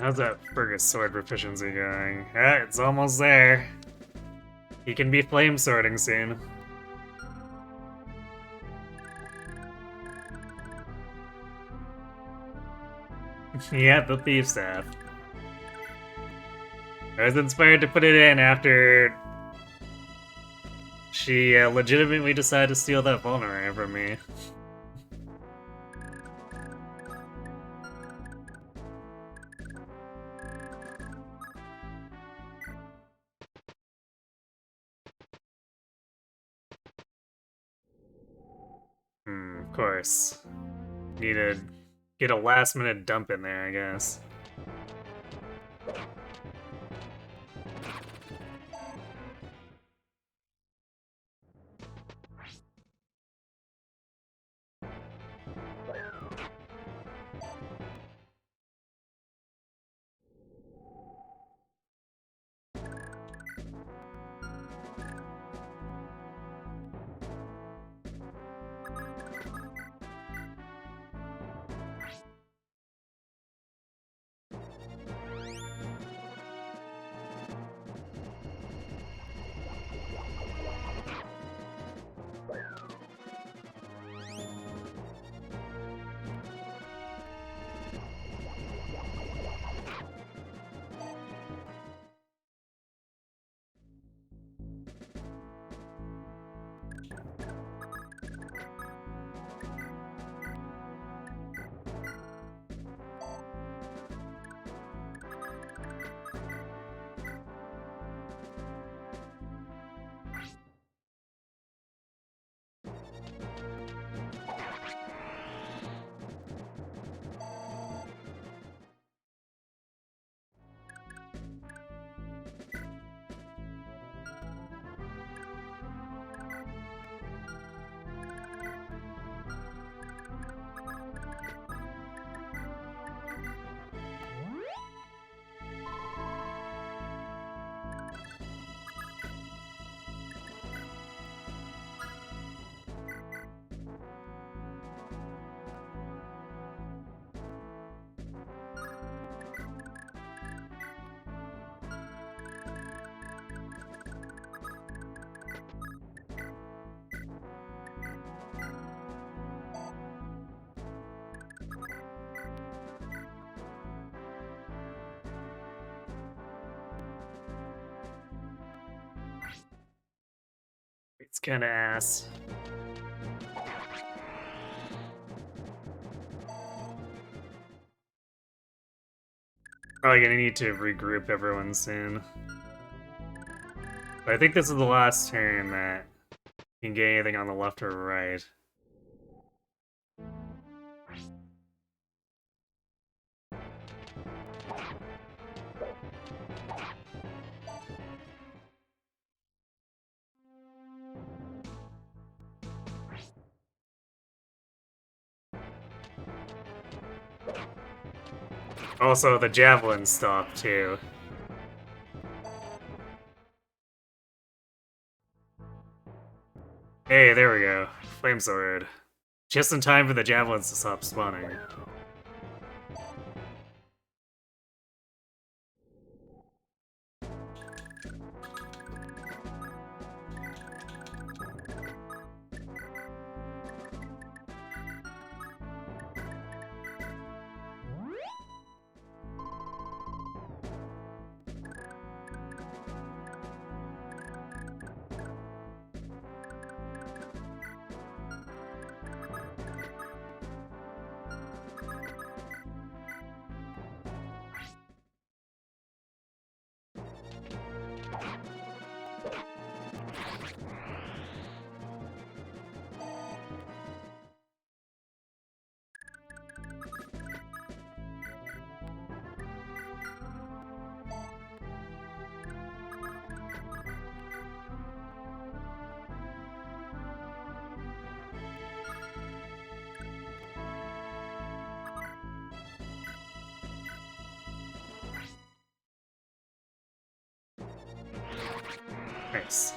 How's that Fergus sword proficiency going? It's almost there. He can be flame swording soon. Yeah, the thief staff. I was inspired to put it in after she legitimately decided to steal that vulnerary from me. Of course. Need to get a last minute dump in there, I guess. It's kinda ass. Probably gonna need to regroup everyone soon. But I think this is the last turn that you can get anything on the left or right. Also, the javelin stopped too. Hey, there we go. Flame sword. Just in time for the javelins to stop spawning. Nice.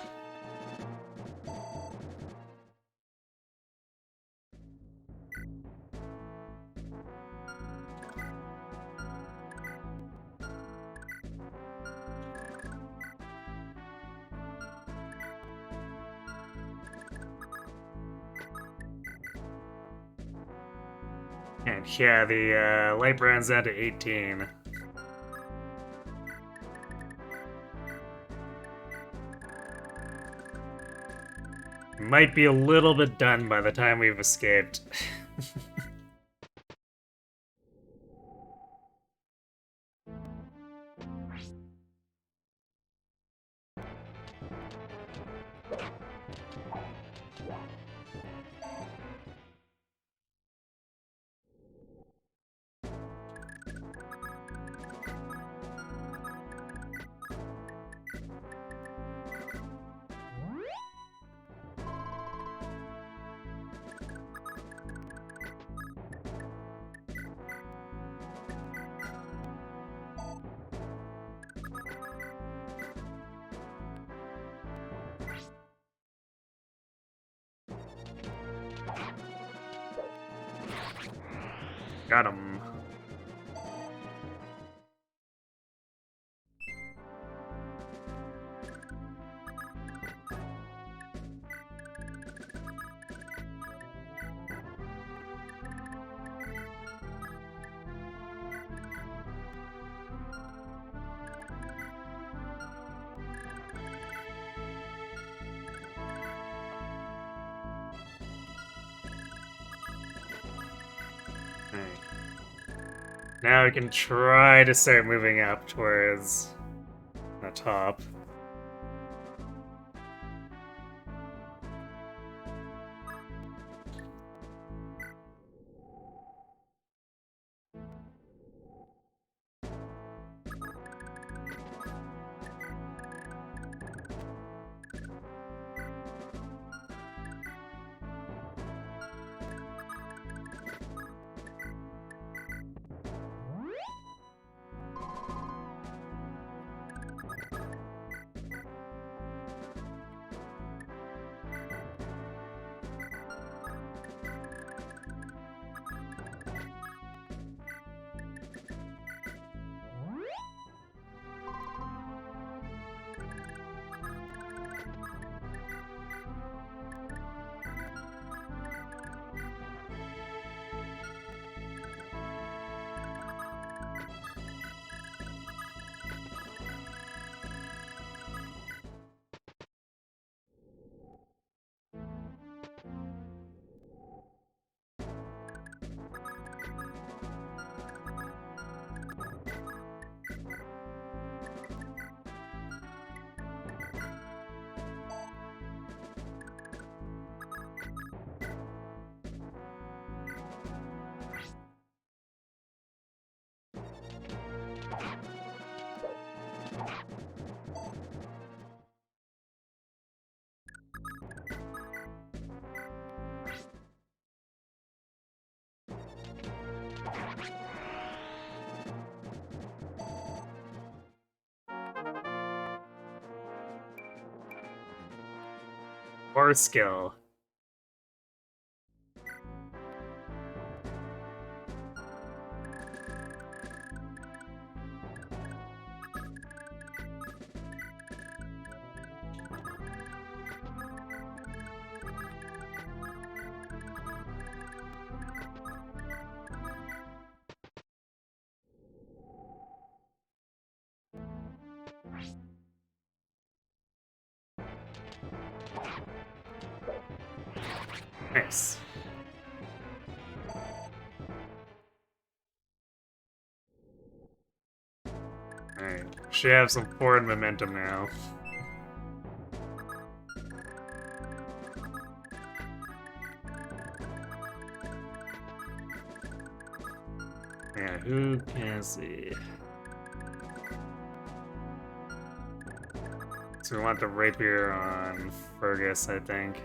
And yeah, the light brown's down to 18. Might be a little bit done by the time we've escaped. Got him. Now we can try to start moving up towards the top. Or skill. Nice. Alright, should have some forward momentum now. Yeah, who can see? So we want the rapier on Fergus, I think.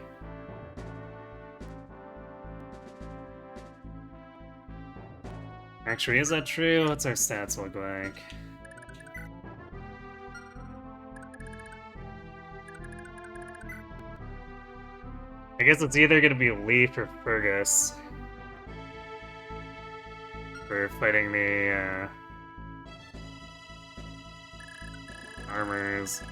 Actually, is that true? What's our stats look like? I guess it's either gonna be Leif or Fergus. For fighting the, armors.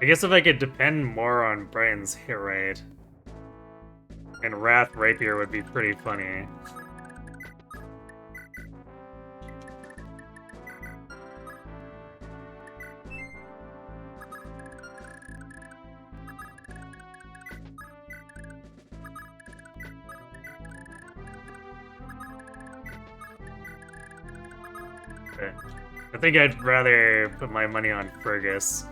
I guess if I could depend more on Brian's hit rate, and Wrath Rapier would be pretty funny. But I think I'd rather put my money on Fergus.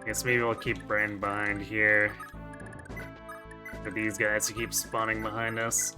Guess maybe we'll keep Bran behind here. For these guys to keep spawning behind us.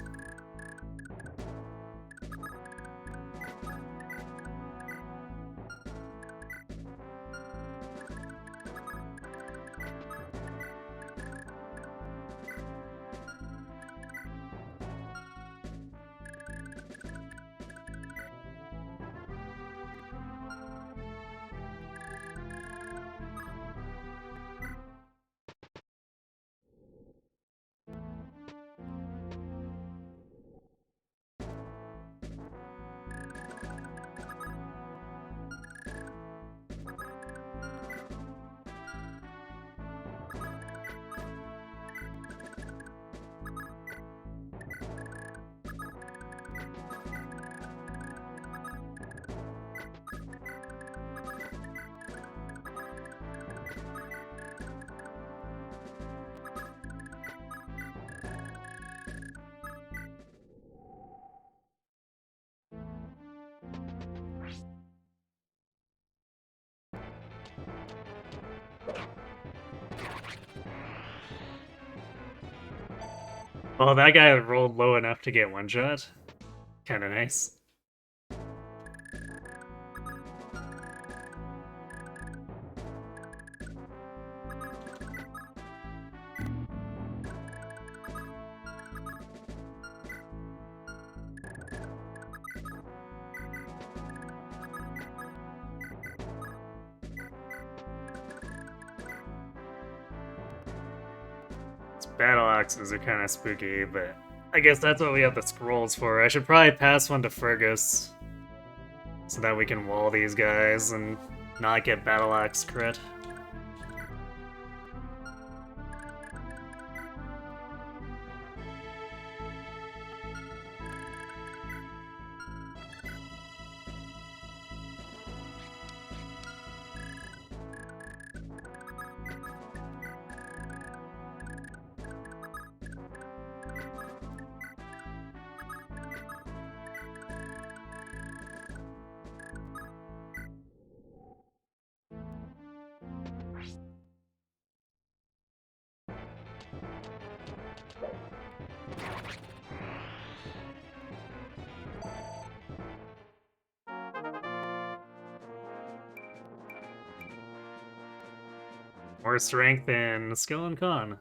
Oh, that guy rolled low enough to get one shot. Kinda nice. Battle axes are kind of spooky, but I guess that's what we have the scrolls for. I should probably pass one to Fergus so that we can wall these guys and not get battle axe crit. More strength and skill and con.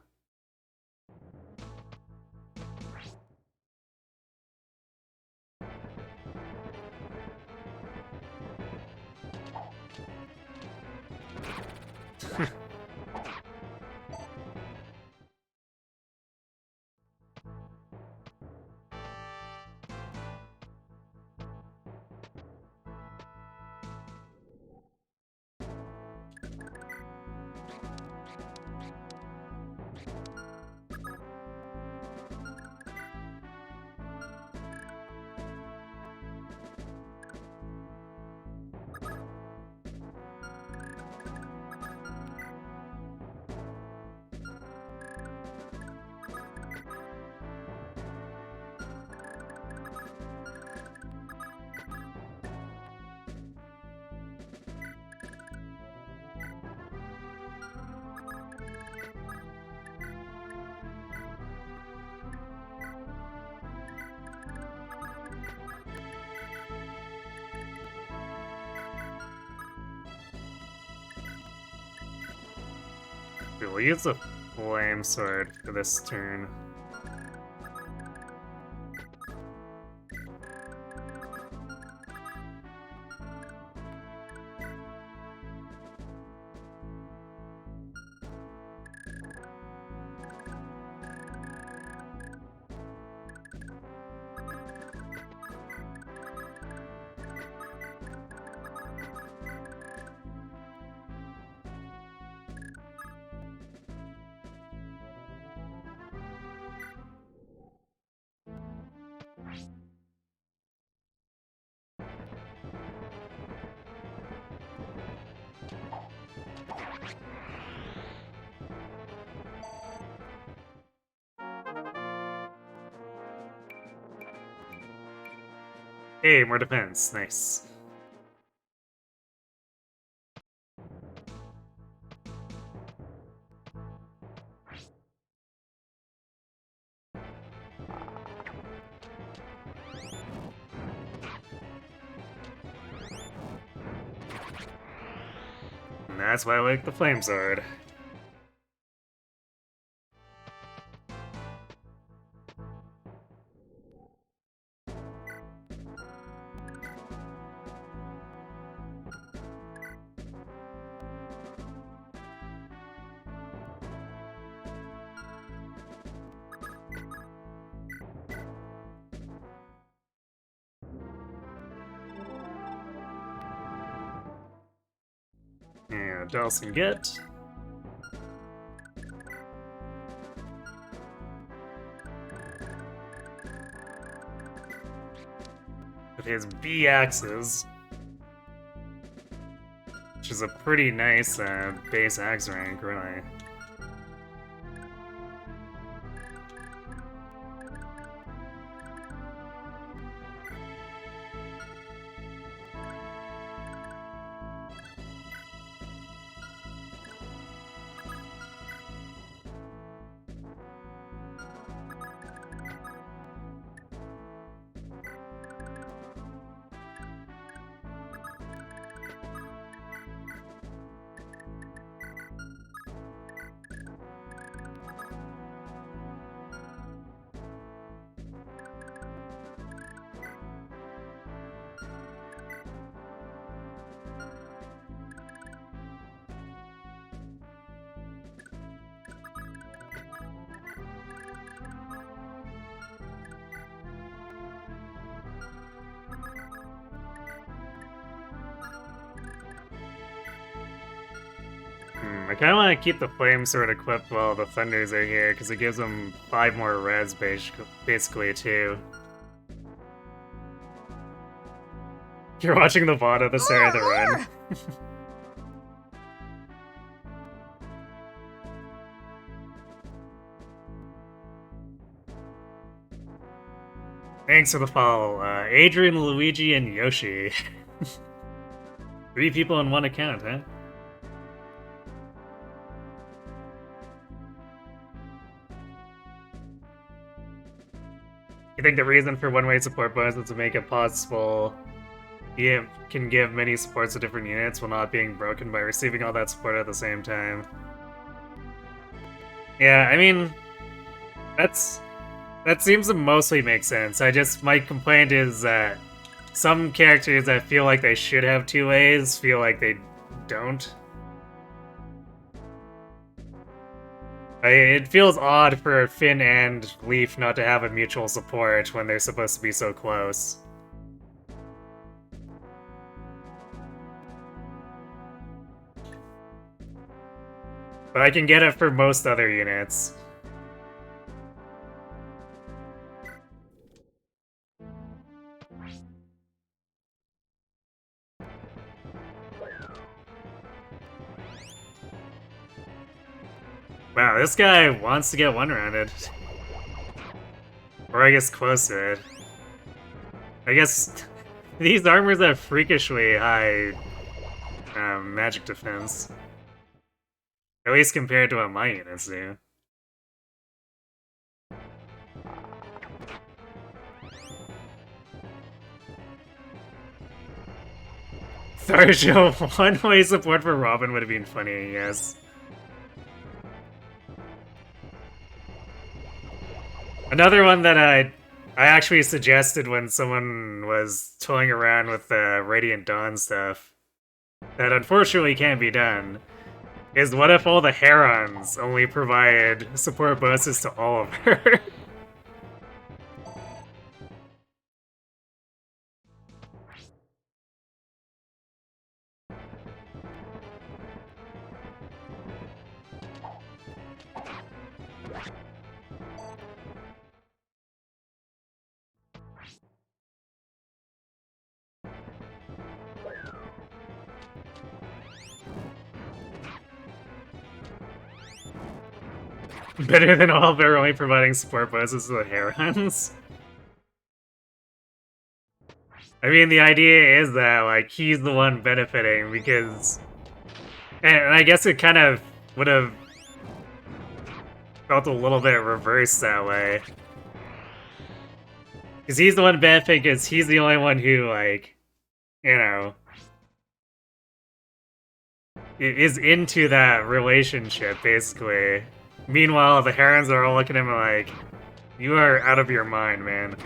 We'll use the flame sword for this turn. Hey, more defense. Nice. And that's why I like the flame sword. And Dawson get. With his B axes, which is a pretty nice base axe rank, really. I kind of want to keep the flame sword equipped while the thunders are here, because it gives them 5 more res, basically, too. You're watching the VOD at the start of the run. Thanks for the follow, Adrian, Luigi, and Yoshi. 3 people in one account, huh? I think the reason for one-way support bonus is to make it possible you can give many supports to different units while not being broken by receiving all that support at the same time. Yeah, I mean, that seems to mostly make sense. My complaint is that some characters that feel like they should have two ways feel like they don't. It feels odd for Finn and Leif not to have a mutual support when they're supposed to be so close. But I can get it for most other units. Wow, this guy wants to get one-rounded. Or I guess close to it. I guess these armors have freakishly high magic defense. At least compared to what my units do. Thracia, one-way support for Robin would have been funny, yes. Another one that I actually suggested when someone was toying around with the Radiant Dawn stuff, that unfortunately can't be done, is what if all the Herons only provided support bonuses to Oliver? Better than Oliver only providing support bonuses to the Herons? I mean, the idea is that, like, he's the one benefiting because... And I guess it kind of would have felt a little bit reversed that way. Because he's the one benefiting because he's the only one who, like, you know, is into that relationship, basically. Meanwhile, the Herons are all looking at him like, you are out of your mind, man.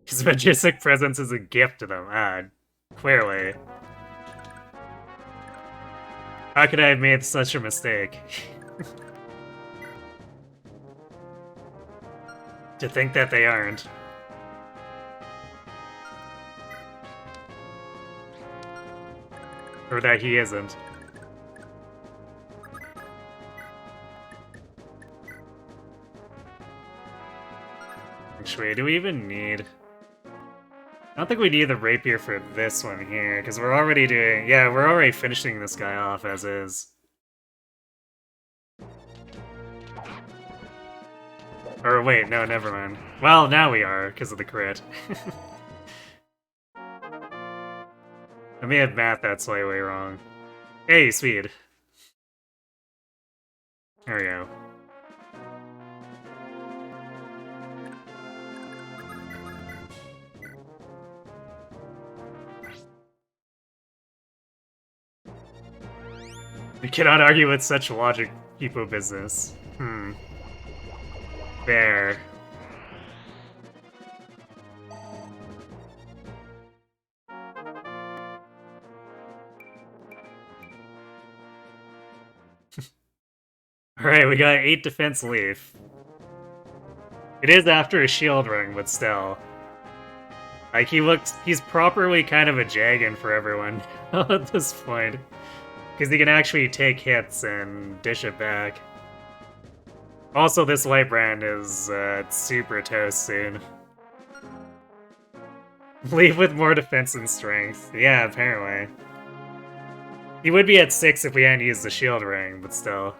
His majestic presence is a gift to them. Clearly. How could I have made such a mistake? To think that they aren't. Or that he isn't. Actually, do we even need... I don't think we need the rapier for this one here, because we're already doing... Yeah, we're already finishing this guy off as is. Or wait, no, never mind. Well, now we are, because of the crit. I may have math that slightly wrong. Hey, speed. There we go. You cannot argue with such logic, people business. Fair. Alright, we got 8 defense Leif. It is after a shield ring, but still. Like, he's properly kind of a Jagan for everyone at this point. Because he can actually take hits and dish it back. Also, this light brand is super toast soon. Leave with more defense and strength. Yeah, apparently. He would be at 6 if we hadn't used the shield ring, but still.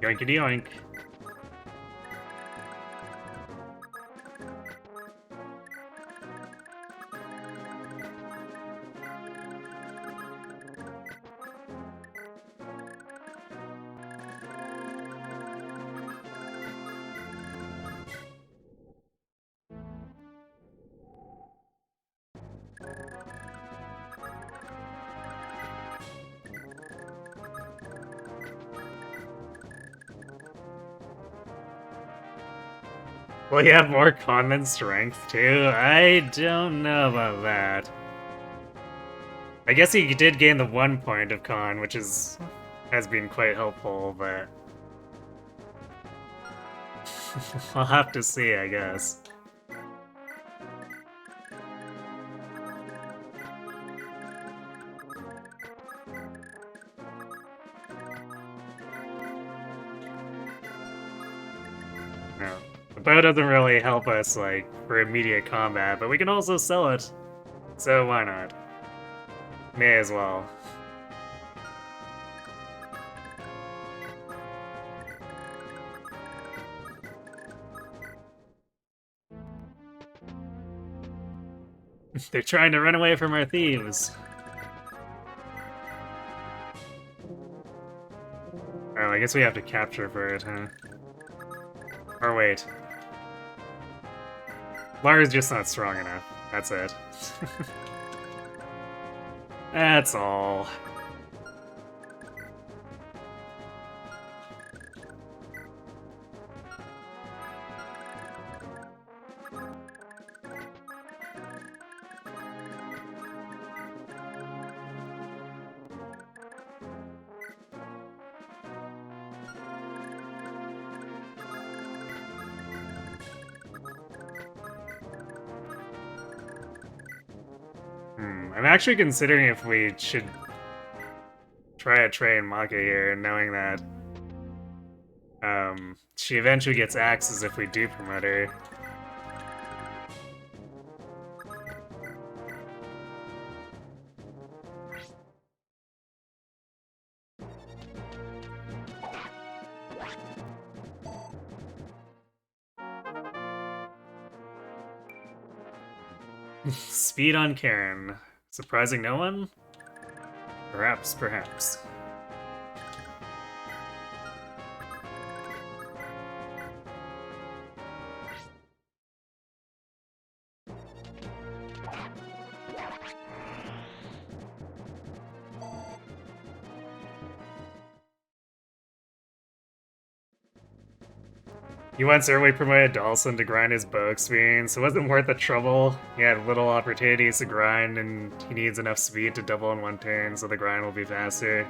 Yoinkity yoink. Will you have more con than strength, too? I don't know about that. I guess he did gain the 1 point of con, which has been quite helpful, but... I'll have to see, I guess. No. The bow doesn't really help us, like, for immediate combat, but we can also sell it. So why not? May as well. They're trying to run away from our thieves. Oh, I guess we have to capture for it, huh? Or wait. Lara's just not strong enough. That's it. That's all. I'm actually considering if we should try to train Maka here, knowing that she eventually gets axes if we do promote her. Speed on Karen. Surprising no one? Perhaps, perhaps. He once early promoted Dawson to grind his bow experience, so it wasn't worth the trouble. He had little opportunities to grind, and he needs enough speed to double in 1 turn, so the grind will be faster.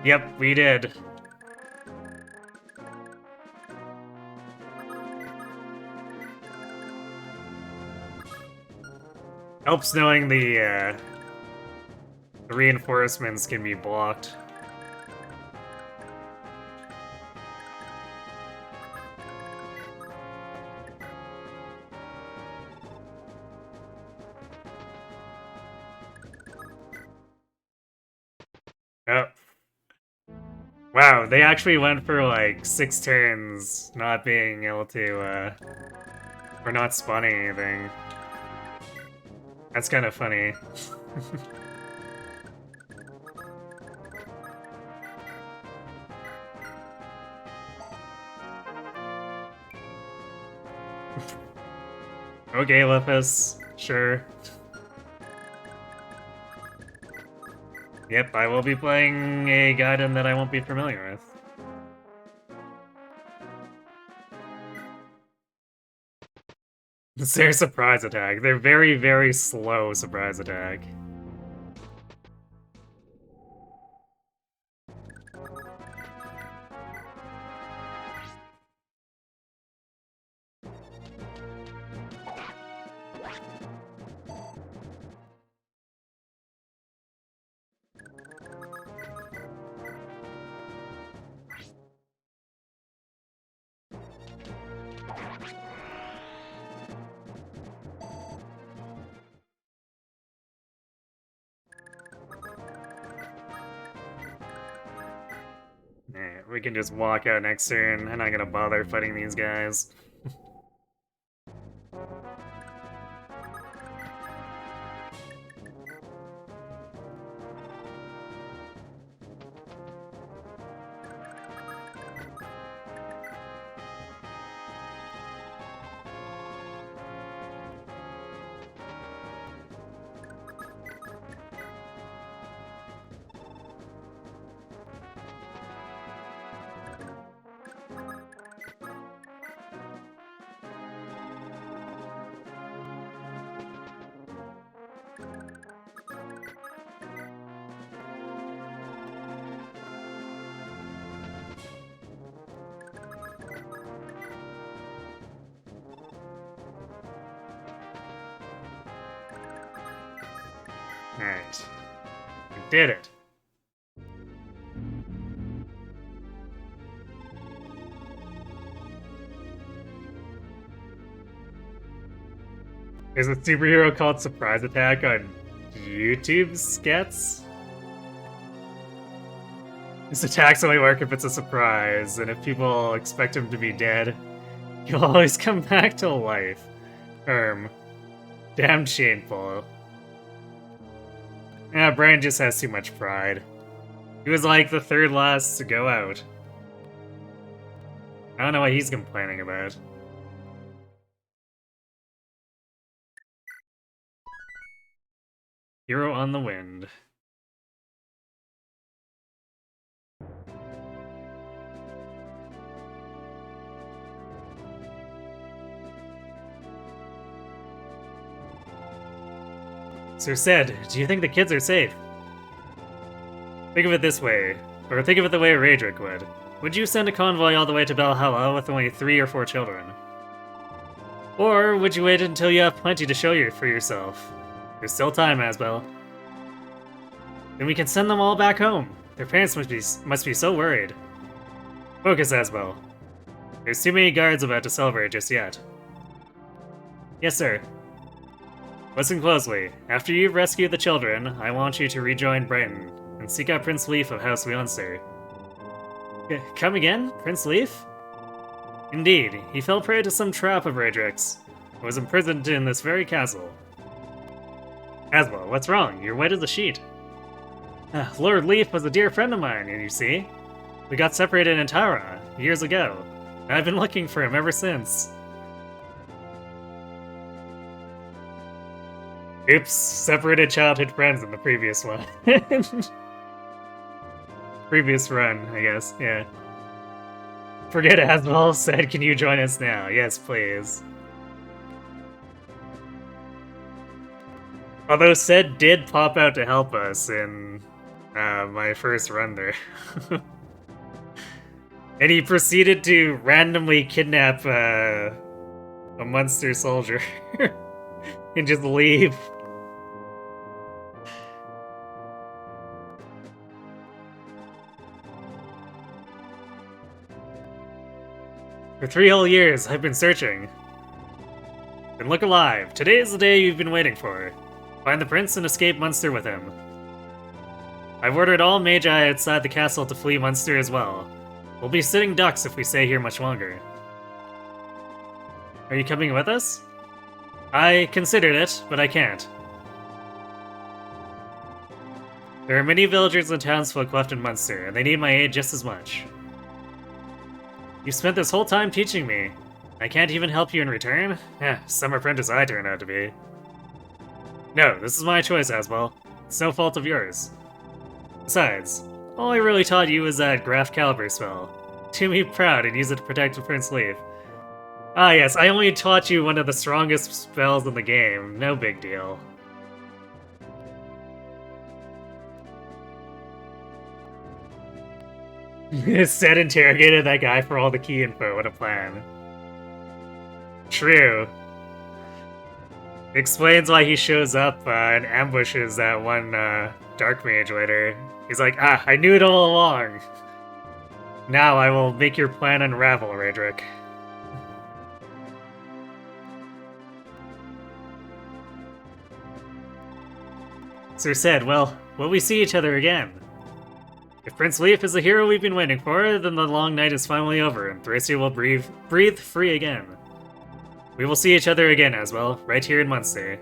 Yep, we did. Helps knowing the reinforcements can be blocked. Oh. Wow, they actually went for like 6 turns not being able to, or not spawning anything. That's kind of funny. Okay, Lithus, sure. Yep, I will be playing a Gaiden that I won't be familiar with. It's their surprise attack. They're very, very slow surprise attack. Alright, we can just walk out next turn. I'm not gonna bother fighting these guys. Alright. We did it. There's a superhero called Surprise Attack on YouTube skets. His attacks only work if it's a surprise, and if people expect him to be dead, he'll always come back to life. Damn shameful. Yeah, Brian just has too much pride. He was like the third last to go out. I don't know what he's complaining about. Hero on the Wind. Sir said, do you think the kids are safe? Think of it this way, or think of it the way Raedric would. Would you send a convoy all the way to Valhalla with only 3 or 4 children? Or would you wait until you have plenty to show for yourself? There's still time, Asbel. Then we can send them all back home. Their parents must be so worried. Focus, Asbel. There's too many guards about to celebrate just yet. Yes, sir. Listen closely. After you've rescued the children, I want you to rejoin Brighton and seek out Prince Leif of House Leonster. Come again? Prince Leif? Indeed, he fell prey to some trap of Raedric's and was imprisoned in this very castle. Asbel, what's wrong? You're white as a sheet. Lord Leif was a dear friend of mine, you see. We got separated in Tara years ago, and I've been looking for him ever since. Oops, separated childhood friends in the previous one. Previous run, I guess, yeah. Forget Asbel said, can you join us now? Yes, please. Although Ced did pop out to help us in my first run there. And he proceeded to randomly kidnap a Munster soldier and just leave. For 3 whole years, I've been searching. Then look alive. Today is the day you've been waiting for. Find the prince and escape Munster with him. I've ordered all Magi outside the castle to flee Munster as well. We'll be sitting ducks if we stay here much longer. Are you coming with us? I considered it, but I can't. There are many villagers and townsfolk left in Munster, and they need my aid just as much. You spent this whole time teaching me. I can't even help you in return? Some apprentice I turned out to be. No, this is my choice, Asbel. It's no fault of yours. Besides, all I really taught you was that Graf Caliber spell. Do me proud and use it to protect Prince Leif. Ah yes, I only taught you one of the strongest spells in the game. No big deal. Ced interrogated that guy for all the key info. What a plan. True. Explains why he shows up and ambushes that one Dark Mage later. He's like, I knew it all along. Now I will make your plan unravel, Raedric. Sir said, well, will we see each other again? If Prince Leif is the hero we've been waiting for, then the long night is finally over, and Thracia will breathe free again. We will see each other again, as well, right here in Munster.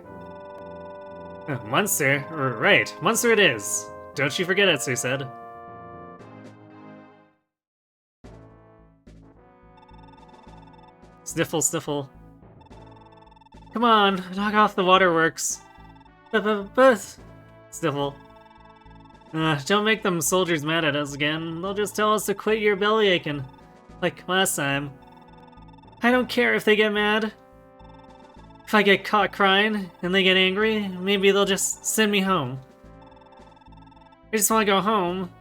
Munster? Right, Munster it is. Don't you forget it, Sir said. Sniffle, sniffle. Come on, knock off the waterworks. Sniffle. Don't make them soldiers mad at us again. They'll just tell us to quit your belly aching. Like last time. I don't care if they get mad. If I get caught crying and they get angry, maybe they'll just send me home. I just want to go home.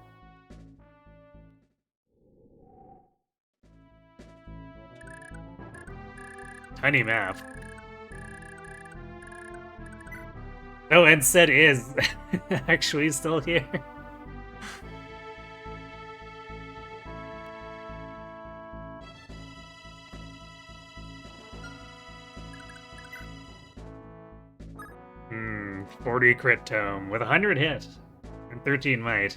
Tiny map. Oh, and Sed is actually still here. Hmm, 40 crit tome with 100 hit and 13 might.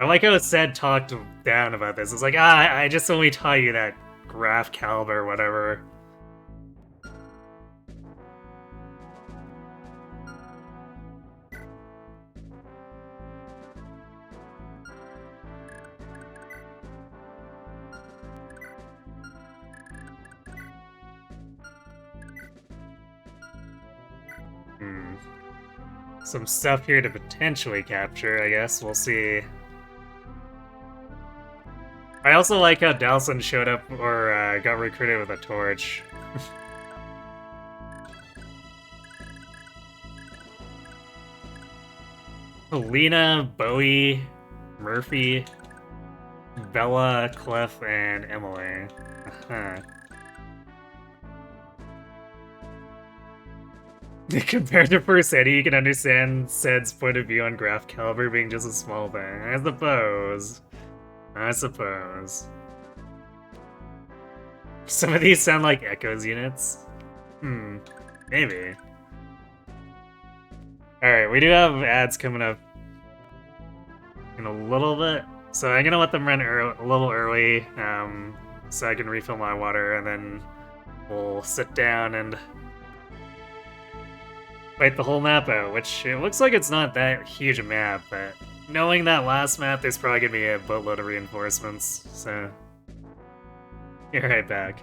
I like how Sed talked down about this. It's like, I just only taught you that graph caliber or whatever. Some stuff here to potentially capture, I guess. We'll see. I also like how Dalson showed up or got recruited with a torch. Lena, Bowie, Murphy, Bella, Clef, and Emily. Compared to First Eddie, you can understand Sed's point of view on Graph Caliber being just a small thing. I suppose. Some of these sound like Echoes units. Maybe. Alright, we do have ads coming up in a little bit, so I'm gonna let them run a little early, so I can refill my water, and then we'll sit down and fight the whole map out, which it looks like it's not that huge a map, but knowing that last map, there's probably gonna be a boatload of reinforcements, so be right back.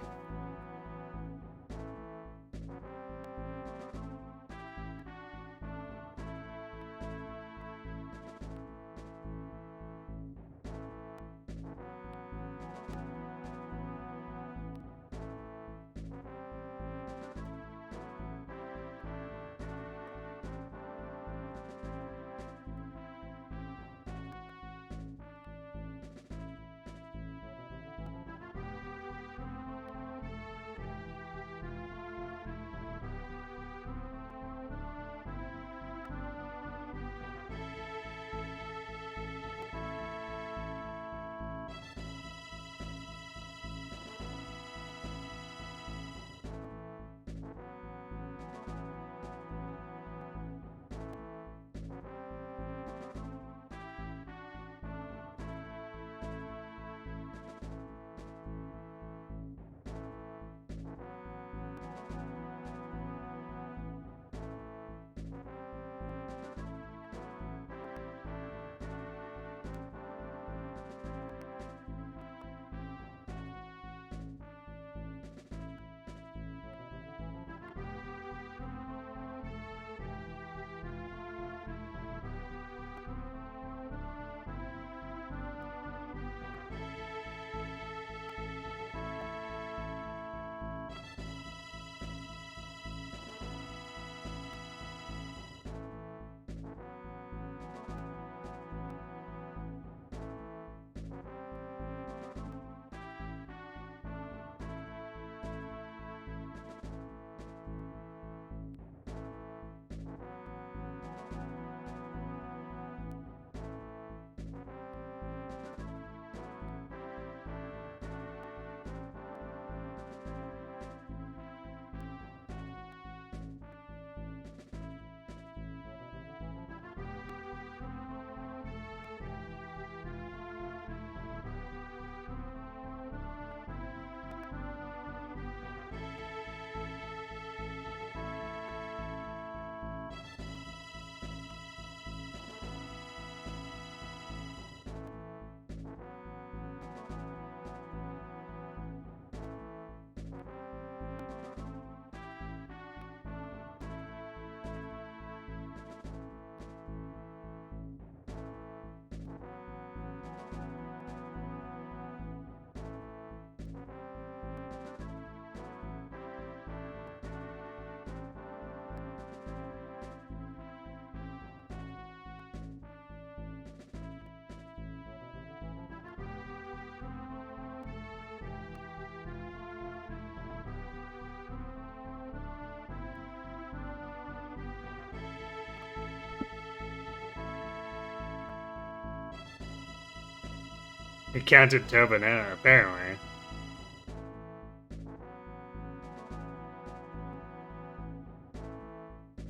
It counted Tobin, apparently.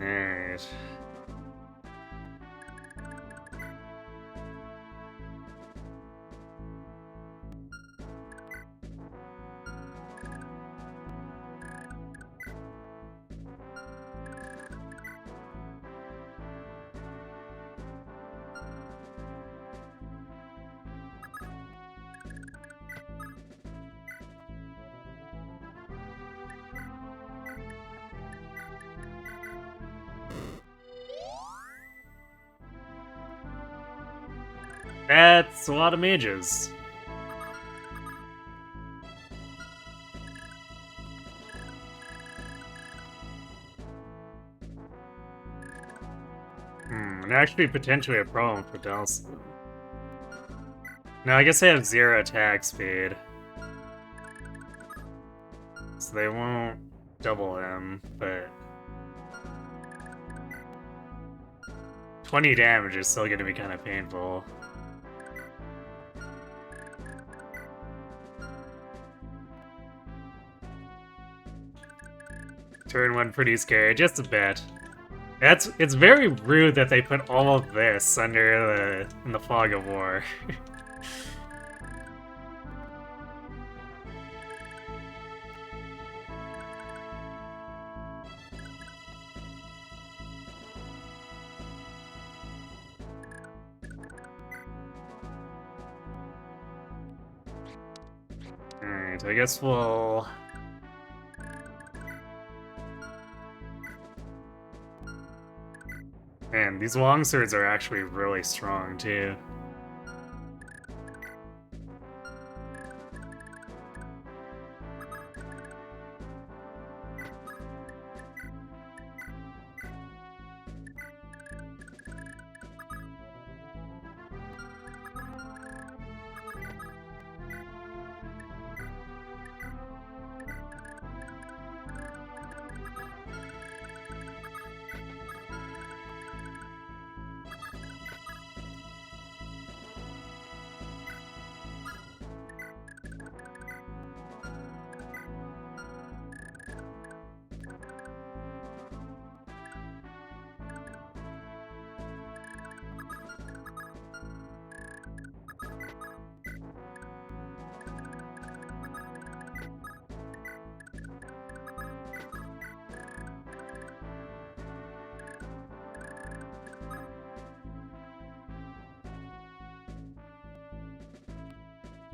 Alright. That's a lot of mages. And actually potentially a problem for Delson. No, I guess they have 0 attack speed. So they won't double him, but 20 damage is still gonna be kind of painful. Turn 1 pretty scary, just a bit. It's very rude that they put all of this in the fog of war. Alright, I guess we'll... Man, these longswords are actually really strong, too.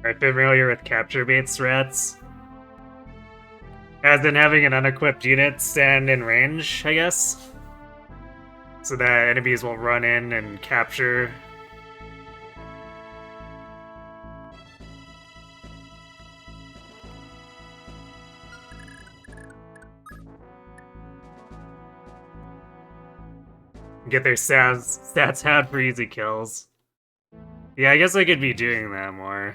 Are familiar with capture bait strats? As in having an unequipped unit stand in range, I guess? So that enemies will run in and capture. Get their stats out for easy kills. Yeah, I guess I could be doing that more.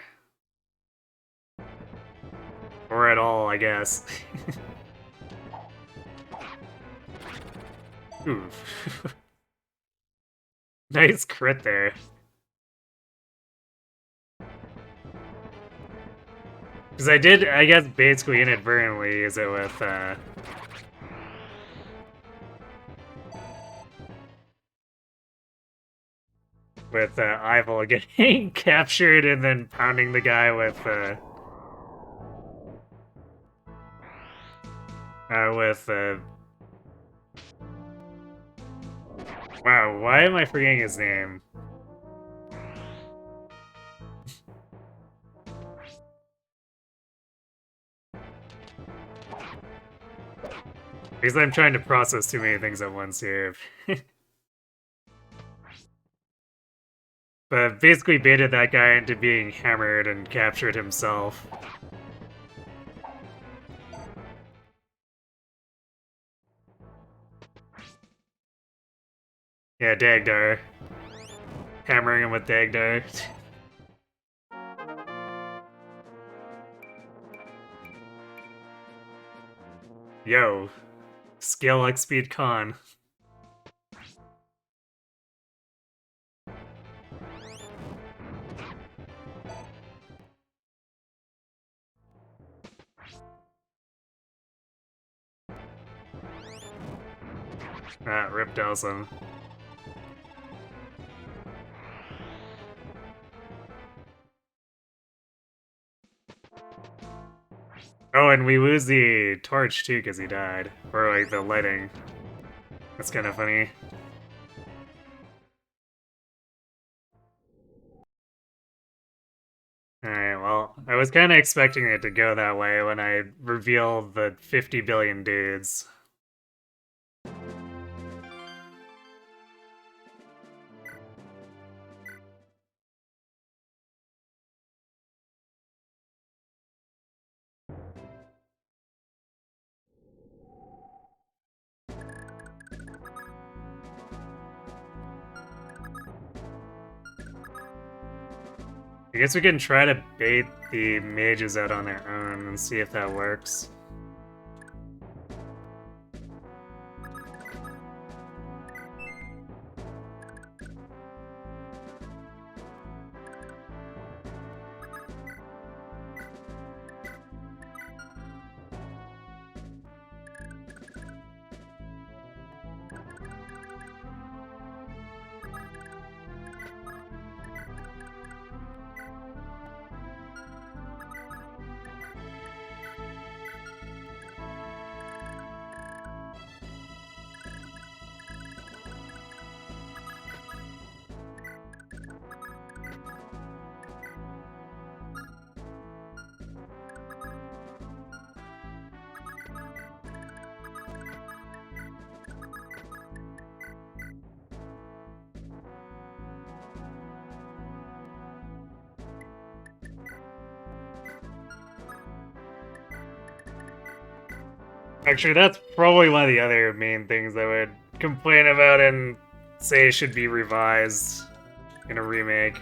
Or at all, I guess. Oof. Nice crit there. Because I did, I guess, basically inadvertently use it with, Eiffel getting captured and then pounding the guy with, wow, why am I forgetting his name? Because I'm trying to process too many things at once here. But basically baited that guy into being hammered and captured himself. Yeah, Dagdar. Hammering him with Dagdar. Yo. Scale like speed con. Ah, Rip Delson. Oh, and we lose the torch too because he died. Or like the lighting. That's kind of funny. Alright, well, I was kind of expecting it to go that way when I revealed the 50 billion dudes. I guess we can try to bait the mages out on their own and see if that works. Actually, that's probably one of the other main things I would complain about and say should be revised in a remake.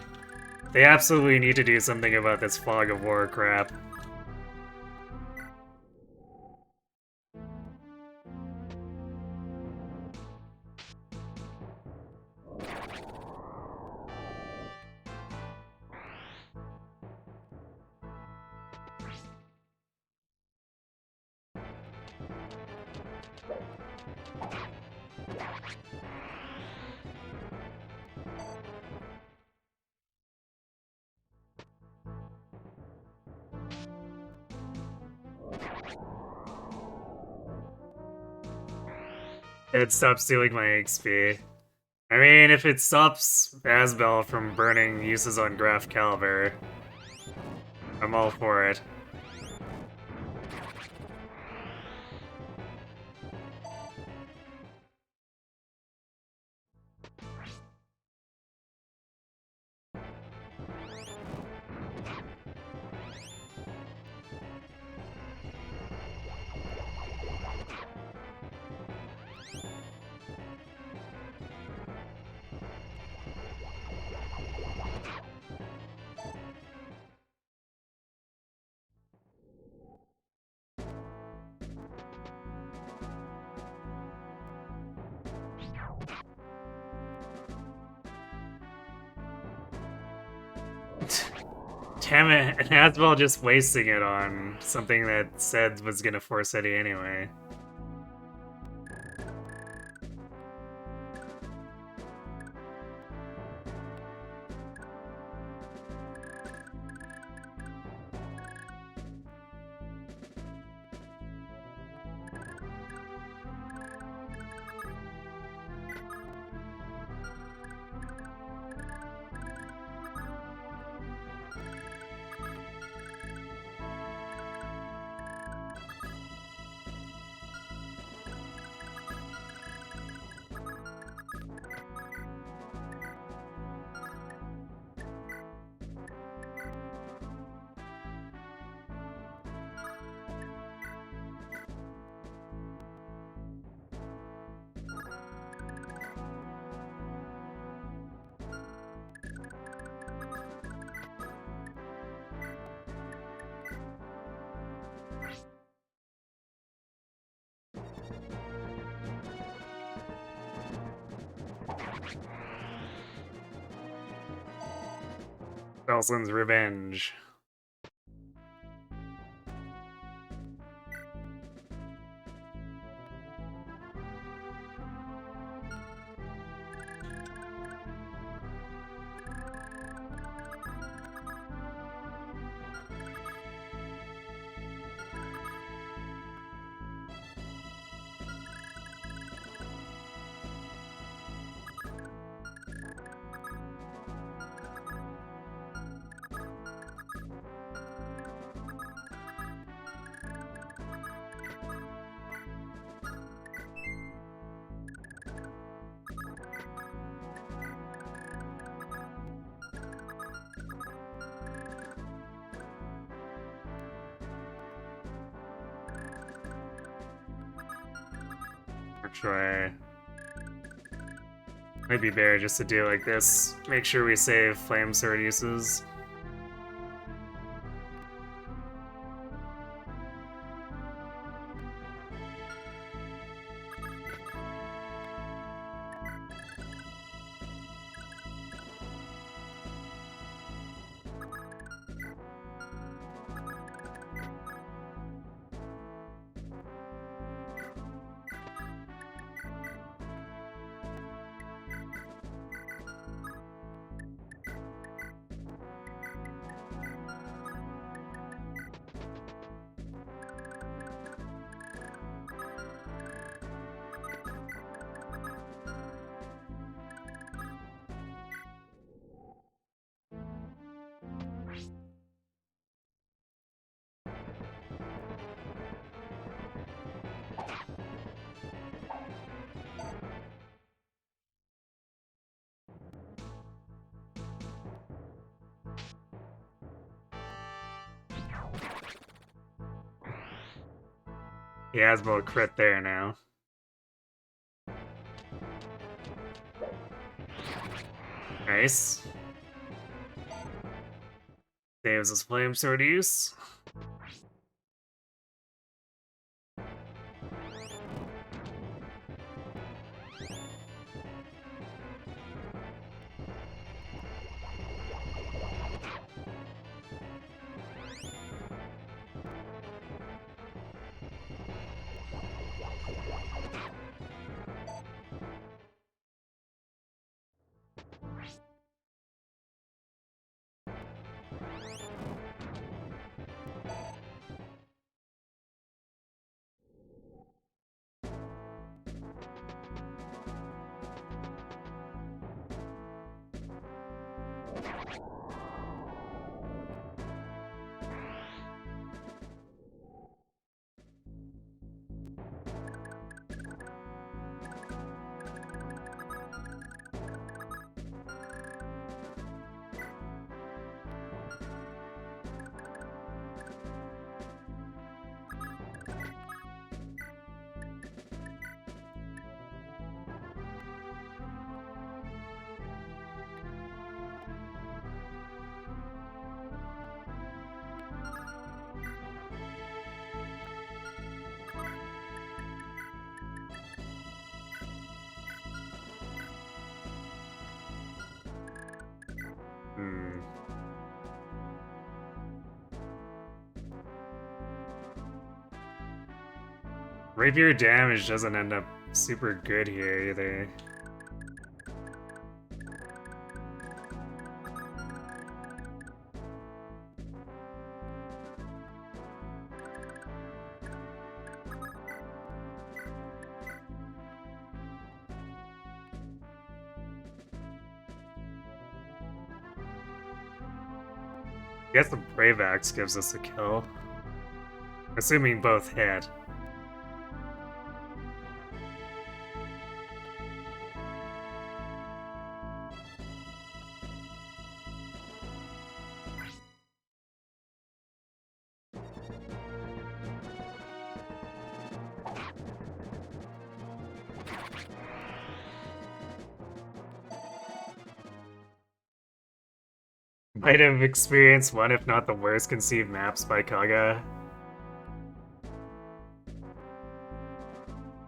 They absolutely need to do something about this fog of war crap. It stops stealing my XP. I mean, if it stops Asbel from burning uses on Graf Caliber, I'm all for it. Damn it, and Asbel just wasting it on something that said was gonna force Eddie anyway. Belsen's Revenge. Which way? Might be better just to do like this. Make sure we save flame sword uses. He has both crit there now. Nice. Saves his flame sword use. Rapier damage doesn't end up super good here either. I guess the Brave Axe gives us a kill. Assuming both hit. Might have experienced one, if not the worst, conceived maps by Kaga.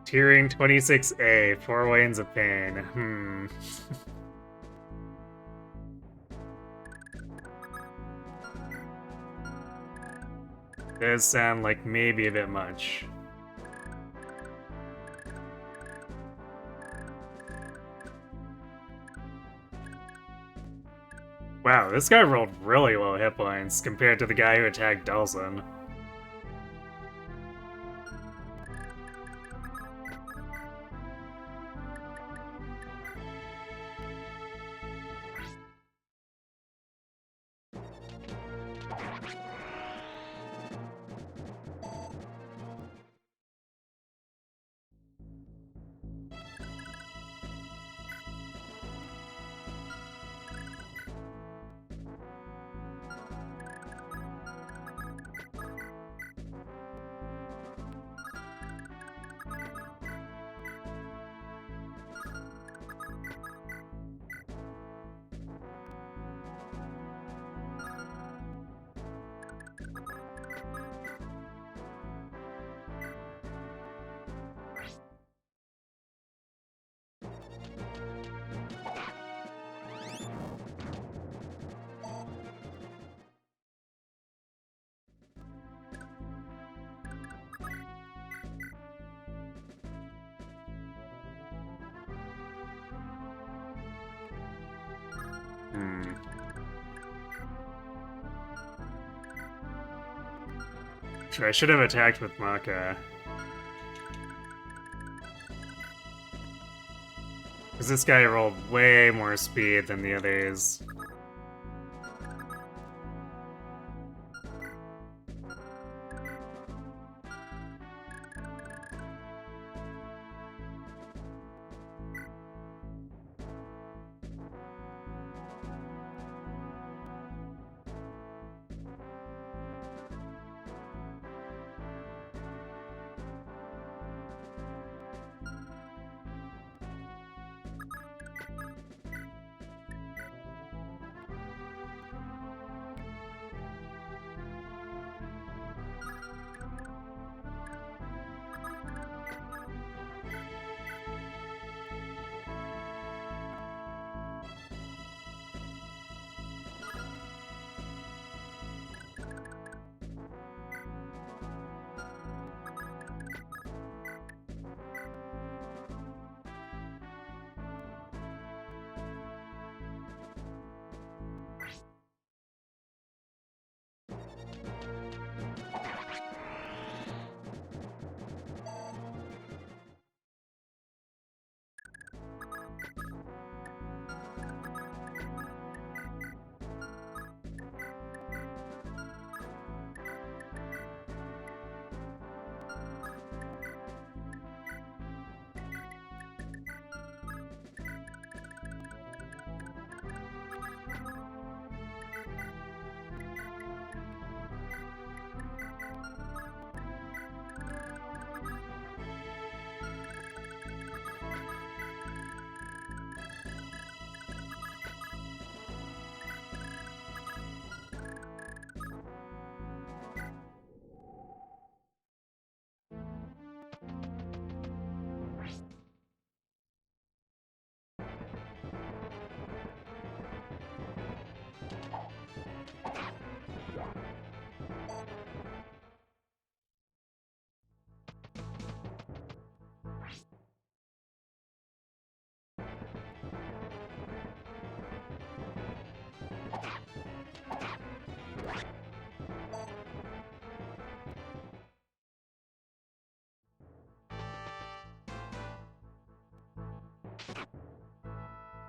Tiering 26A, 4 Wains of Pain. Does sound like maybe a bit much. Wow, this guy rolled really low hit points compared to the guy who attacked Delson. Hmm. Sure, I should have attacked with Maka. Because this guy rolled way more speed than the others.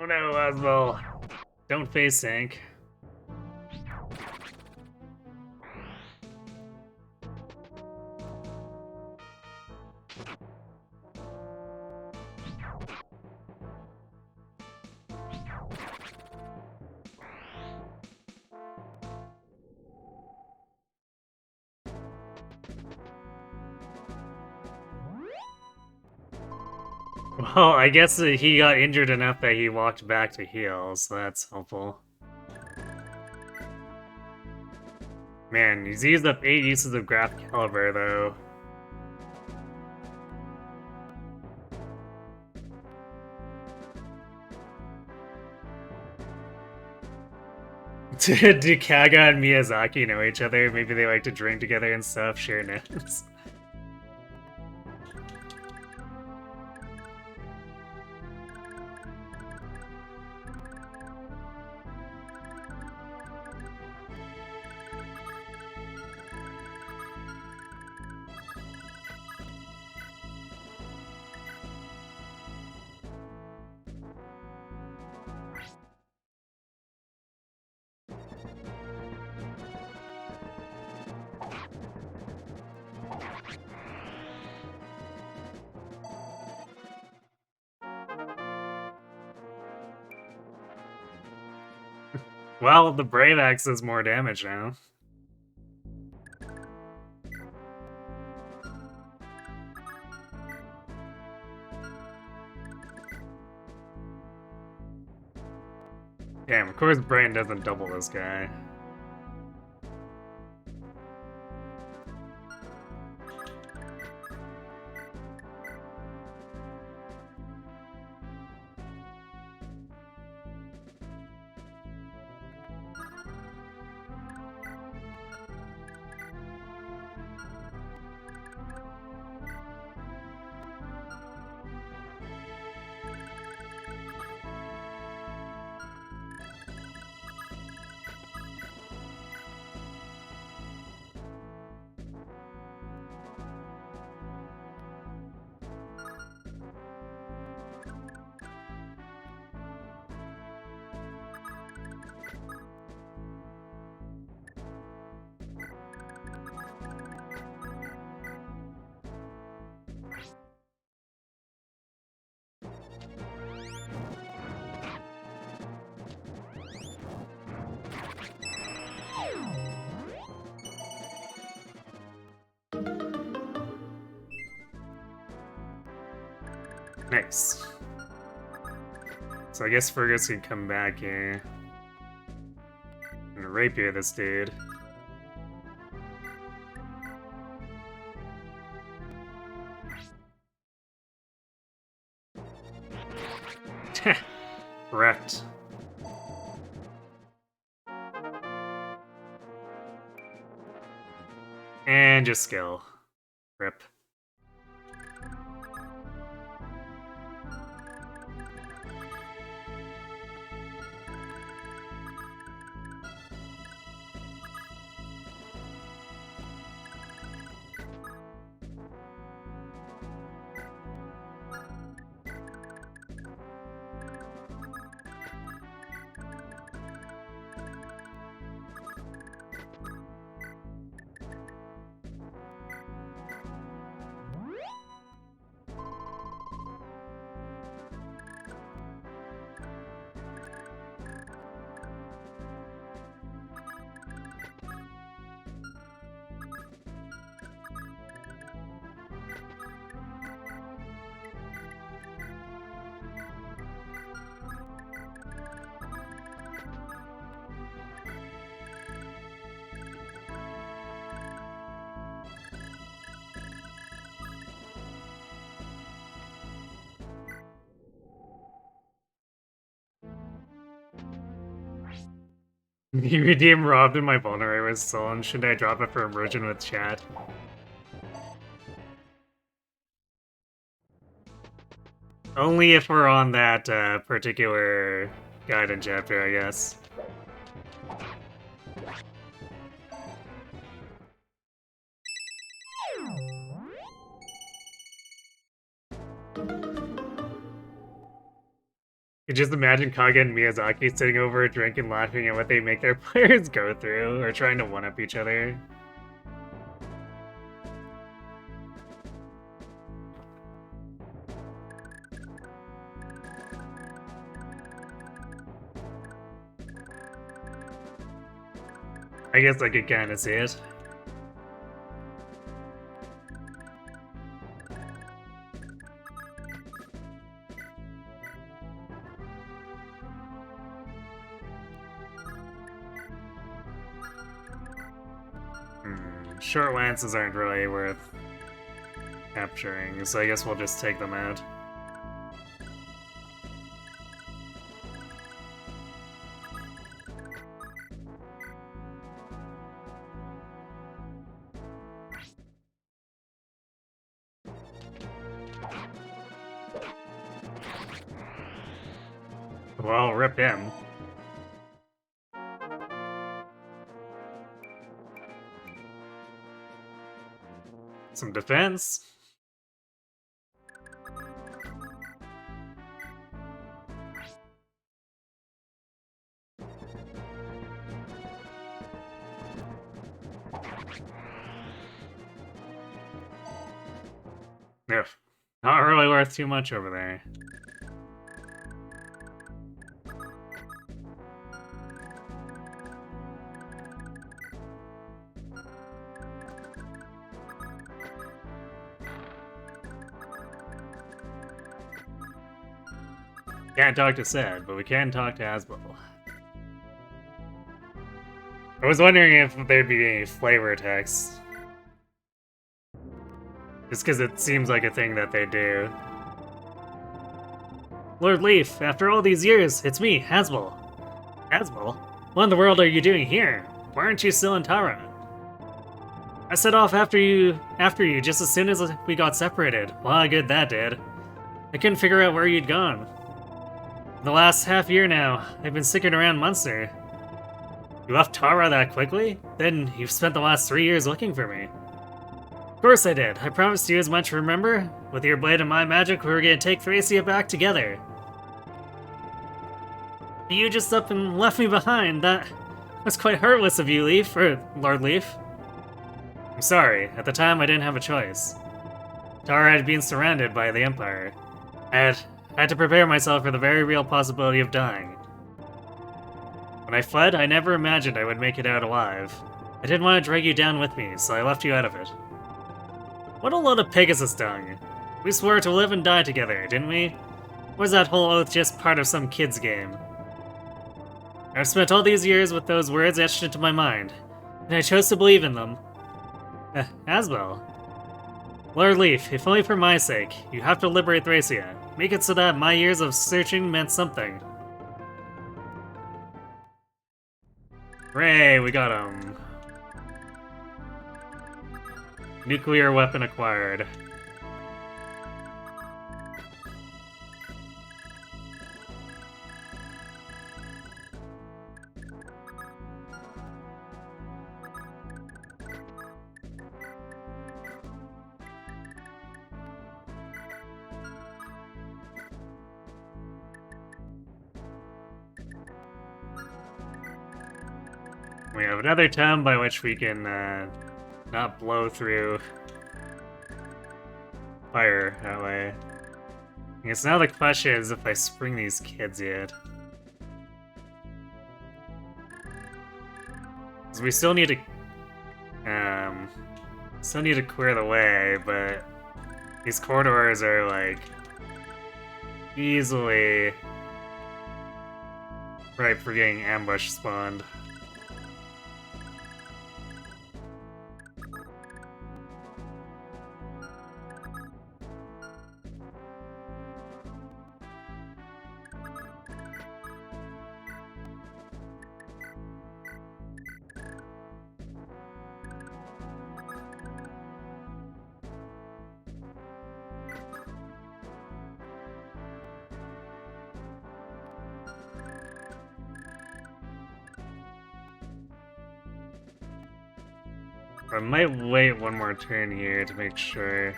Oh no, Oswald. Don't face sync. Well, I guess he got injured enough that he walked back to heal, so that's helpful. Man, he's used up 8 uses of Graph Caliber, though. Do Kaga and Miyazaki know each other? Maybe they like to drink together and stuff, share notes. Well, the Brave Axe does more damage now. Damn, of course Brain doesn't double this guy. Nice. So I guess Fergus can come back here and rapier this dude. Wrecked. And just skill. Rip. You redeem robbed in my vulnerable was stolen. Should I drop it for immersion with chat? Only if we're on that particular guided chapter, I guess. You just imagine Kaga and Miyazaki sitting over a drink and laughing at what they make their players go through, or trying to one-up each other. I guess I could kind of see it. Short lances aren't really worth capturing, so I guess we'll just take them out. Well, rip him. Some defense. Yeah, not really worth too much over there. Can't talk to Sid, but we can talk to Asbel. I was wondering if there'd be any flavor text. Just because it seems like a thing that they do. Lord Leif, after all these years, it's me, Asbel. Asbel? What in the world are you doing here? Why aren't you still in Tara? I set off after you just as soon as we got separated. Well, how good that did. I couldn't figure out where you'd gone. The last half year now, I've been sticking around Munster. You left Tara that quickly? Then you've spent the last 3 years looking for me. Of course I did. I promised you as much, remember? With your blade and my magic, we were gonna take Thracia back together. You just up and left me behind. That was quite heartless of you, Leif, or Lord Leif. I'm sorry. At the time, I didn't have a choice. Tara had been surrounded by the Empire. I had to prepare myself for the very real possibility of dying. When I fled, I never imagined I would make it out alive. I didn't want to drag you down with me, so I left you out of it. What a load of Pegasus dung. We swore to live and die together, didn't we? Or was that whole oath just part of some kid's game? I've spent all these years with those words etched into my mind, and I chose to believe in them. Asbel. Lord Leif, if only for my sake, you have to liberate Thracia. Make it so that my years of searching meant something. Hooray, we got him. Nuclear weapon acquired. We have another tome by which we can not blow through fire that way. I guess now the question is if I spring these kids yet. Because we still need to clear the way, but these corridors are like easily ripe for getting ambush spawned. I might wait one more turn here to make sure.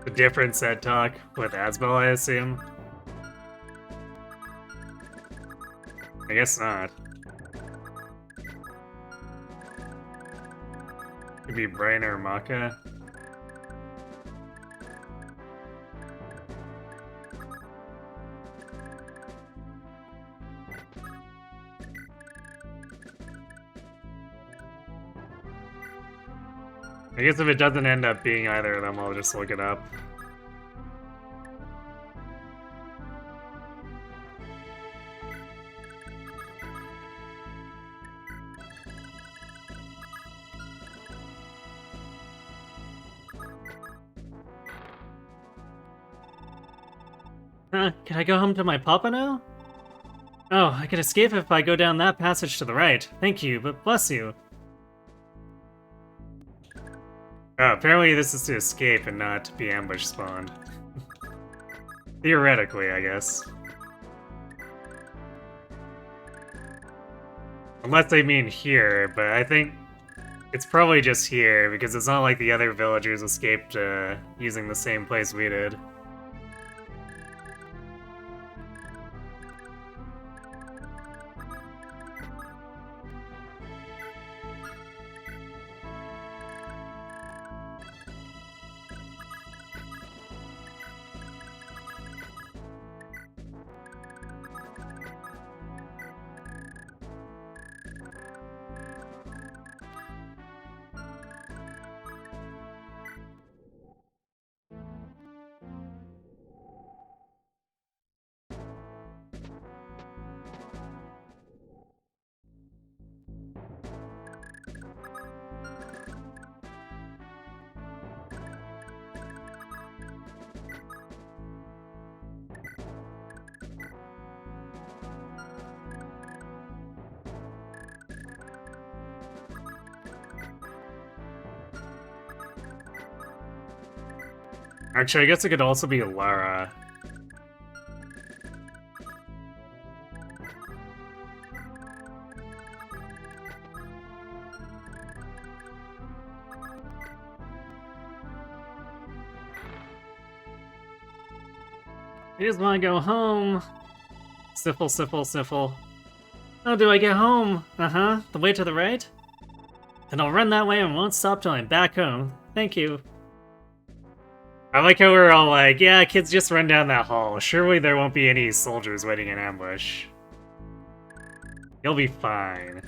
The difference at talk with Asbel, I assume. I guess not. Could be Brain or Maka. I guess if it doesn't end up being either of them, I'll just look it up. Can I go home to my papa now? Oh, I can escape if I go down that passage to the right. Thank you, but bless you. Oh, apparently this is to escape and not to be ambush spawned. Theoretically, I guess. Unless they mean here, but I think it's probably just here, because it's not like the other villagers escaped using the same place we did. Actually, I guess it could also be Lara. I just want to go home. Siffle, siffle, siffle. How do I get home? Uh-huh. The way to the right? Then I'll run that way and won't stop till I'm back home. Thank you. I like how we're all like, yeah, kids, just run down that hall. Surely there won't be any soldiers waiting in ambush. You'll be fine.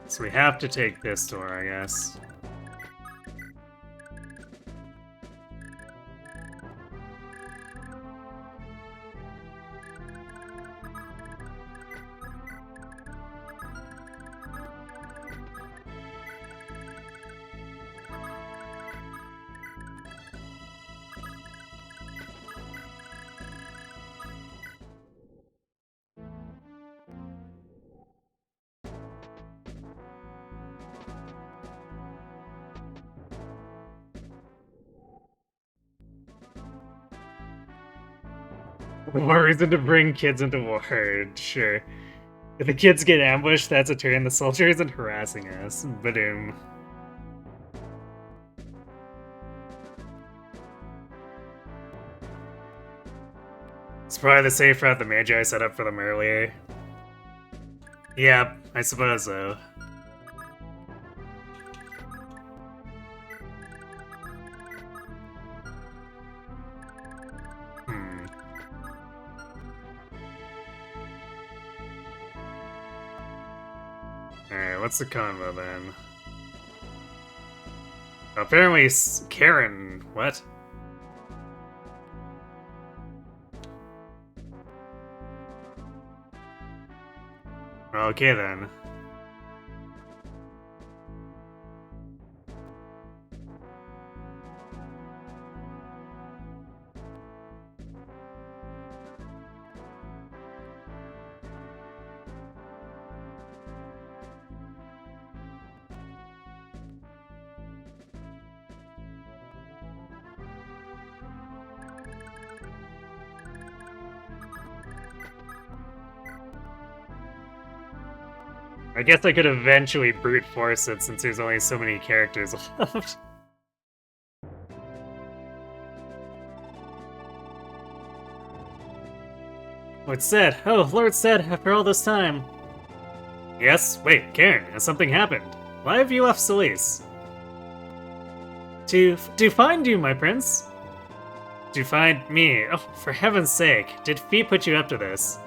So we have to take this door, I guess. More reason to bring kids into war, sure. If the kids get ambushed, that's a turn. The soldier isn't harassing us. Badoom. It's probably the safe route the Magi set up for them earlier. Yeah, I suppose so. Alright, what's the convo then? Apparently, Karen. What? Okay then. I guess I could eventually brute force it since there's only so many characters left. Lord Said. Oh, Lord Said, after all this time. Yes? Wait, Karen, has something happened? Why have you left Solis? To find you, my prince. To find me? Oh, for heaven's sake, did Fee put you up to this?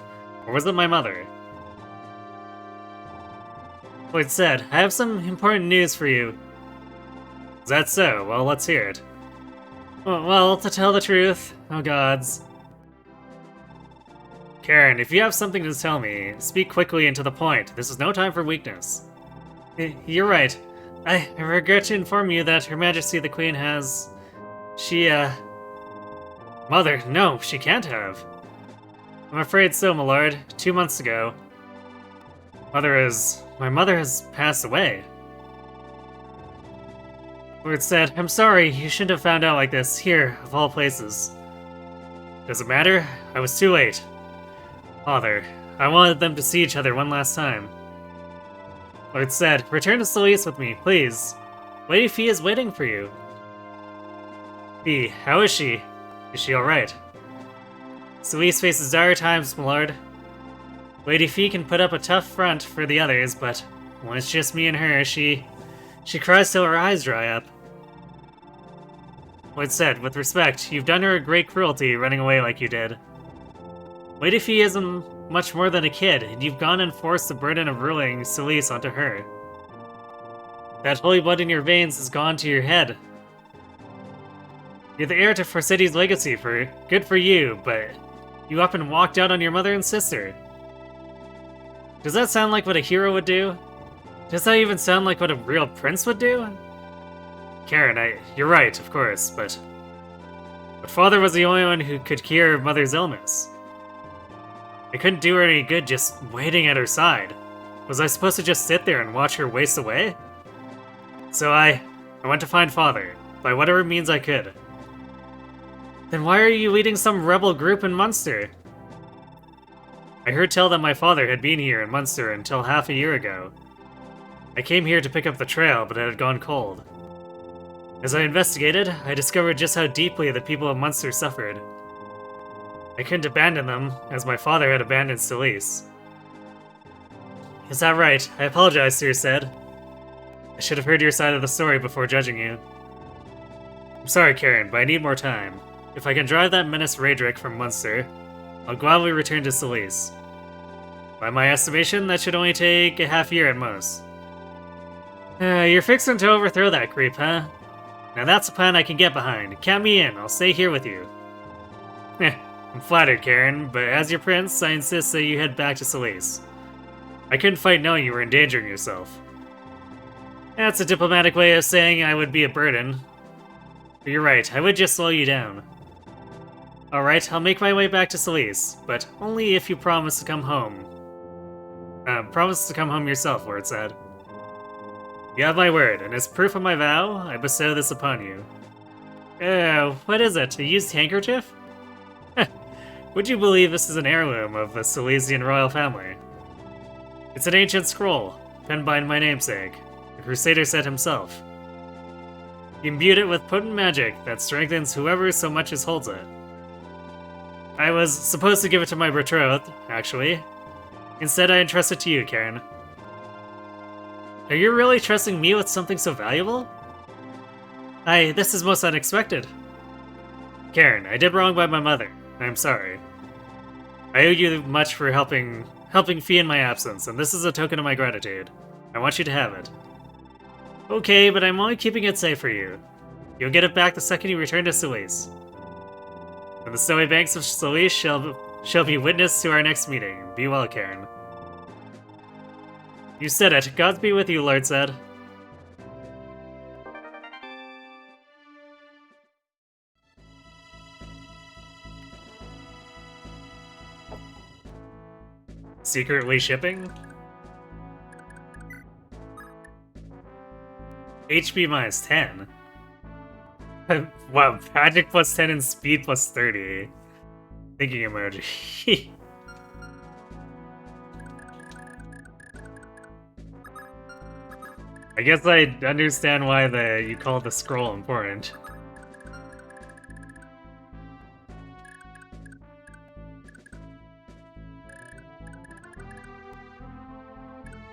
Or was it my mother? Lord Said, I have some important news for you. Is that so? Well, let's hear it. Well, to tell the truth, oh gods. Karen, if you have something to tell me, speak quickly and to the point. This is no time for weakness. You're right. I regret to inform you that Her Majesty the Queen has... Mother, no, she can't have. I'm afraid so, my lord. 2 months ago. My mother has passed away. Lord Said, I'm sorry, you shouldn't have found out like this, here, of all places. Does it matter? I was too late. Father, I wanted them to see each other one last time. Lord Said, return to Solis with me, please. Lady Fee is waiting for you. Fee, how is she? Is she alright? Solis faces dire times, my lord. Lady Fee can put up a tough front for the others, but when it's just me and her, she cries till her eyes dry up. Lord Said, with respect, you've done her a great cruelty running away like you did. Lady Fee isn't much more than a kid, and you've gone and forced the burden of ruling Solis onto her. That holy blood in your veins has gone to your head. You're the heir to Forciti's legacy, good for you, but you up and walked out on your mother and sister. Does that sound like what a hero would do? Does that even sound like what a real prince would do? Karen, you're right, of course, but Father was the only one who could cure Mother's illness. I couldn't do her any good just waiting at her side. Was I supposed to just sit there and watch her waste away? So I went to find Father, by whatever means I could. Then why are you leading some rebel group in Munster? I heard tell that my father had been here in Munster until half a year ago. I came here to pick up the trail, but it had gone cold. As I investigated, I discovered just how deeply the people of Munster suffered. I couldn't abandon them, as my father had abandoned Celise. Is that right? I apologize, Sir said. I should have heard your side of the story before judging you. I'm sorry, Karen, but I need more time. If I can drive that menace Raedric from Munster, I'll gladly return to Celise. By my estimation, that should only take a half year at most. You're fixing to overthrow that creep, huh? Now that's a plan I can get behind. Count me in, I'll stay here with you. I'm flattered, Karen, but as your prince, I insist that you head back to Celise. I couldn't fight knowing you were endangering yourself. That's a diplomatic way of saying I would be a burden. But you're right, I would just slow you down. Alright, I'll make my way back to Celise, but only if you promise to come home. Promise to come home yourself, Lord said. You have my word, and as proof of my vow, I bestow this upon you. What is it? A used handkerchief? Would you believe this is an heirloom of the Silesian royal family? It's an ancient scroll, penned by my namesake, the Crusader said himself. He imbued it with potent magic that strengthens whoever so much as holds it. I was supposed to give it to my betrothed, actually. Instead, I entrust it to you, Karen. Are you really trusting me with something so valuable? This is most unexpected. Karen, I did wrong by my mother. I'm sorry. I owe you much for helping Fee in my absence, and this is a token of my gratitude. I want you to have it. Okay, but I'm only keeping it safe for you. You'll get it back the second you return to Celise. And the snowy banks of Celise shall be witness to our next meeting. Be well, Karen. You said it. Gods be with you, Lord said. Secretly shipping? HP minus 10. Wow, magic plus 10 and speed plus 30. Thinking emoji. I guess I understand why you call the scroll important.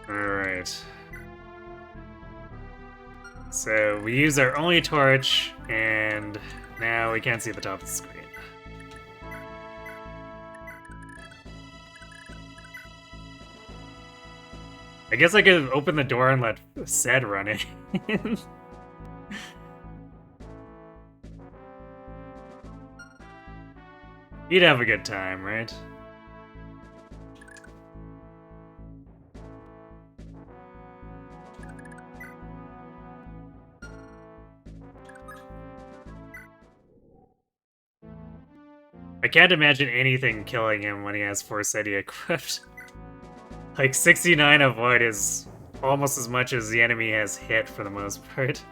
Alright. So we use our only torch, and now we can't see the top of the screen. I guess I could open the door and let Ced run in. You'd have a good time, right? I can't imagine anything killing him when he has Forsythia equipped. Like, 69 avoid is almost as much as the enemy has hit for the most part.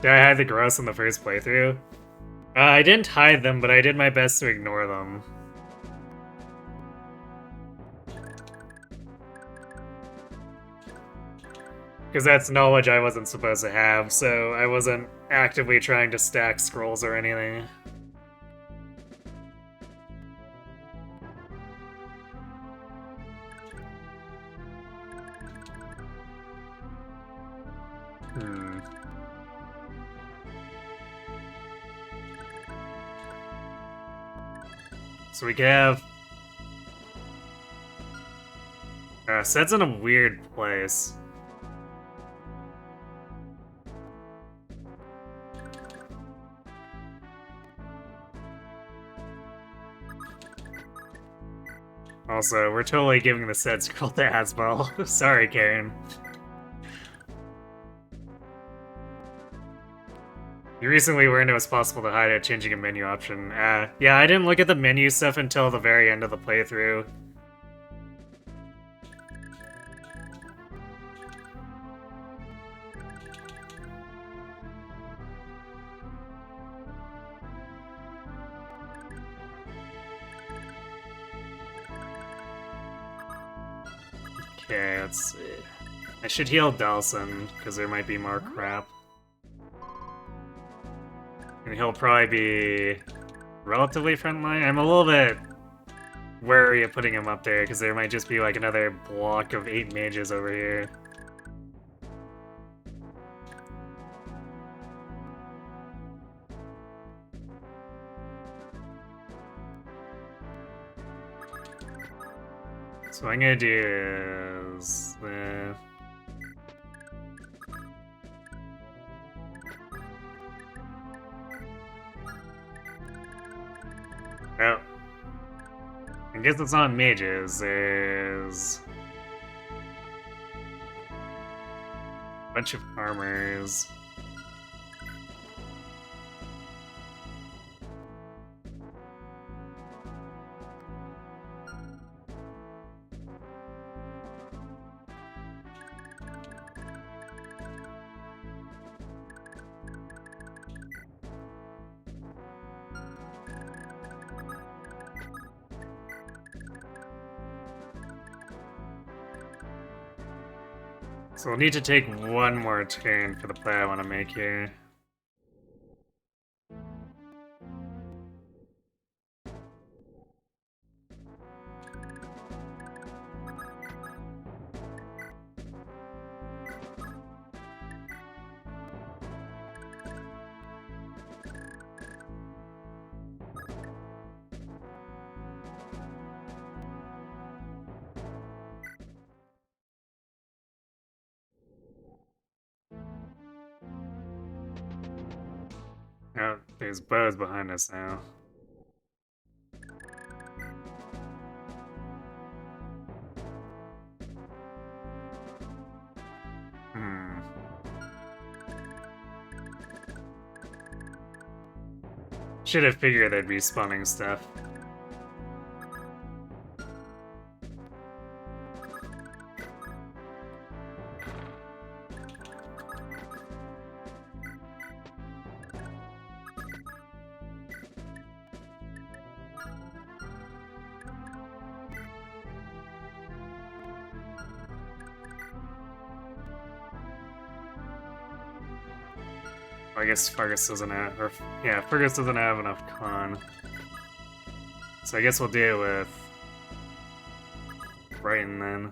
Did I hide the gross in the first playthrough? I didn't hide them, but I did my best to ignore them. Because that's knowledge I wasn't supposed to have, so I wasn't actively trying to stack scrolls or anything. So we can have... Ced's in a weird place. Also, we're totally giving the Ced scroll to Asbel. Sorry, Karen. You recently learned it was possible to hide it changing a menu option. Yeah, I didn't look at the menu stuff until the very end of the playthrough. Okay, let's see. I should heal Dalson, because there might be more crap. And he'll probably be relatively frontline. I'm a little bit wary of putting him up there, because there might just be like another block of 8 mages over here. So what I'm gonna do is... Oh. I guess it's not mages, there's... a bunch of armors. So we'll need to take one more turn for the play I want to make here. Oh, there's bows behind us now. Should have figured they'd be spawning stuff. I guess Fergus doesn't have, or yeah, Fergus doesn't have enough con. So I guess we'll deal with Brighton then.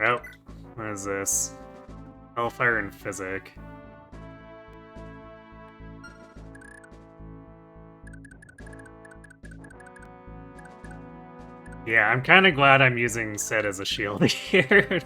Oh, what is this? Hellfire and Physic. Yeah, I'm kind of glad I'm using Set as a shield here.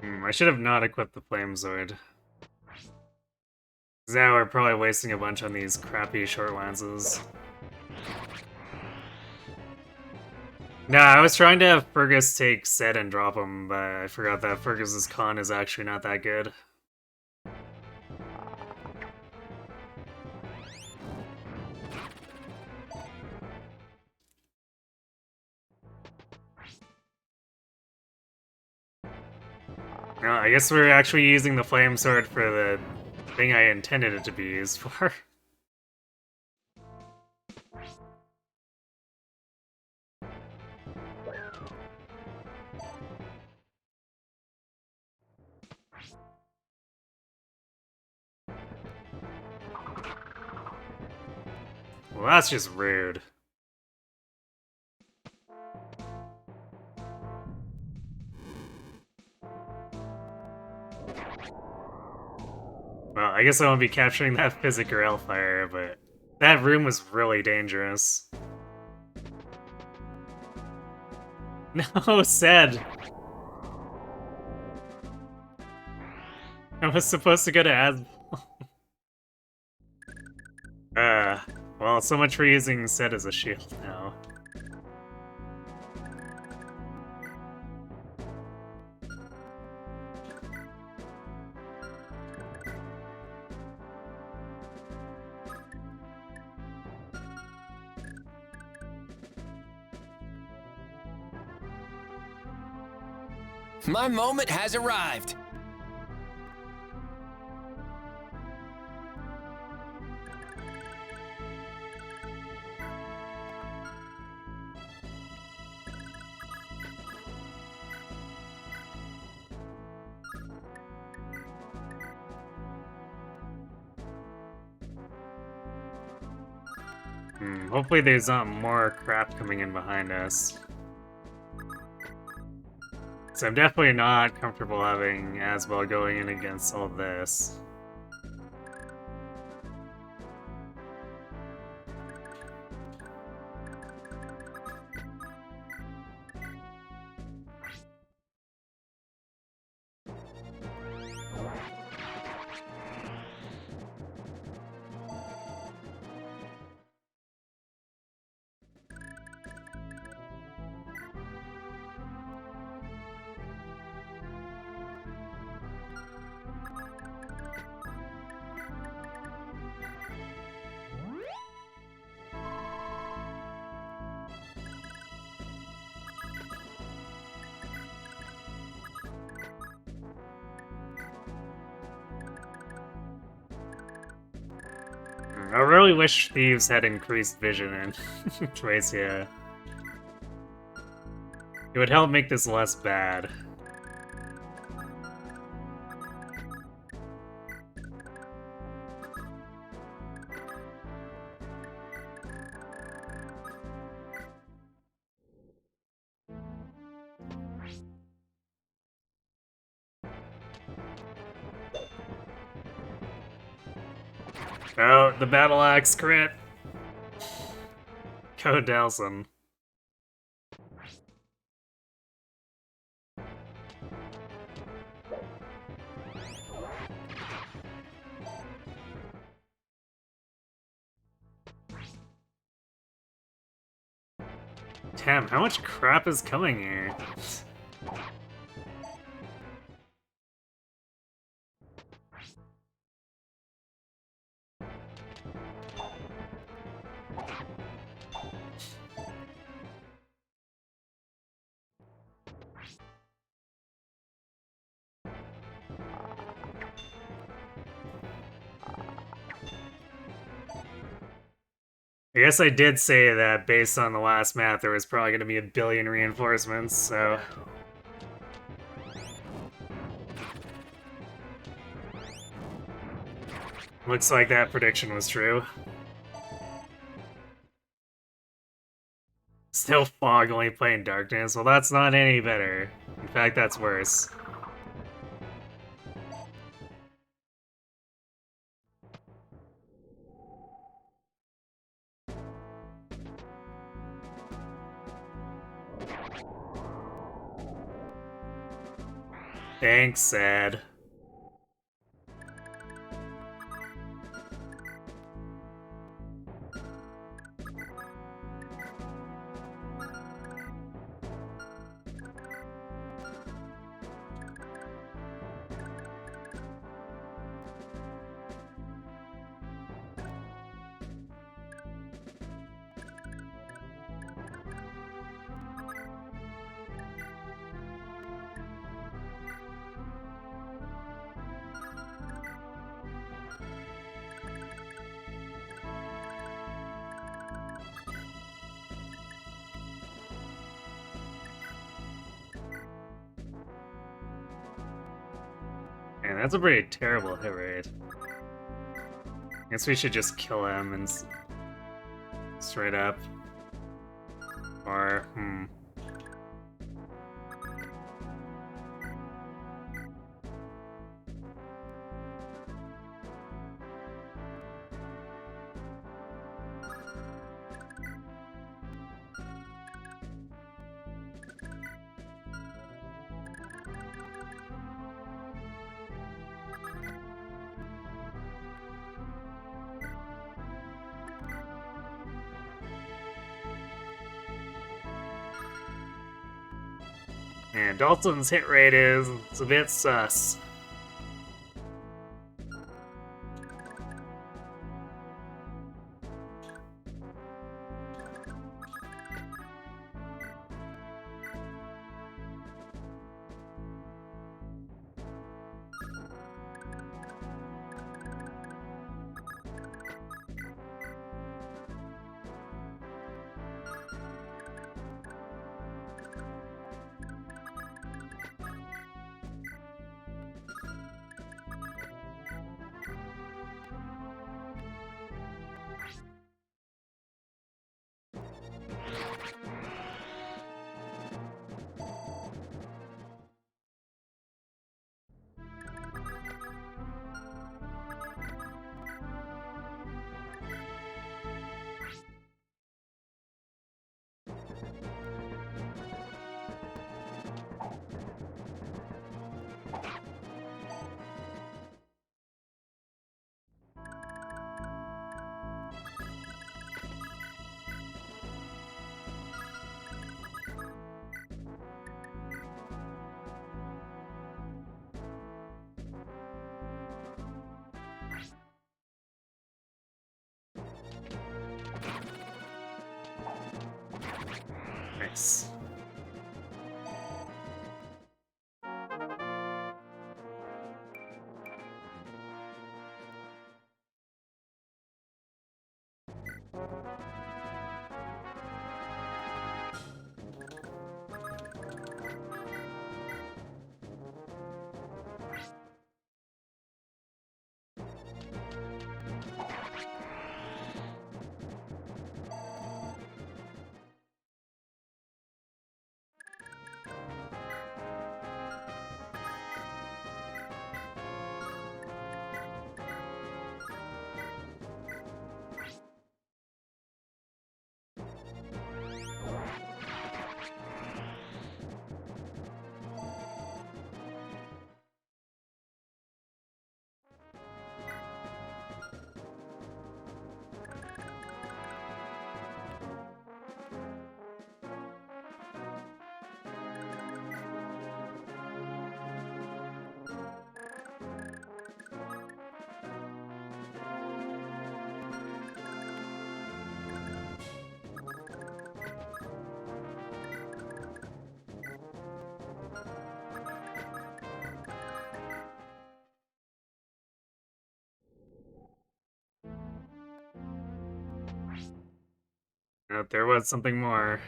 I should have not equipped the Flame Sword. Because now we're probably wasting a bunch on these crappy short lances. Nah, I was trying to have Fergus take Set and drop him, but I forgot that Fergus's con is actually not that good. No, I guess we're actually using the Flame Sword for the thing I intended it to be used for. Well, that's just rude. Well, I guess I won't be capturing that Physic or Hellfire, but that room was really dangerous. No, said. I was supposed to go to well, so much for using Set as a shield now. My moment has arrived. Hopefully there's not more crap coming in behind us. So I'm definitely not comfortable having Asbel going in against all this. I really wish Thieves had increased vision in Thracia. It would help make this less bad. Oh, the battle axe crit. Go Delson. Damn, how much crap is coming here? I guess I did say that based on the last map, there was probably going to be a billion reinforcements, so... Looks like that prediction was true. Still Fog only playing Darkness? Well, that's not any better. In fact, that's worse. Thanks, Sad. Man, that's a pretty terrible hit rate. Guess we should just kill him and straight up. Or, And Dalton's hit rate is a bit sus. Nice. There was something more.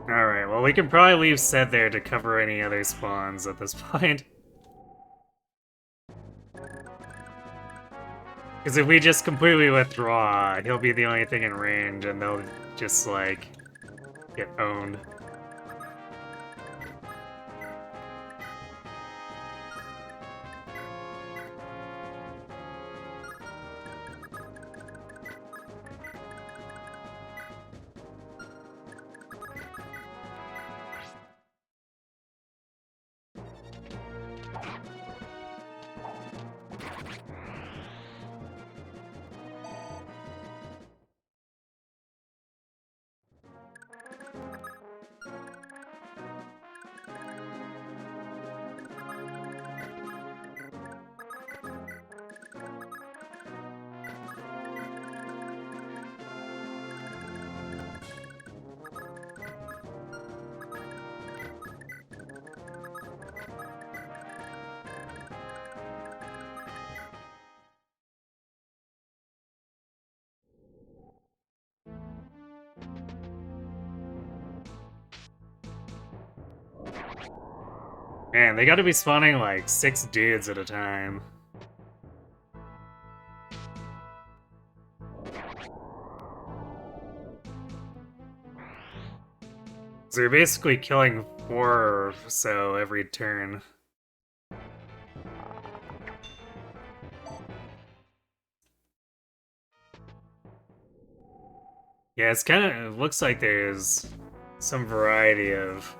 Alright, well we can probably leave Sed there to cover any other spawns at this point. Because if we just completely withdraw, he'll be the only thing in range and they'll just, like, get owned. Man, they gotta be spawning like 6 dudes at a time. So you're basically killing 4 or so every turn. Yeah, it's kind of, it looks like there's some variety of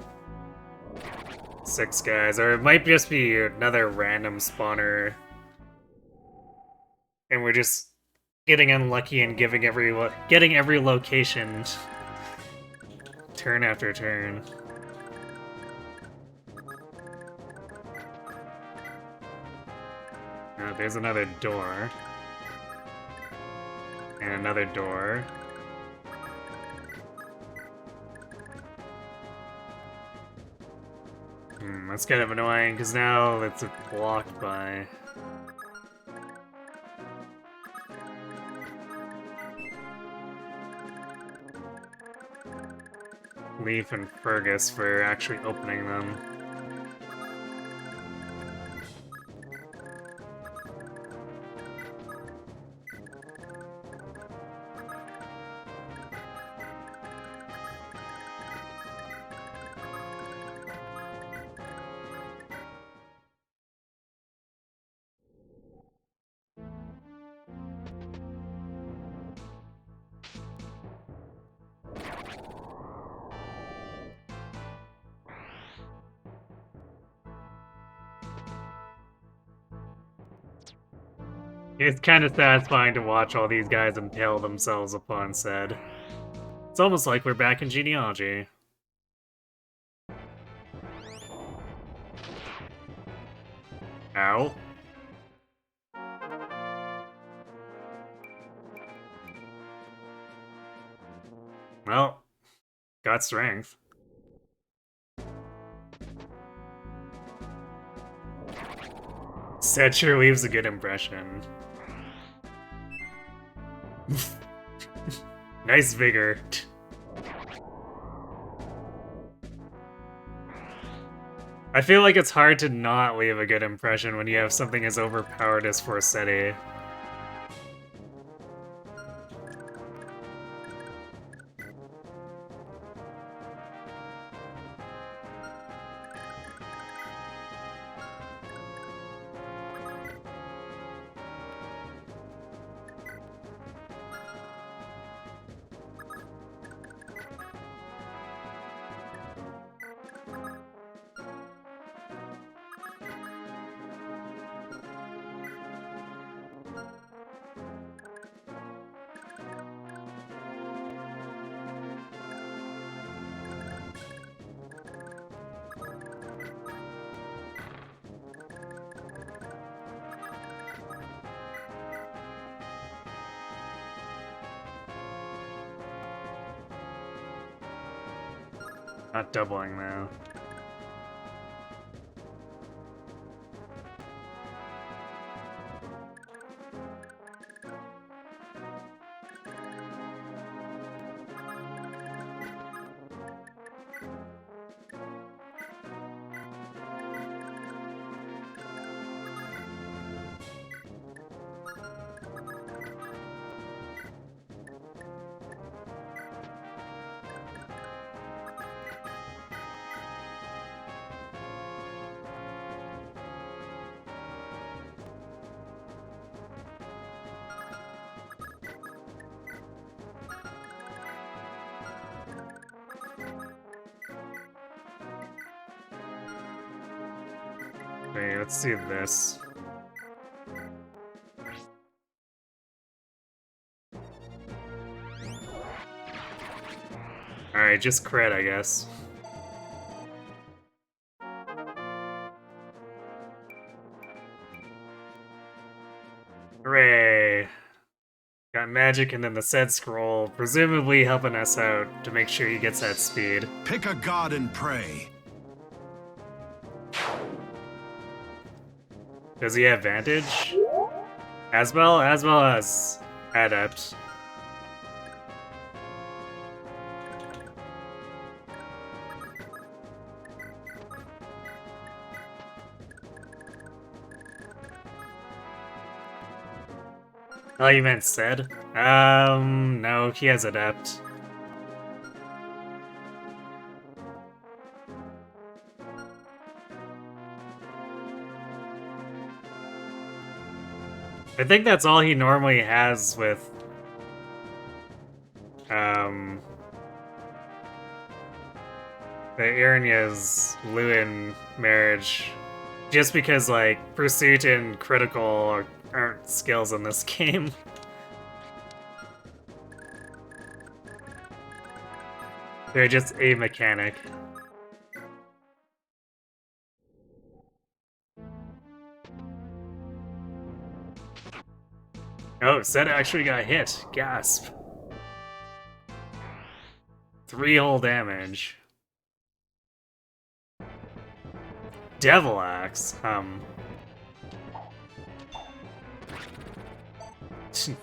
6 guys, or it might just be another random spawner. And we're just getting unlucky and getting every location turn after turn. There's another door. And another door. That's kind of annoying, because now it's blocked by... Leif and Fergus for actually opening them. It's kind of satisfying to watch all these guys impale themselves upon said. It's almost like we're back in genealogy. Ow. Well, got strength. Said sure leaves a good impression. Nice vigor. I feel like it's hard to not leave a good impression when you have something as overpowered as Forsetti. Not doubling though. Okay, let's see this. Alright, just crit, I guess. Hooray! Got magic and then the said scroll, presumably helping us out to make sure he gets that speed. Pick a god and pray. Does he have Vantage? As well as Adept. Oh, you meant said? No, he has Adept. I think that's all he normally has with, the Irena's Lewin marriage. Just because, like, Pursuit and Critical aren't skills in this game. They're just a mechanic. Oh, Zed actually got hit. Gasp. 3 whole damage. Devil Axe.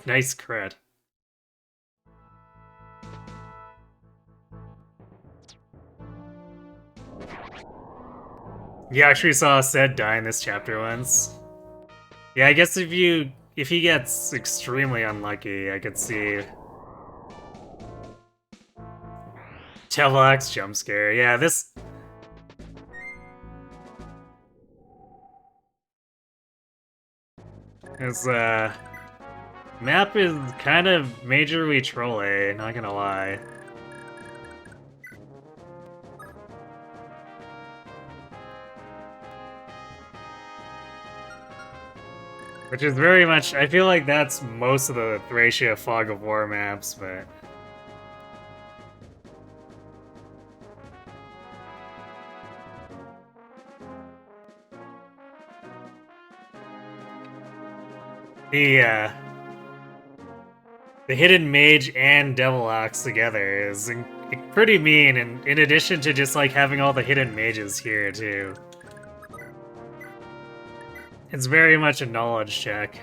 Nice crit. You actually saw Zed die in this chapter once. Yeah, I guess if he gets extremely unlucky, I could see Devil Axe jump scare. Yeah, this map is kind of majorly troll-y, not gonna lie. Which is very much, I feel like that's most of the Thracia Fog of War maps, but... The Hidden Mage and Devil Axe together is pretty mean, and in addition to just like having all the hidden mages here too. It's very much a knowledge check.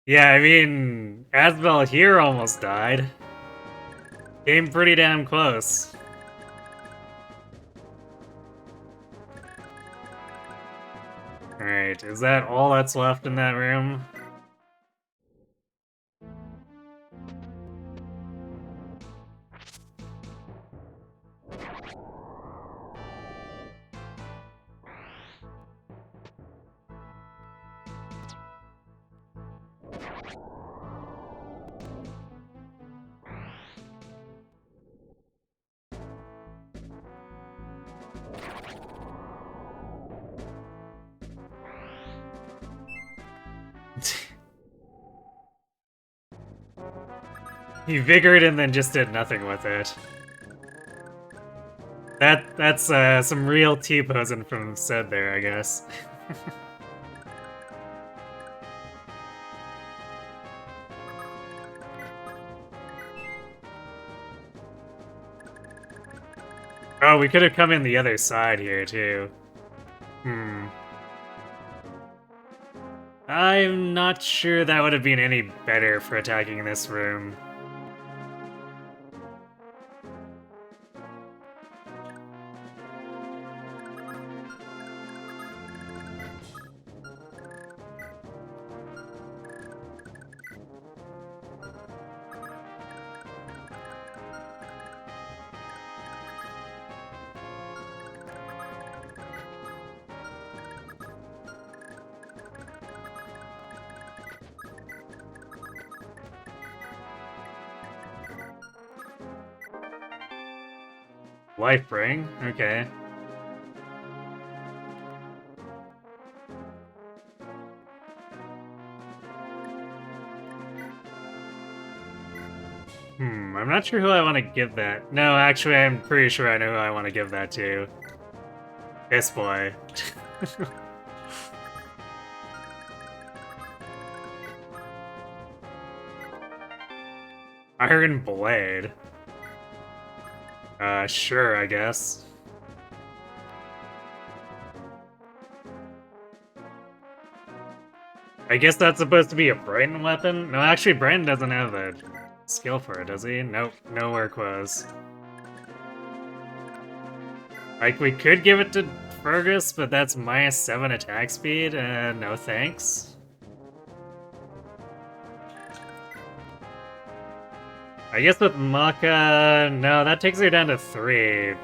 Yeah, I mean, Asbel here almost died. Came pretty damn close. Alright, is that all that's left in that room? He vigored and then just did nothing with it. That's some real T-posing from Zed there, I guess. Oh, we could have come in the other side here, too. I'm not sure that would have been any better for attacking this room. Life ring? Okay. I'm not sure who I want to give that. No, actually, I'm pretty sure I know who I want to give that to. This boy. Iron Blade. Sure, I guess. I guess that's supposed to be a Brighton weapon? No, actually, Brighton doesn't have the skill for it, does he? Nope, nowhere close. Like, we could give it to Fergus, but that's -7 attack speed, and no thanks. I guess with Maka, no, that takes her down to 3.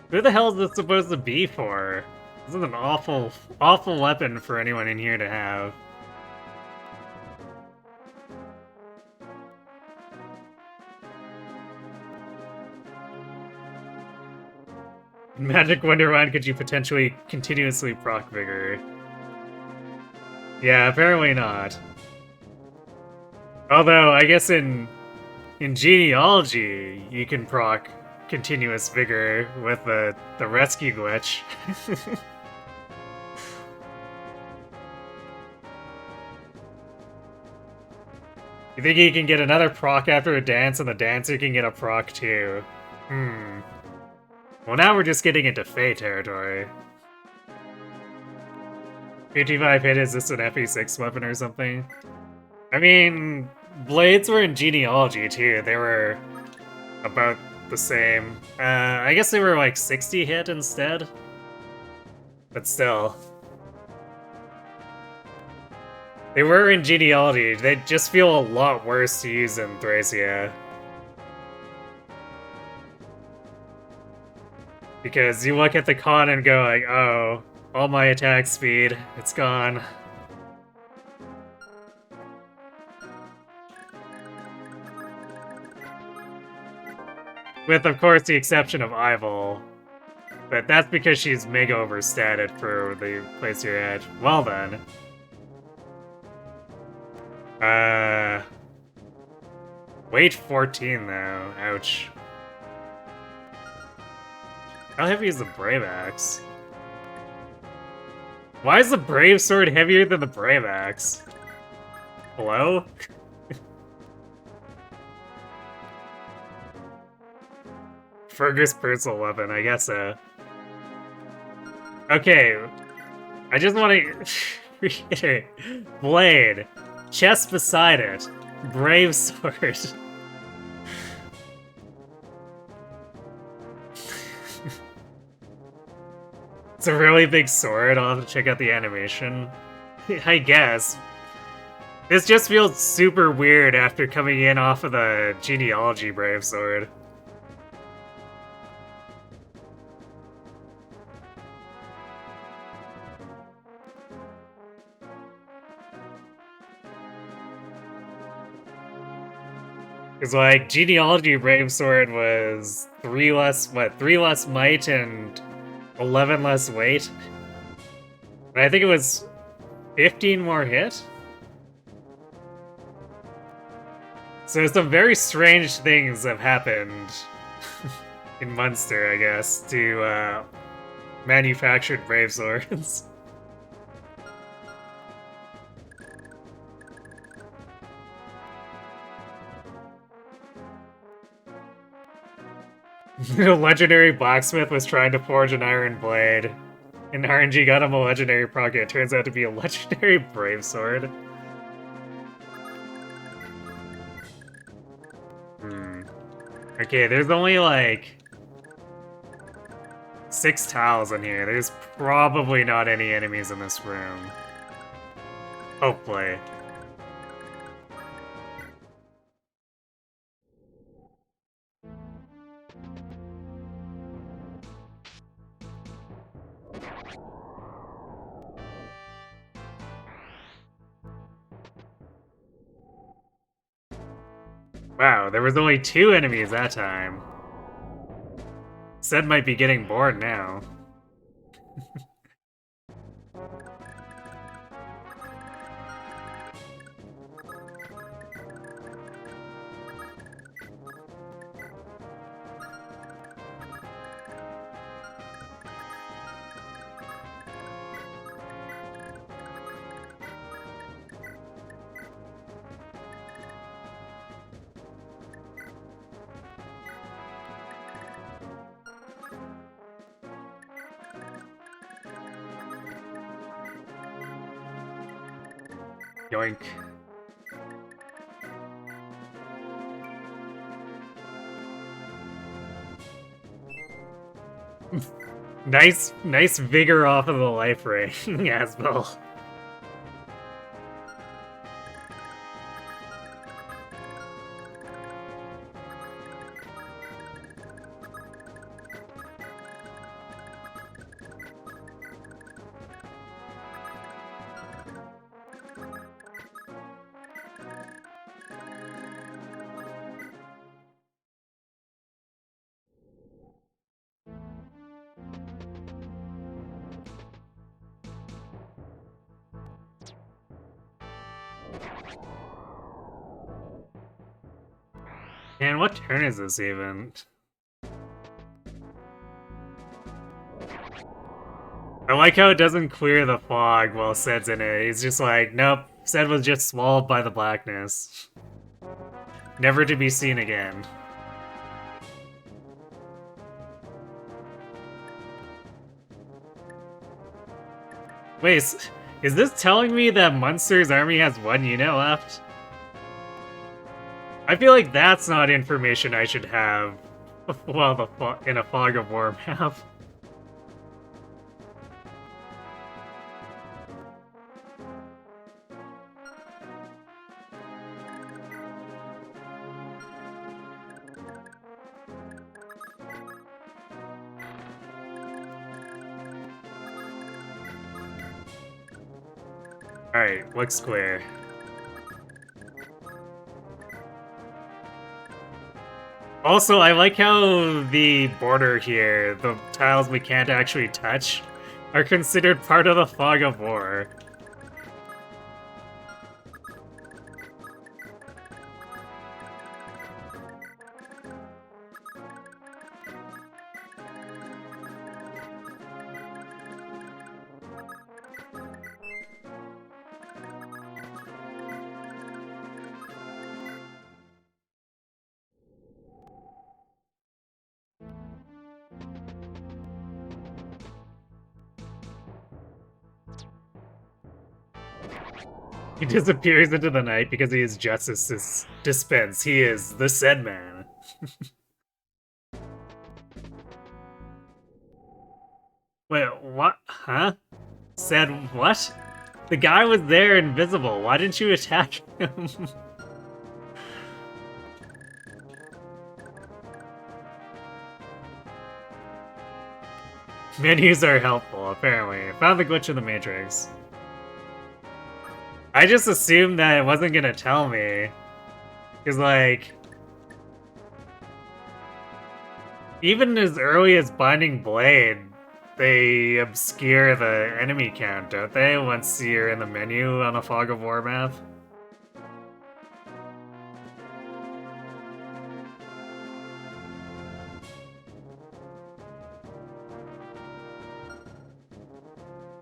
Who the hell is this supposed to be for? This is an awful, awful weapon for anyone in here to have. In Magic Wonderland, could you potentially continuously proc Vigor? Yeah, apparently not. Although, I guess in Genealogy, you can proc continuous Vigor with the rescue glitch. You think you can get another proc after a dance, and the dancer can get a proc too? Well, now we're just getting into Fey territory. 55 hit, is this an FE6 weapon or something? I mean, blades were in Genealogy too. They were about the same. I guess they were like 60 hit instead. But still. They were in Genealogy. They just feel a lot worse to use in Thracia. Because you look at the con and go like, oh, all my attack speed, it's gone. With, of course, the exception of Ival. But that's because she's mega overstated for the place you're at. Well then. Weight 14 though, ouch. How heavy is the Brave Axe? Why is the Brave Sword heavier than the Brave Axe? Hello? Fergus personal weapon, I guess so. Okay, I just want to... Blade. Chest beside it. Brave Sword. It's a really big sword. I'll have to check out the animation. I guess. This just feels super weird after coming in off of the Genealogy Brave Sword. Because, like, Genealogy Brave Sword was 3 less might and 11 less weight. And I think it was 15 more hit? So some very strange things have happened in Munster, I guess, to manufactured Brave Swords. The legendary blacksmith was trying to forge an iron blade, and RNG got him a legendary proc. It turns out to be a legendary Brave Sword. Okay, there's only like 6 tiles in here. There's probably not any enemies in this room. Hopefully. Wow, there was only 2 enemies that time. Zed might be getting bored now. Yoink. Nice vigor off of the life ring, Asbel. Man, what turn is this even? I like how it doesn't clear the fog while Zed's in it. He's just like, nope, Zed was just swallowed by the blackness. Never to be seen again. Wait, is this telling me that Munster's army has one unit left? I feel like that's not information I should have while in a Fog of War map. Alright, looks clear. Also, I like how the border here, the tiles we can't actually touch, are considered part of the Fog of War. He disappears into the night because he is justice's dispense. He is the said man. Wait, what? Huh? Said what? The guy was there invisible. Why didn't you attack him? Menus are helpful, apparently. Found the glitch in the Matrix. I just assumed that it wasn't gonna tell me. Cause like... even as early as Binding Blade, they obscure the enemy count, don't they? Once you're in the menu on a Fog of War map.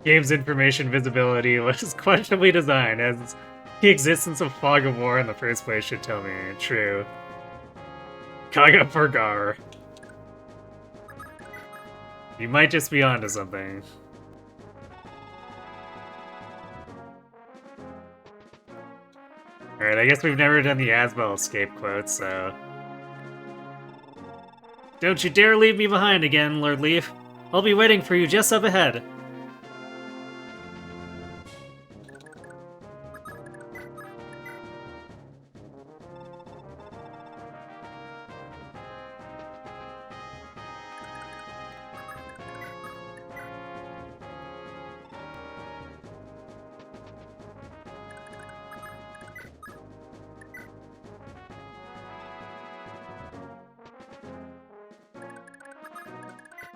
Game's information visibility was questionably designed, as the existence of Fog of War in the first place should tell me. True. Kaga Fergar. You might just be onto something. Alright, I guess we've never done the Asbel escape quote, so... Don't you dare leave me behind again, Lord Leif. I'll be waiting for you just up ahead.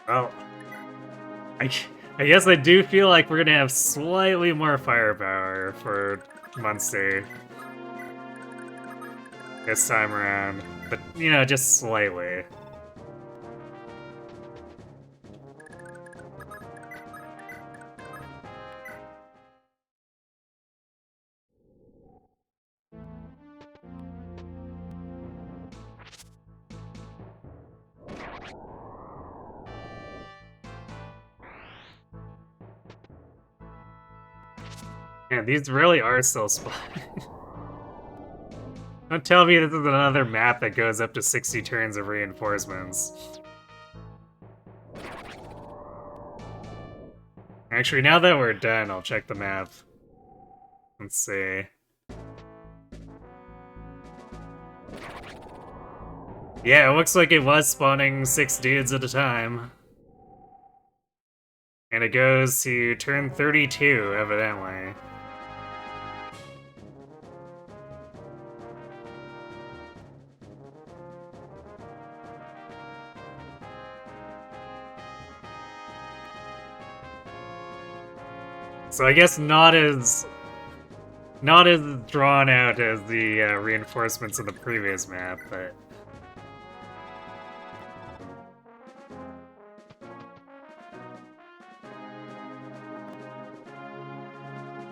Well, I, I guess I do feel like we're gonna have slightly more firepower for Munster this time around, but you know, just slightly. Man, these really are still spotted. Don't tell me this is another map that goes up to 60 turns of reinforcements. Actually, now that we're done, I'll check the map. Let's see. Yeah, it looks like it was spawning 6 dudes at a time. And it goes to turn 32, evidently. So I guess not as drawn out as the reinforcements in the previous map, but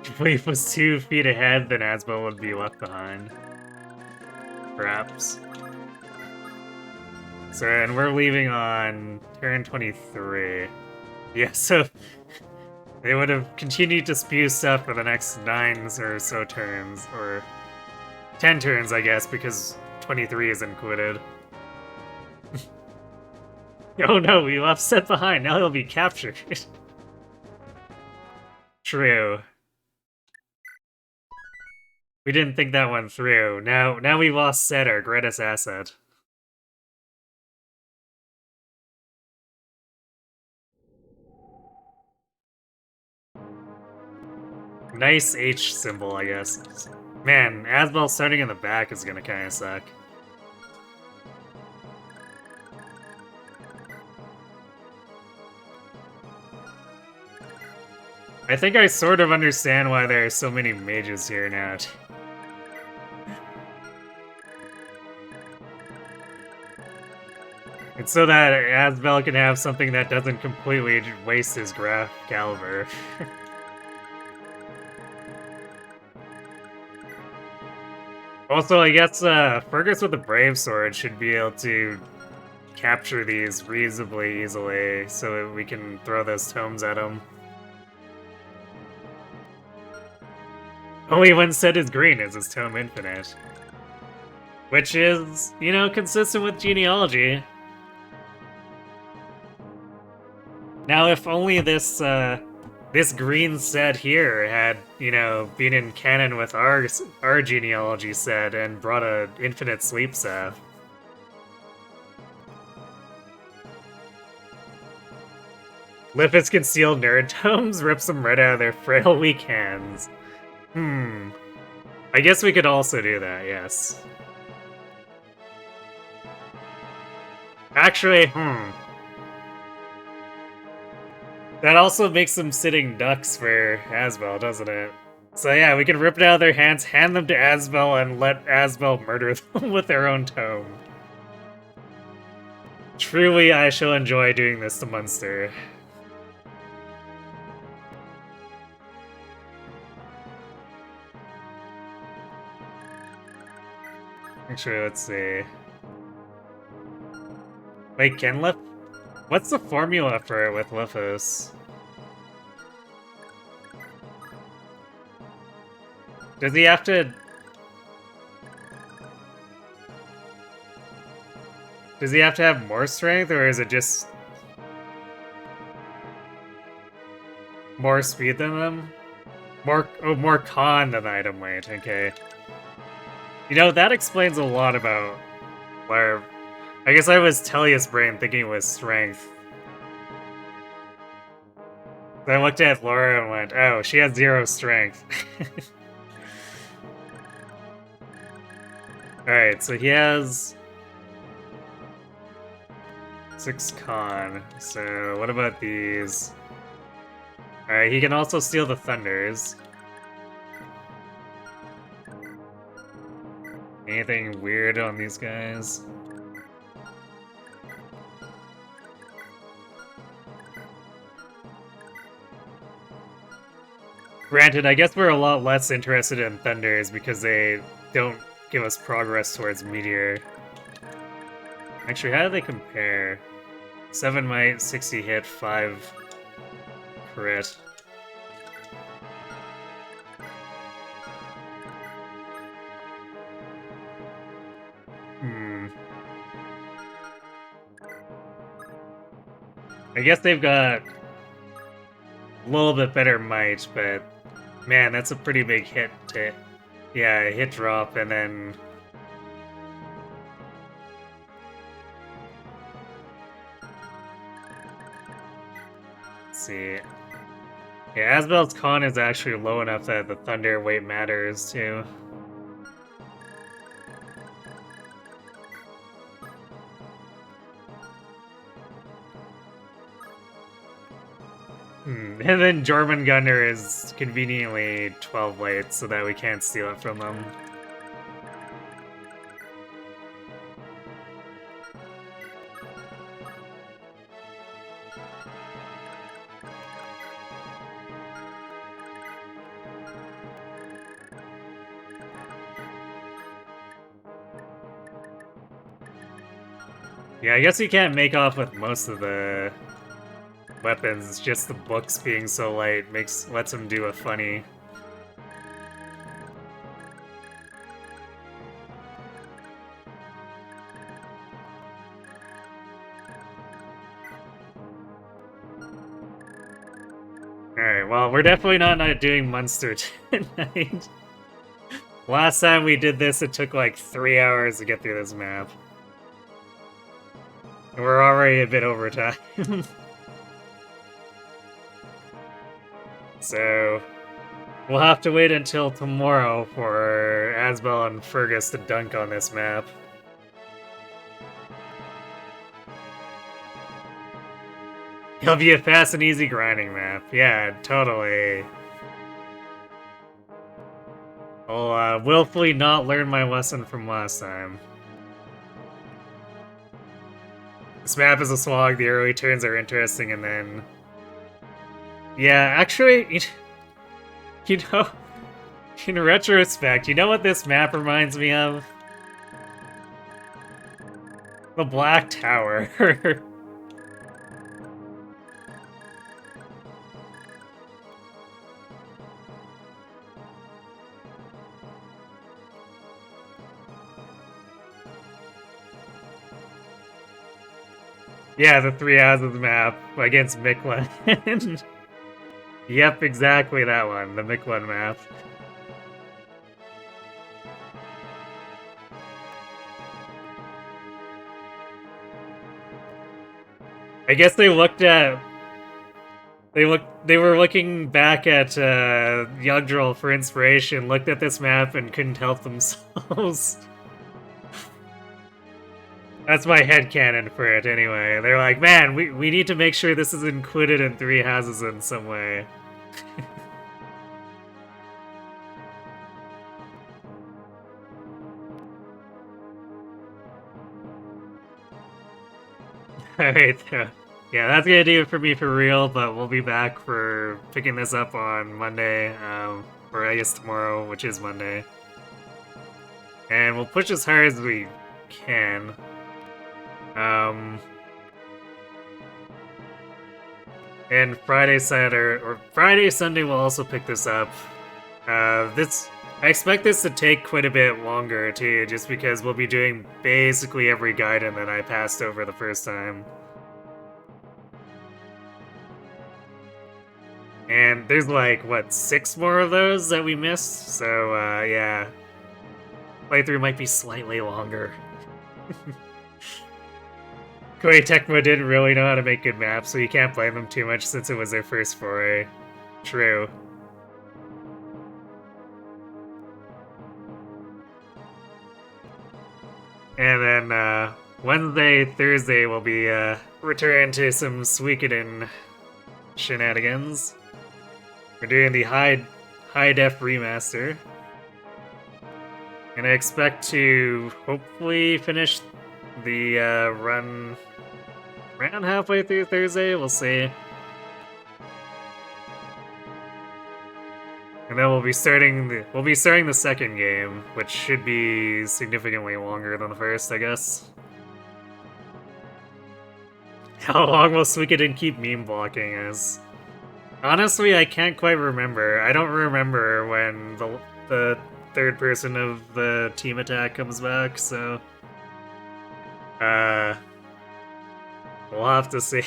if Leif was 2 feet ahead, then Asbel would be left behind. Perhaps. So, and we're leaving on turn 23. Yeah, so they would have continued to spew stuff for the next 9 or so turns, or 10 turns, I guess, because 23 is included. Oh no, we left Set behind, now he'll be captured. True. We didn't think that one through. Now we lost Set, our greatest asset. Nice H symbol, I guess. Man, Asbel starting in the back is gonna kinda suck. I think I sort of understand why there are so many mages here now. It's so that Asbel can have something that doesn't completely waste his graph caliber. Also, I guess Fergus with the Brave Sword should be able to capture these reasonably easily so that we can throw those tomes at him. Only one set is green is his tome infinite. Which is, you know, consistent with genealogy. Now, if only this this green set here had, you know, been in canon with our genealogy set and brought a infinite sleep staff. Liff's concealed nerd tomes rips them right out of their frail, weak hands. I guess we could also do that, yes. Actually, that also makes them sitting ducks for Asbel, doesn't it? So yeah, we can rip it out of their hands, hand them to Asbel, and let Asbel murder them with their own tome. Truly, I shall enjoy doing this to Munster. Actually, let's see. Wait, can Lif... What's the formula for it with Lifos? Does he have to... Does he have to have more strength, or is it just... more speed than them? More con than item weight, okay. You know, that explains a lot about where... I guess I was Tellius brain thinking it was strength. I looked at Laura and went, oh, she has 0 strength. Alright, so he has... 6 con. So what about these? Alright, he can also steal the thunders. Anything weird on these guys? Granted, I guess we're a lot less interested in thunders because they don't give us progress towards meteor. Actually, how do they compare? 7 might, 60 hit, 5 crit. I guess they've got a little bit better might, but man, that's a pretty big hit to, yeah, hit drop, and then let's see. Yeah, Asbel's con is actually low enough that the thunder weight matters too. And then Jormungandr is conveniently 12 weight so that we can't steal it from them. Yeah, I guess you can't make off with most of the weapons, it's just the books being so light lets him do a funny. Alright, well, we're definitely not doing Munster tonight. Last time we did this, it took like 3 hours to get through this map. And we're already a bit over time. So, we'll have to wait until tomorrow for Asbel and Fergus to dunk on this map. It'll be a fast and easy grinding map. Yeah, totally. I'll willfully not learn my lesson from last time. This map is a slog, the early turns are interesting, and then... Yeah, actually, you know, in retrospect, you know what this map reminds me of? The Black Tower. Yeah, the Three Houses map against Mictlan. Yep, exactly that one, the Mictlan map. I guess they looked at... They were looking back at Yggdrasil for inspiration, looked at this map and couldn't help themselves. That's my headcanon for it anyway. They're like, man, we need to make sure this is included in Three Houses in some way. Alright, yeah, that's gonna do it for me for real, but we'll be back for picking this up on Monday, or I guess tomorrow, which is Monday. And we'll push as hard as we can. And Friday, Saturday, or Friday, Sunday we'll also pick this up. I expect this to take quite a bit longer too, just because we'll be doing basically every Gaiden that I passed over the first time. And there's like, what, 6 more of those that we missed? So, yeah. Playthrough might be slightly longer. Koei Tecmo didn't really know how to make good maps, so you can't blame them too much since it was their first foray. True. And then, Wednesday, Thursday will be return to some Suikoden shenanigans. We're doing the high def remaster. And I expect to hopefully finish the run around halfway through Thursday, we'll see. And then we'll be starting the second game, which should be significantly longer than the first, I guess. How long will Suikoden keep meme blocking is? Honestly, I can't quite remember. I don't remember when the third person of the team attack comes back, so we'll have to see.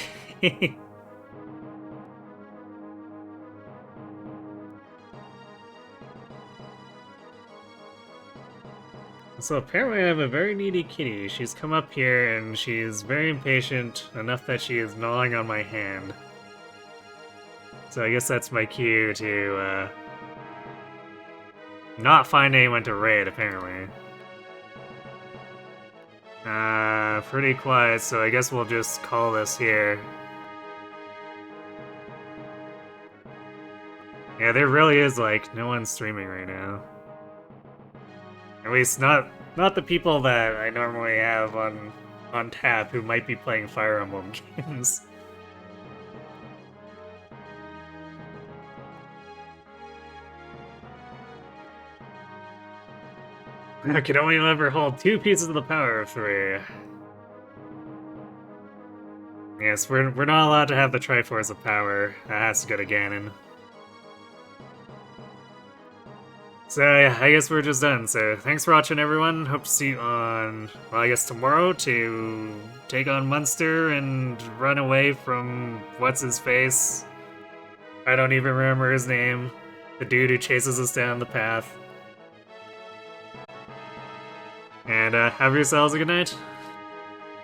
So apparently I have a very needy kitty. She's come up here and she's very impatient, enough that she is gnawing on my hand. So I guess that's my cue to not find anyone to raid, apparently. Pretty quiet, so I guess we'll just call this here. Yeah, there really is, like, no one streaming right now. At least not the people that I normally have on tap who might be playing Fire Emblem games. I can only ever hold 2 pieces of the power of 3. Yes, we're not allowed to have the Triforce of Power. That has to go to Ganon. So yeah, I guess we're just done. So thanks for watching, everyone. Hope to see you on, well, I guess tomorrow to take on Munster and run away from what's-his-face. I don't even remember his name. The dude who chases us down the path. And have yourselves a good night.